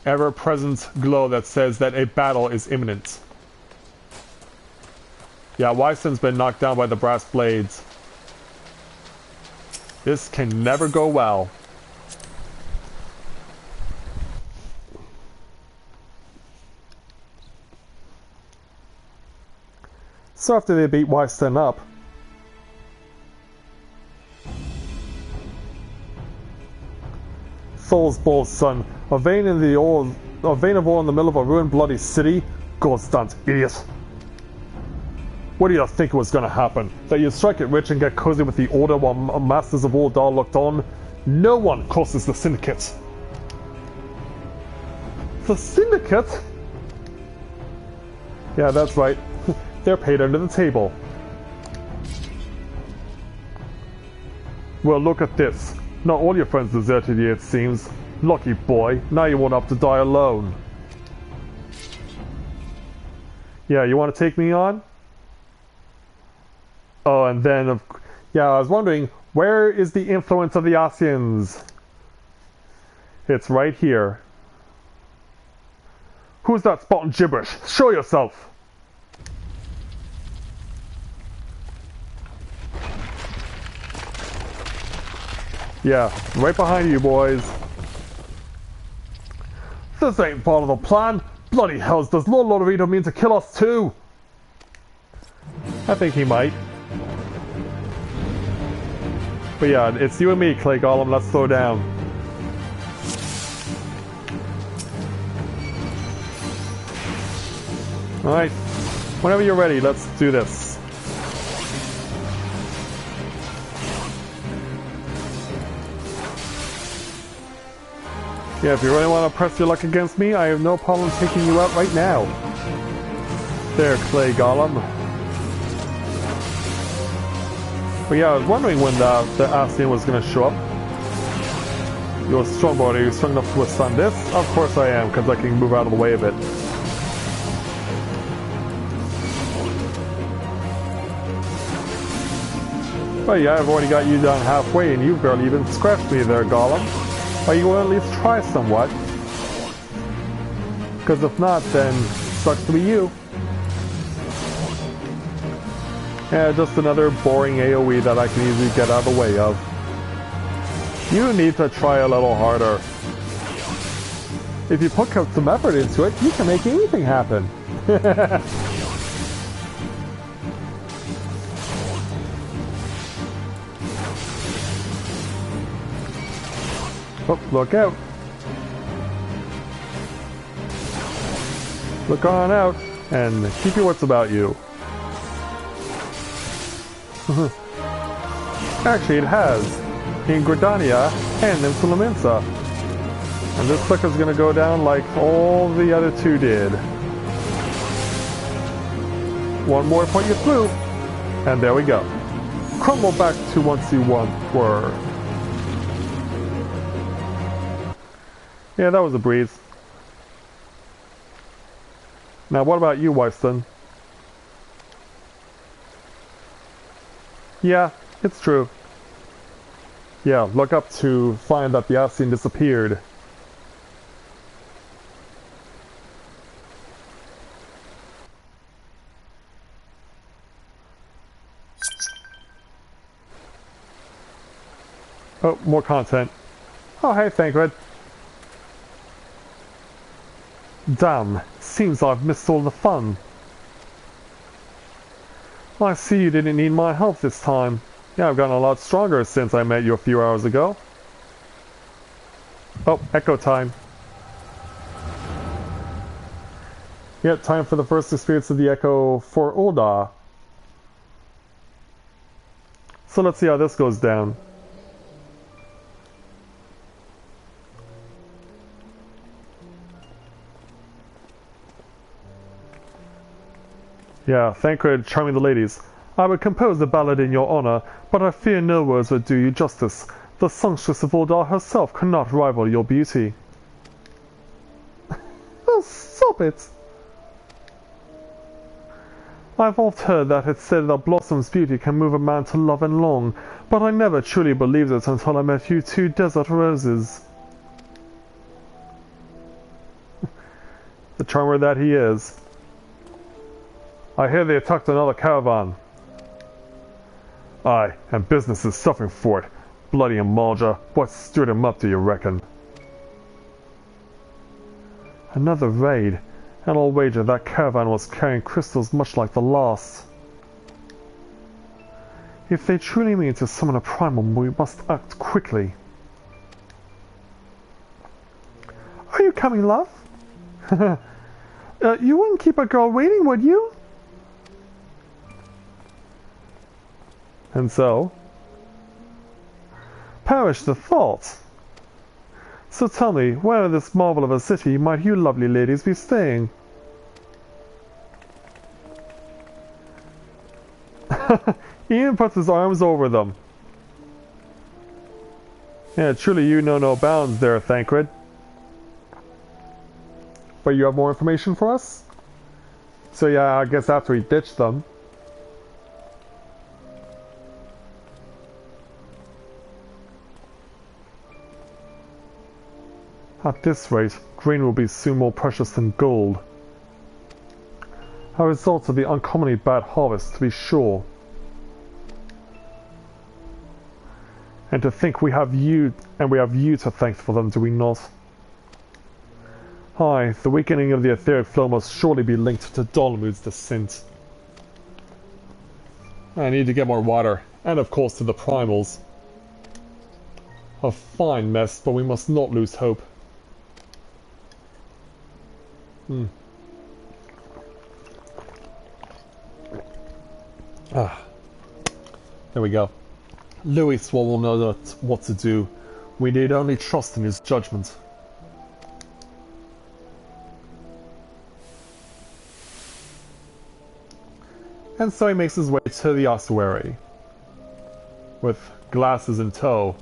ever-present glow that says that a battle is imminent. Yeah, Wystan's been knocked down by the brass blades. This can never go well. So after they beat Wystan up, Thor's Ball's son, a vein of ore in the middle of a ruined bloody city? Godstant idiot. What do you think was gonna happen? That you'd strike it rich and get cozy with the Order while Masters of Ul'dah looked on? No one crosses the Syndicate. The Syndicate? Yeah, that's right. They're paid under the table. Well, look at this. Not all your friends deserted you, it seems. Lucky boy, now you won't have to die alone. Yeah, you want to take me on? Oh, and then, yeah, I was wondering, where is the influence of the Asians? It's right here. Who's that spouting gibberish? Show yourself! Yeah, right behind you, boys. This ain't part of the plan. Bloody hells, does Lord Lodorito mean to kill us too? I think he might. But yeah, it's you and me, Clay Golem. Let's slow down. Alright. Whenever you're ready, let's do this. Yeah, if you really want to press your luck against me, I have no problem taking you out right now. There, Clay Golem. But yeah, I was wondering when the Ascian was going to show up. You're a strong boy. Are you strong enough to withstand this? Of course I am, because I can move out of the way of it. But yeah, I've already got you down halfway, and you've barely even scratched me there, Golem. Are you going to at least try somewhat? Because if not, then sucks to be you. Yeah, just another boring AoE that I can easily get out of the way of. You need to try a little harder. If you put some effort into it, you can make anything happen. Oh, look out. Look on out, and keep your wits about you. Actually, it has. In Gridania and in Fulminsa. And this sucker's gonna go down like all the other two did. One more point you flew, and there we go. Crumble back to once you once were. Yeah, that was a breeze. Now, what about you, Wyston? Yeah, it's true. Yeah, look up to find that the Ascian disappeared. Oh, more content. Oh, hey, Thancred. Damn, seems I've missed all the fun. I see you didn't need my help this time. Yeah, I've gotten a lot stronger since I met you a few hours ago. Oh, echo time. Yeah, time for the first experience of the echo for Ul'dah. So let's see how this goes down. Yeah, Thancred charming the ladies. I would compose a ballad in your honor, but I fear no words would do you justice. The songstress of Ul'dah herself cannot rival your beauty. Oh, stop it! I've oft heard that it's said that Blossom's beauty can move a man to love and long, but I never truly believed it until I met you two desert roses. The charmer that he is. I hear they attacked another caravan. Aye, and business is suffering for it. Bloody Amalja, what stirred him up, do you reckon? Another raid, and I'll wager that caravan was carrying crystals much like the last. If they truly mean to summon a primal, we must act quickly. Are you coming, love? You wouldn't keep a girl waiting, would you? And so, perish the thought. So tell me, where in this marvel of a city might you lovely ladies be staying? Ian puts his arms over them. Yeah, truly you know no bounds there, Thancred. But you have more information for us? So yeah, I guess after he ditched them. At this rate, grain will be soon more precious than gold. A result of the uncommonly bad harvest, to be sure. And to think we have you to thank for them, do we not? Aye, the weakening of the etheric flow must surely be linked to Dolomud's descent. I need to get more water, and of course to the primals. A fine mess, but we must not lose hope. There we go. Louis will know what to do. We need only trust in his judgment. And so he makes his way to the ossuary, with glasses in tow.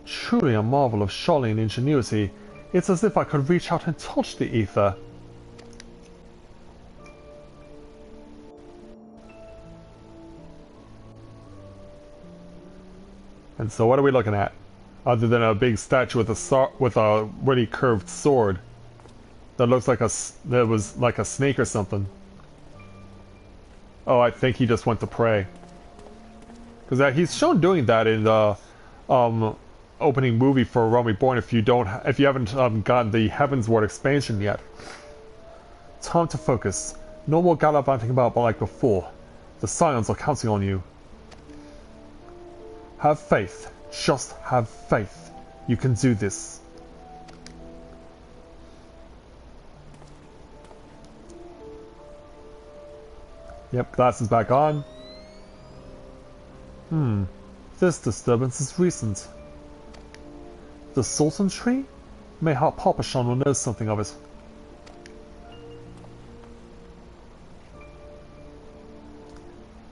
Truly a marvel of Charlene ingenuity. It's as if I could reach out and touch the ether. And so what are we looking at? Other than a big statue with a really curved sword. That looks like that was like a snake or something. Oh, I think he just went to pray. Because he's shown doing that in the opening movie for Reborn. If you haven't gotten the Heavensward expansion yet. Time to focus. No more gallivanting about like before. The Scions are counting on you. Have faith. Just have faith. You can do this. Yep, glasses back on. This disturbance is recent. The Sultan tree? Mayhap Papashan will know something of it.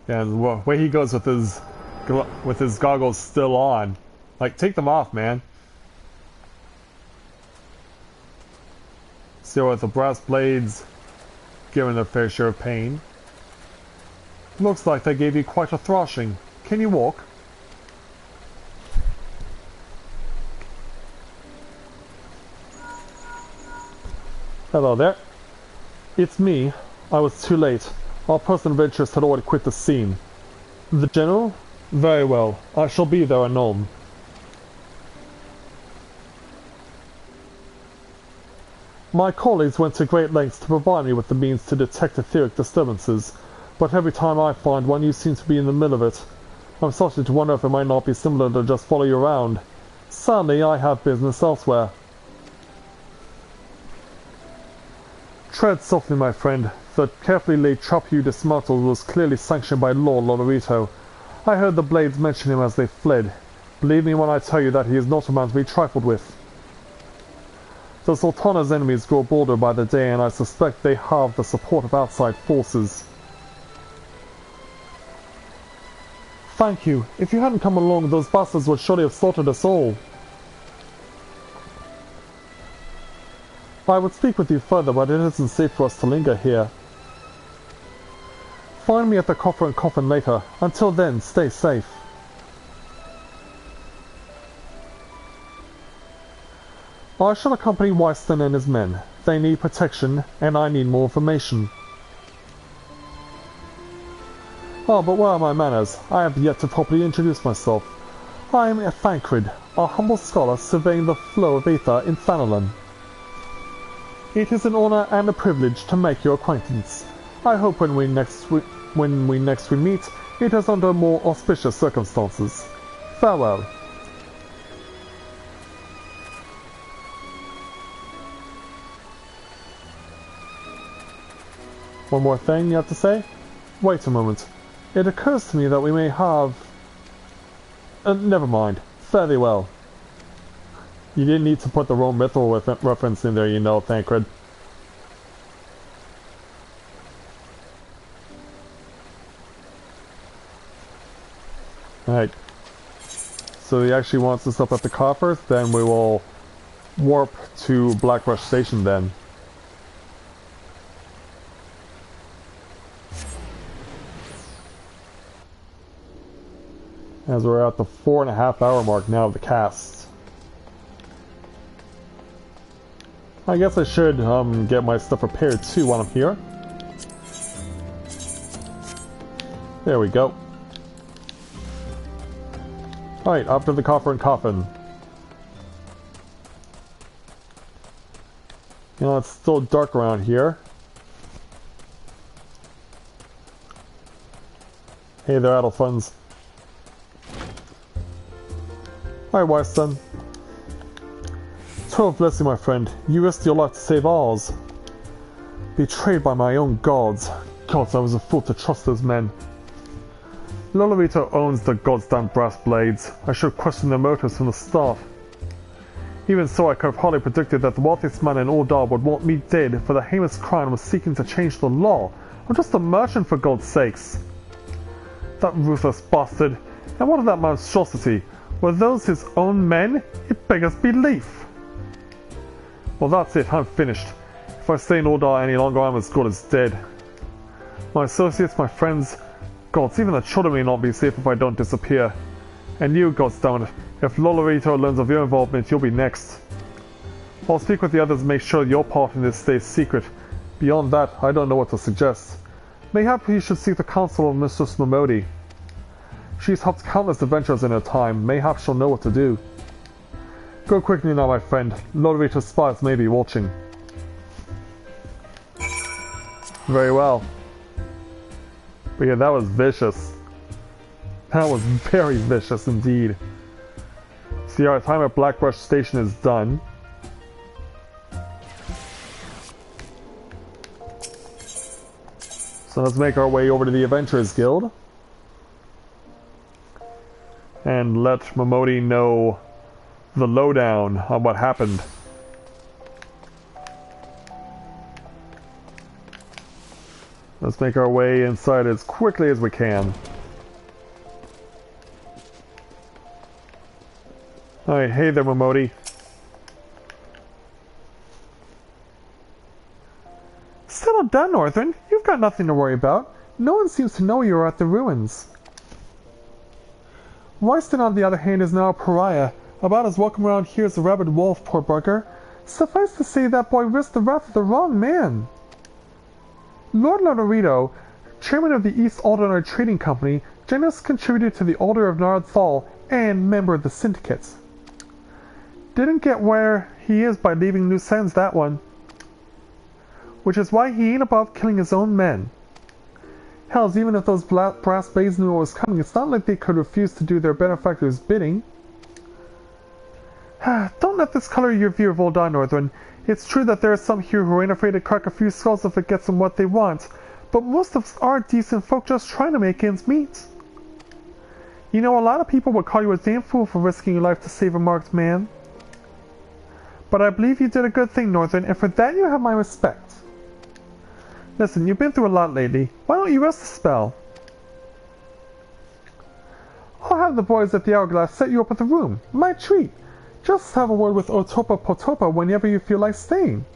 And where he goes with his goggles still on. Like, take them off, man. See with the brass blades giving their fair share of pain. Looks like they gave you quite a thrashing. Can you walk? Hello there. It's me. I was too late. Our person adventurers had already quit the scene. The General? Very well. I shall be there anon. My colleagues went to great lengths to provide me with the means to detect etheric disturbances, but every time I find one you seem to be in the middle of it. I'm starting to wonder if it might not be similar to just follow you around. Sadly, I have business elsewhere. Tread softly, my friend. The carefully laid trap you dismantled was clearly sanctioned by Lord Lolorito. I heard the blades mention him as they fled. Believe me when I tell you that he is not a man to be trifled with. The Sultana's enemies grow bolder by the day, and I suspect they have the support of outside forces. Thank you. If you hadn't come along, those bastards would surely have slaughtered us all. I would speak with you further, but it isn't safe for us to linger here. Find me at the Coffer and Coffin later. Until then, stay safe. I shall accompany Wyston and his men. They need protection, and I need more information. Oh, but where are my manners? I have yet to properly introduce myself. I am Thancred, a humble scholar surveying the flow of aether in Thanalan. It is an honor and a privilege to make your acquaintance. I hope when we next meet, it is under more auspicious circumstances. Farewell. One more thing you have to say? Wait a moment. It occurs to me that we may have... never mind. Fairly well. You didn't need to put the Rome mythical reference in there, you know, Thancred. Alright. So he actually wants us up at the coffers, then we will warp to Blackrush Station then. As we're at the 4.5 hour mark now of the cast. I guess I should get my stuff prepared too while I'm here. There we go. Alright, up to the Coffer and Coffin. You know, it's still dark around here. Hey there, Adelfunds. Alright, Wyston. 12 bless you, my friend. You risked your life to save ours. Betrayed by my own gods. Gods, I was a fool to trust those men. Lolorito owns the goddamn brass blades. I should have questioned their motives from the start. Even so, I could have hardly predicted that the wealthiest man in Ul'dah would want me dead for the heinous crime of seeking to change the law. I'm just a merchant, for God's sakes. That ruthless bastard. And what of that monstrosity? Were those his own men? It beggars belief. Well, that's it. I'm finished. If I stay in Ul'dah any longer, I'm as good as dead. My associates, my friends... Gods, even the children may not be safe if I don't disappear. And you, goddammit, if Lolorito learns of your involvement, you'll be next. I'll speak with the others and make sure your part in this stays secret. Beyond that, I don't know what to suggest. Mayhap you should seek the counsel of Mistress Momodi. She's helped countless adventurers in her time. Mayhap she'll know what to do. Go quickly now, my friend. Lolorito's spies may be watching. Very well. But yeah, that was vicious. That was very vicious indeed. See, our time at Blackbrush Station is done. So let's make our way over to the Adventurers Guild. And let Momodi know the lowdown on what happened. Let's make our way inside as quickly as we can. Alright, hey there, Momodi. Settle down, Northern. You've got nothing to worry about. No one seems to know you are at the ruins. Royston, on the other hand, is now a pariah. About as welcome around here as a rabid wolf, poor bugger. Suffice to say, that boy risked the wrath of the wrong man. Lord Lodorito, chairman of the East Ul'dah Trading Company, generous contributor to the Order of Nard Thal, and member of the Syndicate. Didn't get where he is by leaving loose ends, that one. Which is why he ain't above killing his own men. Hells, even if those brass blades knew what was coming, it's not like they could refuse to do their benefactor's bidding. Don't let this color your view of Ul'dah, Northern. It's true that there are some here who ain't afraid to crack a few skulls if it gets them what they want, but most of us are decent folk just trying to make ends meet. You know, a lot of people would call you a damn fool for risking your life to save a marked man. But I believe you did a good thing, Northern, and for that you have my respect. Listen, you've been through a lot lately. Why don't you rest a spell? I'll have the boys at the Hourglass set you up with a room. My treat. Just have a word with Otopa Potopa whenever you feel like staying.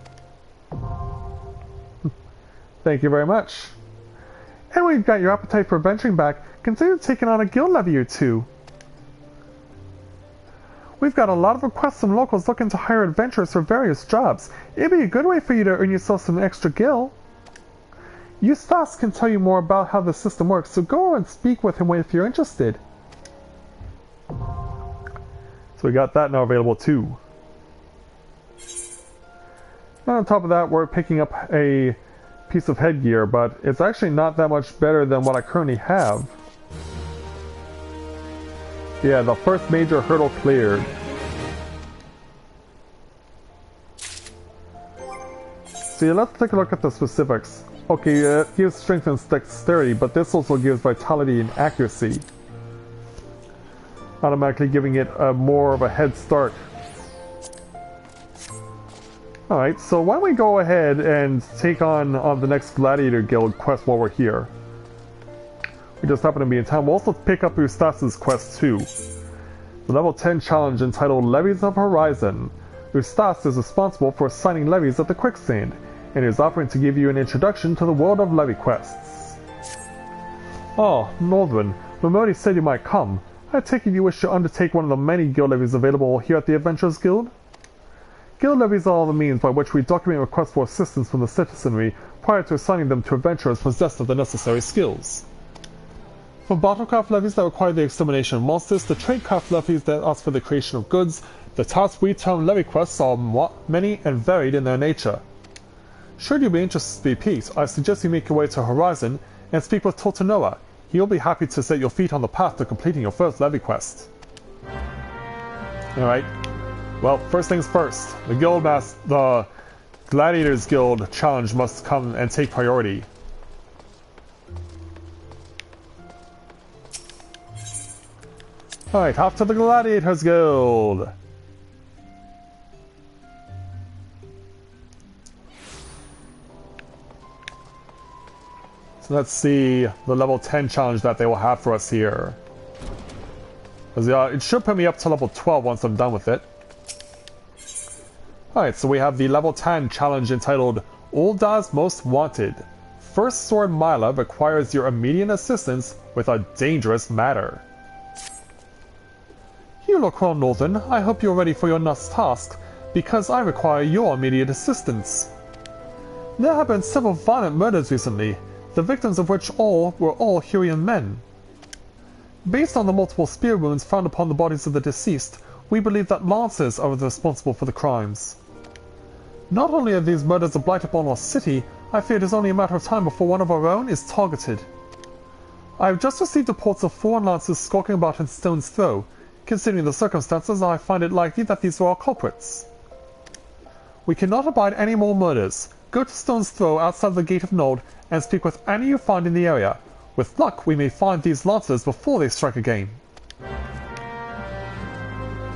Thank you very much. And when you've got your appetite for adventuring back, consider taking on a guild levy or two. We've got a lot of requests from locals looking to hire adventurers for various jobs. It'd be a good way for you to earn yourself some extra gil. Eustace can tell you more about how the system works, so go and speak with him if you're interested. So we got that now available too. And on top of that, we're picking up a piece of headgear, but it's actually not that much better than what I currently have. Yeah, the first major hurdle cleared. So yeah, let's take a look at the specifics. Okay, it gives strength and dexterity, but this also gives vitality and accuracy. Automatically giving it more of a head start. Alright, so why don't we go ahead and take on the next Gladiator Guild quest while we're here. We just happen to be in town. We'll also pick up Eustace's quest too. The level 10 challenge entitled Levies of Horizon. Eustace is responsible for assigning levies at the Quicksand, and is offering to give you an introduction to the world of levy quests. Oh, Northern, Momodi said you might come. I take it you wish to undertake one of the many guild levies available here at the Adventurers Guild? Guild levies are the means by which we document requests for assistance from the citizenry prior to assigning them to adventurers possessed of the necessary skills. From battlecraft levies that require the extermination of monsters to tradecraft levies that ask for the creation of goods, the tasks we term levy quests are many and varied in their nature. Should you be interested in peace, I suggest you make your way to Horizon and speak with Totinoa. He'll be happy to set your feet on the path to completing your first levy quest. Alright. Well, first things first. The Gladiators Guild challenge must come and take priority. Alright, off to the Gladiators Guild! So let's see the level 10 challenge that they will have for us here. It should put me up to level 12 once I'm done with it. Alright, so we have the level 10 challenge entitled Ul'dah's Most Wanted. First Sword Mila requires your immediate assistance with a dangerous matter. You look well, Northern. I hope you're ready for your next task, because I require your immediate assistance. There have been several violent murders recently, the victims of which were all Hurrian men. Based on the multiple spear wounds found upon the bodies of the deceased, we believe that Lancers are responsible for the crimes. Not only are these murders a blight upon our city, I fear it is only a matter of time before one of our own is targeted. I've just received reports of 4 lancers skulking about in Stone's Throw. Considering the circumstances, I find it likely that these were our culprits. We cannot abide any more murders. Go to Stone's Throw outside the Gate of Nod and speak with any you find in the area. With luck, we may find these lancers before they strike again.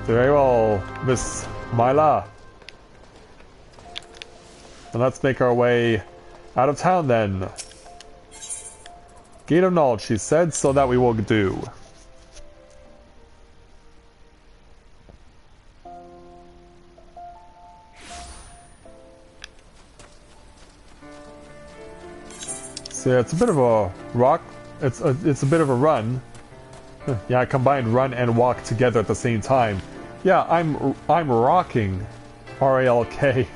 Very well, Miss Myla. And let's make our way out of town then. Gate of Nod, she said, so that we will do. So yeah, it's a bit of a rock. It's a bit of a run. Yeah, I combined run and walk together at the same time. Yeah, I'm rocking. R-A-L-K.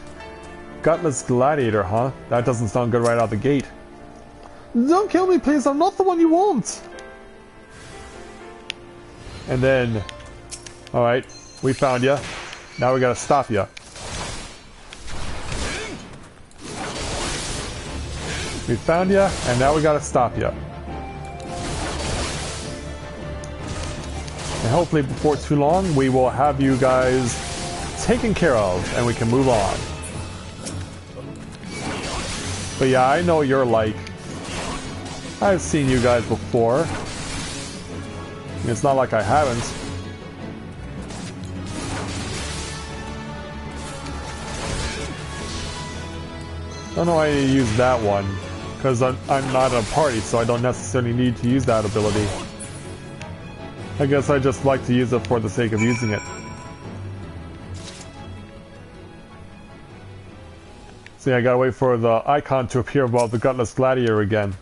Gutless Gladiator, huh? That doesn't sound good right out the gate. Don't kill me, please. I'm not the one you want. And then, all right, we found you. Now we gotta stop you. We found you, and now we gotta stop you. And hopefully before too long, we will have you guys taken care of, and we can move on. But yeah, I know you're like... I've seen you guys before. It's not like I haven't. I don't know why you use that one. Because I'm not in a party, so I don't necessarily need to use that ability. I guess I just like to use it for the sake of using it. See, I gotta wait for the icon to appear above the Gutless Gladiator again.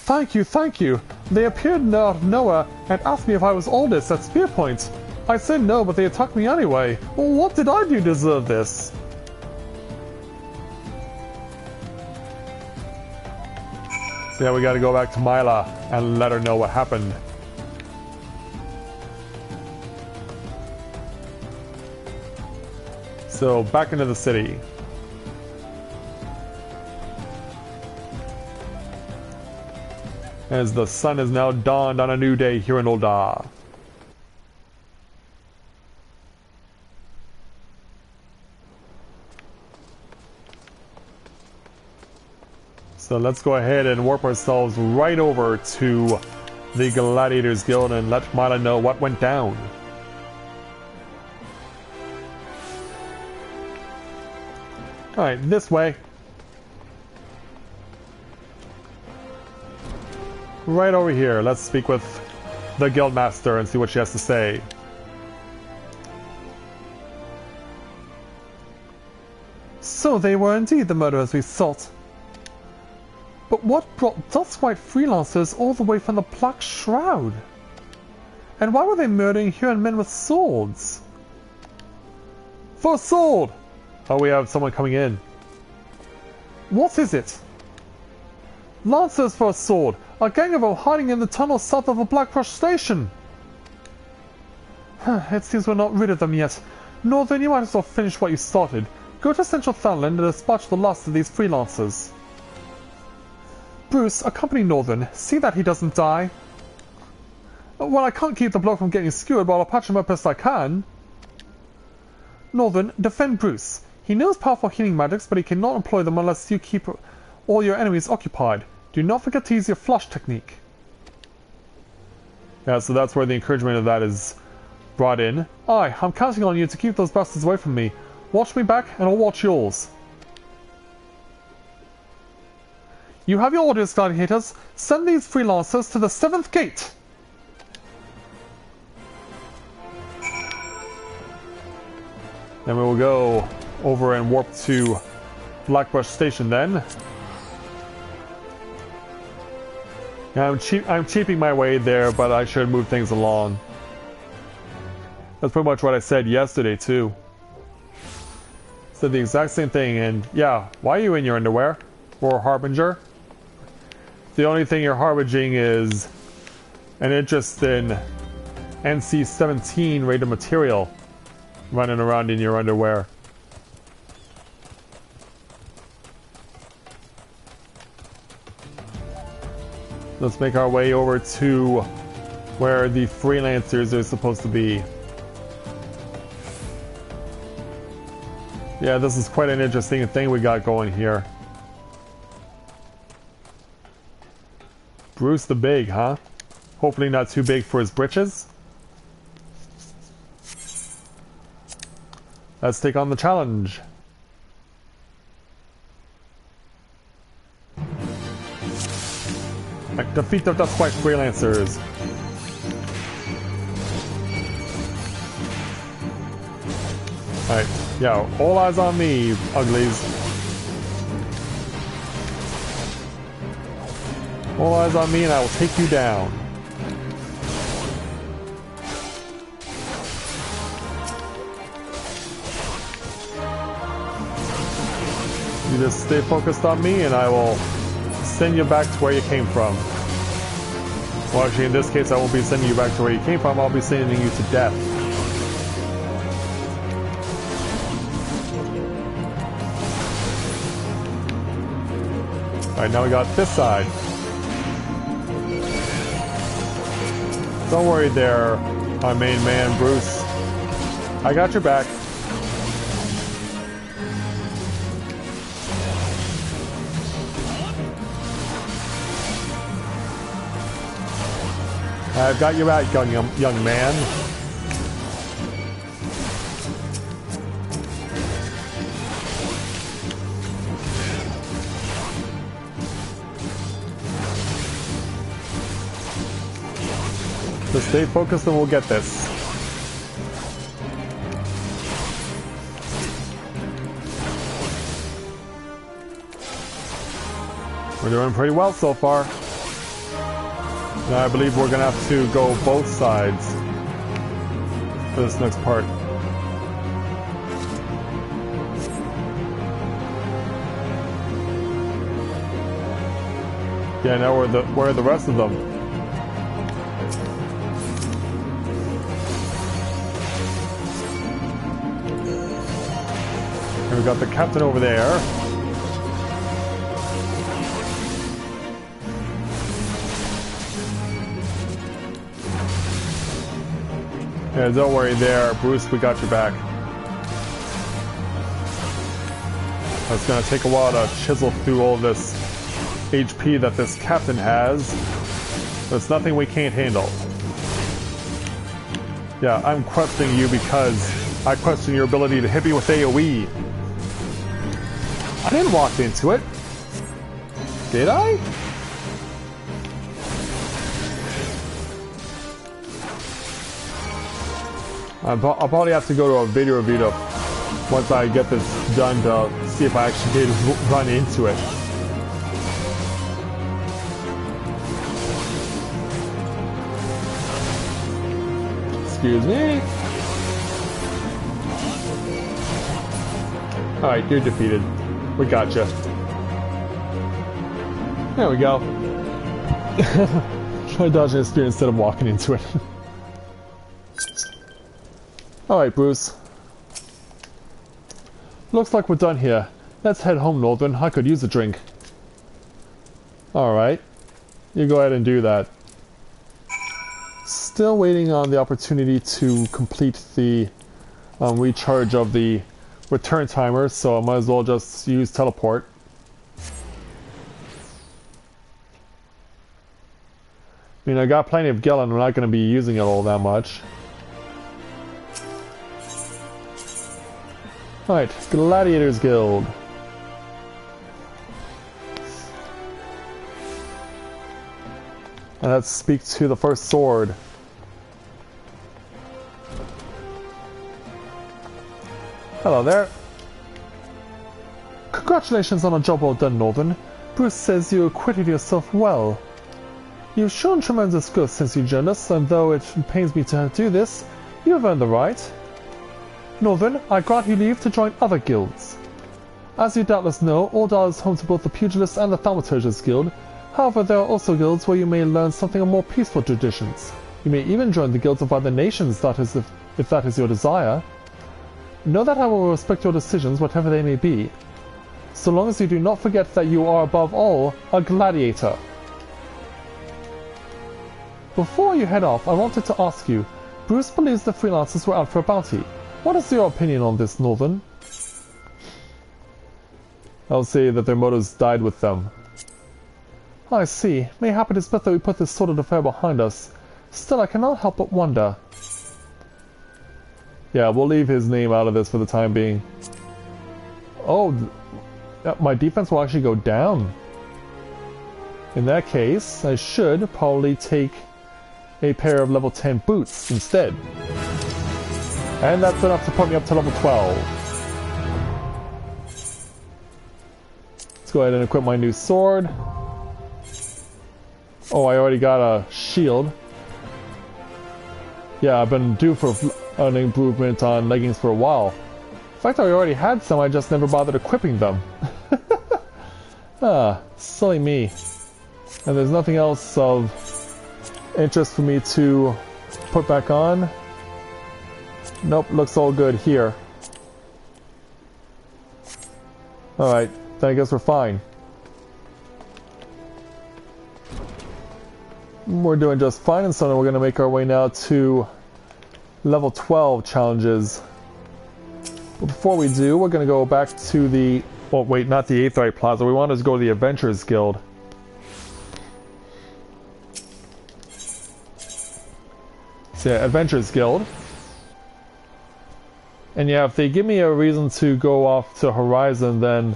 Thank you, thank you. They appeared out of nowhere and asked me if I was Aldous at Spear Point. I said no, but they attacked me anyway. Well, what did I do to deserve this? So yeah, we gotta go back to Myla and let her know what happened. So, back into the city. As the sun has now dawned on a new day here in Ul'dah. So let's go ahead and warp ourselves right over to the Gladiators Guild and let Myla know what went down. Alright, this way. Right over here. Let's speak with the Guildmaster and see what she has to say. So they were indeed the murderers we sought. But what brought Duskwhite freelancers all the way from the Black Shroud? And why were they murdering Huron men with swords? For a sword! Oh, we have someone coming in. What is it? Lancers for a sword! A gang of them hiding in the tunnel south of the Black Rush station! It seems we're not rid of them yet. Northern, you might as well finish what you started. Go to Central Thunland and dispatch the last of these freelancers. Bruce, accompany Northern. See that he doesn't die. Well, I can't keep the bloke from getting skewered, but I'll patch him up best I can. Northern, defend Bruce. He knows powerful healing magics, but he cannot employ them unless you keep all your enemies occupied. Do not forget to use your flush technique. Yeah, so that's where the encouragement of that is brought in. Aye, I'm counting on you to keep those bastards away from me. Watch me back, and I'll watch yours. You have your orders, gladiators. Send these freelancers to the 7th gate. Then we will go over and warp to Blackbrush Station then. I'm cheaping my way there, but I should move things along. That's pretty much what I said yesterday too. Said the exact same thing, and yeah, why are you in your underwear? For Harbinger? The only thing you're harbinging is an interest in NC-17 rated material running around in your underwear. Let's make our way over to where the freelancers are supposed to be. Yeah, this is quite an interesting thing we got going here. Bruce the Big, huh? Hopefully not too big for his britches. Let's take on the challenge. Like, defeat the Duskwhite freelancers. Alright, yeah, all eyes on me, uglies. All eyes on me and I will take you down. You just stay focused on me and I will send you back to where you came from. Well, actually, in this case, I won't be sending you back to where you came from. I'll be sending you to death. Alright, now we got this side. Don't worry there, my main man, Bruce. I got your back. I've got your back, young man. Just stay focused and we'll get this. We're doing pretty well so far. Now I believe we're gonna have to go both sides for this next part. Yeah, now where are the rest of them? And we got the captain over there. Yeah, don't worry there, Bruce, we got your back. It's gonna take a while to chisel through all this HP that this captain has. But it's nothing we can't handle. Yeah, I'm questioning you because I question your ability to hit me with AoE. I didn't walk into it. Did I? I'll probably have to go to a video review once I get this done to see if I actually did run into it. Excuse me. Alright, you're defeated. We gotcha. There we go. Try dodging a spear instead of walking into it. Alright, Bruce. Looks like we're done here. Let's head home, Northern. I could use a drink. Alright. You go ahead and do that. Still waiting on the opportunity to complete the recharge of the return timer, so I might as well just use teleport. I mean, I got plenty of gil and I'm not going to be using it all that much. Alright, Gladiators Guild. And let's speak to the first sword. Hello there. Congratulations on a job well done, Northern. Bruce says you acquitted yourself well. You've shown tremendous growth since you joined us, and though it pains me to do this, you have earned the right. Northern, I grant you leave to join other guilds. As you doubtless know, Ul'dah is home to both the Pugilists and the Thaumaturgers Guild. However, there are also guilds where you may learn something of more peaceful traditions. You may even join the guilds of other nations, that is, if that is your desire. Know that I will respect your decisions, whatever they may be, so long as you do not forget that you are above all a gladiator. Before you head off, I wanted to ask you, Bruce believes the freelancers were out for a bounty. What is your opinion on this, Northern? I'll say that their motives died with them. I see. Mayhap it is best that we put this sort of affair behind us. Still, I cannot help but wonder. Yeah, we'll leave his name out of this for the time being. Oh, my defense will actually go down. In that case, I should probably take a pair of level 10 boots instead. And that's enough to put me up to level 12. Let's go ahead and equip my new sword. Oh, I already got a shield. Yeah, I've been due for an improvement on leggings for a while. In fact, I already had some, I just never bothered equipping them. Silly me. And there's nothing else of interest for me to put back on. Nope, looks all good here. Alright, then I guess we're fine. We're doing just fine, and so we're going to make our way now to level 12 challenges. But before we do, we're going to go back to the... Oh, wait, not the Aetheryte Plaza. We want to go to the Adventurers Guild. So yeah, Adventurers Guild. And yeah, if they give me a reason to go off to Horizon, then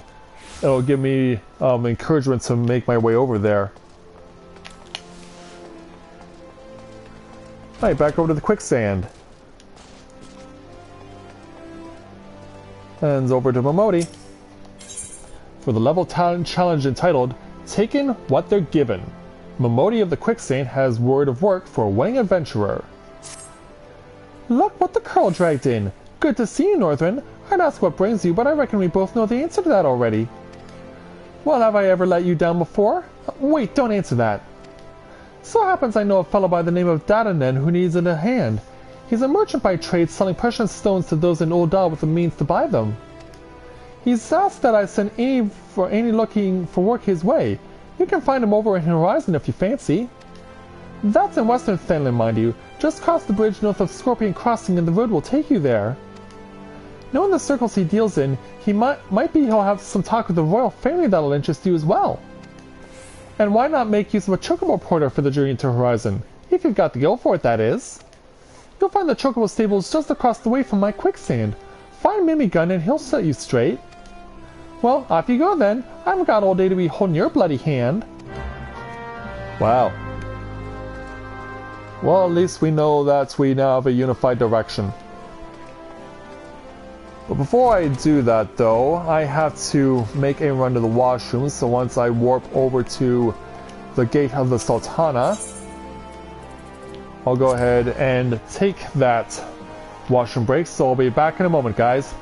it'll give me encouragement to make my way over there. Alright, back over to the quicksand. And over to Momodi. For the level talent challenge entitled, Taking What They're Given. Momodi of the Quicksand has word of work for a wedding adventurer. Look what the Curl dragged in. Good to see you, Northern. I'd ask what brings you, but I reckon we both know the answer to that already. Well, have I ever let you down before? Wait, don't answer that. So happens I know a fellow by the name of Dadanen who needs a hand. He's a merchant by trade, selling precious stones to those in Ul'dah with the means to buy them. He's asked that I send any looking for work his way. You can find him over in Horizon if you fancy. That's in Western Fenland, mind you. Just cross the bridge north of Scorpion Crossing and the road will take you there. Knowing the circles he deals in, he'll have some talk with the royal family that'll interest you as well. And why not make use of a chocobo porter for the journey to Horizon? If you've got the go for it, that is. You'll find the chocobo stables just across the way from my quicksand. Find Mimigun and he'll set you straight. Well, off you go then. I haven't got all day to be holding your bloody hand. Wow. Well, at least we know that we now have a unified direction. But before I do that, though, I have to make a run to the washroom, so once I warp over to the Gate of the Sultana, I'll go ahead and take that washroom break, so I'll be back in a moment, guys.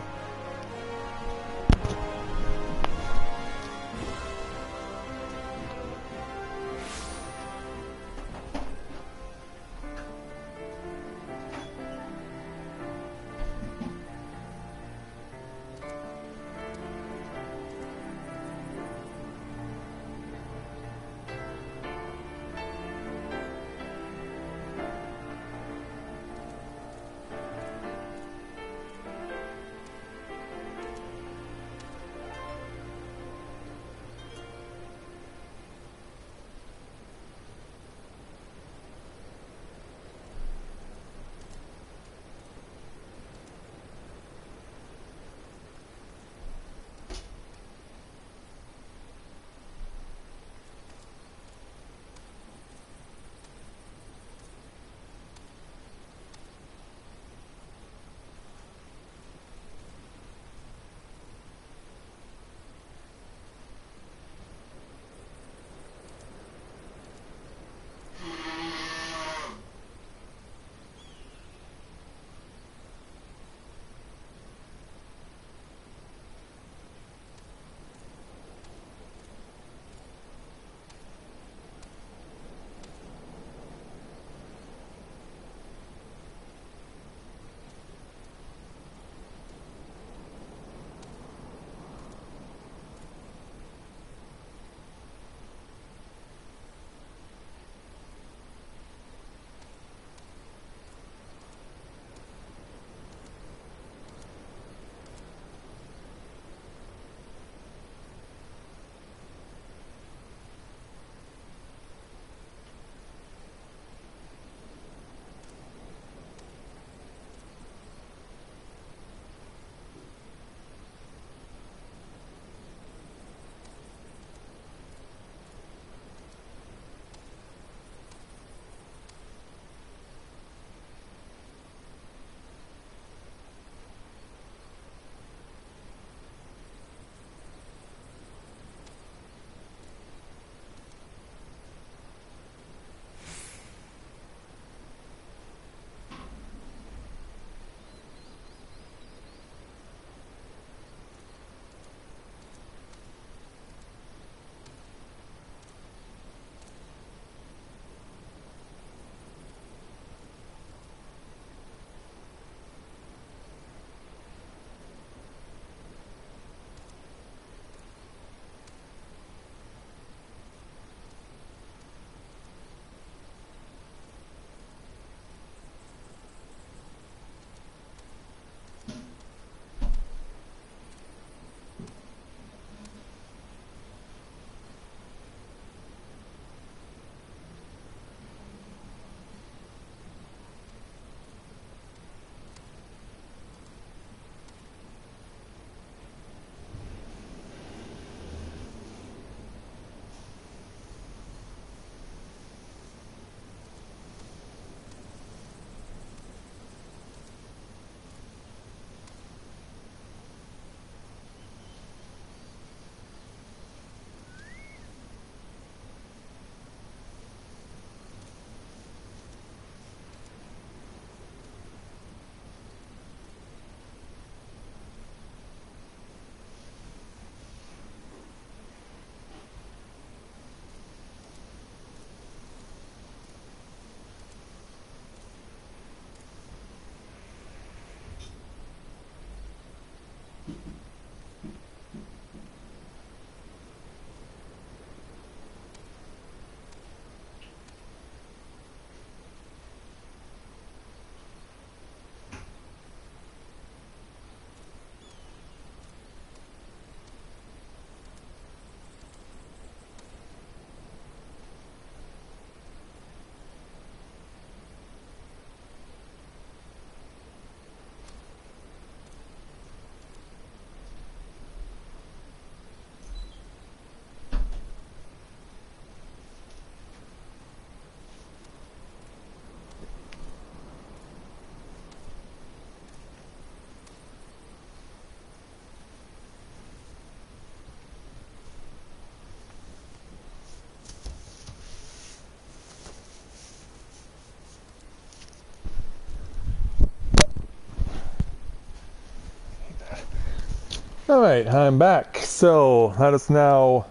Alright, I'm back. So, let us now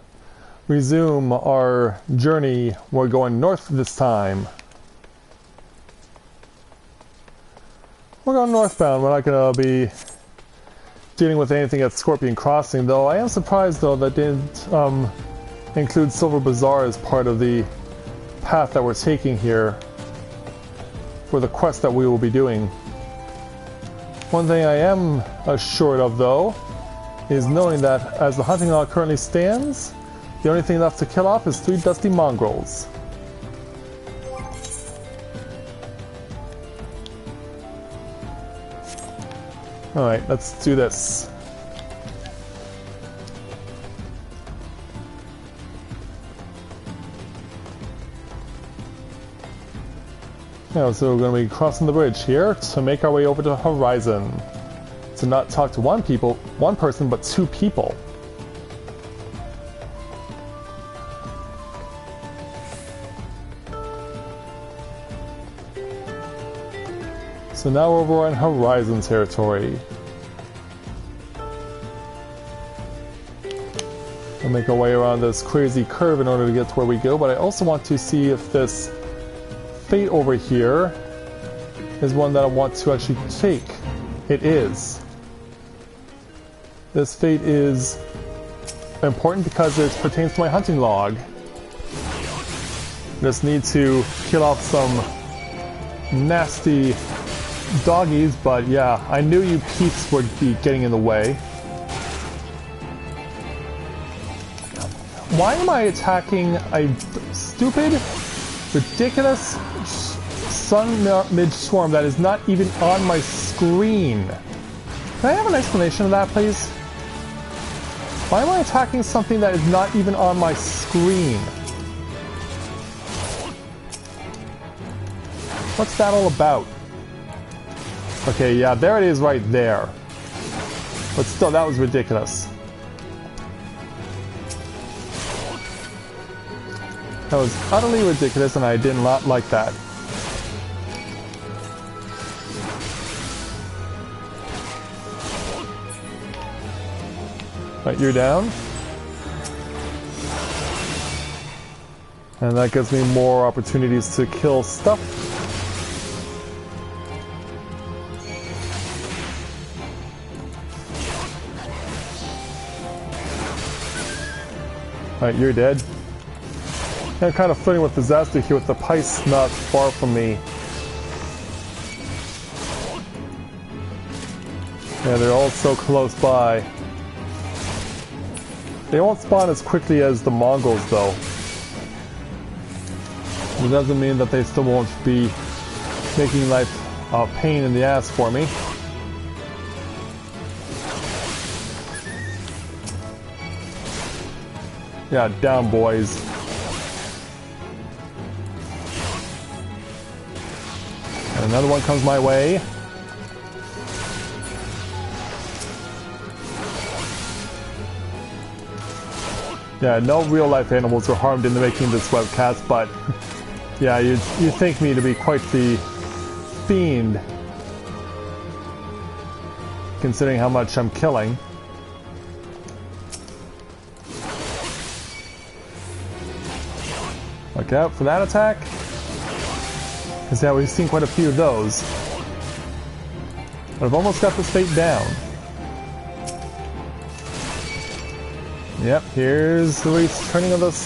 resume our journey. We're going north this time. We're going northbound. We're not going to be dealing with anything at Scorpion Crossing, though. I am surprised, though, that didn't include Silver Bazaar as part of the path that we're taking here for the quest that we will be doing. One thing I am assured of, though, is knowing that as the hunting log currently stands, the only thing left to kill off is 3 dusty mongrels. Alright, let's do this. Yeah, so we're going to be crossing the bridge here to make our way over to Horizon. To not talk to one person, but 2 people. So now we're over in Horizon territory. We'll make our way around this crazy curve in order to get to where we go, but I also want to see if this fate over here is one that I want to actually take. It is. This fate is important because it pertains to my hunting log. Just need to kill off some nasty doggies, but yeah, I knew you peeps would be getting in the way. Why am I attacking a stupid, ridiculous sun mid swarm that is not even on my screen? Can I have an explanation of that, please? Why am I attacking something that is not even on my screen? What's that all about? Okay, yeah, there it is right there. But still, that was ridiculous. That was utterly ridiculous, and I did not like that. Right, you're down. And that gives me more opportunities to kill stuff. Alright, you're dead. I'm kind of flirting with disaster here with the Pice not far from me. Yeah, they're all so close by. They won't spawn as quickly as the Mongols, though. It doesn't mean that they still won't be making life a pain in the ass for me. Yeah, down, boys. And another one comes my way. Yeah, no real life animals were harmed in the making of this webcast, but yeah, you think me to be quite the fiend, considering how much I'm killing. Look out for that attack. Because yeah, we've seen quite a few of those. But I've almost got this fate down. Yep, here's the returning of this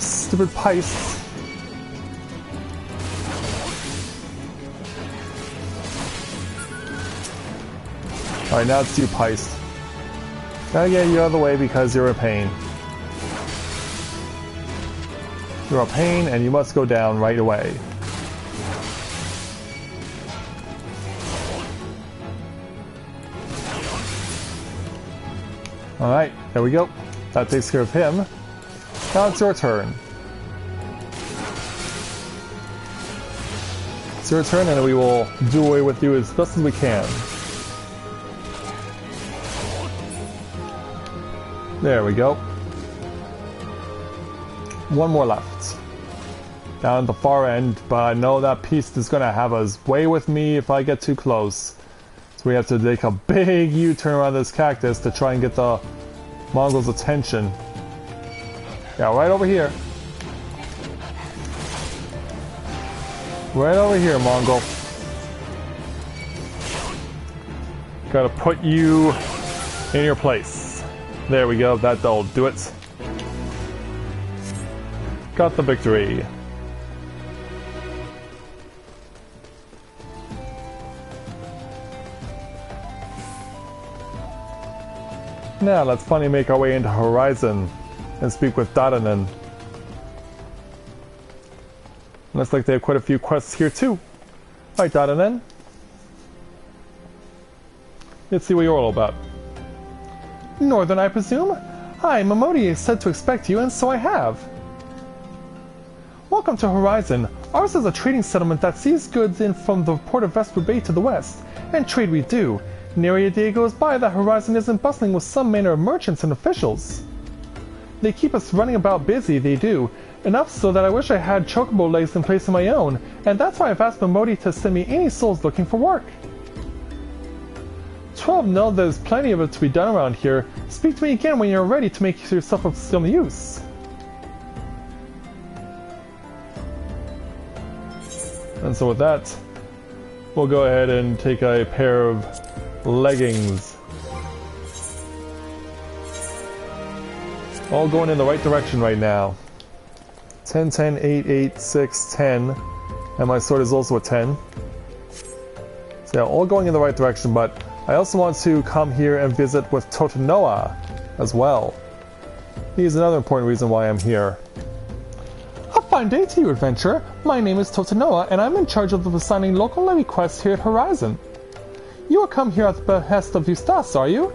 stupid Pice. Alright, now it's you, Pice. Gotta get you out of the way because you're a pain. You're a pain and you must go down right away. Alright, there we go. That takes care of him. Now it's your turn. It's your turn and we will do away with you as best as we can. There we go. One more left. Down at the far end, but I know that piece is going to have us way with me if I get too close. So we have to make a big U-turn around this cactus to try and get the Mongols' attention. Yeah, right over here. Right over here, Mongol. Gotta put you in your place. There we go, that'll do it. Got the victory. Now let's finally make our way into Horizon and speak with Dadanen. Looks like they have quite a few quests here too. Alright, Dadanen. Let's see what you're all about. Northern, I presume? Hi, Momodi said to expect you, and so I have. Welcome to Horizon. Ours is a trading settlement that sees goods in from the port of Vesper Bay to the west, and trade we do. Nary a day goes by that Horizon isn't bustling with some manner of merchants and officials. They keep us running about busy, they do. Enough so that I wish I had chocobo legs in place of my own, and that's why I've asked Momodi to send me any souls looking for work. 12 know there's plenty of it to be done around here. Speak to me again when you're ready to make yourself of some use. And so with that, we'll go ahead and take a pair of leggings. All going in the right direction right now. 10, 10, 8, 8, 6, 10. And my sword is also a 10. So yeah, all going in the right direction, but I also want to come here and visit with Totenoa as well. He's another important reason why I'm here. A fine day to you, adventurer. My name is Totenoa, and I'm in charge of assigning local levy quests here at Horizon. You will come here at the behest of Eustace, are you?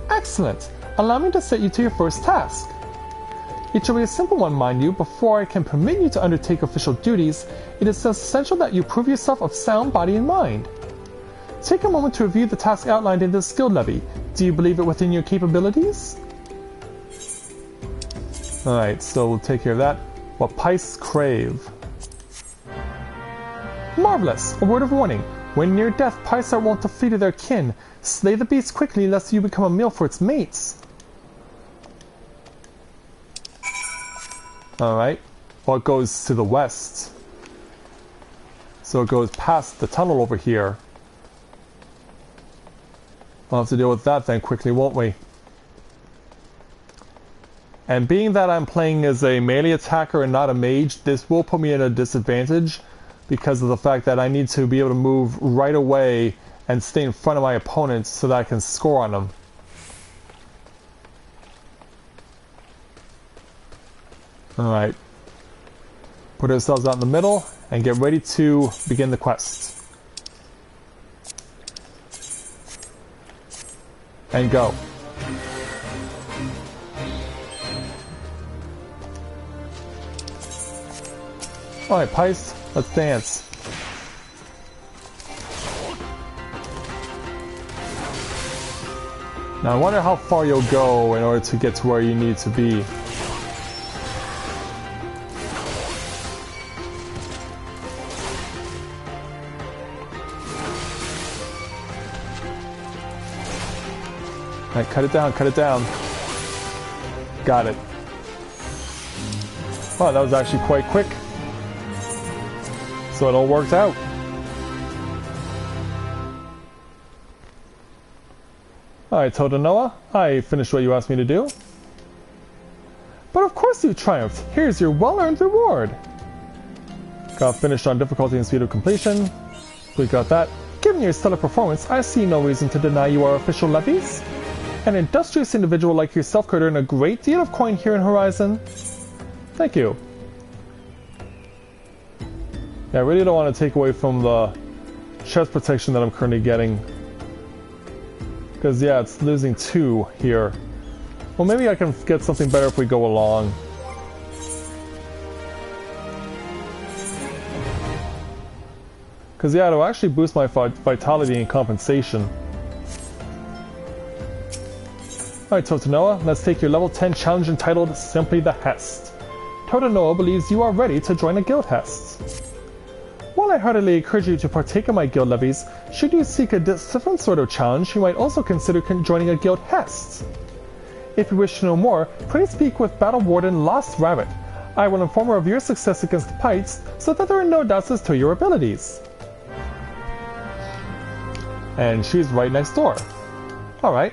Excellent. Allow me to set you to your first task. It shall be a simple one, mind you. Before I can permit you to undertake official duties, it is essential that you prove yourself of sound body and mind. Take a moment to review the task outlined in this skill levy. Do you believe it within your capabilities? Alright, so we'll take care of that. What Pice crave. Marvelous! A word of warning. When near death, Pice are wont to flee to their kin. Slay the beast quickly, lest you become a meal for its mates. Alright. Well, it goes to the west. So it goes past the tunnel over here. We'll have to deal with that then quickly, won't we? And being that I'm playing as a melee attacker and not a mage, this will put me at a disadvantage because of the fact that I need to be able to move right away and stay in front of my opponents so that I can score on them. Alright. Put ourselves out in the middle and get ready to begin the quest. And go. Alright, Pice, let's dance. Now I wonder how far you'll go in order to get to where you need to be. Alright, cut it down, cut it down. Got it. Wow, that was actually quite quick. So it all worked out. Alright, Totenoa, I finished what you asked me to do. But of course you triumphed. Here's your well-earned reward. Got finished on difficulty and speed of completion. We got that. Given your stellar performance, I see no reason to deny you our official levies. An industrious individual like yourself could earn a great deal of coin here in Horizon. Thank you. Yeah, I really don't want to take away from the chest protection that I'm currently getting. Because, yeah, it's losing 2 here. Well, maybe I can get something better if we go along. Because, yeah, it'll actually boost my vitality and compensation. Alright, Totenoa, let's take your level 10 challenge entitled Simply the Hest. Totenoa believes you are ready to join a guild Hest. while I heartily encourage you to partake in my guild levies, should you seek a different sort of challenge, you might also consider joining a guild Hest. If you wish to know more, please speak with Battle Warden Lost Rabbit. I will inform her of your success against the Pites, so that there are no doubts as to your abilities. And she's right next door. Alright.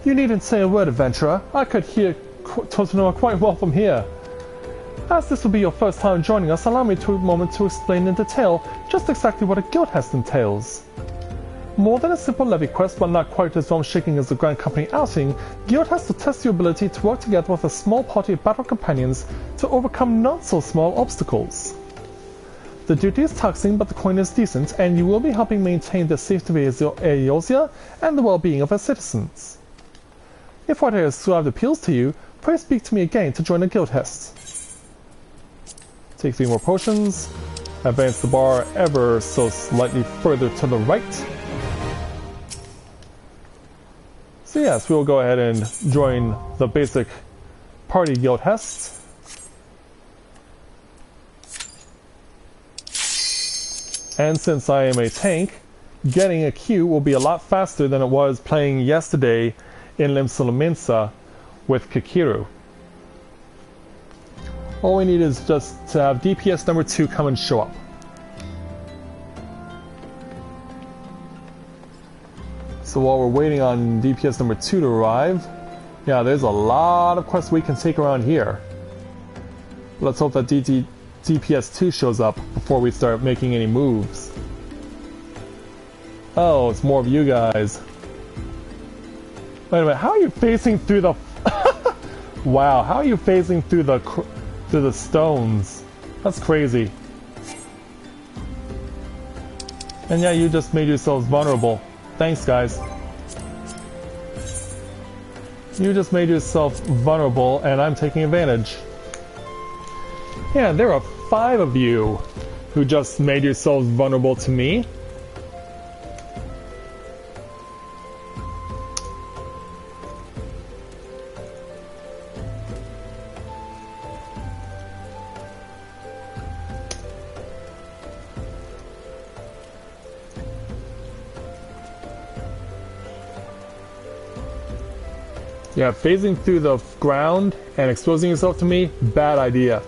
You needn't say a word, adventurer. I could hear Tottenham quite well from here. As this will be your first time joining us, allow me a moment to explain in detail just exactly what a guild Hest entails. More than a simple levy quest, but not quite as shaking as the Grand Company outing, Guild Hest will test your ability to work together with a small party of battle companions to overcome not-so-small obstacles. The duty is taxing, but the coin is decent, and you will be helping maintain the safety of Eosia and the well-being of her citizens. If what I have described appeals to you, pray speak to me again to join a Guild Hest. Take 3 more potions. Advance the bar ever so slightly further to the right. So yes, we will go ahead and join the basic party Guild Hest. And since I am a tank, getting a Q will be a lot faster than it was playing yesterday in Limsa with Kikiru. All we need is just to have DPS number 2 come and show up. So while we're waiting on DPS number 2 to arrive, yeah, there's a lot of quests we can take around here. Let's hope that DPS 2 shows up before we start making any moves. Oh, it's more of you guys. Wait a minute, how are you facing through the... Wow, how are you facing through the stones? That's crazy. And yeah, you just made yourselves vulnerable. Thanks, guys. You just made yourself vulnerable, and I'm taking advantage. Yeah, there are 5 of you who just made yourselves vulnerable to me. Yeah, phasing through the ground and exposing yourself to me, bad idea.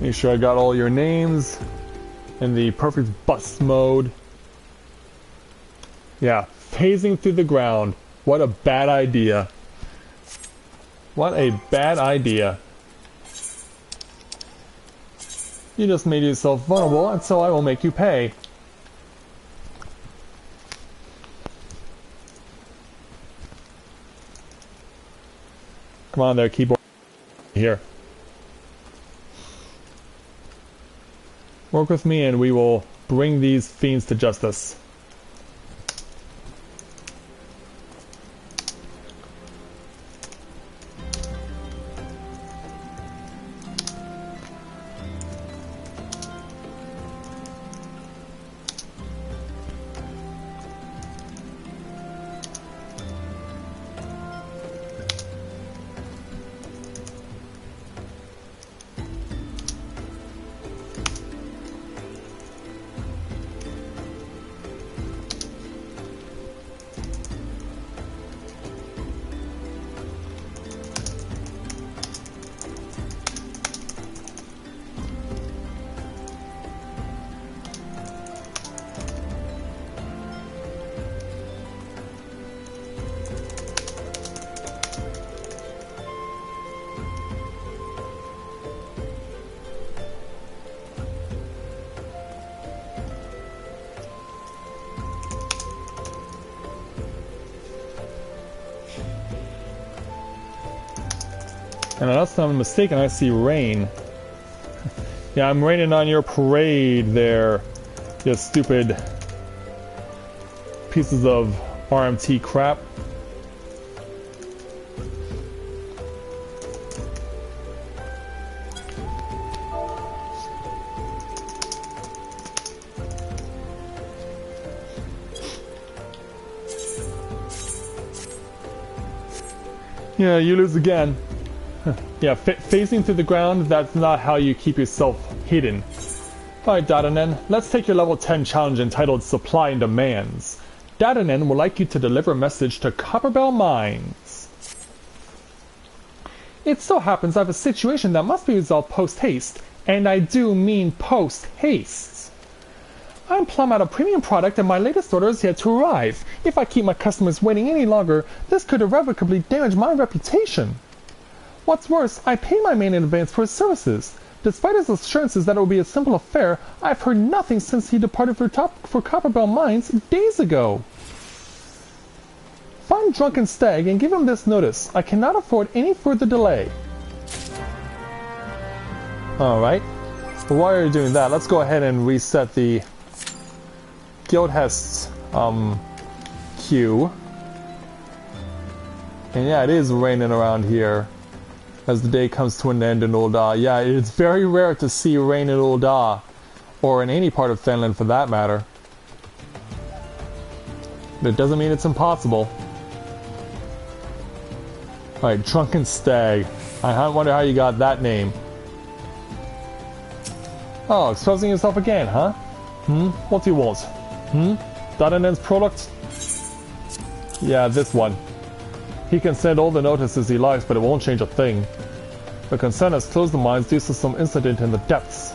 Make sure I got all your names in the perfect bust mode. Yeah, phasing through the ground. What a bad idea. What a bad idea. You just made yourself vulnerable, and so I will make you pay. Come on there, keyboard. Here. Work with me and we will bring these fiends to justice. And unless I'm mistaken, I see rain. Yeah, I'm raining on your parade there, you stupid pieces of RMT crap. Yeah, you lose again. Yeah, phasing through the ground, that's not how you keep yourself hidden. Alright, Dadanen, let's take your level 10 challenge entitled Supply and Demands. Dadanen would like you to deliver a message to Copperbell Mines. It so happens I have a situation that must be resolved post-haste, and I do mean post-haste. I'm plumb out of premium product and my latest order is yet to arrive. If I keep my customers waiting any longer, this could irrevocably damage my reputation. What's worse, I paid my man in advance for his services. Despite his assurances that it will be a simple affair, I've heard nothing since he departed for Copperbell Mines days ago. Find Drunken Stag and give him this notice. I cannot afford any further delay. Alright. While you're doing that, let's go ahead and reset the Guildhest's queue. And yeah, it is raining around here as the day comes to an end in Ul'dah. Yeah, it's very rare to see rain in Ul'dah, or in any part of Finland for that matter. But it doesn't mean it's impossible. Alright, Drunken Stag. I wonder how you got that name. Oh, exposing yourself again, huh? What do you want? Dadanen's product? Yeah, this one. He can send all the notices he likes, but it won't change a thing. The concern has closed the mines due to some incident in the depths.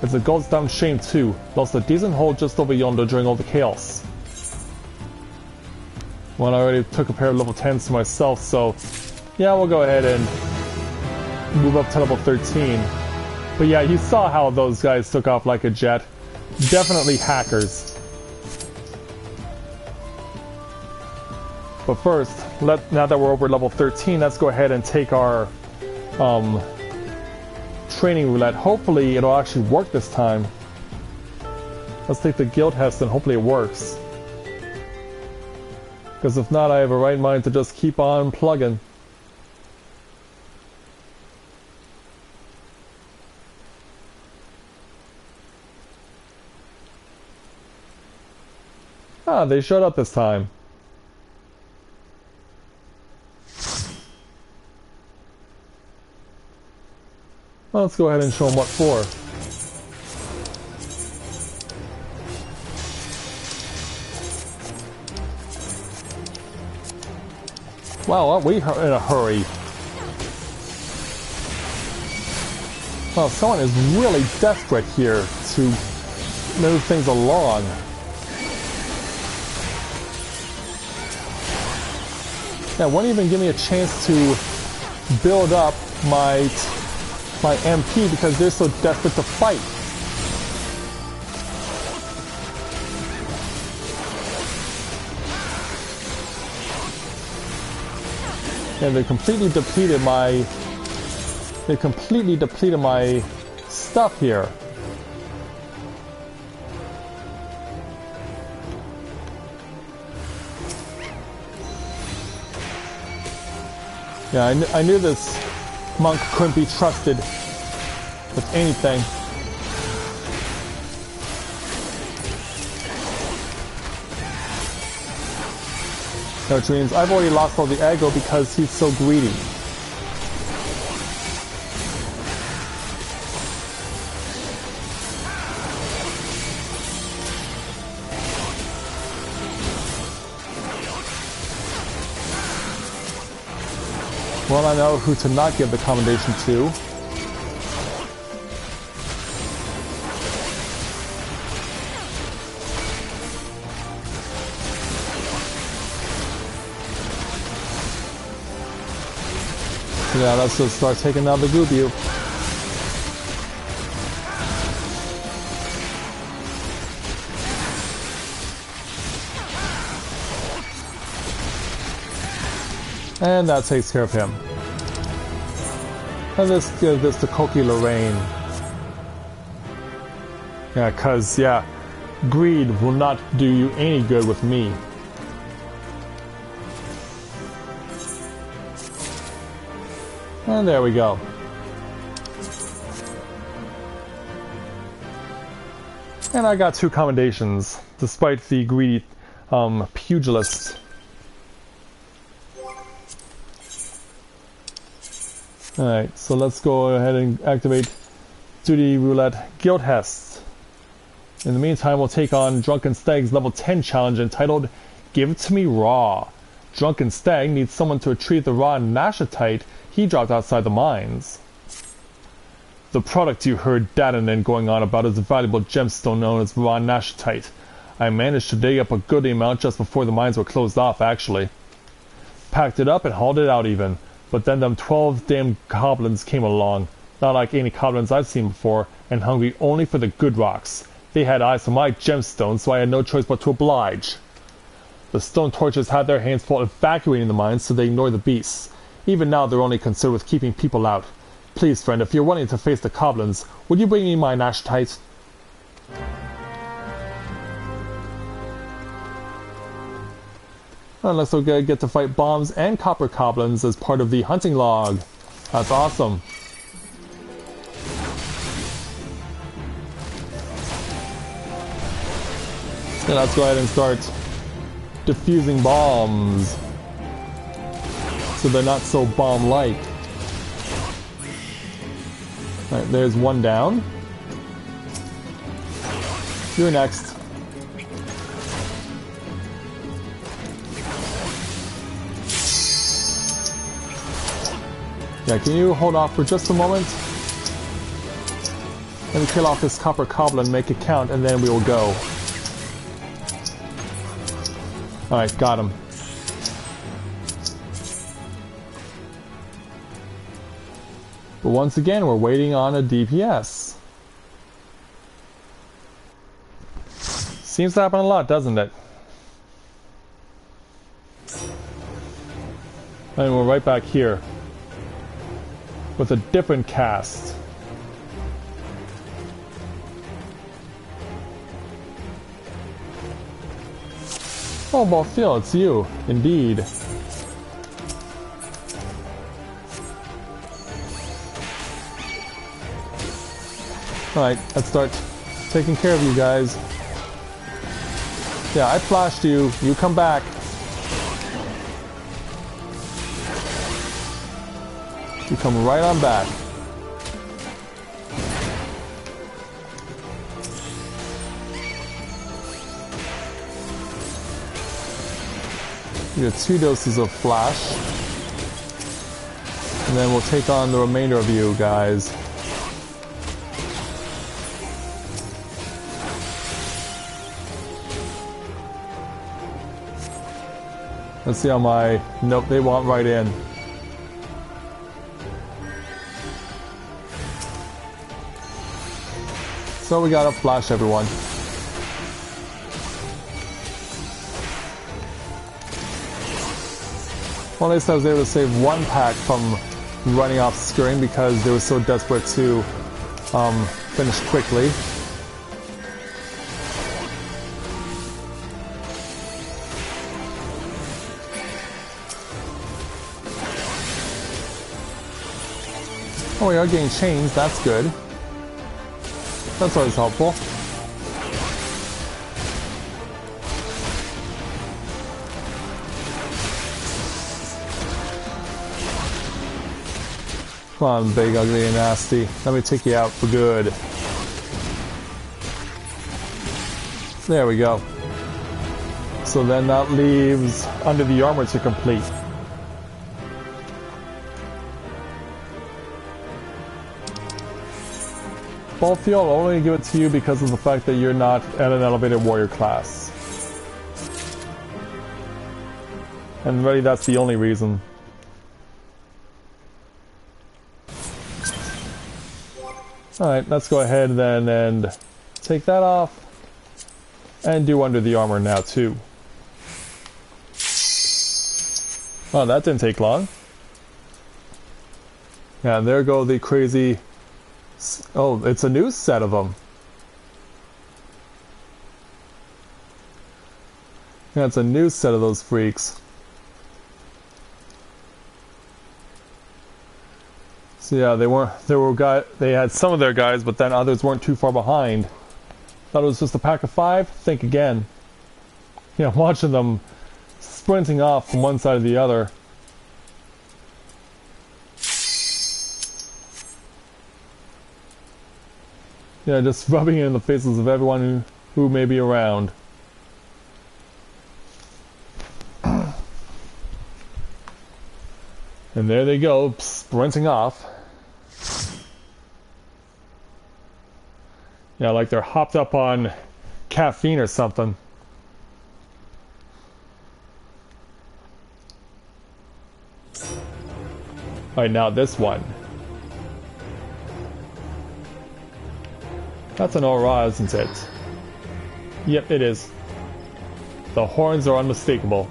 It's a goddamn shame too. Lost a decent hole just over yonder during all the chaos. Well, I already took a pair of level 10s to myself, so yeah, we'll go ahead and move up to level 13. But yeah, you saw how those guys took off like a jet. Definitely hackers. But first, now that we're over level 13, let's go ahead and take our training roulette. Hopefully it'll actually work this time. Let's take the Guildhest and hopefully it works. Because if not, I have a right mind to just keep on plugging. Ah, they showed up this time. Well, let's go ahead and show them what for. Wow, aren't we in a hurry? Well, someone is really desperate here to move things along. Yeah, won't even give me a chance to build up my MP because they're so desperate to fight. And they completely depleted my stuff here. Yeah, I knew this monk couldn't be trusted with anything. Which means I've already lost all the aggro because he's so greedy. Well, I know who to not give the commendation to. Yeah, let's just start taking out the Gubu. And that takes care of him. And let's give this to Koki Lorraine. Yeah, cause yeah, greed will not do you any good with me. And there we go. And I got 2 commendations, despite the greedy pugilist. Alright, so let's go ahead and activate Duty Roulette Guild Test. In the meantime, we'll take on Drunken Stag's level 10 challenge entitled Give It To Me Raw. Drunken Stag needs someone to retrieve the raw nashatite he dropped outside the mines. The product you heard Dadanen going on about is a valuable gemstone known as raw nashatite. I managed to dig up a goodly amount just before the mines were closed off, actually. Packed it up and hauled it out even, but then them 12 damn goblins came along, not like any goblins I've seen before, and hungry only for the good rocks. They had eyes for my gemstones, so I had no choice but to oblige. The stone torches had their hands full evacuating the mines, so they ignored the beasts. Even now they're only concerned with keeping people out. Please, friend, if you're willing to face the goblins, would you bring me my nashatite? Unless we'll get to fight bombs and copper goblins as part of the hunting log. That's awesome. So let's go ahead and start diffusing bombs, so they're not so bomb-like. Alright, there's one down. You're next. Yeah, can you hold off for just a moment? Let me kill off this copper goblin, make it count, and then we will go. Alright, got him. But once again, we're waiting on a DPS. Seems to happen a lot, doesn't it? And we're right back here with a different cast. Oh, Balthiel, it's you, indeed. Alright, let's start taking care of you guys. Yeah, I flashed you, you come back. You come right on back. You get 2 doses of flash. And then we'll take on the remainder of you guys. Let's see how my... Nope, they want right in. So we gotta flash everyone. Well, at least I was able to save one pack from running off screen because they were so desperate to finish quickly. Oh, we are getting changed, that's good. That's always helpful. Come on, big, ugly, and nasty. Let me take you out for good. There we go. So then that leaves Under the Armor to complete. Balthiel, I'll only give it to you because of the fact that you're not at an elevated warrior class. And really, that's the only reason. Alright, let's go ahead then and take that off. And do Under the Armor now too. Oh, that didn't take long. Yeah, and there go the crazy... Oh, it's a new set of them. Yeah, it's a new set of those freaks. So yeah, they had some of their guys, but then others weren't too far behind. Thought it was just a pack of 5? Think again. Yeah, watching them sprinting off from one side to the other. Yeah, just rubbing it in the faces of everyone who may be around. And there they go, sprinting off. Yeah, like they're hopped up on caffeine or something. Alright, now this one. That's an aura, isn't it? Yep, it is. The horns are unmistakable.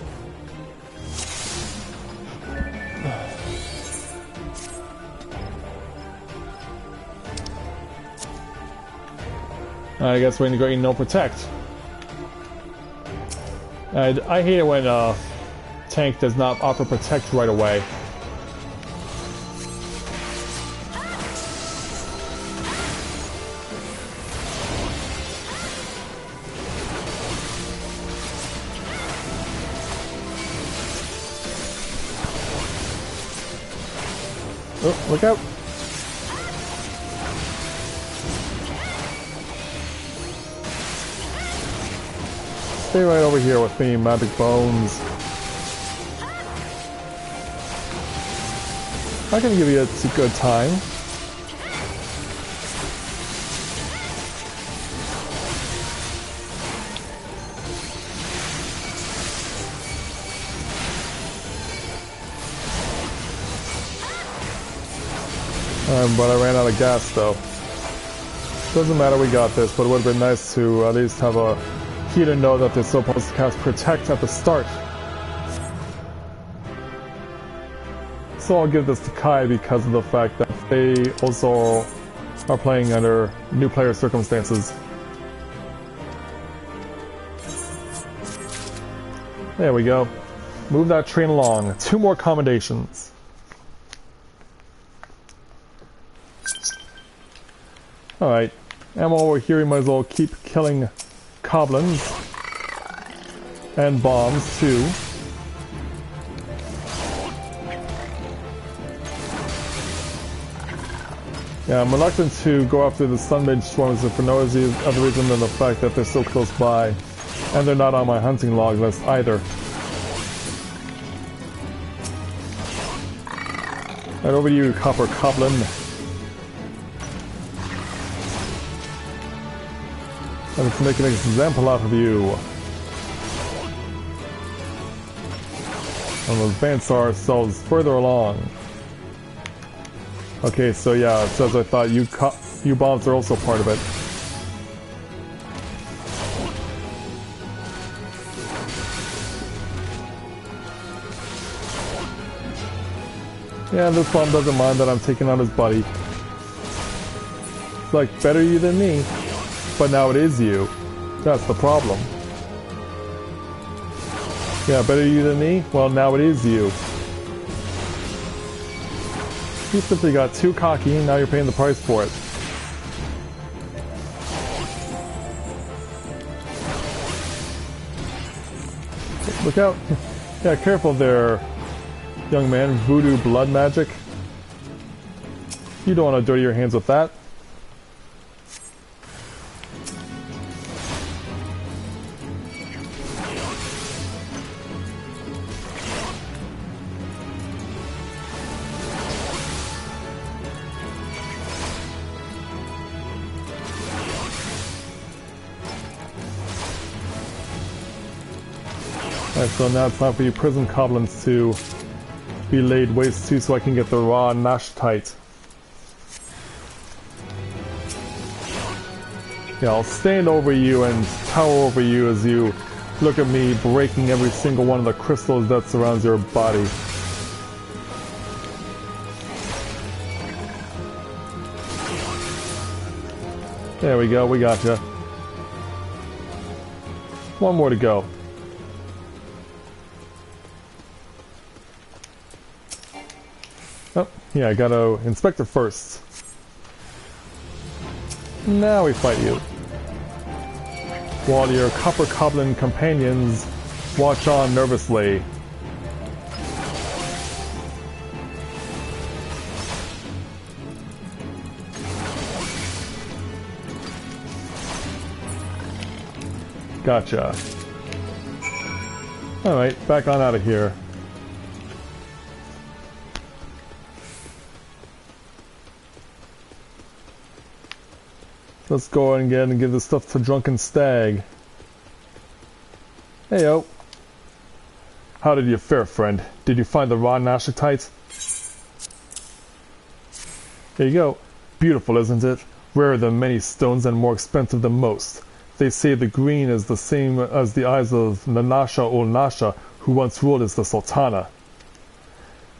I guess we're gonna go in no protect. I hate it when a tank does not offer protect right away. Oh, look out! Stay right over here with me, Magic Bones. I'm gonna give you a good time. But I ran out of gas though. Doesn't matter, we got this, but it would have been nice to at least have a key to know that they're supposed to cast Protect at the start. So I'll give this to Kai because of the fact that they also are playing under new player circumstances. There we go. Move that train along. 2 more accommodations. Alright, and while we're here we might as well keep killing goblins and bombs too. Yeah, I'm reluctant to go after the Sunmage swarms for no other reason than the fact that they're so close by, and they're not on my hunting log list either. Right over to you, Copper Goblin. Let's make an example out of you. And we'll advance ourselves further along. Okay, so yeah, it says I thought you bombs are also part of it. Yeah, this bomb doesn't mind that I'm taking on his buddy. It's like, better you than me. But now it is you. That's the problem. Yeah, better you than me? Well, now it is you. You simply got too cocky, and now you're paying the price for it. Look out. Yeah, careful there, young man. Voodoo blood magic. You don't want to dirty your hands with that. Alright, so now it's time for you prison goblins to be laid waste to so I can get the raw Nashtite. Yeah, I'll stand over you and tower over you as you look at me breaking every single one of the crystals that surrounds your body. There we go, we gotcha. One more to go. Oh, yeah, I gotta inspect it first. Now we fight you. While your Copper Goblin companions watch on nervously. Gotcha. Alright, back on out of here. Let's go again and give this stuff to Drunken Stag. Heyo. How did you fare, friend? Did you find the raw Nashatites? There you go. Beautiful, isn't it? Rarer than many stones and more expensive than most. They say the green is the same as the eyes of Nanasha Ul'dah, who once ruled as the Sultana.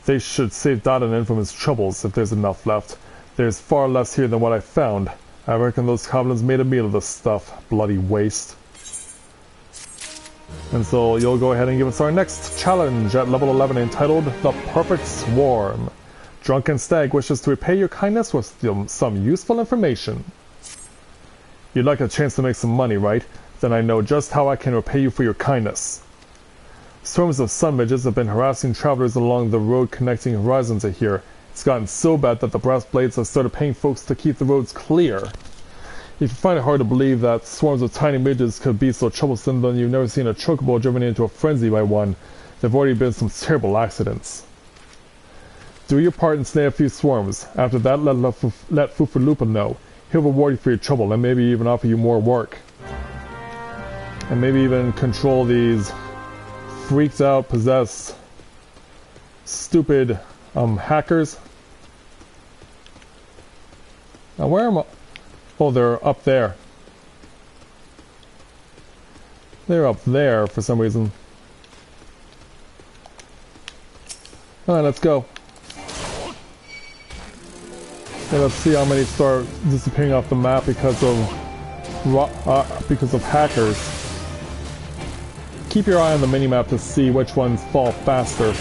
They should save Dadanan from his troubles if there's enough left. There's far less here than what I found. I reckon those goblins made a meal of this stuff. Bloody waste. And so you'll go ahead and give us our next challenge at level 11 entitled The Perfect Swarm. Drunken Stag wishes to repay your kindness with some useful information. You'd like a chance to make some money, right? Then I know just how I can repay you for your kindness. Swarms of sun midgets have been harassing travelers along the road connecting Horizon to here. It's gotten so bad that the brass blades have started paying folks to keep the roads clear. If you find it hard to believe that swarms of tiny midgets could be so troublesome, then you've never seen a chocobo driven into a frenzy by one. There have already been some terrible accidents. Do your part and slay a few swarms. After that, let Fufulupa know. He'll reward you for your trouble and maybe even offer you more work. And maybe even control these freaked out, possessed, stupid hackers. Now where am I? Oh, they're up there. They're up there for some reason. Alright, let's go. Okay, let's see how many start disappearing off the map because of hackers. Keep your eye on the minimap to see which ones fall faster.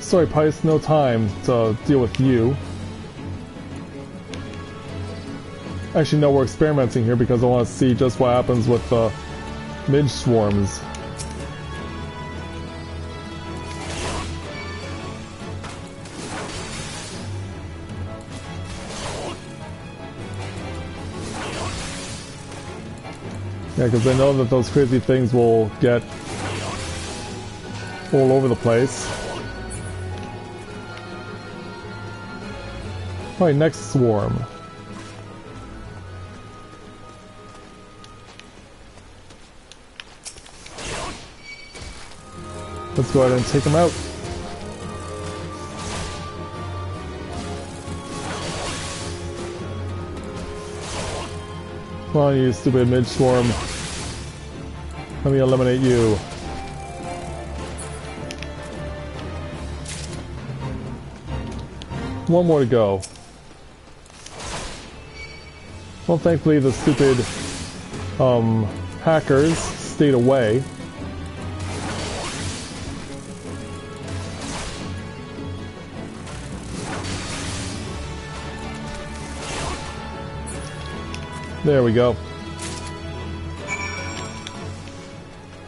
Sorry, Pice, no time to deal with you. Actually, no, we're experimenting here because I want to see just what happens with the midge swarms. Yeah, because I know that those crazy things will get all over the place. Alright, next swarm. Let's go ahead and take them out. Come on, you stupid midge swarm. Let me eliminate you. One more to go. Well, thankfully the stupid hackers stayed away. There we go.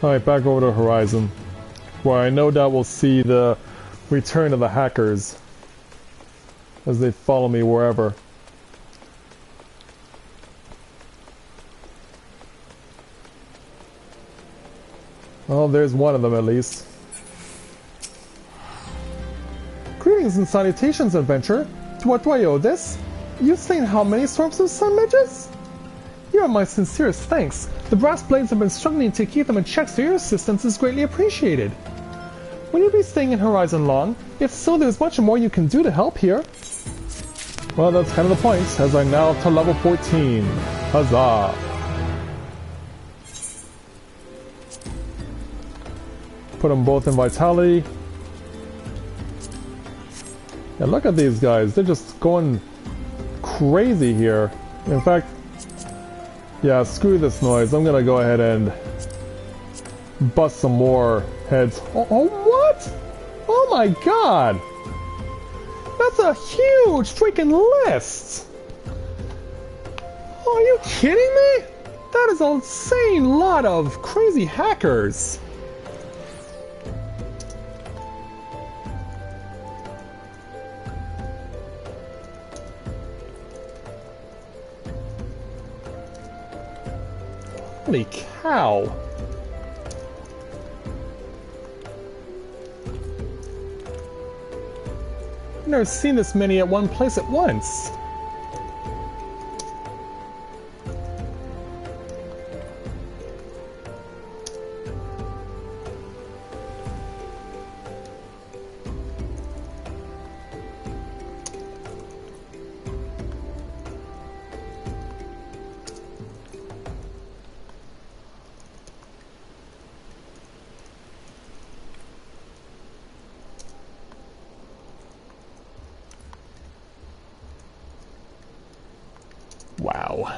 Alright, back over to Horizon, where I no doubt will see the return of the hackers as they follow me wherever. Well, there's one of them at least. Greetings and salutations, adventurer. To what do I owe this? You've seen how many swarms of sun midgets? You are my sincerest thanks. The brass blades have been struggling to keep them in check, so your assistance is greatly appreciated. Will you be staying in Horizon long? If so, there's much more you can do to help here. Well, that's kind of the point, as I'm now up to level 14. Huzzah! Put them both in Vitality. Yeah, look at these guys. They're just going crazy here. In fact, yeah, screw this noise. I'm gonna go ahead and bust some more heads. Oh, what? Oh my god! That's a huge freaking list! Are you kidding me? That is an insane lot of crazy hackers. Holy cow! I've never seen this many at one place at once. Wow.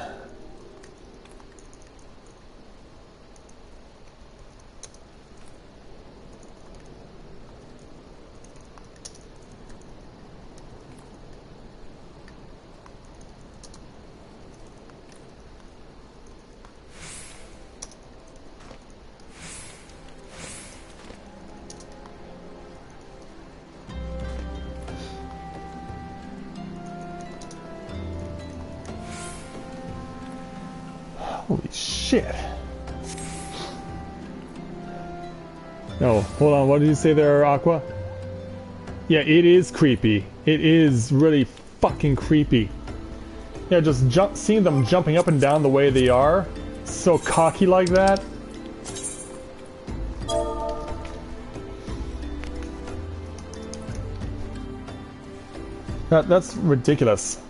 Holy shit. No, hold on, what did you say there, Aqua? Yeah, it is creepy. It is really fucking creepy. Yeah, just seeing them jumping up and down the way they are, so cocky like that. That's ridiculous.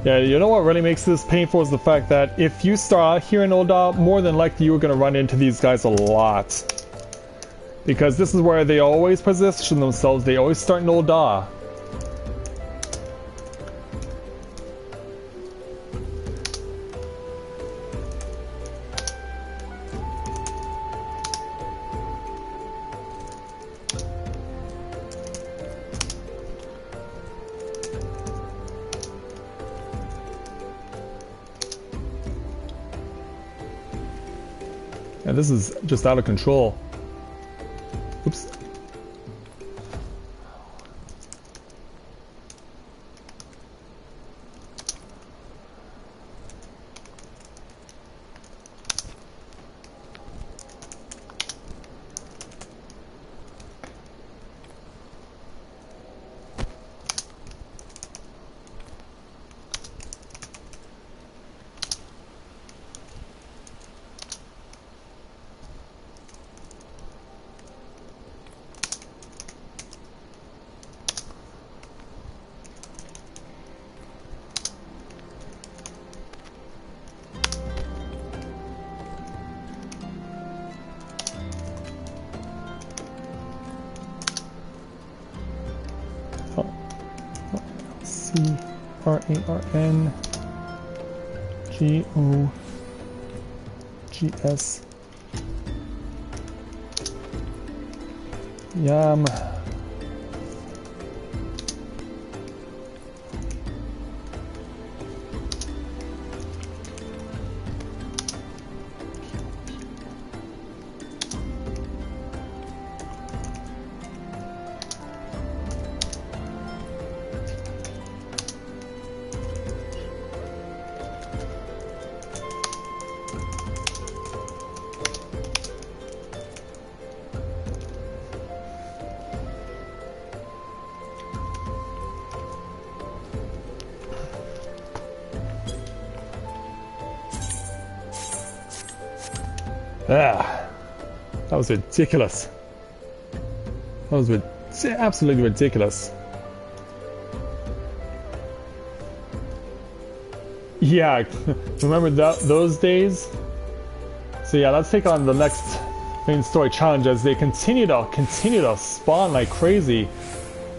Yeah, you know what really makes this painful is the fact that if you start out here in Ul'dah, more than likely you're going to run into these guys a lot. Because this is where they always position themselves, they always start in Ul'dah. Yeah, this is just out of control. Oops. Reborn Gogs. Yum. Ah, that was ridiculous. That was absolutely ridiculous. Yeah, remember those days? So yeah, let's take on the next main story challenge as they continue to spawn like crazy.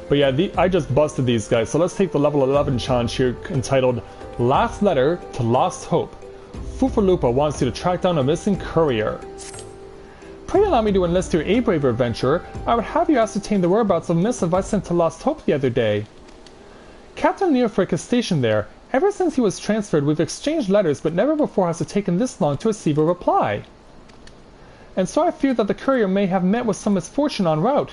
But yeah, I just busted these guys. So let's take the level 11 challenge here entitled Last Letter to Lost Hope. Fufalupa wants you to track down a missing courier. Pray allow me to enlist your aid, brave adventurer. I would have you ascertain the whereabouts of a missive I sent to Lost Hope the other day. Captain Leofric is stationed there. Ever since he was transferred, we've exchanged letters, but never before has it taken this long to receive a reply. And so I fear that the courier may have met with some misfortune en route.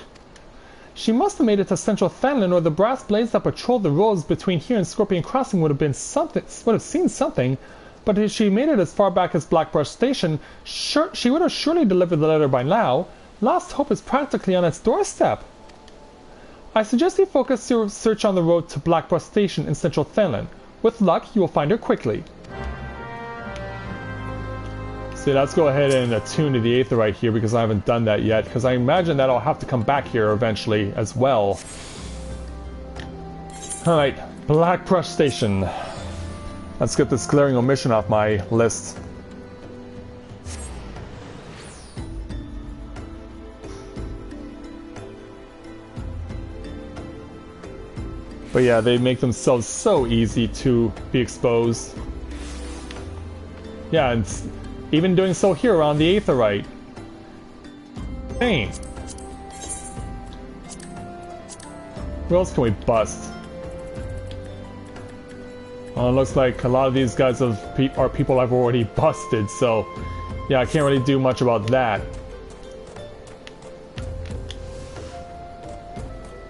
She must have made it to Central Thanlin, or the brass blades that patrolled the roads between here and Scorpion Crossing would have seen something. But if she made it as far back as Blackbrush Station, she would have surely delivered the letter by now. Lost Hope is practically on its doorstep. I suggest you focus your search on the road to Blackbrush Station in Central Thanlin. With luck, you will find her quickly. So let's go ahead and attune to the Aetheryte here, because I haven't done that yet, because I imagine that I'll have to come back here eventually as well. Alright, Blackbrush Station. Let's get this glaring omission off my list. But yeah, they make themselves so easy to be exposed. Yeah, and even doing so here on the Aetheryte. Dang. Where else can we bust? Well, it looks like a lot of these guys are people I've already busted, so yeah, I can't really do much about that.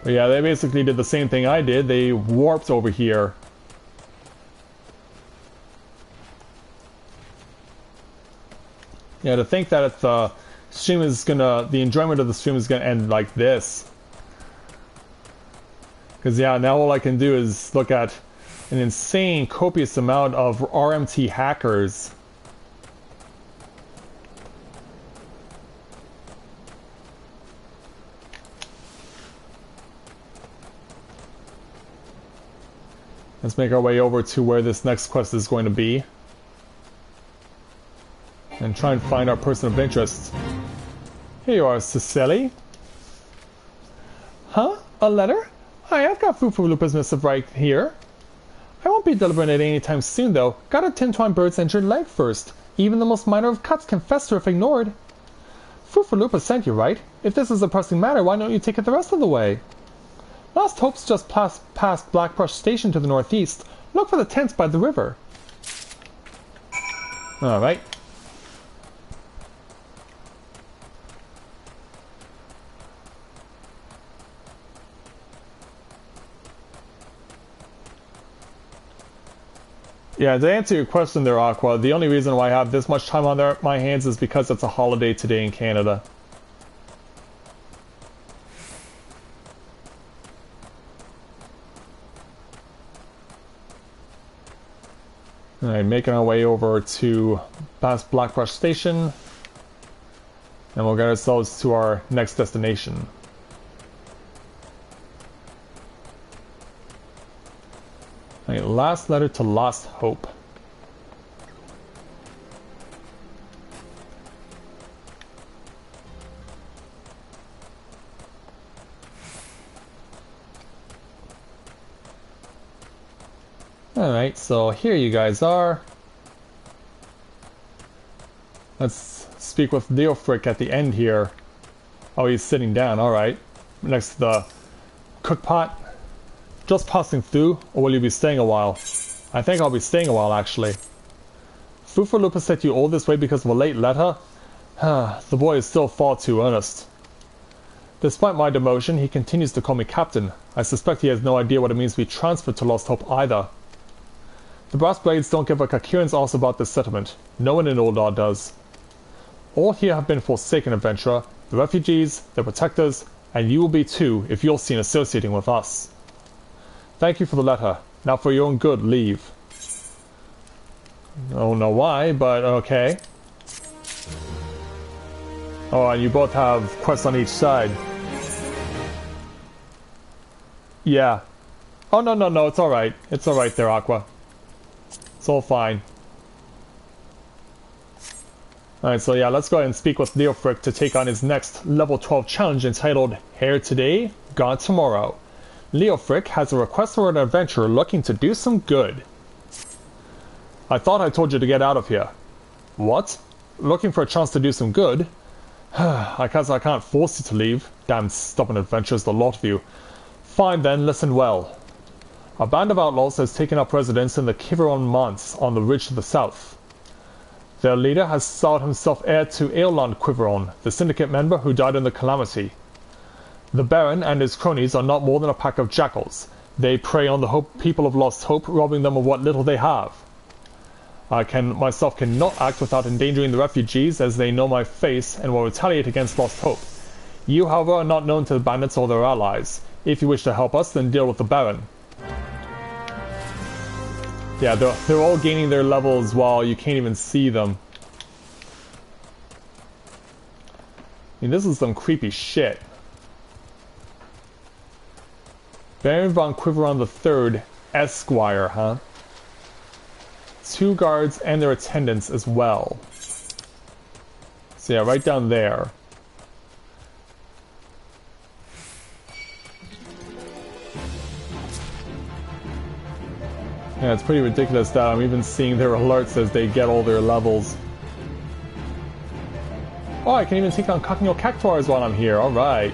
But yeah, they basically did the same thing I did. They warped over here. Yeah, to think that the stream is gonna, the enjoyment of the stream is gonna end like this. Because yeah, now all I can do is look at an insane, copious amount of RMT hackers. Let's make our way over to where this next quest is going to be. And try and find our person of interest. Here you are, Cecily. Huh? A letter? Hi, I've got Fufalupa's missive right here. I won't be delivering it anytime soon, though. Got a tin-twine bird's injured leg first. Even the most minor of cuts can fester if ignored. Fufalupa sent you, right? If this is a pressing matter, why don't you take it the rest of the way? Lost Hope's just past Blackbrush Station to the northeast. Look for the tents by the river. Alright. Yeah, to answer your question there, Aqua, the only reason why I have this much time on my hands is because it's a holiday today in Canada. Alright, making our way over to past Blackbrush Station, and we'll get ourselves to our next destination. Alright, last letter to Lost Hope. Alright, so here you guys are. Let's speak with Leofric at the end here. Oh, he's sitting down, alright. Next to the cookpot. Just passing through, or will you be staying a while? I think I'll be staying a while, actually. Fufalupa sent you all this way because of a late letter? The boy is still far too earnest. Despite my demotion, he continues to call me captain. I suspect he has no idea what it means to be transferred to Lost Hope either. The Brass Blades don't give a Kakiran's arse about this settlement. No one in Ul'dah does. All here have been forsaken, adventurer. The refugees, the protectors, and you will be too if you're seen associating with us. Thank you for the letter. Now for your own good, leave. I don't know why, but okay. Oh, and you both have quests on each side. Yeah. Oh, no, it's alright. It's alright there, Aqua. It's all fine. Alright, so yeah, let's go ahead and speak with Leofric to take on his next level 12 challenge entitled Here Today, Gone Tomorrow. Leofric has a request for an adventurer looking to do some good. I thought I told you to get out of here. What? Looking for a chance to do some good? I guess I can't force you to leave. Damn stubborn adventurers, the lot of you. Fine then, listen well. A band of outlaws has taken up residence in the Kiveron Manse on the ridge to the south. Their leader has styled himself heir to Aeolond Quiveron, the syndicate member who died in the calamity. The Baron and his cronies are not more than a pack of jackals. They prey on the people of Lost Hope, robbing them of what little they have. I myself cannot act without endangering the refugees, as they know my face and will retaliate against Lost Hope. You, however, are not known to the bandits or their allies. If you wish to help us, then deal with the Baron. Yeah, they're all gaining their levels while you can't even see them. I mean, this is some creepy shit. Baron von Quiveron III, Esquire, huh? 2 guards and their attendants as well. So yeah, right down there. Yeah, it's pretty ridiculous that I'm even seeing their alerts as they get all their levels. Oh, I can even take on Cockney Cactuars while I'm here, alright.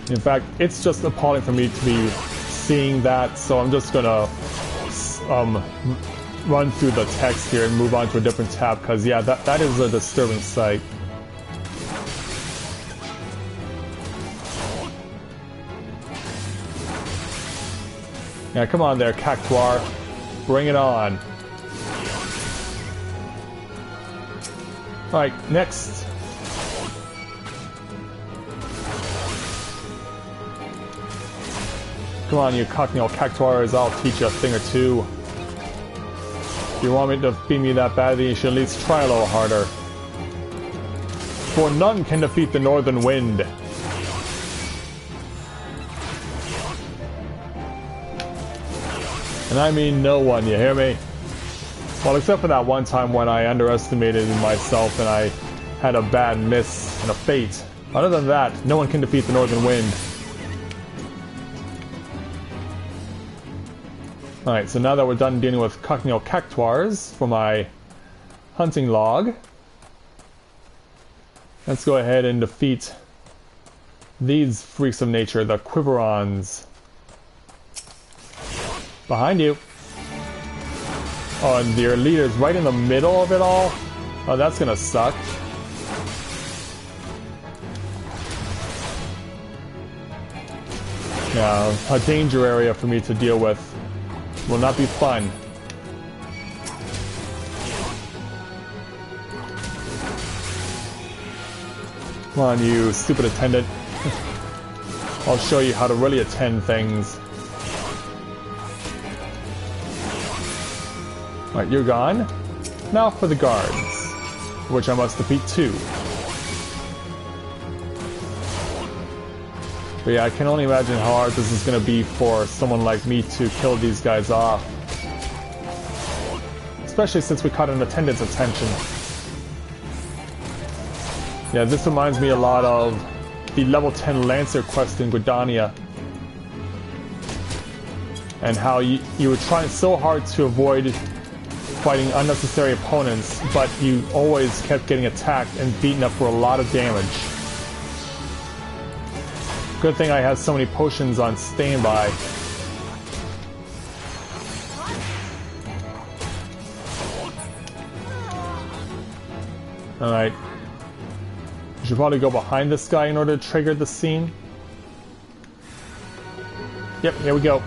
In fact, it's just appalling for me to be seeing that, so I'm just gonna run through the text here and move on to a different tab, because yeah, that is a disturbing sight. Yeah, come on there, Cactuar. Bring it on. Alright, next. Come on, you Cockney Cactuars, I'll teach you a thing or two. If you want me to beat me that badly, you should at least try a little harder. For none can defeat the Northern Wind. And I mean no one, you hear me? Well, except for that one time when I underestimated myself and I had a bad miss and a fate. Other than that, no one can defeat the Northern Wind. Alright, so now that we're done dealing with Cockney Cactuars for my hunting log, let's go ahead and defeat these freaks of nature, the Quiverons. Behind you. Oh, and your leader's right in the middle of it all? Oh, that's gonna suck. Yeah, a danger area for me to deal with. Will not be fun. Come on, you stupid attendant. I'll show you how to really attend things. Alright, you're gone. Now for the guards, which I must defeat too. But yeah, I can only imagine how hard this is going to be for someone like me to kill these guys off. Especially since we caught an attendant's attention. Yeah, this reminds me a lot of the level 10 Lancer quest in Gridania. And how you were trying so hard to avoid fighting unnecessary opponents, but you always kept getting attacked and beaten up for a lot of damage. Good thing I have so many potions on standby. Alright. I should probably go behind this guy in order to trigger the scene. Yep, here we go.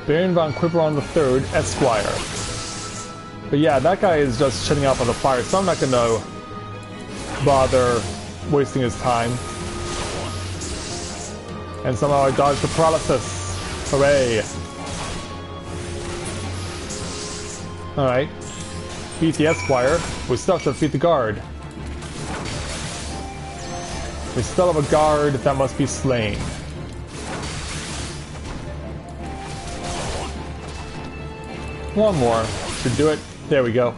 Baron von Quiveron III, Esquire. But yeah, that guy is just shutting off on the fire, so I'm not gonna bother wasting his time. And somehow I dodged the paralysis. Hooray! Alright. Beat the Esquire. We still have to defeat the guard. We still have a guard that must be slain. One more. Should do it. There we go.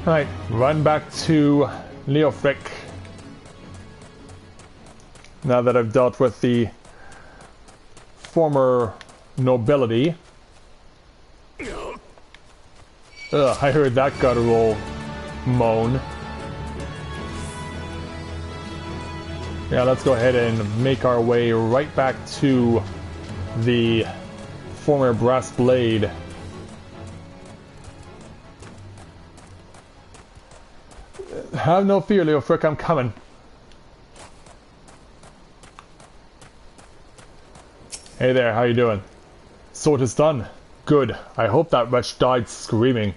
Alright, run back to Leofric. Now that I've dealt with the former nobility. Ugh, I heard that guttural moan. Yeah, let's go ahead and make our way right back to the former brass blade. Have no fear, Leofric, I'm coming. Hey there, how you doing? So it is done. Good. I hope that wretch died screaming.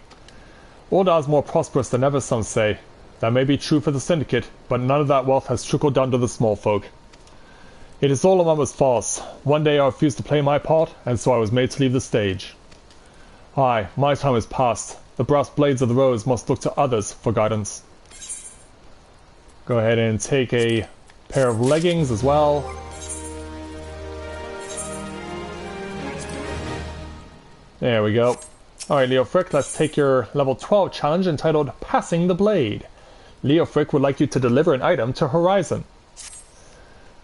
Ul'dah is more prosperous than ever, some say. That may be true for the Syndicate, but none of that wealth has trickled down to the small folk. It is all a mama's false. One day I refused to play my part, and so I was made to leave the stage. Aye, my time is past. The brass blades of the rose must look to others for guidance. Go ahead and take a pair of leggings as well. There we go. Alright, Leofric, let's take your level 12 challenge entitled Passing the Blade. Leofric would like you to deliver an item to Horizon.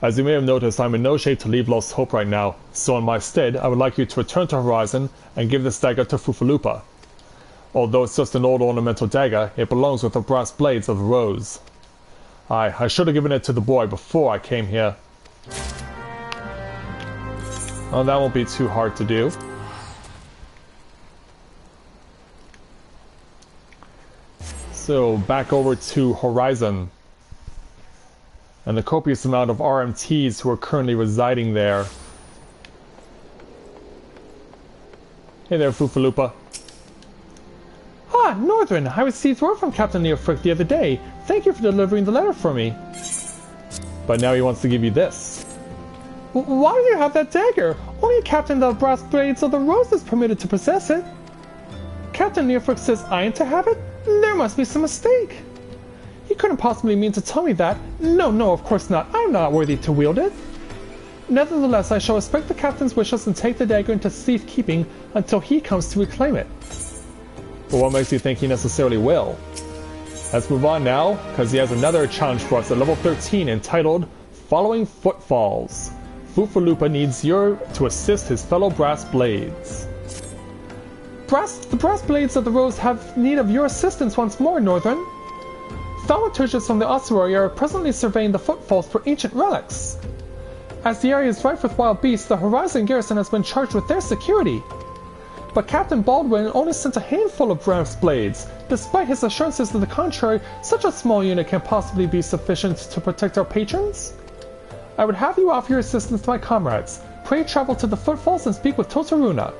As you may have noticed, I'm in no shape to leave Lost Hope right now, so in my stead, I would like you to return to Horizon and give this dagger to Fufalupa. Although it's just an old ornamental dagger, it belongs with the brass blades of the rose. Aye, I should have given it to the boy before I came here. Well, that won't be too hard to do. So, back over to Horizon. And the copious amount of RMTs who are currently residing there. Hey there, Fufalupa. Ah, Northern! I received word from Captain Leofric the other day. Thank you for delivering the letter for me. But now he wants to give you this. Why do you have that dagger? Only a captain of the brass blades of the rose is permitted to possess it. Captain Leofric says I am to have it? There must be some mistake. You couldn't possibly mean to tell me that. No, of course not. I'm not worthy to wield it. Nevertheless, I shall respect the captain's wishes and take the dagger into safekeeping until he comes to reclaim it. But what makes you think he necessarily will? Let's move on now, because he has another challenge for us at level 13 entitled Following Footfalls. Fufalupa needs you to assist his fellow brass blades. The brass blades of the rose have need of your assistance once more, Northern. Thaumaturgists from the ossuary are presently surveying the footfalls for ancient relics. As the area is rife with wild beasts, the Horizon garrison has been charged with their security. But Captain Baldwin only sent a handful of brass blades. Despite his assurances to the contrary, such a small unit can possibly be sufficient to protect our patrons? I would have you offer your assistance to my comrades. Pray travel to the footfalls and speak with Totaruna.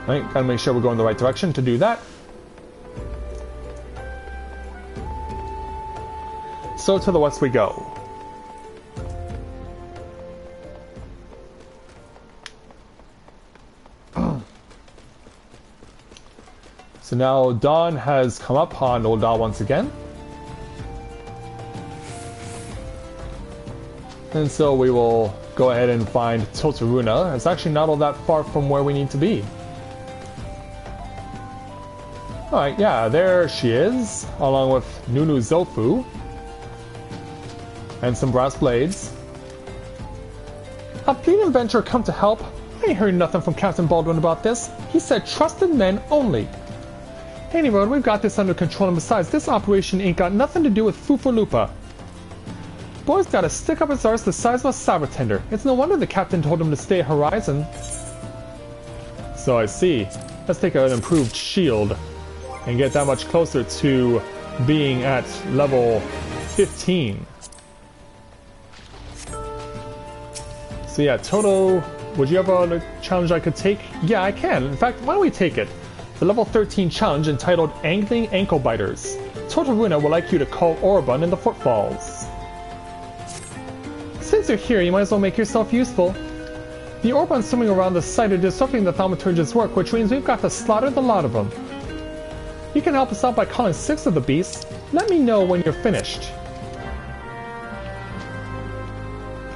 Right, gotta make sure we're going the right direction to do that. So to the west we go. So now dawn has come up on Ul'dah once again. And so we will go ahead and find Totaruna. It's actually not all that far from where we need to be. Alright, yeah, there she is, along with Nunu Zofu. And some brass blades. A fleet adventurer come to help? I ain't heard nothing from Captain Baldwin about this. He said trusted men only. Anyway, we've got this under control, and besides, this operation ain't got nothing to do with Fufalupa. Boy's got a stick up his arse the size of a saber tender. It's no wonder the captain told him to stay at Horizon. So I see. Let's take an improved shield and get that much closer to being at level 15. So yeah, Toto, would you have a challenge I could take? Yeah, I can. In fact, why don't we take it? The level 13 challenge entitled Angling Ankle Biters. Totaruna would like you to call Orban in the footfalls. Since you're here, you might as well make yourself useful. The Orban swimming around the site are disrupting the thaumaturgist's work, which means we've got to slaughter the lot of them. You can help us out by calling 6 of the beasts. Let me know when you're finished.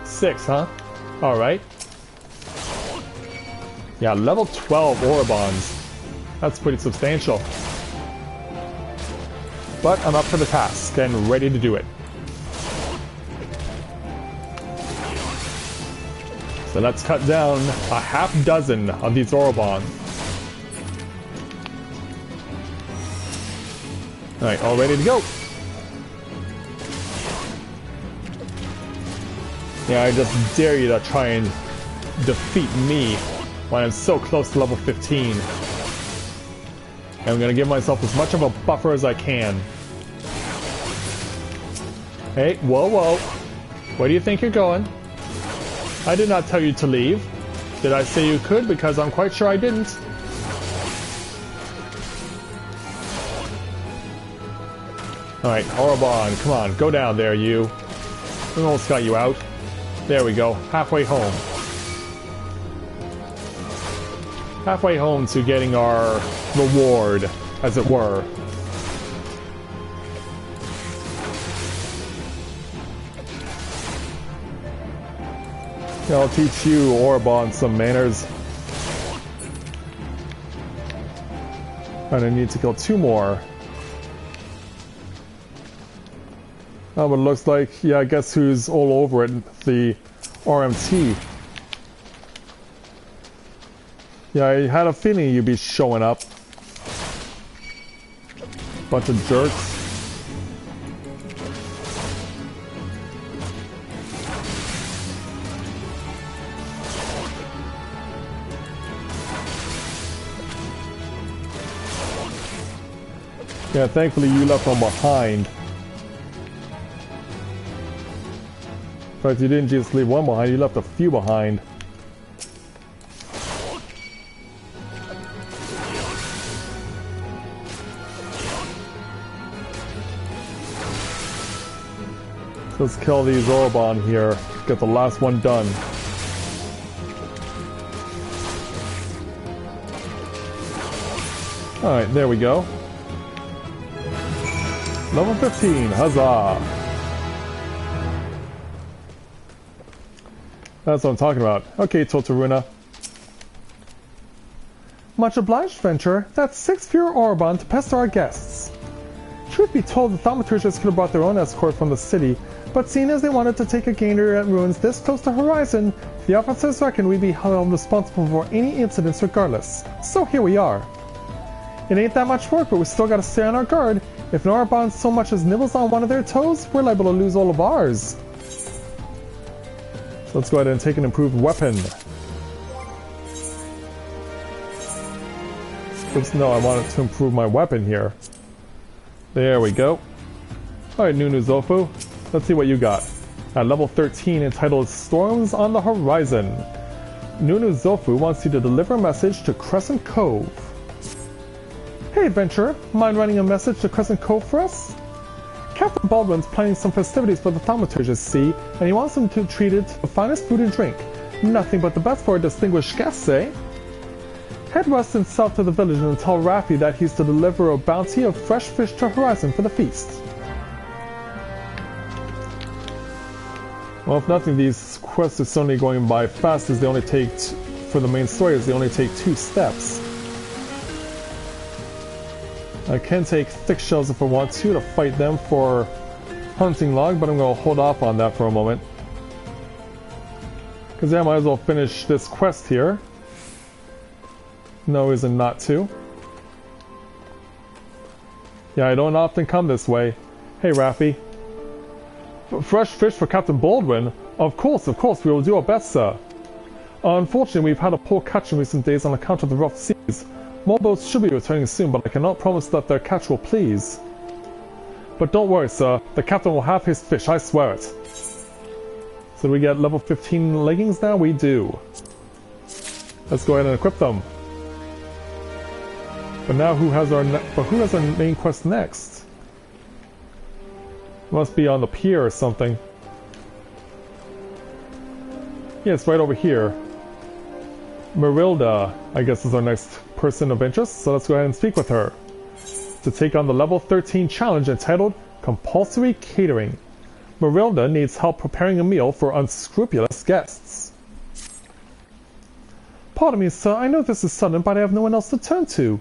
6, huh? Alright. Yeah, level 12 Orobons. That's pretty substantial. But I'm up for the task and ready to do it. So let's cut down a half dozen of these Orobons. Alright, all ready to go. Yeah, I just dare you to try and defeat me when I'm so close to level 15. And I'm gonna give myself as much of a buffer as I can. Hey, whoa, whoa. Where do you think you're going? I did not tell you to leave. Did I say you could? Because I'm quite sure I didn't. Alright, Orobon, come on, go down there, you. We almost got you out. There we go, halfway home. Halfway home to getting our reward, as it were. I'll teach you, Orobon, some manners. And I need to kill 2 more. Oh, but it looks like, yeah, I guess who's all over it? The RMT. Yeah, I had a feeling you'd be showing up. Bunch of jerks. Yeah, thankfully you left from behind. In fact, you didn't just leave one behind, you left a few behind. So let's kill these Orobon here. Get the last one done. Alright, there we go. Level 15, huzzah! That's what I'm talking about. Okay, Totaruna. Much obliged, Venture. That's 6 fewer Orobon to pester our guests. Truth be told, the thaumaturges could have brought their own escort from the city, but seeing as they wanted to take a gainer at ruins this close to Horizon, the officers reckoned we'd be held responsible for any incidents regardless. So here we are. It ain't that much work, but we still gotta stay on our guard. If an Orobon so much as nibbles on one of their toes, we're liable to lose all of ours. So let's go ahead and take an improved weapon. Oops, no, I wanted to improve my weapon here. There we go. Alright, Nunu Zofu, let's see what you got. At level 13, entitled Storms on the Horizon. Nunu Zofu wants you to deliver a message to Crescent Cove. Hey, Adventurer, mind running a message to Crescent Cove for us? Captain Baldwin's planning some festivities for the thaumaturges, see, and he wants them to treat it to the finest food and drink. Nothing but the best for our distinguished guests, eh? Head west and south to the village and tell Raffi that he's to deliver a bounty of fresh fish to Horizon for the feast. Well, if nothing, these quests are certainly going by fast, as they only take, for the main story, as they only take 2 steps. I can take thick shells if I want to fight them for hunting log, but I'm going to hold off on that for a moment. Because yeah, I might as well finish this quest here. No reason not to. Yeah, I don't often come this way. Hey, Raffi. Fresh fish for Captain Baldwin? Of course, we will do our best, sir. Unfortunately, we've had a poor catch in recent days on account of the rough seas. More boats should be returning soon, but I cannot promise that their catch will please. But don't worry, sir. The captain will have his fish, I swear it. So do we get level 15 leggings now? We do. Let's go ahead and equip them. But now who has our main quest next? Must be on the pier or something. Yeah, it's right over here. Ul'dah, I guess, is our next person of interest, so let's go ahead and speak with her. To take on the level 13 challenge entitled Compulsory Catering. Ul'dah needs help preparing a meal for unscrupulous guests. Pardon me, sir, I know this is sudden, but I have no one else to turn to.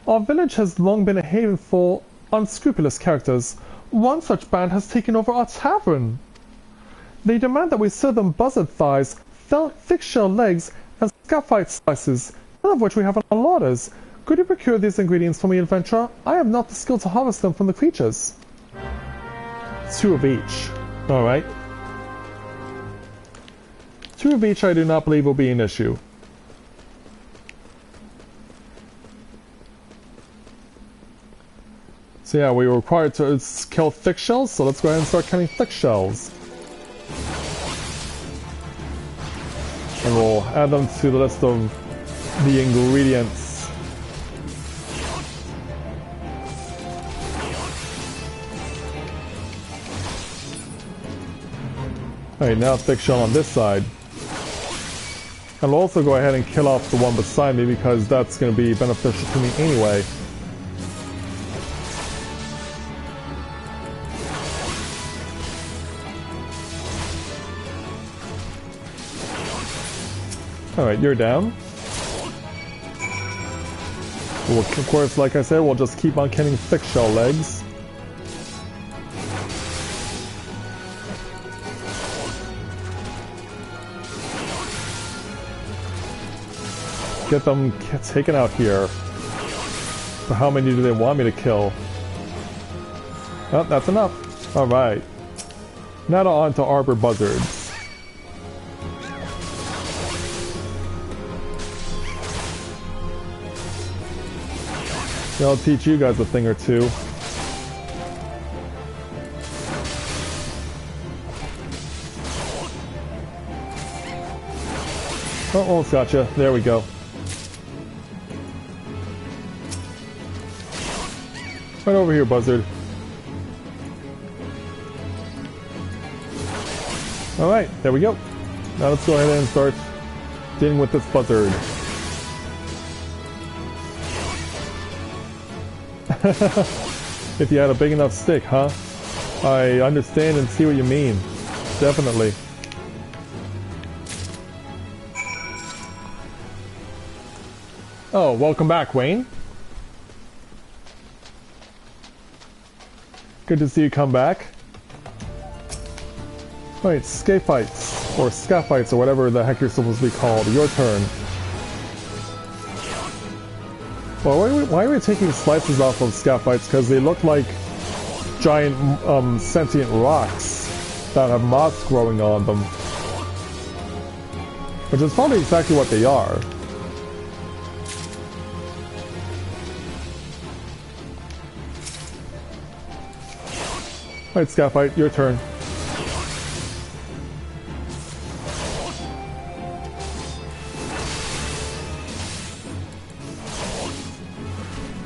Our village has long been a haven for unscrupulous characters. One such band has taken over our tavern. They demand that we serve them buzzard thighs, thick shell legs, and scaphite slices, none of which we have on our larders. Could you procure these ingredients for me, adventurer? I have not the skill to harvest them from the creatures. 2 of each. Alright. 2 of each I do not believe will be an issue. So yeah, we were required to kill thick shells, so let's go ahead and start killing thick shells. And we'll add them to the list of the ingredients. Alright, now thick shell on this side. And we'll also go ahead and kill off the one beside me because that's going to be beneficial to me anyway. Alright, you're down. We'll, of course, like I said, we'll just keep on killing thick shell legs. Get them taken out here. But how many do they want me to kill? Oh, that's enough. Alright. Now on to arbor buzzards. I'll teach you guys a thing or two. Oh, almost gotcha. There we go. Right over here, buzzard. Alright, there we go. Now let's go ahead and start dealing with this buzzard. If you had a big enough stick, huh? I understand and see what you mean. Definitely. Oh, welcome back, Wayne. Good to see you come back. Right, scaphites, or scaphites, or whatever the heck you're supposed to be called. Your turn. Well, why are we taking slices off of scaphites? Because they look like giant sentient rocks that have moss growing on them. Which is probably exactly what they are. Alright, scaphite, your turn.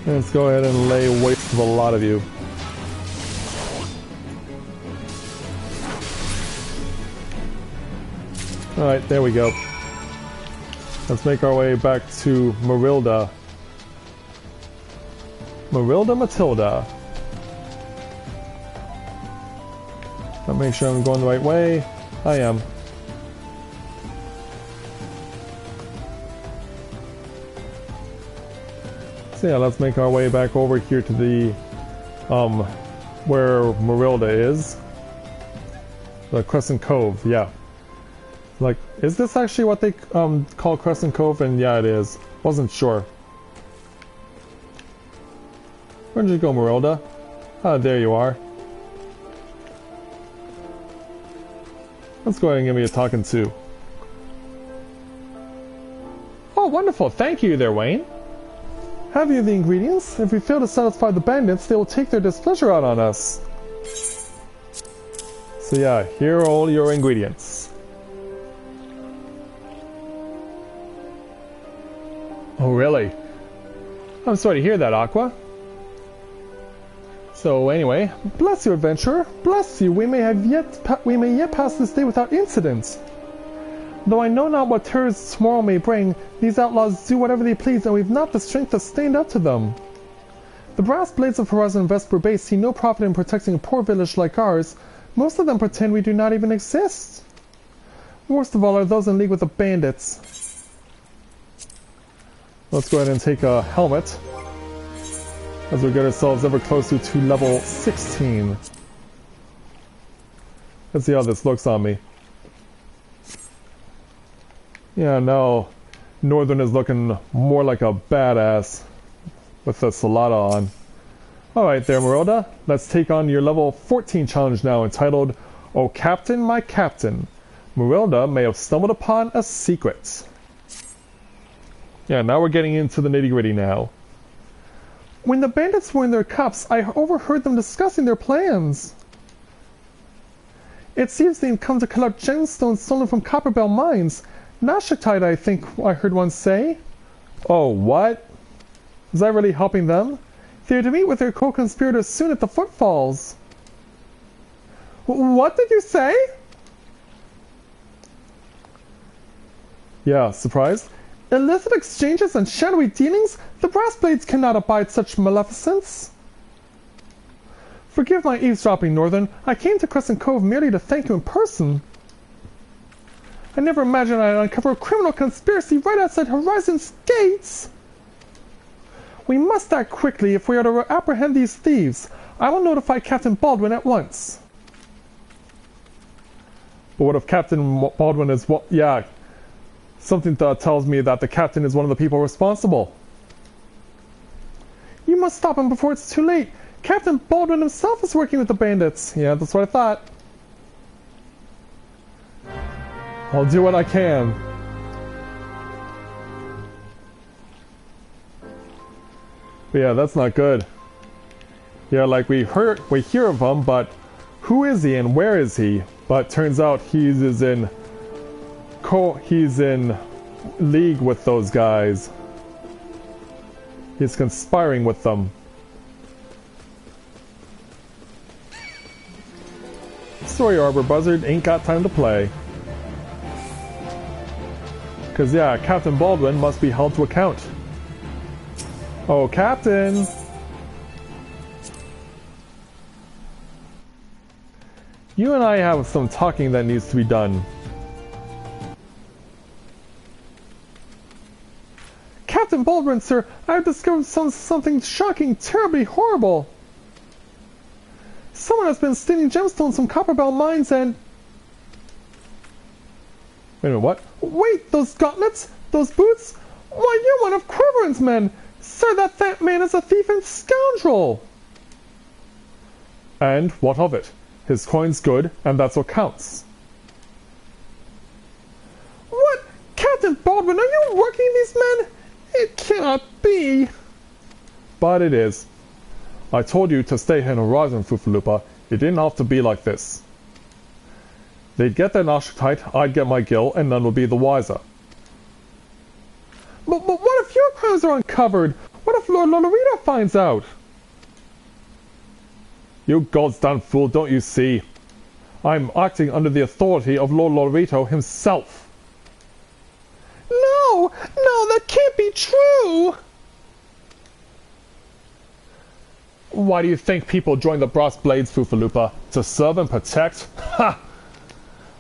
Let's go ahead and lay waste to a lot of you. Alright, there we go. Let's make our way back to Ul'dah. Ul'dah Matilda. Let me make sure I'm going the right way. I am. So yeah, let's make our way back over here to the, where Ul'dah is. The Crescent Cove, yeah. Like, is this actually what they, call Crescent Cove? And yeah, it is. Wasn't sure. Where did you go, Ul'dah? Ah, there you are. Let's go ahead and give me a talking to. Oh, wonderful. Thank you there, Wayne. Have you the ingredients? If we fail to satisfy the bandits, they will take their displeasure out on us. So yeah, here are all your ingredients. Oh really? I'm sorry to hear that, Aqua. So anyway, bless you, adventurer. Bless you. We may yet pass this day without incident. Though I know not what terrors tomorrow may bring, these outlaws do whatever they please, and we've not the strength to stand up to them. The brass blades of Horizon Vesper Base see no profit in protecting a poor village like ours. Most of them pretend we do not even exist. Worst of all are those in league with the bandits. Let's go ahead and take a helmet, as we get ourselves ever closer to level 16. Let's see how this looks on me. Yeah, now Northern is looking more like a badass with the Salada on. Alright there, Ul'dah. Let's take on your level 14 challenge now, entitled, "O Captain, My Captain. Ul'dah may have stumbled upon a secret." Yeah, now we're getting into the nitty-gritty now. When the bandits were in their cups, I overheard them discussing their plans. It seems they've come to collect gemstones stolen from Copperbell mines. Nashtite, I think I heard one say. Oh, what? Is that really helping them? They're to meet with their co-conspirators soon at the Footfalls. What did you say? Yeah, surprised. Illicit exchanges and shadowy dealings? The brass blades cannot abide such maleficence. Forgive my eavesdropping, Northern. I came to Crescent Cove merely to thank you in person. I never imagined I'd uncover a criminal conspiracy right outside Horizon's gates. We must act quickly if we are to apprehend these thieves. I will notify Captain Baldwin at once. But what if Captain Baldwin is what? Yeah, something tells me that the captain is one of the people responsible. You must stop him before it's too late. Captain Baldwin himself is working with the bandits. Yeah, that's what I thought. I'll do what I can. But yeah, that's not good. Yeah, like we hear of him, but who is he and where is he? But turns out he's in league with those guys. He's conspiring with them. Sorry, Arbor Buzzard, ain't got time to play. Cause yeah, Captain Baldwin must be held to account. Oh, Captain! You and I have some talking that needs to be done. Captain Baldwin, sir, I've discovered something shocking, terribly horrible. Someone has been stealing gemstones from Copperbell mines and... Wait a minute, what? Wait, those gauntlets? Those boots? Why, you're one of Quiveron's men! Sir, that fat man is a thief and scoundrel! And what of it? His coin's good, and that's what counts. What? Captain Baldwin, are you working these men? It cannot be! But it is. I told you to stay here in Horizon, Fufalupa. It didn't have to be like this. They'd get their Nashtite, I'd get my gil, and none would be the wiser. But what if your crimes are uncovered? What if Lord Lolorito finds out? You goddamn fool, don't you see? I'm acting under the authority of Lord Lolorito himself. No, that can't be true! Why do you think people join the Brass Blades, Fufalupa? To serve and protect? Ha!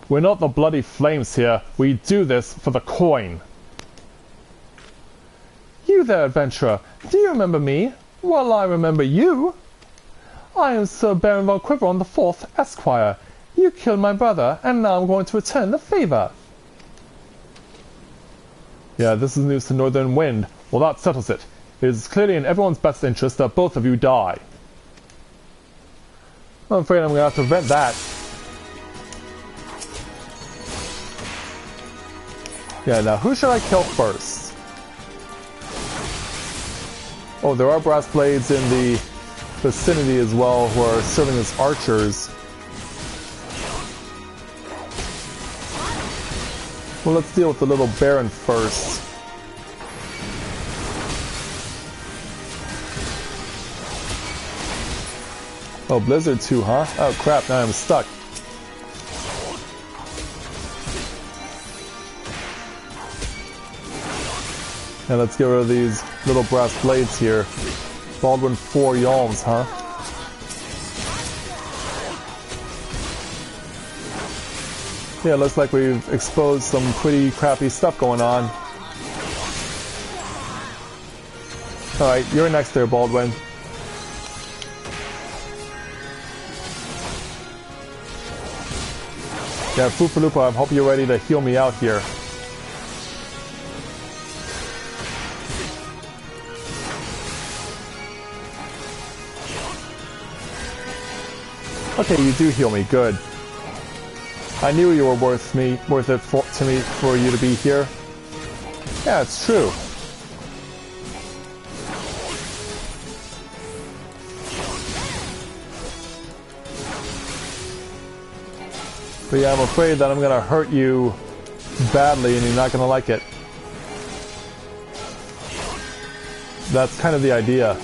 We're not the bloody flames here. We do this for the coin. You there, adventurer. Do you remember me? Well, I remember you. I am Sir Baron von Quiveron the Fourth, Esquire. You killed my brother, and now I'm going to return the favor. Yeah, this is news to Northern Wind. Well, that settles it. It is clearly in everyone's best interest that both of you die. I'm afraid I'm going to have to prevent that. Yeah, now who should I kill first? Oh, there are brass blades in the vicinity as well who are serving as archers. Well, let's deal with the little Baron first. Oh, Blizzard too, huh? Oh crap, now I'm stuck. And let's get rid of these little brass blades here. Baldwin 4 yalms, huh? Yeah, looks like we've exposed some pretty crappy stuff going on. Alright, you're next there, Baldwin. Yeah, Fufalupa, I hope you're ready to heal me out here. Okay, you do heal me. Good. I knew you were worth it for you to be here. Yeah, it's true. But yeah, I'm afraid that I'm gonna hurt you badly and you're not gonna like it. That's kind of the idea.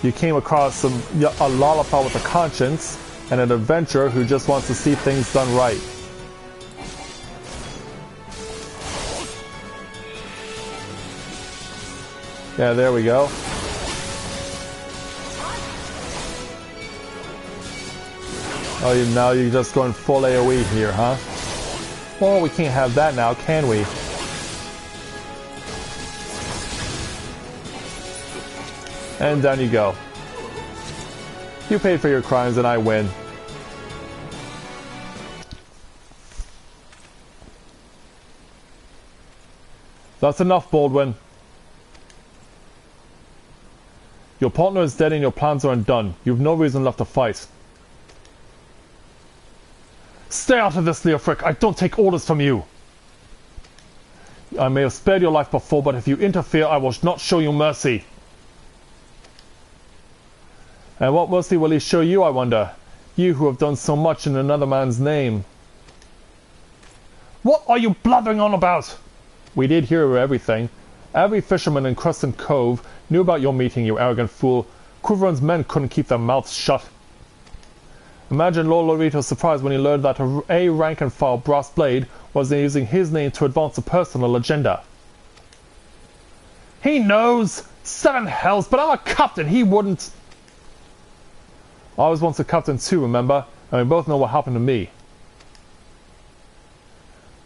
You came across a lollipop with a conscience and an adventurer who just wants to see things done right. Yeah, there we go. Oh, now you're just going full AoE here, huh? Well, we can't have that now, can we? And down you go. You paid for your crimes and I win. That's enough, Baldwin. Your partner is dead and your plans are undone. You've no reason left to fight. Stay out of this, Leofric. I don't take orders from you. I may have spared your life before, but if you interfere, I will not show you mercy. And what mercy will he show you, I wonder? You who have done so much in another man's name. What are you blathering on about? We did hear everything. Every fisherman in Crescent Cove knew about your meeting, you arrogant fool. Quiveron's men couldn't keep their mouths shut. Imagine Lord Lorito's surprise when he learned that a rank-and-file brass blade was using his name to advance a personal agenda. He knows! 7 hells, but I'm a captain, he wouldn't! I was once a captain too, remember? And we both know what happened to me.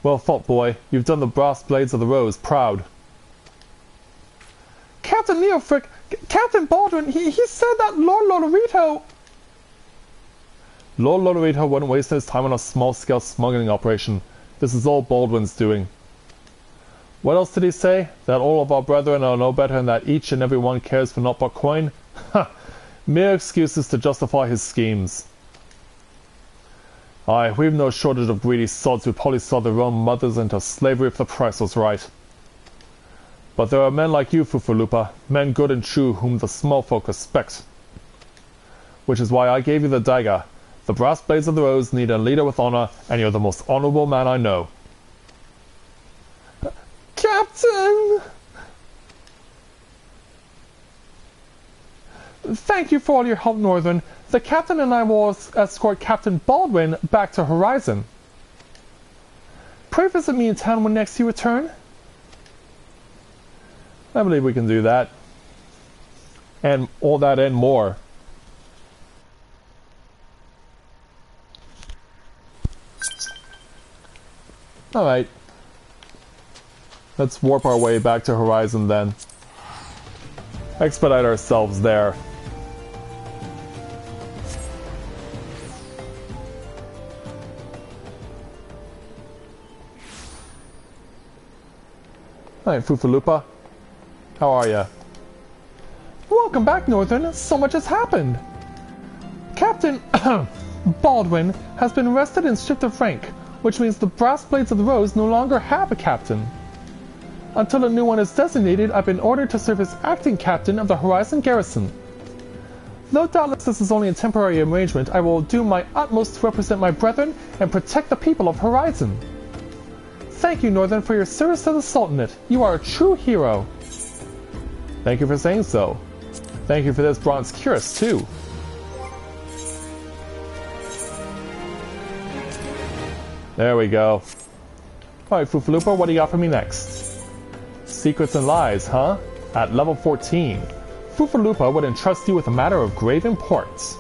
Well fought, boy. You've done the brass blades of the Rose proud. Captain Leofric! Captain Baldwin! He said that Lord Lorito... Lord Lorito wouldn't waste his time on a small-scale smuggling operation. This is all Baldwin's doing. What else did he say? That all of our brethren are no better and that each and every one cares for naught but coin? Ha! Mere excuses to justify his schemes. Aye, we've no shortage of greedy sods who'd probably sell their own mothers into slavery if the price was right. But there are men like you, Fufulupa, men good and true whom the small folk respect. Which is why I gave you the dagger. The brass blades of the Rose need a leader with honor, and you're the most honorable man I know. Captain! Thank you for all your help, Northern. The captain and I will escort Captain Baldwin back to Horizon. Pray visit me in town when next you return. I believe we can do that. And all that and more. Alright. Let's warp our way back to Horizon then. Expedite ourselves there. Alright, Fufulupa. How are ya? Welcome back, Northern. So much has happened. Captain Baldwin has been arrested and stripped of rank, which means the brass blades of the Rose no longer have a captain. Until a new one is designated, I've been ordered to serve as acting captain of the Horizon Garrison. Though doubtless this is only a temporary arrangement, I will do my utmost to represent my brethren and protect the people of Horizon. Thank you, Northern, for your service to the Sultanate. You are a true hero. Thank you for saying so. Thank you for this bronze cuirass, too. There we go. Alright, Fufulupa, what do you got for me next? Secrets and lies, huh? At level 14. Fufulupa would entrust you with a matter of grave importance.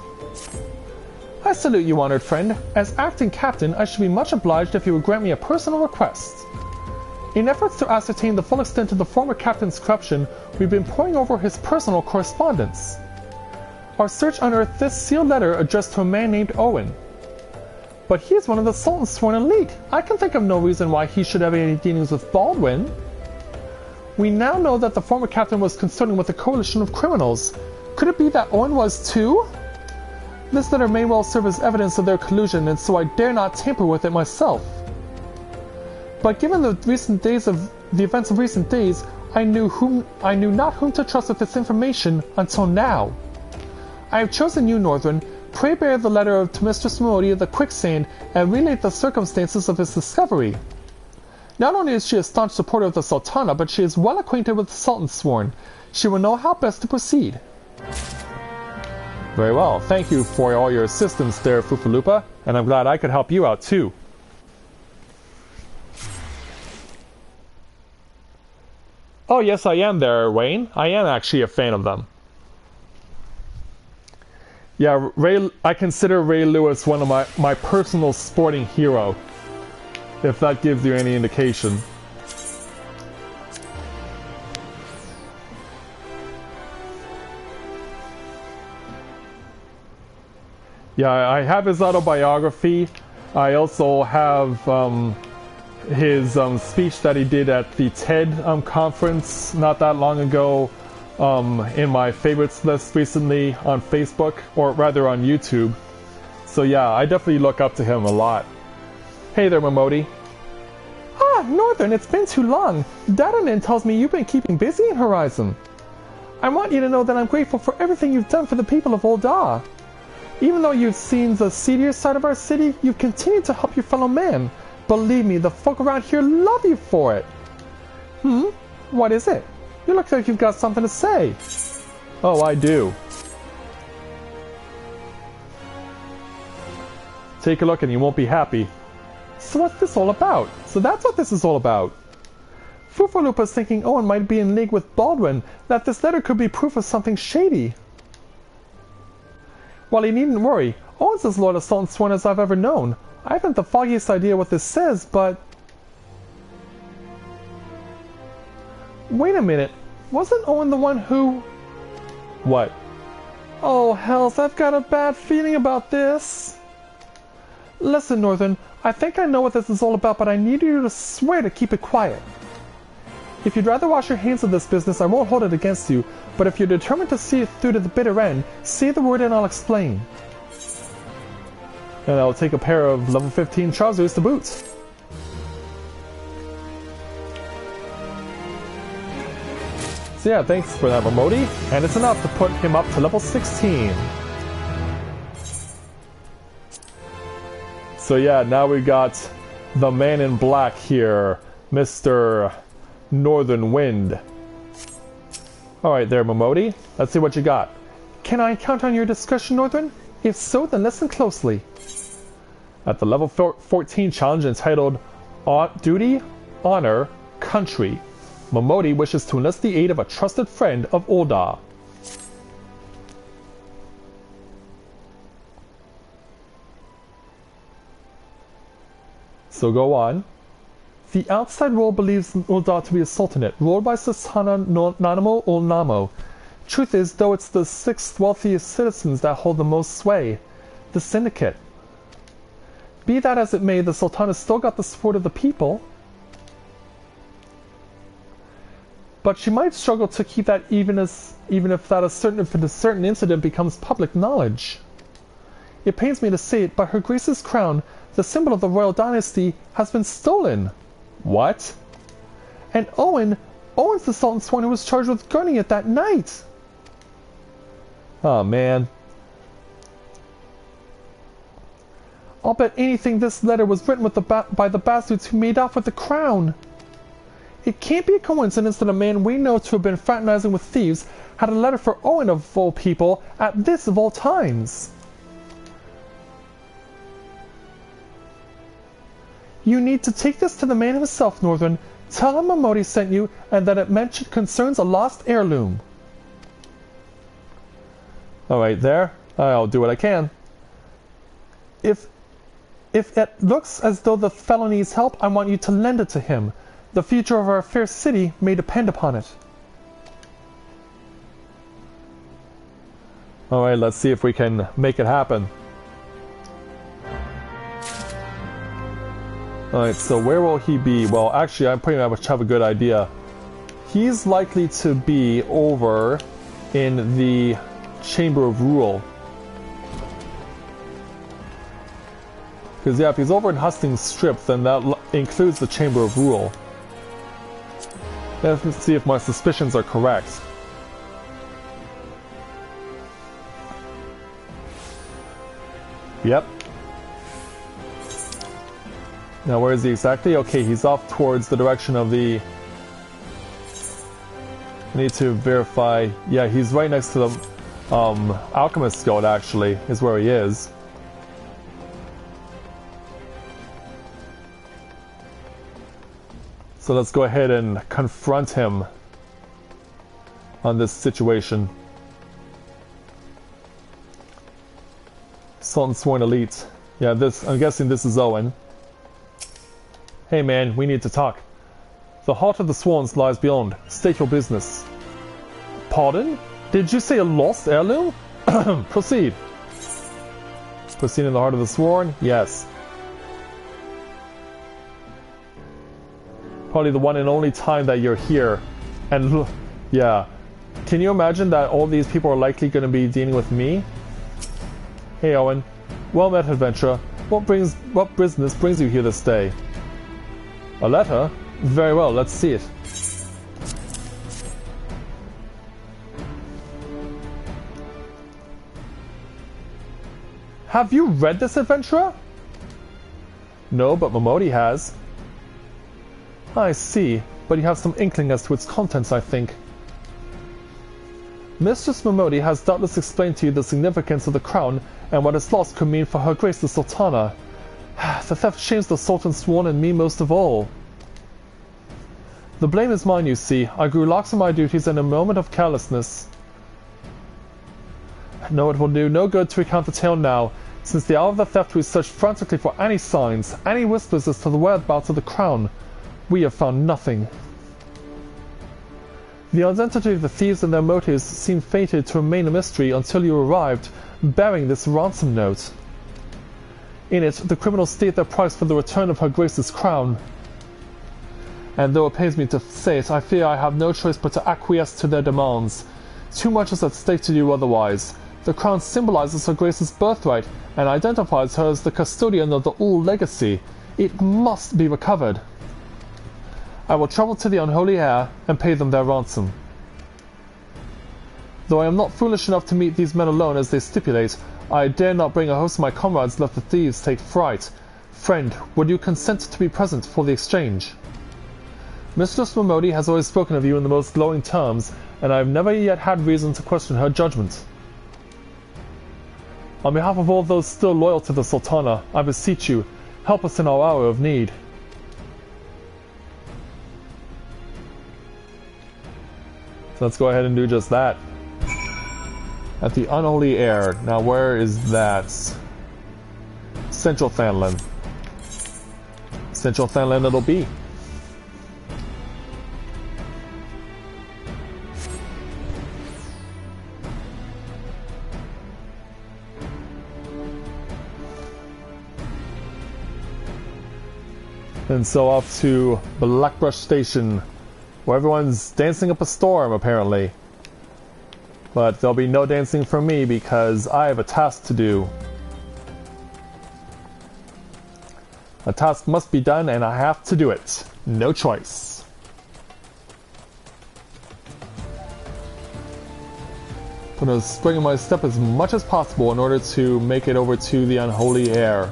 I salute you, honored friend. As acting captain, I should be much obliged if you would grant me a personal request. In efforts to ascertain the full extent of the former captain's corruption, we've been poring over his personal correspondence. Our search unearthed this sealed letter addressed to a man named Owen. But he is one of the Sultan's sworn elite. I can think of no reason why he should have any dealings with Baldwin. We now know that the former captain was consorting with a coalition of criminals. Could it be that Owen was too? This letter may well serve as evidence of their collusion, and so I dare not tamper with it myself. But given the events of recent days, I knew not whom to trust with this information until now. I have chosen you, Northern. Pray bear the letter to Mistress Modi of the Quicksand and relate the circumstances of his discovery. Not only is she a staunch supporter of the Sultana, but she is well acquainted with the Sultan Sworn. She will know how best to proceed. Very well. Thank you for all your assistance there, Fufalupa, and I'm glad I could help you out too. Oh yes, I am there, Wayne. I am actually a fan of them. Yeah, I consider Ray Lewis one of my personal sporting hero, if that gives you any indication. Yeah, I have his autobiography. I also have his speech that he did at the TED conference not that long ago in my favorites list recently on Facebook, or rather on YouTube. So yeah, I definitely look up to him a lot. Hey there, Momodi. Ah, Northern, it's been too long. Dadanin tells me you've been keeping busy in Horizon. I want you to know that I'm grateful for everything you've done for the people of Ul'dah. Even though you've seen the seedier side of our city, you've continued to help your fellow man. Believe me, the folk around here love you for it. What is it? You look like you've got something to say. Oh, I do. Take a look and you won't be happy. So what's this all about? So that's what this is all about. Fufalupa's thinking Owen might be in league with Baldwin, that this letter could be proof of something shady. Well, he needn't worry. Owen's as loyal to Sultan Sworn as I've ever known. I haven't the foggiest idea what this says, but... Wait a minute. Wasn't Owen the one who... What? Oh, hells, I've got a bad feeling about this. Listen, Northern, I think I know what this is all about, but I need you to swear to keep it quiet. If you'd rather wash your hands of this business, I won't hold it against you, but if you're determined to see it through to the bitter end, say the word and I'll explain. And I'll take a pair of level 15 trousers to boot. So yeah, thanks for that, Momodi, and it's enough to put him up to level 16. So yeah, now we got the man in black here, Mr. Northern Wind. Alright there, Momodi. Let's see what you got. Can I count on your discretion, Northern? If so, then listen closely. At the level 14 challenge entitled Duty, Honor, Country, Momodi wishes to enlist the aid of a trusted friend of Ul'dah. So go on. The outside world believes Ul'dah to be a sultanate, ruled by Sultana Nanamo Ul'namo. Truth is, though, it's the 6th wealthiest citizens that hold the most sway, the syndicate. Be that as it may, the Sultana still got the support of the people. But she might struggle to keep that even if a certain incident becomes public knowledge. It pains me to say it, but Her Grace's crown, the symbol of the royal dynasty, has been stolen. What? And Owen's the Sultan Sworn who was charged with guarding it that night. Oh man. I'll bet anything this letter was written with by the bastards who made off with the crown. It can't be a coincidence that a man we know to have been fraternizing with thieves had a letter for Owen of all people at this of all times. You need to take this to the man himself, Northern. Tell him Momodi sent you and that it concerns a lost heirloom. Alright there. I'll do what I can. If it looks as though the fellow needs help, I want you to lend it to him. The future of our fair city may depend upon it. Alright, let's see if we can make it happen. Alright, so where will he be? Well, actually, I pretty much have a good idea. He's likely to be over in the Chamber of Rule. Because, yeah, if he's over in Hustings Strip, then that includes the Chamber of Rule. Let's see if my suspicions are correct. Yep. Now, where is he exactly? Okay, he's off towards the direction of the... I need to verify. Yeah, he's right next to the Alchemist Guild, actually, is where he is. So let's go ahead and confront him on this situation. Sultan Sworn Elite. Yeah, this, I'm guessing this is Owen. Hey man, we need to talk. The heart of the Swans lies beyond. State your business. Pardon? Did you say a lost heirloom? Proceed. Proceed in the heart of the Sworn? Yes. Probably the one and only time that you're here. And yeah. Can you imagine that all these people are likely going to be dealing with me? Hey Owen. Well met, adventurer. What business brings you here this day? A letter? Very well, let's see it. Have you read this, adventurer? No, but Momodi has. I see, but you have some inkling as to its contents, I think. Mistress Momodi has doubtless explained to you the significance of the crown and what its loss could mean for Her Grace the Sultana. The theft shames the Sultan Sworn and me most of all. The blame is mine, you see. I grew lax in my duties in a moment of carelessness. No, it will do no good to recount the tale now. Since the hour of the theft we searched frantically for any signs, any whispers as to the whereabouts of the crown. We have found nothing. The identity of the thieves and their motives seemed fated to remain a mystery until you arrived, bearing this ransom note. In it, the criminals state their price for the return of Her Grace's crown. And though it pains me to say it, I fear I have no choice but to acquiesce to their demands. Too much is at stake to do otherwise. The crown symbolizes Her Grace's birthright and identifies her as the custodian of the Ul'dah legacy. It must be recovered. I will travel to the unholy heir and pay them their ransom. Though I am not foolish enough to meet these men alone as they stipulate, I dare not bring a host of my comrades lest the thieves take fright. Friend, would you consent to be present for the exchange? Mistress Momodi has always spoken of you in the most glowing terms, and I have never yet had reason to question her judgment. On behalf of all those still loyal to the Sultana, I beseech you, help us in our hour of need. So let's go ahead and do just that. At the Unholy Heir. Now where is that? Central Thanlin. Central Thanlin it'll be. And so off to Blackbrush Station, where everyone's dancing up a storm, apparently. But there'll be no dancing for me because I have a task to do. A task must be done and I have to do it. No choice. I'm going to spring in my step as much as possible in order to make it over to the Unholy Heir.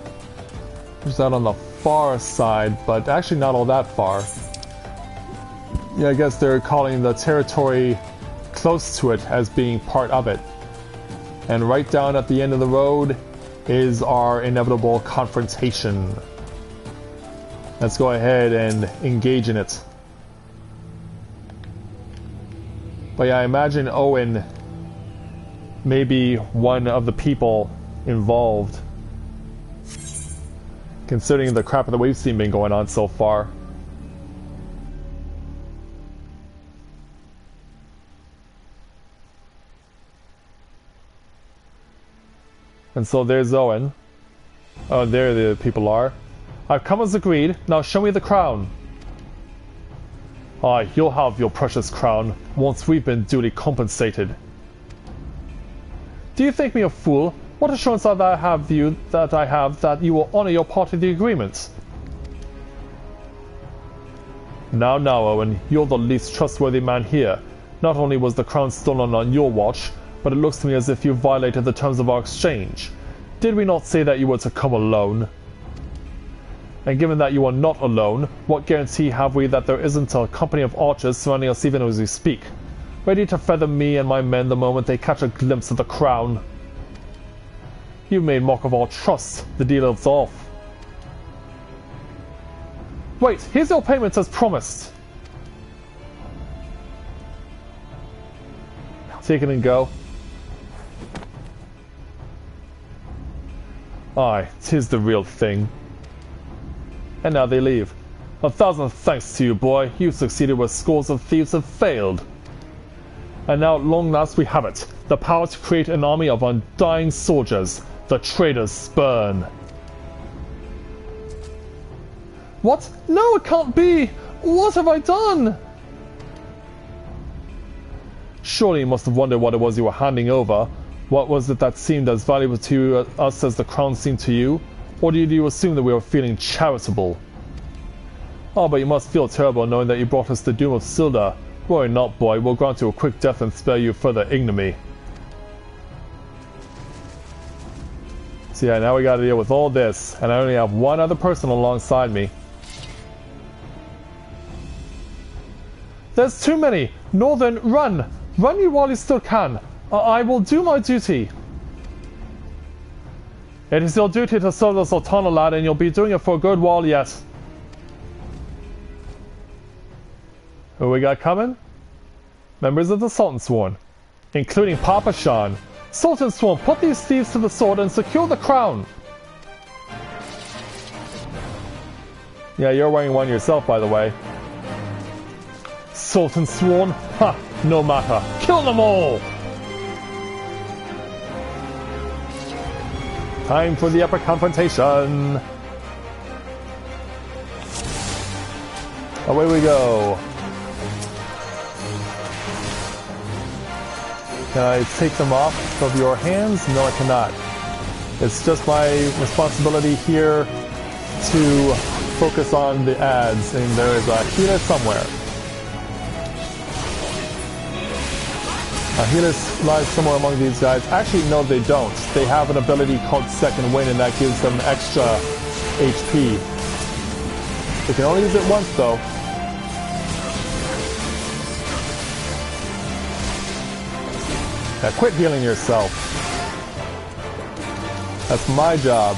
Which is out on the far side, but actually not all that far. Yeah, I guess they're calling the territory close to it as being part of it. And right down at the end of the road is our inevitable confrontation. Let's go ahead and engage in it. But yeah, I imagine Owen may be one of the people involved, considering the crap that we've seen been going on so far. And so there's Owen. Oh, there the people are. I've come as agreed. Now show me the crown. Aye, you'll have your precious crown once we've been duly compensated. Do you think me a fool? What assurance that I have that you will honor your part of the agreement? Now, Owen, you're the least trustworthy man here. Not only was the crown stolen on your watch, but it looks to me as if you violated the terms of our exchange. Did we not say that you were to come alone? And given that you are not alone, what guarantee have we that there isn't a company of archers surrounding us even as we speak, ready to feather me and my men the moment they catch a glimpse of the crown? You've made mock of our trust. The deal is off. Wait, here's your payment as promised. Take it and go. Aye, 'tis the real thing. And now they leave. 1,000 thanks to you, boy. You succeeded where scores of thieves have failed. And now at long last we have it. The power to create an army of undying soldiers. The traitors spurn. What? No, it can't be! What have I done? Surely you must have wondered what it was you were handing over. What was it that seemed as valuable to us as the crown seemed to you? Or did you assume that we were feeling charitable? Oh, but you must feel terrible knowing that you brought us the doom of Ul'dah. Worry not, boy. We'll grant you a quick death and spare you further ignominy. So yeah, now we gotta deal with all this, and I only have one other person alongside me. There's too many! Northern, run! Run you while you still can! I will do my duty! It is your duty to serve the Sultana, lad, and you'll be doing it for a good while yet. Who we got coming? Members of the Sultan Sworn, including Papa Shan. Sultan Sworn, put these thieves to the sword and secure the crown! Yeah, you're wearing one yourself, by the way. Sultan Sworn? Ha! No matter. Kill them all! Time for the epic confrontation! Away we go! Can I take them off of your hands? No, I cannot. It's just my responsibility here to focus on the ads, and there is a healer somewhere. A healer lies somewhere among these guys. Actually, no, they don't. They have an ability called Second Wind, and that gives them extra HP. They can only use it once, though. Now quit healing yourself. That's my job.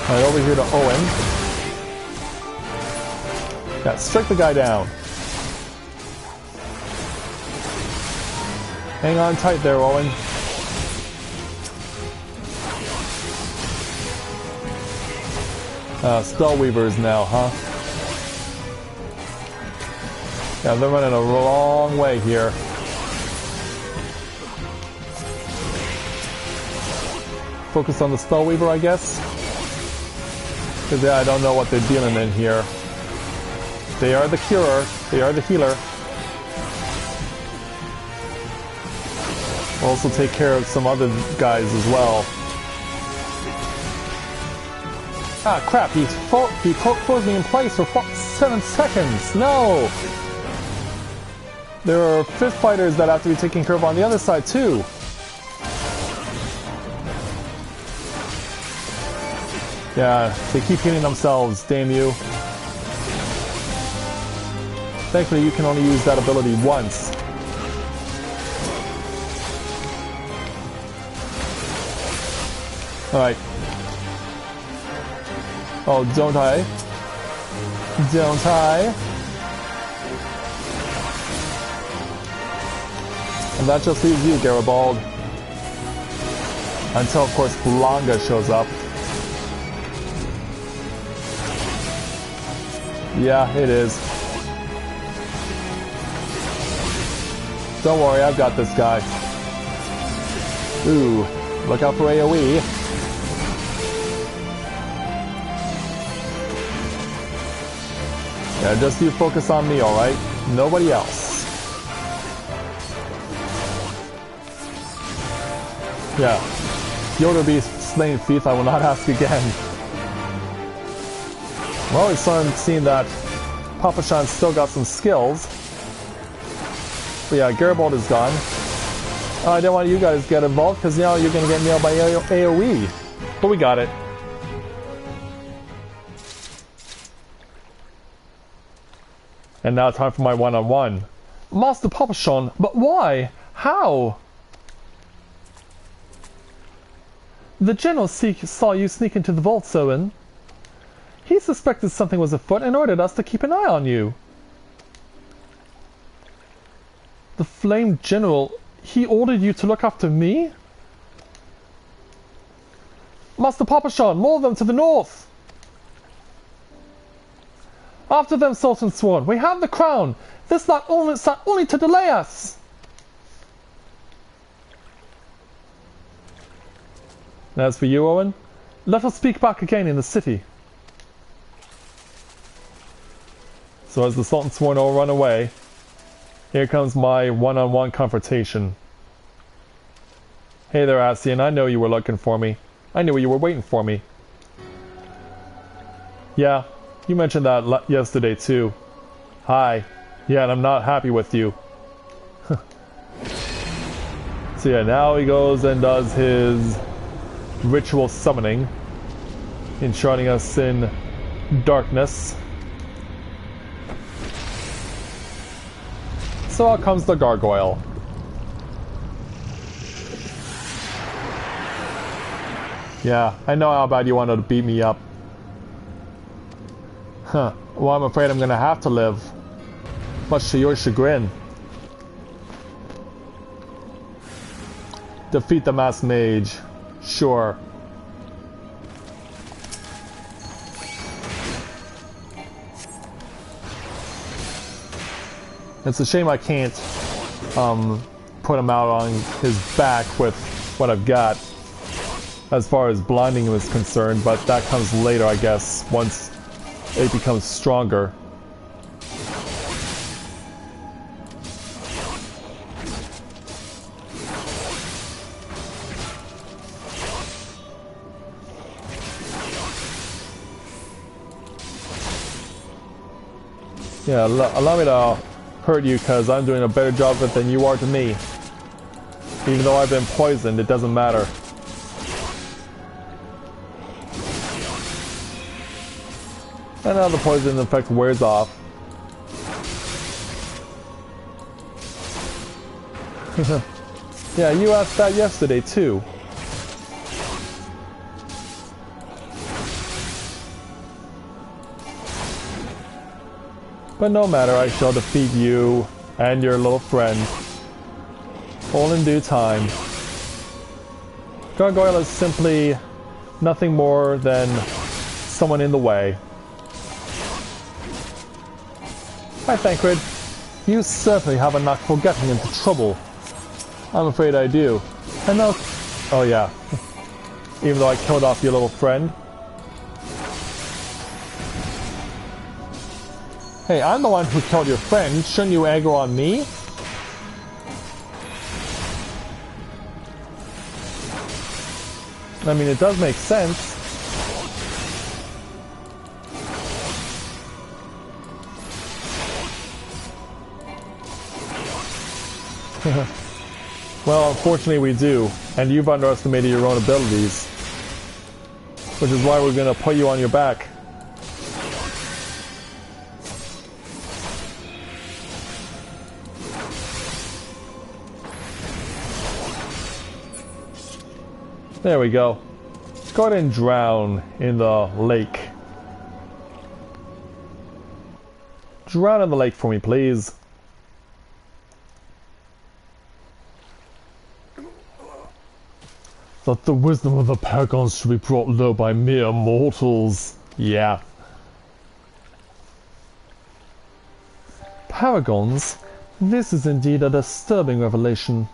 Alright, over here to Owen. Yeah, strike the guy down. Hang on tight there, Owen. Spellweavers now, huh? Yeah, they're running a long way here. Focus on the Spellweaver, I guess? Because, yeah, I don't know what they're dealing in here. They are the curer. They are the healer. We'll also take care of some other guys as well. Ah, crap. He froze me in place for 7 seconds. No! There are 5th fighters that have to be taken care of on the other side, too. Yeah, they keep healing themselves, damn you. Thankfully, you can only use that ability once. Alright. Oh, don't I? Don't I? And that just leaves you, Garibaldi. Until, of course, Blanca shows up. Yeah, it is. Don't worry, I've got this guy. Ooh, look out for AoE. Yeah, just you focus on me, alright? Nobody else. Yeah. Yoda be slain thief, I will not ask again. Well, we're starting seeing that Papa Shan's still got some skills. But yeah, Garibaldi is gone. I didn't want you guys to get involved because now you're going to get nailed by AoE. But we got it. And now time for my one-on-one. Master Papa Shan, but why? How? The general saw you sneak into the vault, Owen. He suspected something was afoot and ordered us to keep an eye on you. The Flame General, he ordered you to look after me? Master Papa Shan, more of them to the north! After them, Sultan Sworn, we have the crown! This not only to delay us! And as for you, Owen, let us speak back again in the city. So as the Sultan Sworn all run away, here comes my one-on-one confrontation. Hey there, Asian, I know you were looking for me. I knew you were waiting for me. Yeah, you mentioned that yesterday too. Hi. Yeah, and I'm not happy with you. So yeah, now he goes and does his ritual summoning, enshrining us in darkness. So out comes the gargoyle. Yeah, I know how bad you wanted to beat me up. Huh. Well, I'm afraid I'm gonna have to live. Much to your chagrin. Defeat the masked mage. Sure. It's a shame I can't put him out on his back with what I've got as far as blinding him is concerned, but that comes later, I guess, once it becomes stronger. Yeah, allow me to hurt you because I'm doing a better job of it than you are to me. Even though I've been poisoned, it doesn't matter. And now the poison effect wears off. Yeah, you asked that yesterday too. But no matter, I shall defeat you and your little friend. All in due time. Gargoyle is simply nothing more than someone in the way. Hi, Thancred. You certainly have a knack for getting into trouble. I'm afraid I do. And now... Oh yeah. Even though I killed off your little friend. Hey, I'm the one who killed your friend. Shouldn't you aggro on me? I mean, it does make sense. Well, unfortunately we do, and you've underestimated your own abilities. Which is why we're gonna put you on your back. There we go. Go ahead and drown in the lake. Drown in the lake for me, please. That the wisdom of the Paragons should be brought low by mere mortals. Yeah. Paragons? This is indeed a disturbing revelation.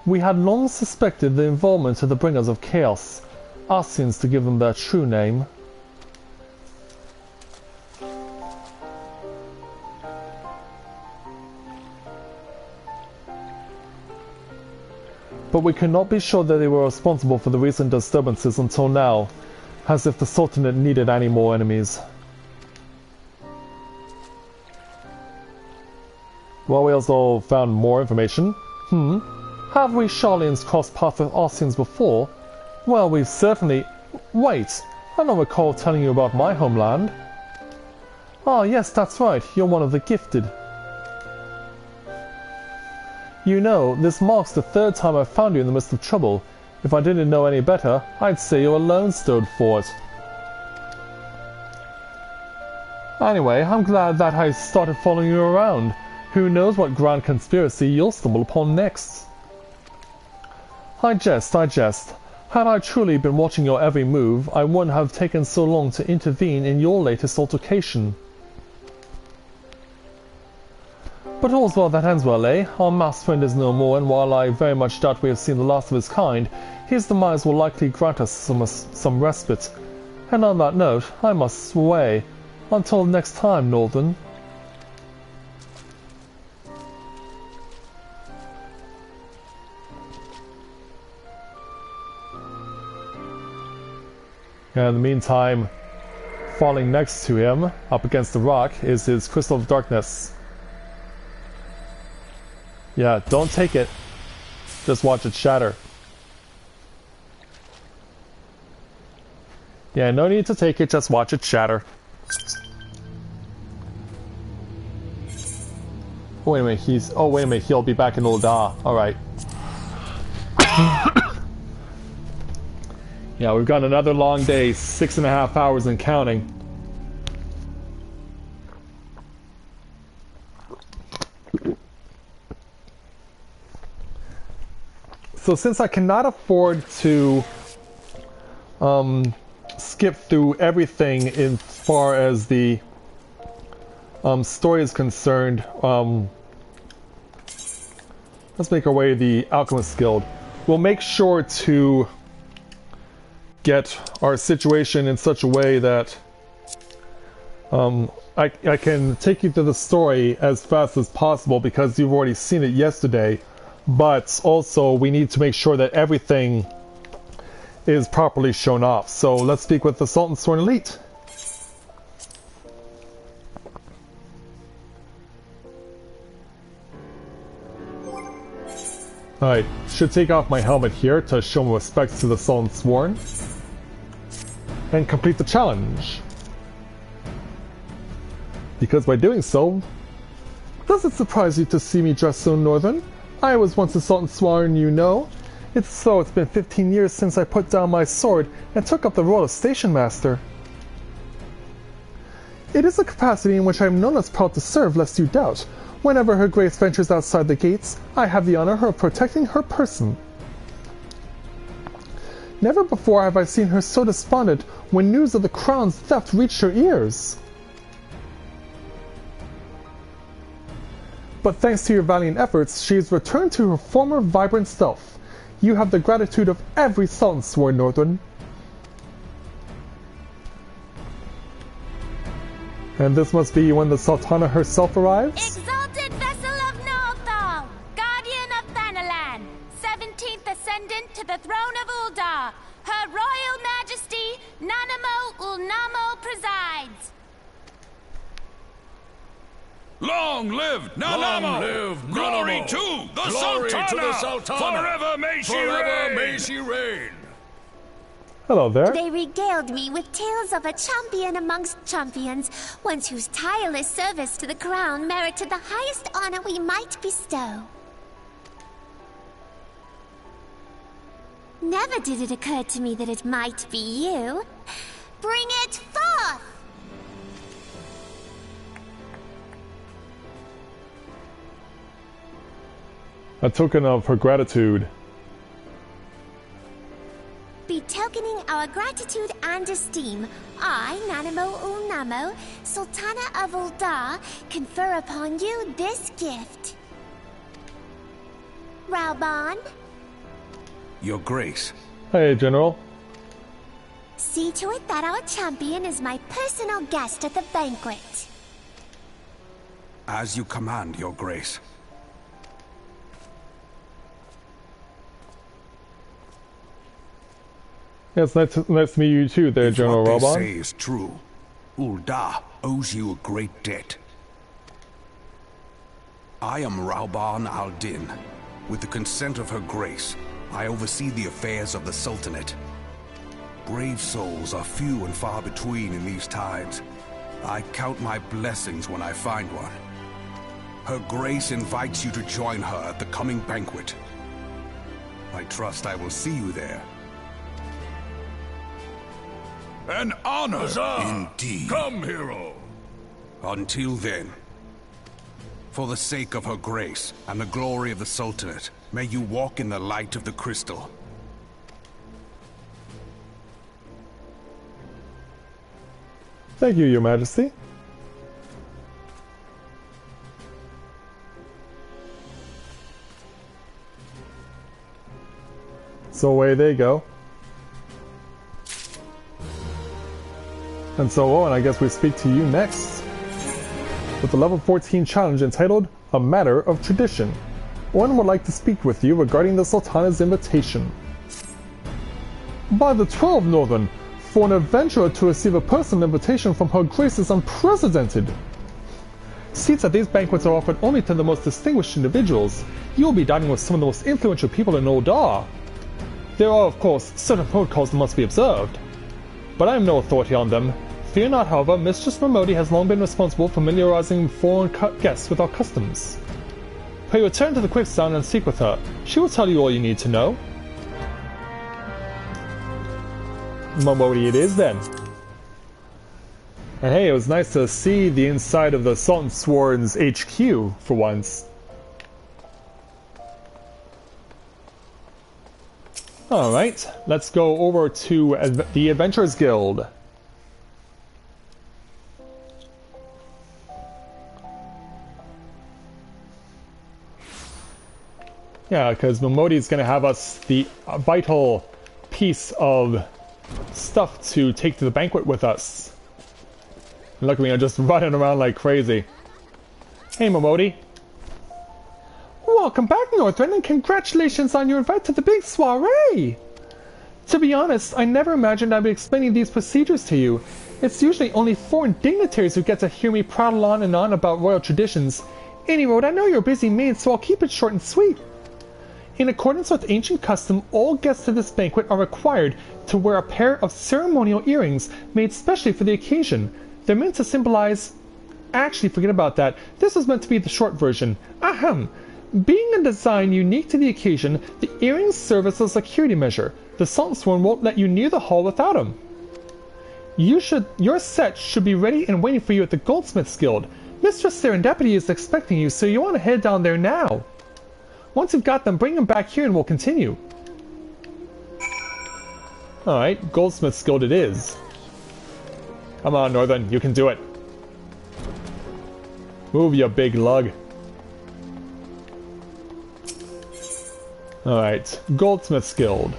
We had long suspected the involvement of the Bringers of Chaos, Asians to give them their true name. but we cannot be sure that they were responsible for the recent disturbances until now, as if the Sultanate needed any more enemies. Well, we also found more information. Have we Charlians crossed paths with Austians before? Well, we've certainly... Wait, I don't recall telling you about my homeland. Ah, yes, that's right, you're one of the gifted. You know, this marks the third time I've found you in the midst of trouble. If I didn't know any better, I'd say you alone stood for it. Anyway, I'm glad that I started following you around. Who knows what grand conspiracy you'll stumble upon next. I jest. Had I truly been watching your every move, I wouldn't have taken so long to intervene in your latest altercation. But all's well that ends well, eh? Our masked friend is no more, and while I very much doubt we have seen the last of his kind, his demise will likely grant us some respite. And on that note, I must away. Until next time, Northern. In the meantime, falling next to him, up against the rock, is his Crystal of Darkness. Yeah, don't take it. Just watch it shatter. Yeah, no need to take it, just watch it shatter. Oh, wait a minute, he'll be back in Ul'dah. Alright. Yeah, we've got another long day, 6.5 hours and counting. So since I cannot afford to skip through everything as far as the story is concerned, let's make our way to the Alchemist Guild. We'll make sure to get our situation in such a way that I can take you through the story as fast as possible because you've already seen it yesterday, but also we need to make sure that everything is properly shown off. So let's speak with the Sultan's Sworn Elite. Alright, should take off my helmet here to show my respects to the Sultan Sworn. And complete the challenge. Because by doing so... Does it surprise you to see me dressed so northern? I was once a Sultan Sworn, you know. It's been 15 years since I put down my sword and took up the role of Station Master. It is a capacity in which I am none less proud to serve, lest you doubt. Whenever Her Grace ventures outside the gates, I have the honor of protecting her person. Never before have I seen her so despondent when news of the crown's theft reached her ears. But thanks to your valiant efforts, she has returned to her former vibrant self. You have the gratitude of every Sultan Sworn, Northern. And this must be when the Sultana herself arrives? Exalted vessel of Novaura, guardian of Thanalan, 17th ascendant to the throne of Ul'dah, Her Royal Majesty Nanamo Ul'namo presides. Long live Nanamo! Long live Glory Nanamo! to the Glory Sultana! to the Sultana! Forever may she Forever reign! may she reign! Hello there. They regaled me with tales of a champion amongst champions, one whose tireless service to the crown merited the highest honor we might bestow. Never did it occur to me that it might be you. Bring it forth! A token of her gratitude. Betokening our gratitude and esteem, I, Nanamo Ul'namo, Sultana of Ul'dah, confer upon you this gift. Reborn, Your Grace. Hey, General. see to it that our champion is my personal guest at the banquet. As you command, Your Grace. It's nice to meet you too there, General If what Reborn. they say is true, Ul'dah owes you a great debt. I am Reborn al-Din. With the consent of Her Grace, I oversee the affairs of the Sultanate. Brave souls are few and far between in these times. I count my blessings when I find one. Her Grace invites you to join her at the coming banquet. I trust I will see you there. An honor, Huzzah! indeed. Come, hero! Until then, for the sake of Her Grace and the glory of the Sultanate, may you walk in the light of the crystal. Thank you, Your Majesty. So away they go. And so, Owen, I guess we speak to you next. With the level 14 challenge entitled, A Matter of Tradition. Owen would like to speak with you regarding the Sultana's invitation. By the 12 Northern, for an adventurer to receive a personal invitation from Her Grace is unprecedented. Seats at these banquets are offered only to the most distinguished individuals. You will be dining with some of the most influential people in Ul'dah. There are, of course, certain protocols that must be observed, but I am no authority on them. Fear not, however, Mistress Momodi has long been responsible for familiarizing foreign guests with our customs. Pray return to the Quickstone and speak with her. She will tell you all you need to know. Momodi it is then. And hey, it was nice to see the inside of the Sultan Sworn's HQ for once. Alright, let's go over to the Adventurers Guild. Yeah, because Momodi's going to have us the vital piece of stuff to take to the banquet with us. Look at me, I'm just running around like crazy. Hey, Momodi. Welcome back, Northrend, and congratulations on your invite to the big soiree! To be honest, I never imagined I'd be explaining these procedures to you. It's usually only foreign dignitaries who get to hear me prattle on and on about royal traditions. Anyway, I know you're a busy man, so I'll keep it short and sweet. In accordance with ancient custom, all guests to this banquet are required to wear a pair of ceremonial earrings made specially for the occasion. They're meant to symbolize... Actually, forget about that. This was meant to be the short version. Ahem. Being a design unique to the occasion, the earrings serve as a security measure. The Sultan Sworn won't let you near the hall without them. Your set should be ready and waiting for you at the Goldsmiths Guild. Mistress Serendipity is expecting you, so you want to head down there now. Once you've got them, bring them back here and we'll continue. Alright, Goldsmiths Guild it is. Come on, Northern, you can do it. Move, you big lug. Alright, Goldsmiths Guild.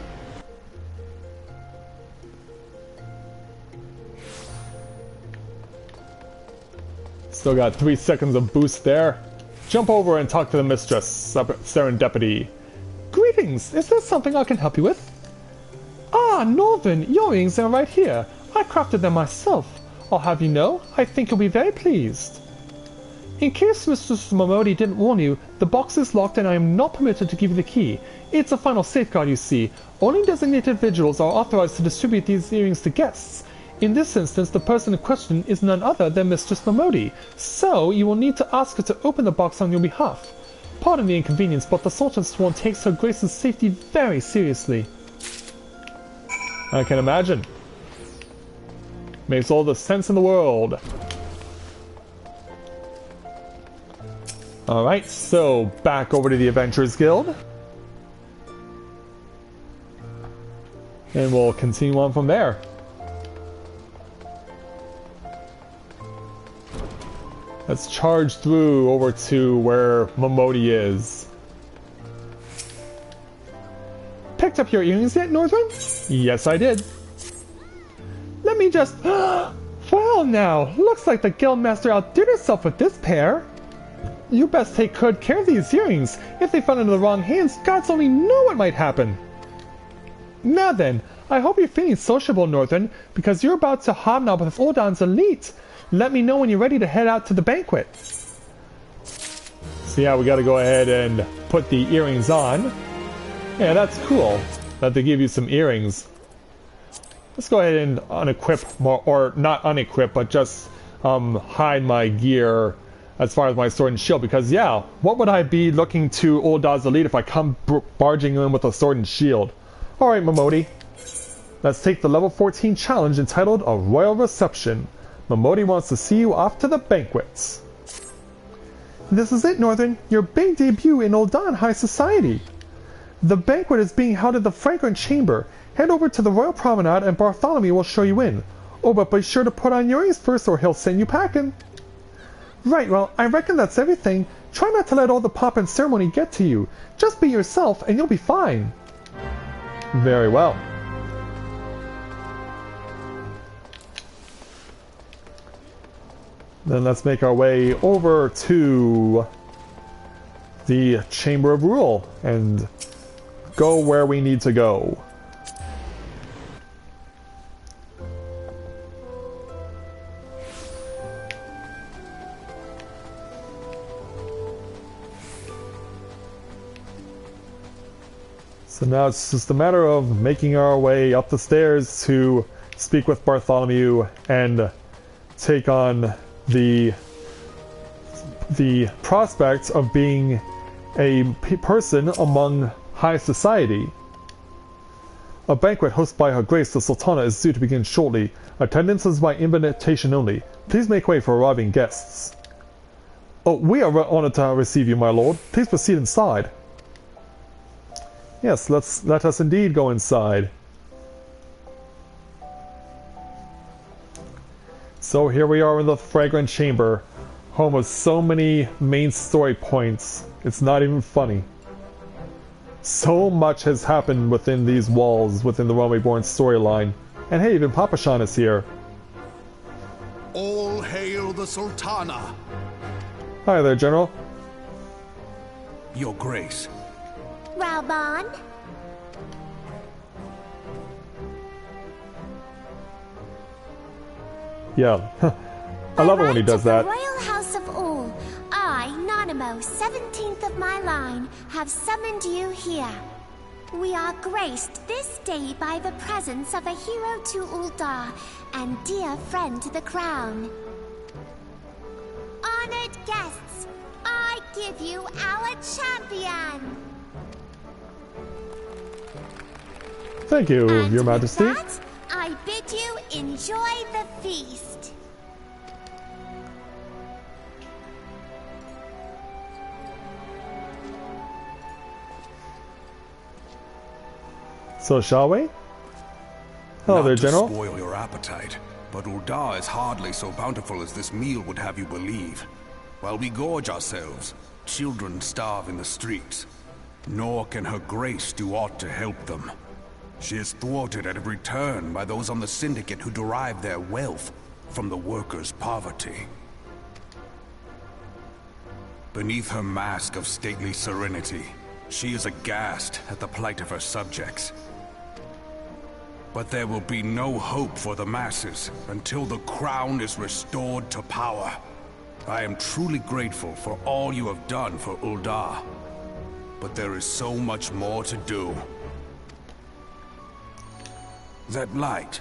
Still got 3 seconds of boost there. Jump over and talk to the Mistress, Serendipity. Greetings! Is there something I can help you with? Ah, Northern, your earrings are right here. I crafted them myself. I'll have you know, I think you'll be very pleased. In case Mistress Momodi didn't warn you, the box is locked and I am not permitted to give you the key. It's a final safeguard, you see. Only designated individuals are authorized to distribute these earrings to guests. In this instance, the person in question is none other than Mistress Momodi, so you will need to ask her to open the box on your behalf. Pardon the inconvenience, but the Sultan Sworn takes Her Grace's safety very seriously. I can imagine. Makes all the sense in the world. Alright, so back over to the Adventurers Guild. And we'll continue on from there. Let's charge through over to where Momodi is. Picked up your earrings yet, Northern? Yes, I did. Let me just... Well now, looks like the Guildmaster outdid herself with this pair. You best take good care of these earrings. If they fell into the wrong hands, gods only know what might happen. Now then, I hope you're feeling sociable, Northern, because you're about to hobnob with Ul'dah's elite. Let me know when you're ready to head out to the banquet. So yeah, we gotta go ahead and put the earrings on. Yeah, that's cool that they give you some earrings. Let's go ahead and unequip, or not unequip, but just hide my gear as far as my sword and shield, because yeah, what would I be looking to Ul'dah's elite if I come barging in with a sword and shield? Alright, Momodi. Let's take the level 14 challenge entitled A Royal Reception. Momodi wants to see you off to the banquets. This is it, Northern. Your big debut in Ul'dah High Society. The banquet is being held at the Fragrant Chamber. Head over to the Royal Promenade and Bartholomew will show you in. Oh, but be sure to put on your earrings first or he'll send you packing. Right, well, I reckon that's everything. Try not to let all the pomp and ceremony get to you. Just be yourself and you'll be fine. Very well. Then let's make our way over to the Chamber of Rule and go where we need to go. So now it's just a matter of making our way up the stairs to speak with Bartholomew and take on the prospect of being a person among high society. A banquet hosted by Her Grace the Sultana is due to begin shortly. Attendance is by invitation only. Please make way for arriving guests. Oh, we are honored to receive you, my lord. Please proceed inside. Yes, let us indeed go inside. So here we are in the Fragrant Chamber, home of so many main story points. It's not even funny. So much has happened within these walls, within the Realm Reborn storyline. And hey, even Papa Shan is here. All hail the Sultana! Hi there, General. Your Grace. Reborn? Yeah, I love it when he does that. The Royal House of Ul, I, Nanamo, 17th of my line, have summoned you here. We are graced this day by the presence of a hero to Ul'dah and dear friend to the crown. Honored guests, I give you our champion. Thank you, And Your with Majesty. that, I bid you enjoy the feast. So shall we? Hello there, General. Not to spoil your appetite, but Ul'dah is hardly so bountiful as this meal would have you believe. While we gorge ourselves, children starve in the streets. Nor can Her Grace do aught to help them. She is thwarted at every turn by those on the Syndicate who derive their wealth from the workers' poverty. Beneath her mask of stately serenity, she is aghast at the plight of her subjects. But there will be no hope for the masses until the crown is restored to power. I am truly grateful for all you have done for Ul'dah. But there is so much more to do. That light,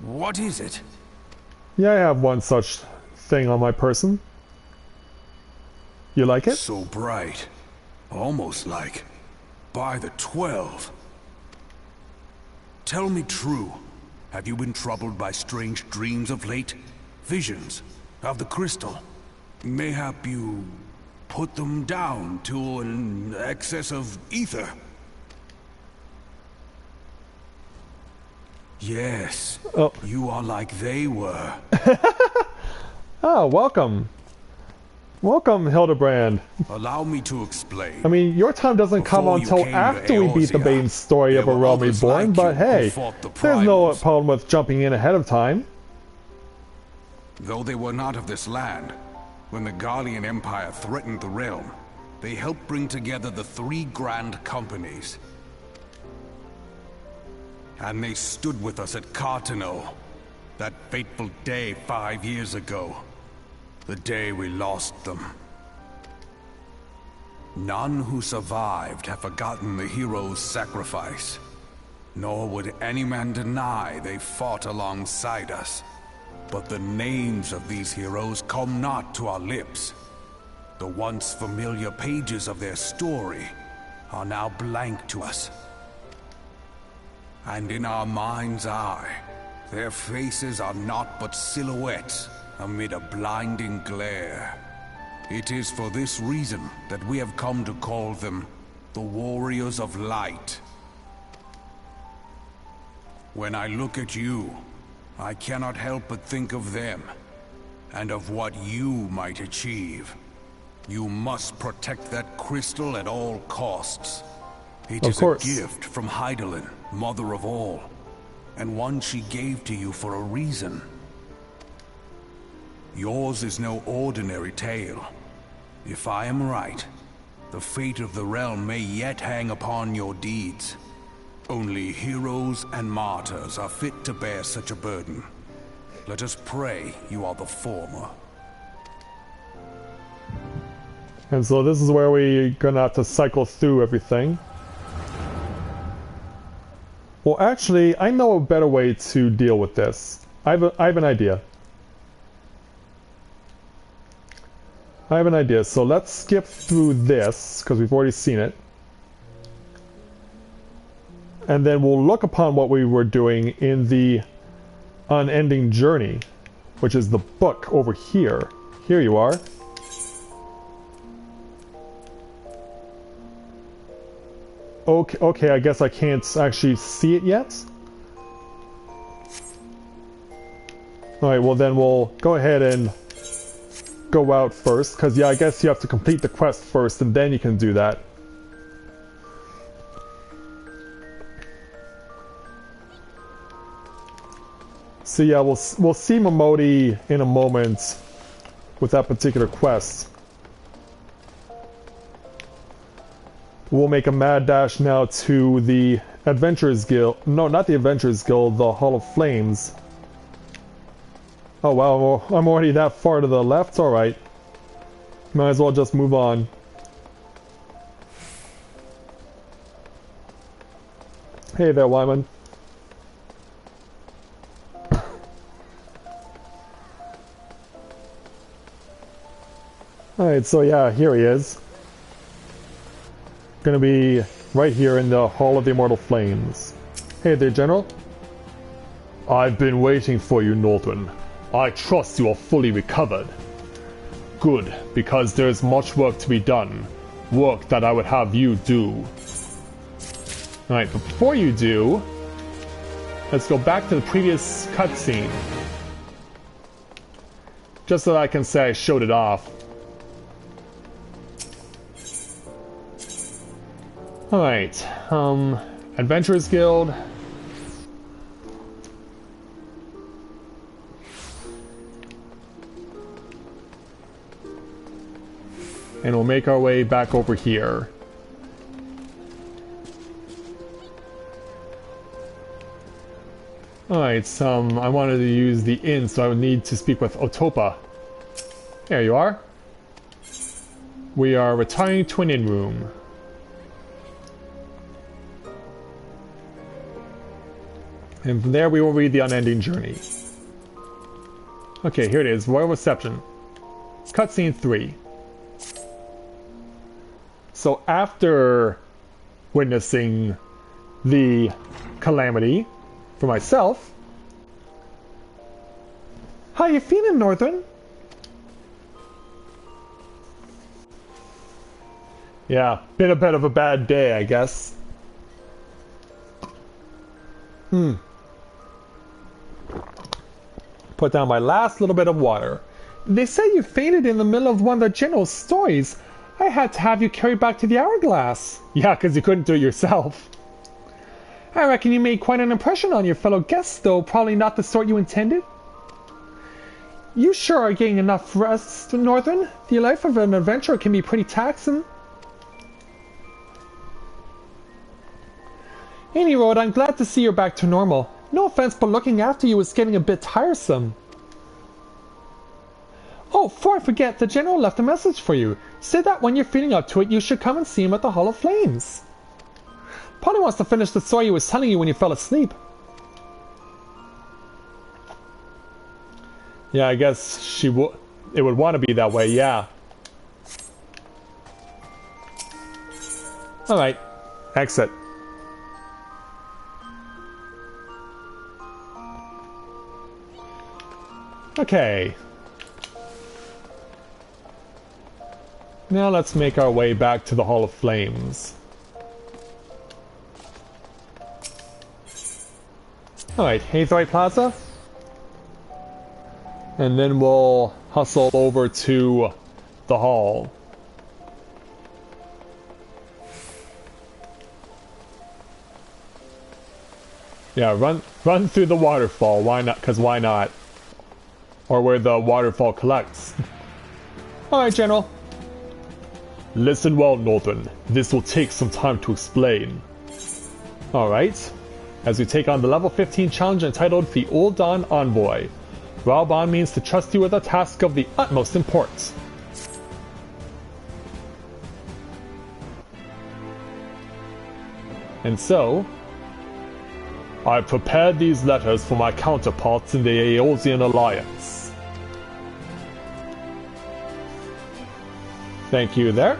what is it? Yeah, I have one such thing on my person. You like it? So bright. Almost like by the 12. Tell me true. Have you been troubled by strange dreams of late? Visions of the crystal? Mayhap you put them down to an excess of ether? Yes, Oh. you are like they were. Oh, welcome. Welcome, Hildebrand. Allow me to explain. I mean, your time doesn't come Before you until came to after we beat the Eorzea, main story of A there were Realm others Reborn, like but you who hey, fought the there's no primals. problem with jumping in ahead of time. Though they were not of this land, when the Garlean Empire threatened the realm, they helped bring together the three grand companies. And they stood with us at Cartano. That fateful day 5 years ago. The day we lost them. None who survived have forgotten the heroes' sacrifice. Nor would any man deny they fought alongside us. But the names of these heroes come not to our lips. The once familiar pages of their story are now blank to us. And in our mind's eye, their faces are naught but silhouettes amid a blinding glare. It is for this reason that we have come to call them the Warriors of Light. When I look at you, I cannot help but think of them, and of what you might achieve. You must protect that crystal at all costs. It is a gift from Heidelin, Mother of All, and one she gave to you for a reason. Yours is no ordinary tale. If I am right, the fate of the realm may yet hang upon your deeds. Only heroes and martyrs are fit to bear such a burden. Let us pray you are the former. And so this is where we're gonna have to cycle through everything. Well, actually, I know a better way to deal with this. I have an idea. So let's skip through this, because we've already seen it. And then we'll look upon what we were doing in the Unending Journey, which is the book over here. Here you are. Okay, I guess I can't actually see it yet. Alright, well then we'll go ahead and go out first, because yeah, I guess you have to complete the quest first and then you can do that. So yeah, we'll see Momodi in a moment with that particular quest. We'll make a mad dash now to the Adventurers Guild. No, not the Adventurers Guild, the Hall of Flames. Oh wow, I'm already that far to the left? Alright. Might as well just move on. Hey there, Wyman. Alright, so yeah, here he is. Gonna be right here in the Hall of the Immortal Flames. Hey there, General. I've been waiting for you, Northern. I trust you are fully recovered. Good, because there is much work to be done. Work that I would have you do. Alright, but before you do, let's go back to the previous cutscene. Just so that I can say I showed it off. Alright, Adventurers Guild. And we'll make our way back over here. Alright, I wanted to use the inn, so I would need to speak with Otopa. There you are. We are retiring to an inn room. And from there we will read the Unending Journey. Okay, here it is. Royal Reception. Cutscene 3. So after witnessing the calamity for myself... How you feeling, Northern? Yeah, been a bit of a bad day, I guess. Put down my last little bit of water. They say you fainted in the middle of one of the general's stories. I had to have you carried back to the Hourglass. Yeah, because you couldn't do it yourself. I reckon you made quite an impression on your fellow guests, though probably not the sort you intended. You sure are getting enough rest, Northern? The life of an adventurer can be pretty taxing. Anyway, I'm glad to see you're back to normal. No offense, but looking after you is getting a bit tiresome. Oh, before I forget, the General left a message for you. Said that when you're feeling up to it, you should come and see him at the Hall of Flames. Probably wants to finish the story he was telling you when you fell asleep. Yeah, I guess it would want to be that way, yeah. Alright, exit. Okay. Now let's make our way back to the Hall of Flames. Alright, Hathaway Plaza. And then we'll hustle over to the hall. Yeah, run through the waterfall. Why not? Because why not? Or where the waterfall collects. Alright, General. Listen well, Northern. This will take some time to explain. Alright. As we take on the level 15 challenge entitled the Ul'dah Envoy. Reborn means to trust you with a task of the utmost importance. And so, I prepared these letters for my counterparts in the Aeolian Alliance. Thank you there.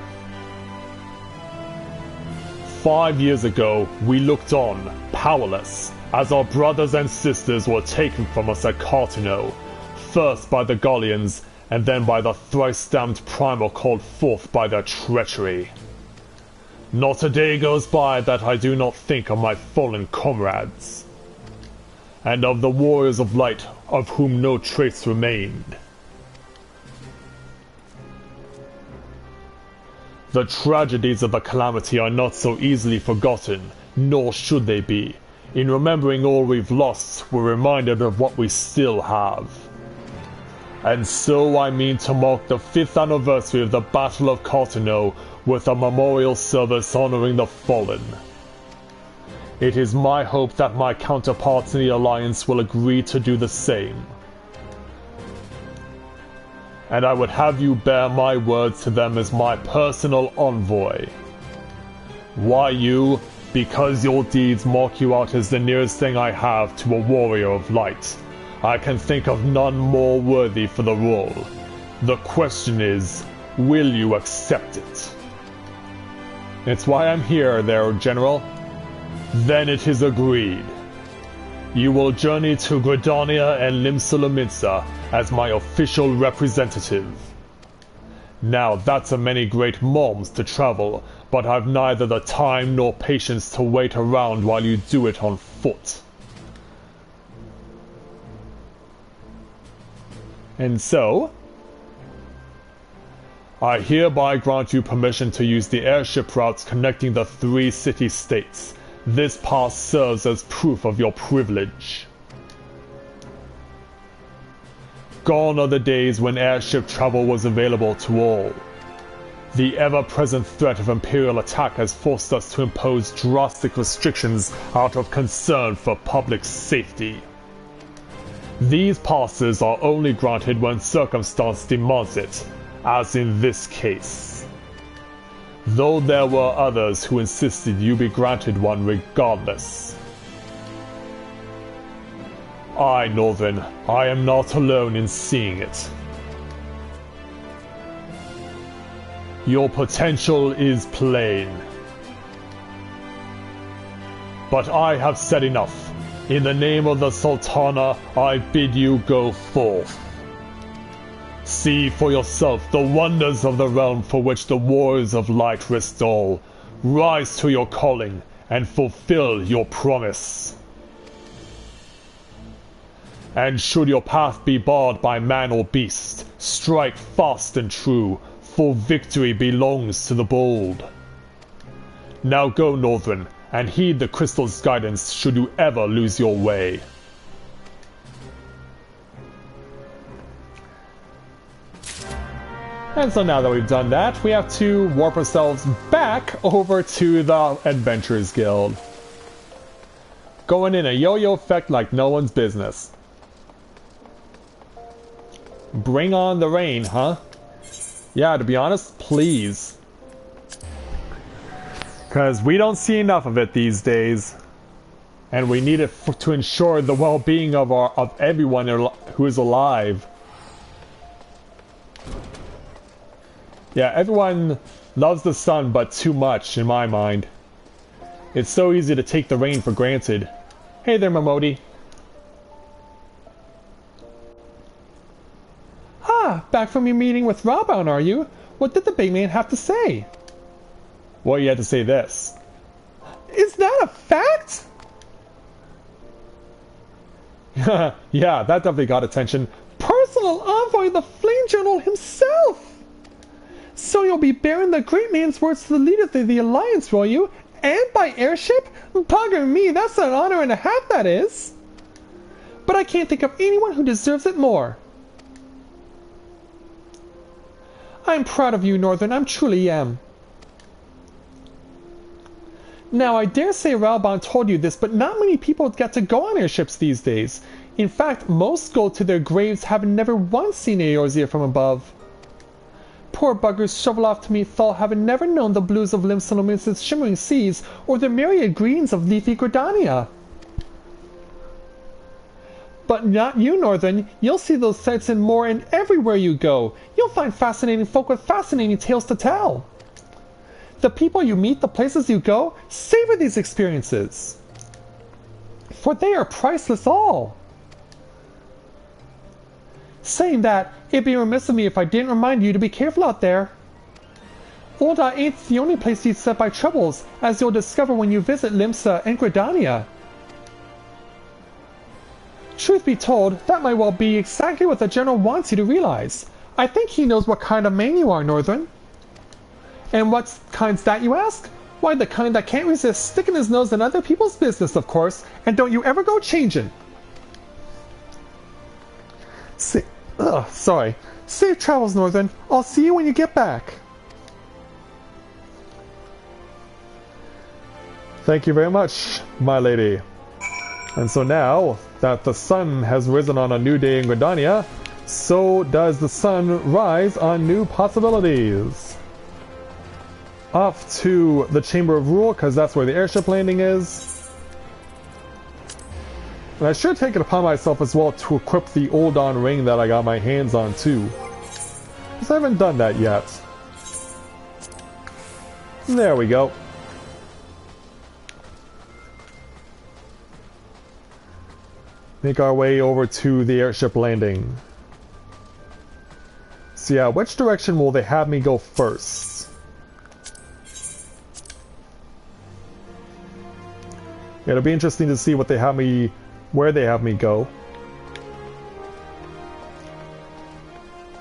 5 years ago, we looked on, powerless, as our brothers and sisters were taken from us at Cartino, first by the Gallians, and then by the thrice-damned Primal called forth by their treachery. Not a day goes by that I do not think of my fallen comrades, and of the warriors of light of whom no trace remained. The tragedies of the calamity are not so easily forgotten, nor should they be. In remembering all we've lost, we're reminded of what we still have. And so I mean to mark the 5th anniversary of the Battle of Cartino with a memorial service honoring the fallen. It is my hope that my counterparts in the Alliance will agree to do the same. And I would have you bear my words to them as my personal envoy. Why you? Because your deeds mark you out as the nearest thing I have to a warrior of light. I can think of none more worthy for the role. The question is, will you accept it? It's why I'm here, there, General. Then it is agreed. You will journey to Gridania and Limsa as my official representative. Now that's a many great moms to travel, but I've neither the time nor patience to wait around while you do it on foot. And so, I hereby grant you permission to use the airship routes connecting the 3 city-states. This pass serves as proof of your privilege. Gone are the days when airship travel was available to all. The ever-present threat of Imperial attack has forced us to impose drastic restrictions out of concern for public safety. These passes are only granted when circumstance demands it, as in this case. Though there were others who insisted you be granted one regardless. I, Northern, I am not alone in seeing it. Your potential is plain. But I have said enough. In the name of the Sultana, I bid you go forth. See for yourself the wonders of the realm for which the warriors of light rest all. Rise to your calling and fulfill your promise. And should your path be barred by man or beast, strike fast and true, for victory belongs to the bold. Now go, Northern, and heed the crystal's guidance should you ever lose your way. And so now that we've done that, we have to warp ourselves back over to the Adventurers Guild. Going in a yo-yo effect like no one's business. Bring on the rain, huh? Yeah, to be honest, please. Because we don't see enough of it these days. And we need it to ensure the well-being of everyone who is alive. Yeah, everyone loves the sun, but too much, in my mind. It's so easy to take the rain for granted. Hey there, Momodi. Ah, back from your meeting with Reborn, are you? What did the big man have to say? Well, you had to say this. Is that a fact? Yeah, that definitely got attention. Personal envoy of the Flame Journal himself! So you'll be bearing the great man's words to the leader of the Alliance, will you? And by airship? Bugger me, that's an honor and a half, that is. But I can't think of anyone who deserves it more. I'm proud of you, Northern, I truly am. Now, I dare say Reborn told you this, but not many people get to go on airships these days. In fact, most go to their graves having never once seen Eorzea from above. Poor buggers shovel off to meet Thal having never known the blues of Limsalomin's shimmering seas or the myriad greens of leafy Gridania. But not you, Northern. You'll see those sights and more and everywhere you go. You'll find fascinating folk with fascinating tales to tell. The people you meet, the places you go, savor these experiences. For they are priceless all. Saying that, it'd be remiss of me if I didn't remind you to be careful out there. Ul'dah ain't the only place you'd set by troubles, as you'll discover when you visit Limsa and Gridania. Truth be told, that might well be exactly what the General wants you to realize. I think he knows what kind of man you are, Northern. And what kind's that, you ask? Why, the kind that can't resist sticking his nose in other people's business, of course, and don't you ever go changing. Sorry. Safe travels, Northern. I'll see you when you get back. Thank you very much, my lady. And so now that the sun has risen on a new day in Gridania, so does the sun rise on new possibilities. Off to the Chamber of Rule, because that's where the airship landing is. And I should take it upon myself as well to equip the Ul'dah ring that I got my hands on too. Because I haven't done that yet. There we go. Make our way over to the airship landing. So yeah, which direction will they have me go first? Yeah, it'll be interesting to see what they have me, where they have me go.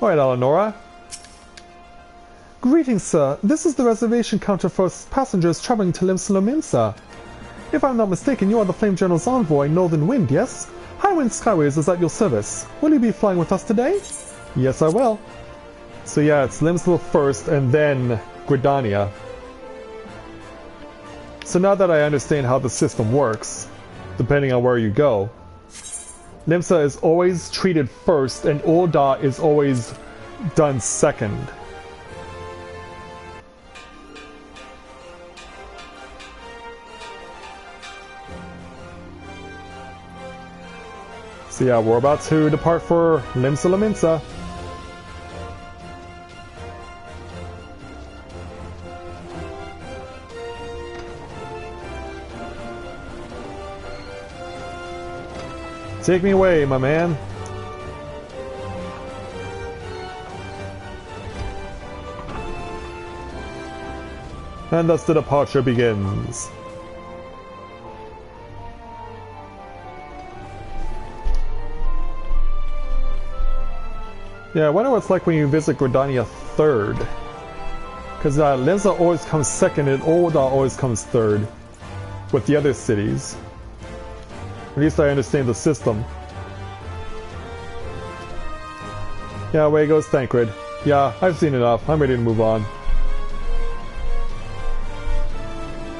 Alright, Eleonora. Greetings, sir. This is the reservation counter for passengers traveling to Limsalominsa. If I'm not mistaken, you are the Flame Journal's envoy, Northern Wind, yes? Highwind Skyways is at your service. Will you be flying with us today? Yes, I will. So yeah, it's Limsal first, and then Gridania. So now that I understand how the system works, depending on where you go, Limsa is always treated first, and Ul'dah is always done second. So yeah, we're about to depart for Limsalominsa. Take me away, my man. And thus the departure begins. Yeah, I wonder what it's like when you visit Gridania third. Because Limsa always comes second and Ul'dah always comes third. With the other cities. At least I understand the system. Yeah, away goes Thancred. Yeah, I've seen enough. I'm ready to move on.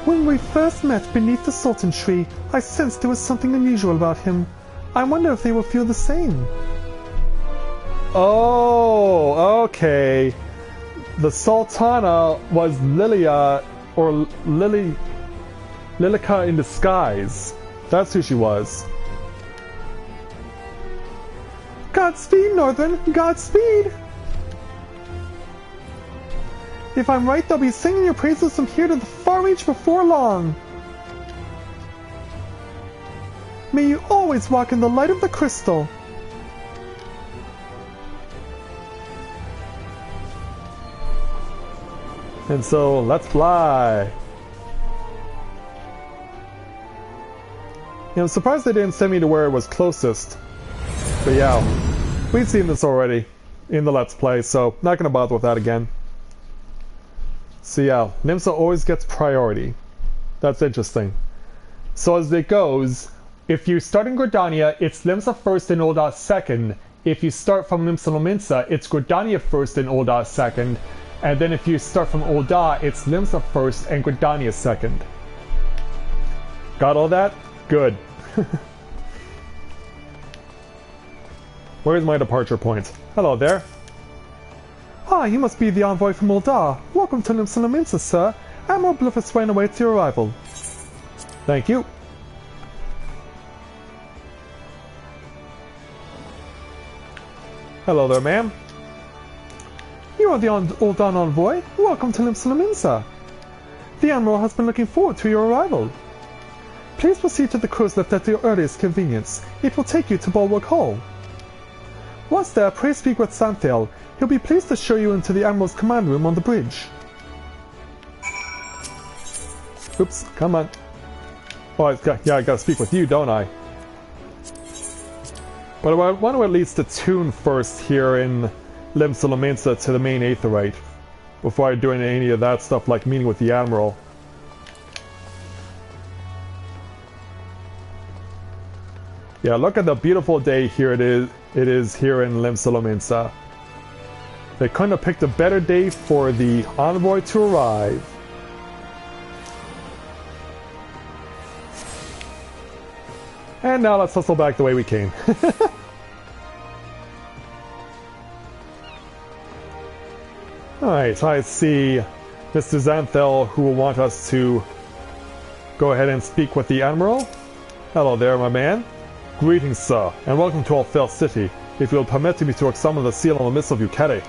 When we first met beneath the Sultan tree, I sensed there was something unusual about him. I wonder if they will feel the same. Oh, okay. The Sultana was Lilia, or Lilica in disguise. That's who she was. Godspeed, Northern! Godspeed! If I'm right, they'll be singing your praises from here to the far reach before long. May you always walk in the light of the crystal. And so, let's fly. I'm surprised they didn't send me to where it was closest. But yeah, we've seen this already in the Let's Play, so not going to bother with that again. So yeah, Limsa always gets priority. That's interesting. So as it goes, if you start in Gridania, it's Limsa first and Ul'dah second. If you start from Limsa Lominsa, it's Gridania first and Ul'dah second. And then if you start from Ul'dah, it's Limsa first and Gridania second. Got all that? Good. Where's my departure point? Hello there. Ah, you must be the envoy from Ul'dah. Welcome to Limsa Lominsa, sir. Admiral Blufuswain awaits your arrival. Thank you. Hello there, ma'am. You are the Ul'dah envoy. Welcome to Limsa Lominsa. The Admiral has been looking forward to your arrival. Please proceed to the cruise lift at your earliest convenience. It will take you to Bulwark Hall. Once there, pray speak with Xanthel. He'll be pleased to show you into the Admiral's command room on the bridge. Oops, come on. Oh, I gotta speak with you, don't I? But I want to at least attune first here in Limsa Lominsa to the main Aetheryte before I do any of that stuff like meeting with the Admiral. Yeah, look at the beautiful day here it is here in Limsa Lominsa. They couldn't have picked a better day for the envoy to arrive. And now let's hustle back the way we came. Alright, I see Mr. Xanthel who will want us to go ahead and speak with the Admiral. Hello there, my man. Greetings, sir, and welcome to Alfell City. If you'll permit me to examine the seal on the mist of Ukete.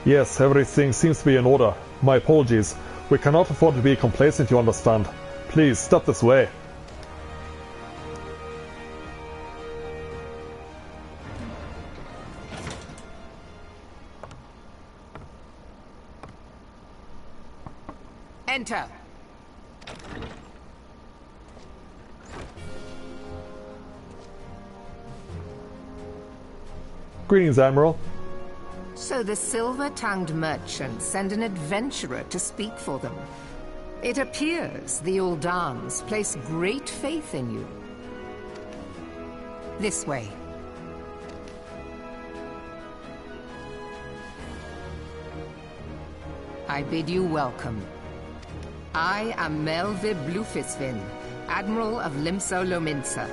Yes, everything seems to be in order. My apologies. We cannot afford to be complacent, you understand. Please, step this way. Enter. Greetings, Admiral. So the silver-tongued merchants send an adventurer to speak for them. It appears the Uldahs place great faith in you. This way. I bid you welcome. I am Melvib Blufuswain, Admiral of Limsa Lominsa,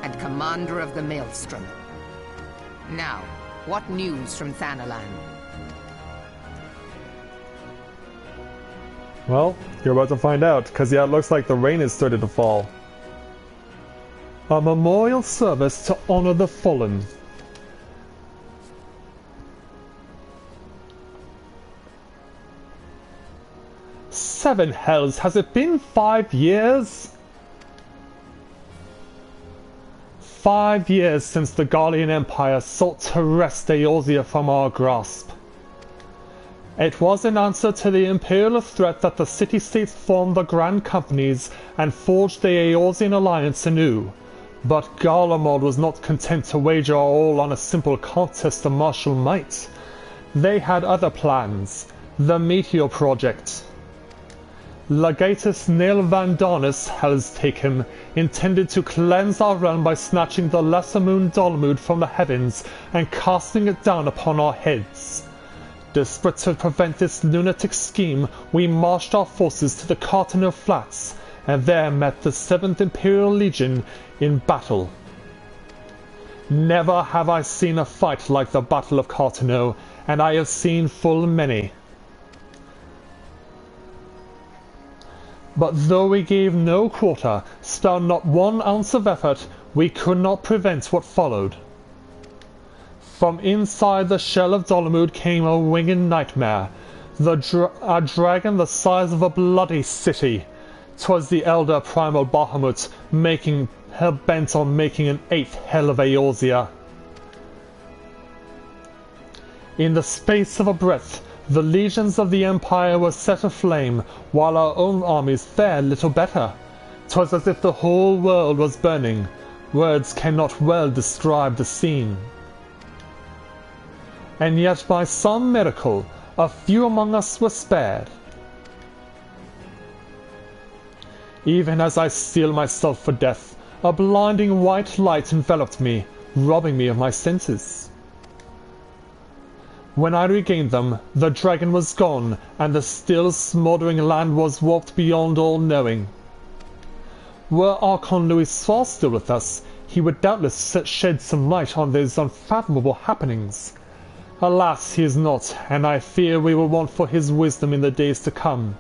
and Commander of the Maelstrom. Now, what news from Thanalan? Well, you're about to find out, because yeah, it looks like the rain has started to fall. A memorial service to honor the fallen. Seven hells, has it been 5 years? 5 years since the Garlean Empire sought to wrest Eorzea from our grasp. It was in answer to the imperial threat that the city-states formed the Grand Companies and forged the Eorzean alliance anew. But Garlemald was not content to wager all on a simple contest of martial might. They had other plans. The Meteor Project. Legatus Neil Vandonis has taken, intended to cleanse our realm by snatching the lesser moon Dolmood from the heavens and casting it down upon our heads. Desperate to prevent this lunatic scheme, we marched our forces to the Cartano Flats, and there met the 7th Imperial Legion in battle. Never have I seen a fight like the Battle of Cartano, and I have seen full many. But though we gave no quarter, spared not 1 ounce of effort, we could not prevent what followed. From inside the shell of Dolomud came a winged nightmare, a dragon the size of a bloody city. 'Twas the elder primal Bahamut, hell-bent on making an 8th hell of Eorzea. In the space of a breath, the legions of the Empire were set aflame, while our own armies fared little better. 'Twas as if the whole world was burning. Words cannot well describe the scene. And yet by some miracle, a few among us were spared. Even as I steeled myself for death, a blinding white light enveloped me, robbing me of my senses. When I regained them, the dragon was gone, and the still smouldering land was warped beyond all knowing. Were Archon Louis Soir still with us, he would doubtless shed some light on those unfathomable happenings. Alas, he is not, and I fear we will want for his wisdom in the days to come.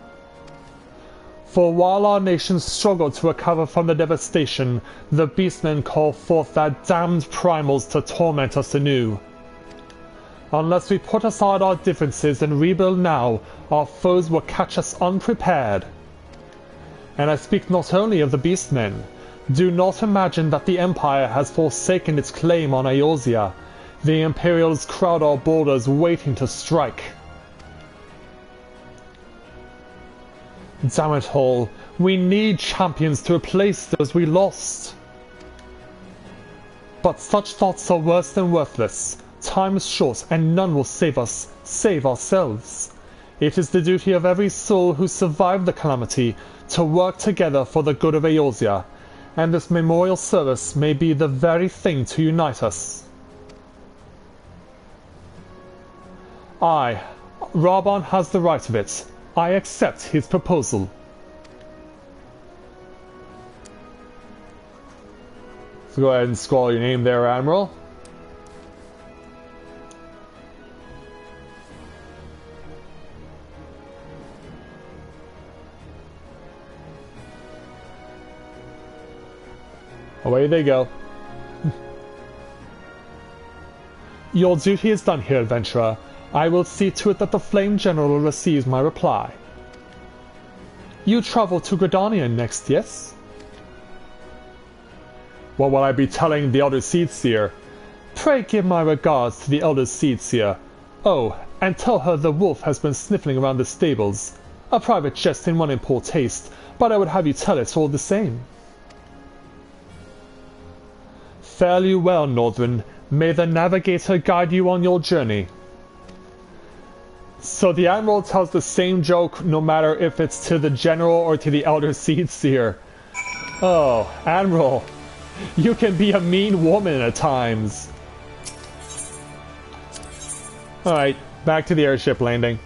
For while our nation struggled to recover from the devastation, the beastmen call forth their damned primals to torment us anew. Unless we put aside our differences and rebuild now, our foes will catch us unprepared. And I speak not only of the beastmen. Do not imagine that the Empire has forsaken its claim on Eorzea. The Imperials crowd our borders waiting to strike. Damn it all, we need champions to replace those we lost. But such thoughts are worse than worthless. Time is short, and none will save us, save ourselves. It is the duty of every soul who survived the calamity to work together for the good of Eorzea, and this memorial service may be the very thing to unite us. Reborn has the right of it. I accept his proposal. So go ahead and scroll your name there, Admiral. Away they go. Your duty is done here, adventurer. I will see to it that the Flame General receives my reply. You travel to Gridania next, yes? What will I be telling the Elder Seedseer? Pray give my regards to the Elder Seedseer. Oh, and tell her the wolf has been sniffling around the stables. A private jest in one in poor taste, but I would have you tell it all the same. Fare you well, Northern. May the Navigator guide you on your journey. So the Admiral tells the same joke no matter if it's to the General or to the Elder Seedseer. Oh, Admiral, you can be a mean woman at times. Alright, back to the airship landing.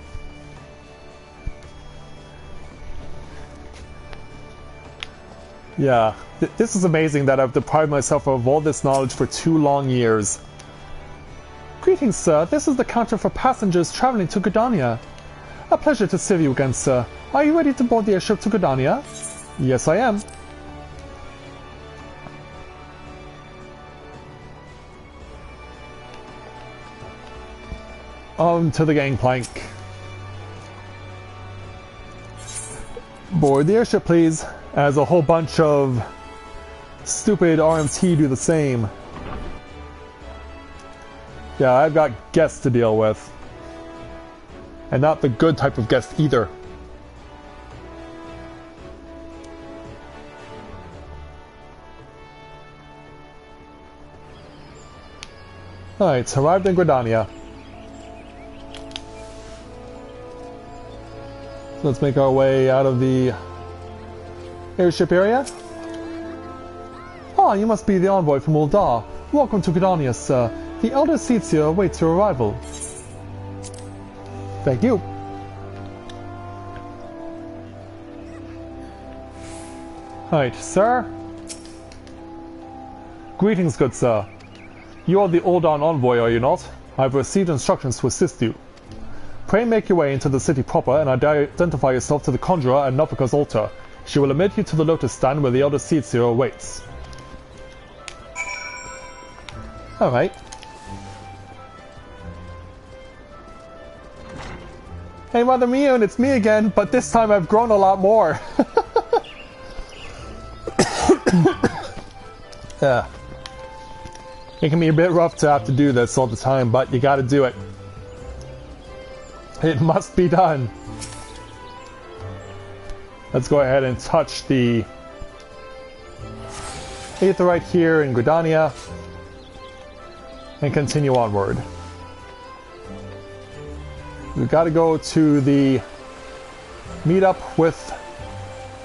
Yeah, this is amazing that I've deprived myself of all this knowledge for 2 long years. Greetings, sir. This is the counter for passengers traveling to Gridania. A pleasure to serve you again, sir. Are you ready to board the airship to Gridania? Yes, I am. On to the gangplank. Board the airship, please, as a whole bunch of stupid RMT do the same. Yeah, I've got guests to deal with. And not the good type of guest either. Alright, arrived in Gridania. So let's make our way out of the airship area. Ah, you must be the envoy from Ul'dah. Welcome to Gridania, sir. The Elder Seedseer awaits your arrival. Thank you. Right, sir. Greetings, good sir. You are the Ul'dah envoy, are you not? I have received instructions to assist you. Pray make your way into the city proper and identify yourself to the conjurer at Novaura's altar. She will admit you to the lotus stand where the elder seed seer awaits. Alright. Hey Mother Mune, it's me again, but this time I've grown a lot more. Yeah. It can be a bit rough to have to do this all the time, but you gotta do it. It must be done. Let's go ahead and touch the Aetheryte here in Gridania and continue onward. We've got to go to the meetup with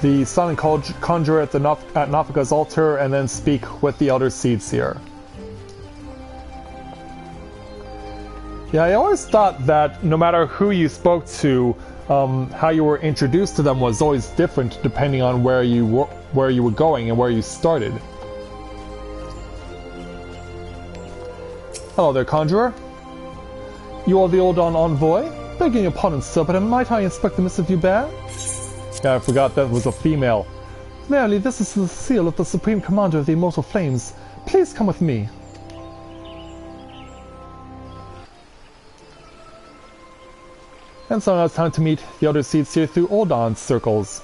the Silent Conjurer at Novaura's altar and then speak with the Elder Seed Seer. Yeah, I always thought that no matter who you spoke to, how you were introduced to them was always different depending on where you were going and where you started. Hello there, Conjurer. You are the Ul'dah envoy? Begging your pardon, sir, but might I inspect the missive you bear? Yeah, I forgot that was a female. Verily, this is the seal of the Supreme Commander of the Immortal Flames. Please come with me. And so now it's time to meet the other seeds here through Ul'dah circles.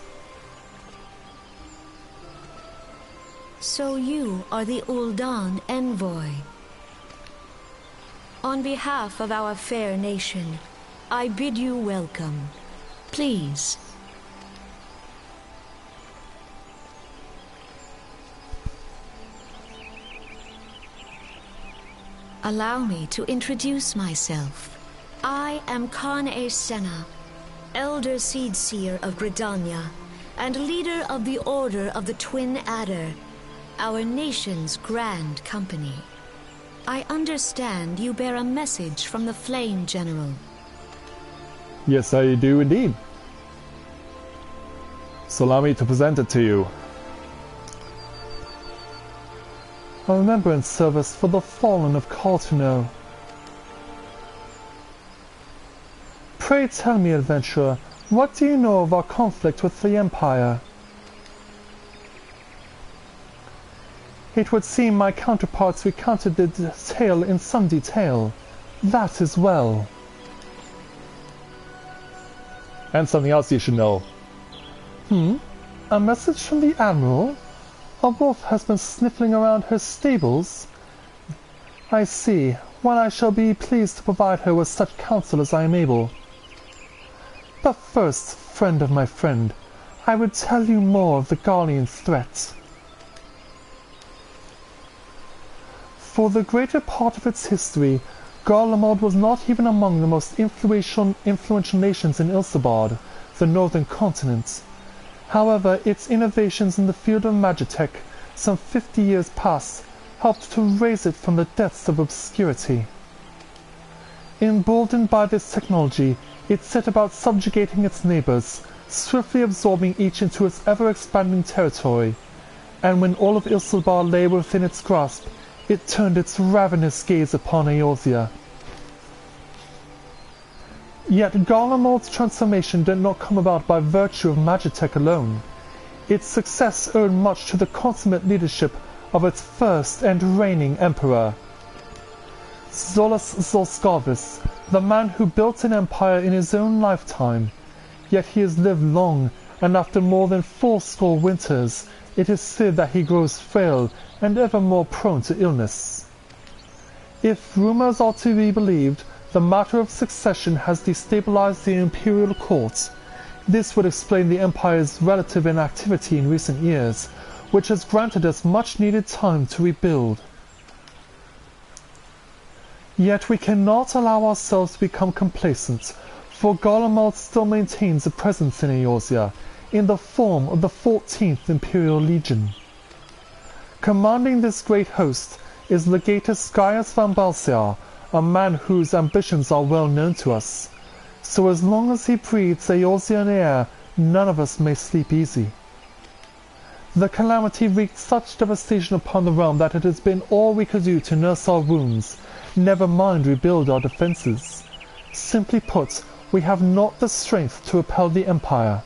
So you are the Ul'dah envoy. On behalf of our fair nation, I bid you welcome. Please. Allow me to introduce myself. I am Khan-e Senna, Elder Seed Seer of Gridania, and leader of the Order of the Twin Adder, our nation's grand company. I understand you bear a message from the Flame General. Yes, I do indeed. So allow me to present it to you. A remembrance service for the fallen of Cartino. Pray tell me, adventurer, what do you know of our conflict with the Empire? It would seem my counterparts recounted the tale in some detail. That is well. And something else you should know. A message from the Admiral? A wolf has been sniffling around her stables? I see. Well, I shall be pleased to provide her with such counsel as I am able. But first, friend of my friend, I would tell you more of the Garlean threat. For the greater part of its history, Garlemald was not even among the most influential nations in Ilsabard, the northern continent. However, its innovations in the field of magitech, some 50 years past, helped to raise it from the depths of obscurity. Emboldened by this technology, it set about subjugating its neighbors, swiftly absorbing each into its ever-expanding territory, and when all of Ilsabard lay within its grasp, it turned its ravenous gaze upon Eorzea. Yet Garlemald's transformation did not come about by virtue of magitech alone. Its success owed much to the consummate leadership of its first and reigning emperor, Zolas Zolskarvis, the man who built an empire in his own lifetime. Yet he has lived long, and after more than 80 winters, it is said that he grows frail and ever more prone to illness. If rumors are to be believed, the matter of succession has destabilized the imperial court. This would explain the empire's relative inactivity in recent years, which has granted us much needed time to rebuild. Yet we cannot allow ourselves to become complacent, for Garlemald still maintains a presence in Eorzea, in the form of the 14th Imperial Legion. Commanding this great host is Legatus Gaius van Balsear, a man whose ambitions are well known to us. So as long as he breathes Eorzean air, none of us may sleep easy. The calamity wreaked such devastation upon the realm that it has been all we could do to nurse our wounds, never mind rebuild our defenses. Simply put, we have not the strength to repel the Empire.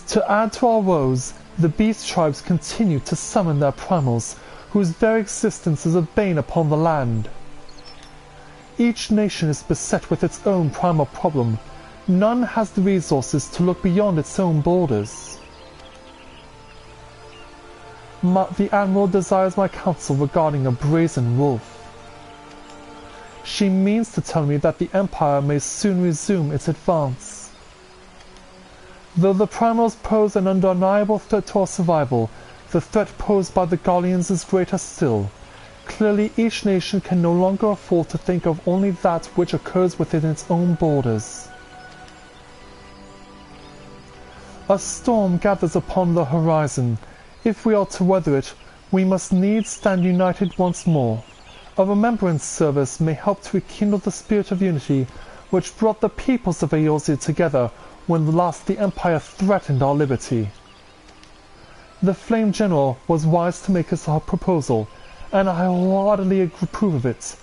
To add to our woes, the beast tribes continue to summon their primals, whose very existence is a bane upon the land. Each nation is beset with its own primal problem. None has the resources to look beyond its own borders. The Admiral desires my counsel regarding a brazen wolf. She means to tell me that the Empire may soon resume its advance. Though the primals pose an undeniable threat to our survival, the threat posed by the Guardians is greater still. Clearly, each nation can no longer afford to think of only that which occurs within its own borders. A storm gathers upon the horizon. If we are to weather it, we must needs stand united once more. A remembrance service may help to rekindle the spirit of unity which brought the peoples of Eorzea together when last the Empire threatened our liberty. The Flame General was wise to make us a proposal, and I heartily approve of it.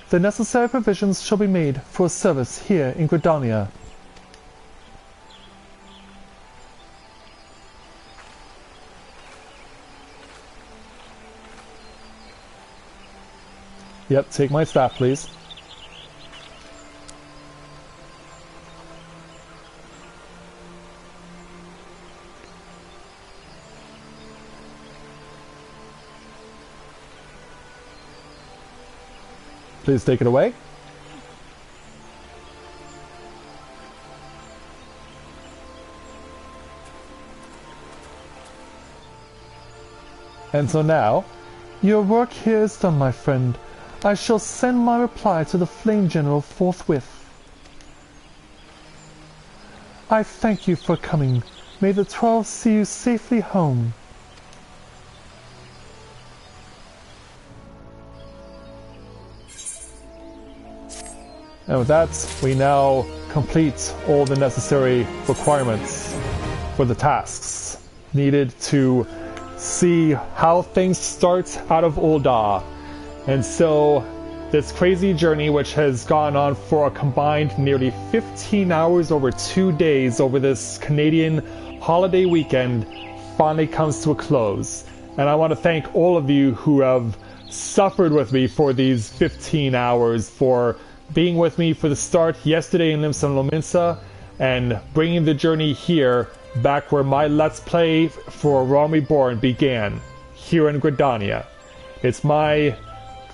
The necessary provisions shall be made for a service here in Gridania. Yep, take my staff, please. Please take it away. And so now, your work here is done, my friend. I shall send my reply to the Flame General forthwith. I thank you for coming. May the 12 see you safely home. And with that, we now complete all the necessary requirements for the tasks needed to see how things start out of Ul'dah. And so, this crazy journey, which has gone on for a combined nearly 15 hours over 2 days over this Canadian holiday weekend, finally comes to a close. And I want to thank all of you who have suffered with me for these 15 hours, for being with me for the start yesterday in Lominsa, and bringing the journey here back where my Let's Play for Realm Reborn began, here in Gridania. It's my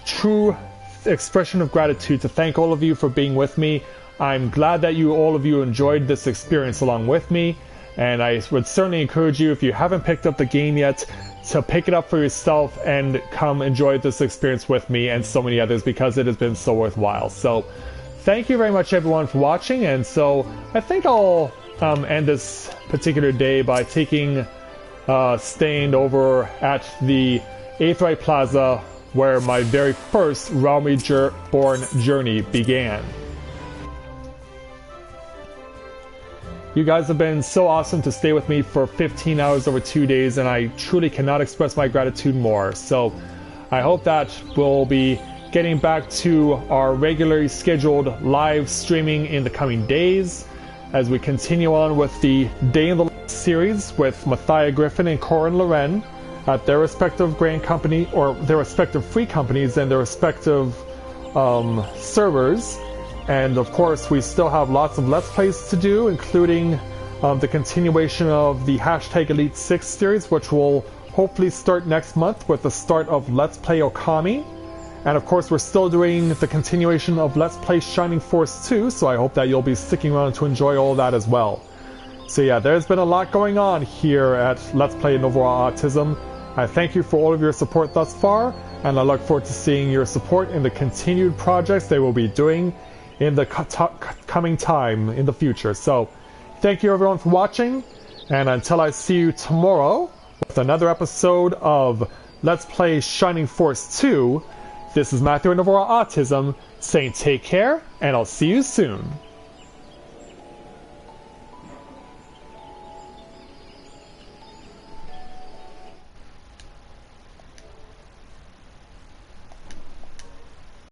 true expression of gratitude to thank all of you for being with me. I'm glad that all of you enjoyed this experience along with me, and I would certainly encourage you, if you haven't picked up the game yet, to pick it up for yourself and come enjoy this experience with me and so many others, because it has been so worthwhile. So thank you very much everyone for watching, and so I think I'll end this particular day by staying over at the Aetheryte Plaza, where my very first Realm Reborn journey began. You guys have been so awesome to stay with me for 15 hours over 2 days, and I truly cannot express my gratitude more. So I hope that we'll be getting back to our regularly scheduled live streaming in the coming days as we continue on with the Day in the Life series with Mathia Griffin and Corin Loren at their respective brand company, or their respective free companies and their respective servers. And of course, we still have lots of Let's Plays to do, including the continuation of the #Elite 6 series, which will hopefully start next month with the start of Let's Play Okami. And of course, we're still doing the continuation of Let's Play Shining Force 2, so I hope that you'll be sticking around to enjoy all that as well. So yeah, there's been a lot going on here at Let's Play Novaura Autism. I thank you for all of your support thus far, and I look forward to seeing your support in the continued projects they will be doing in the coming time in the future. So thank you everyone for watching, and until I see you tomorrow with another episode of Let's Play Shining Force 2, This is Matthew at Novaura Autism saying take care, and I'll see you soon.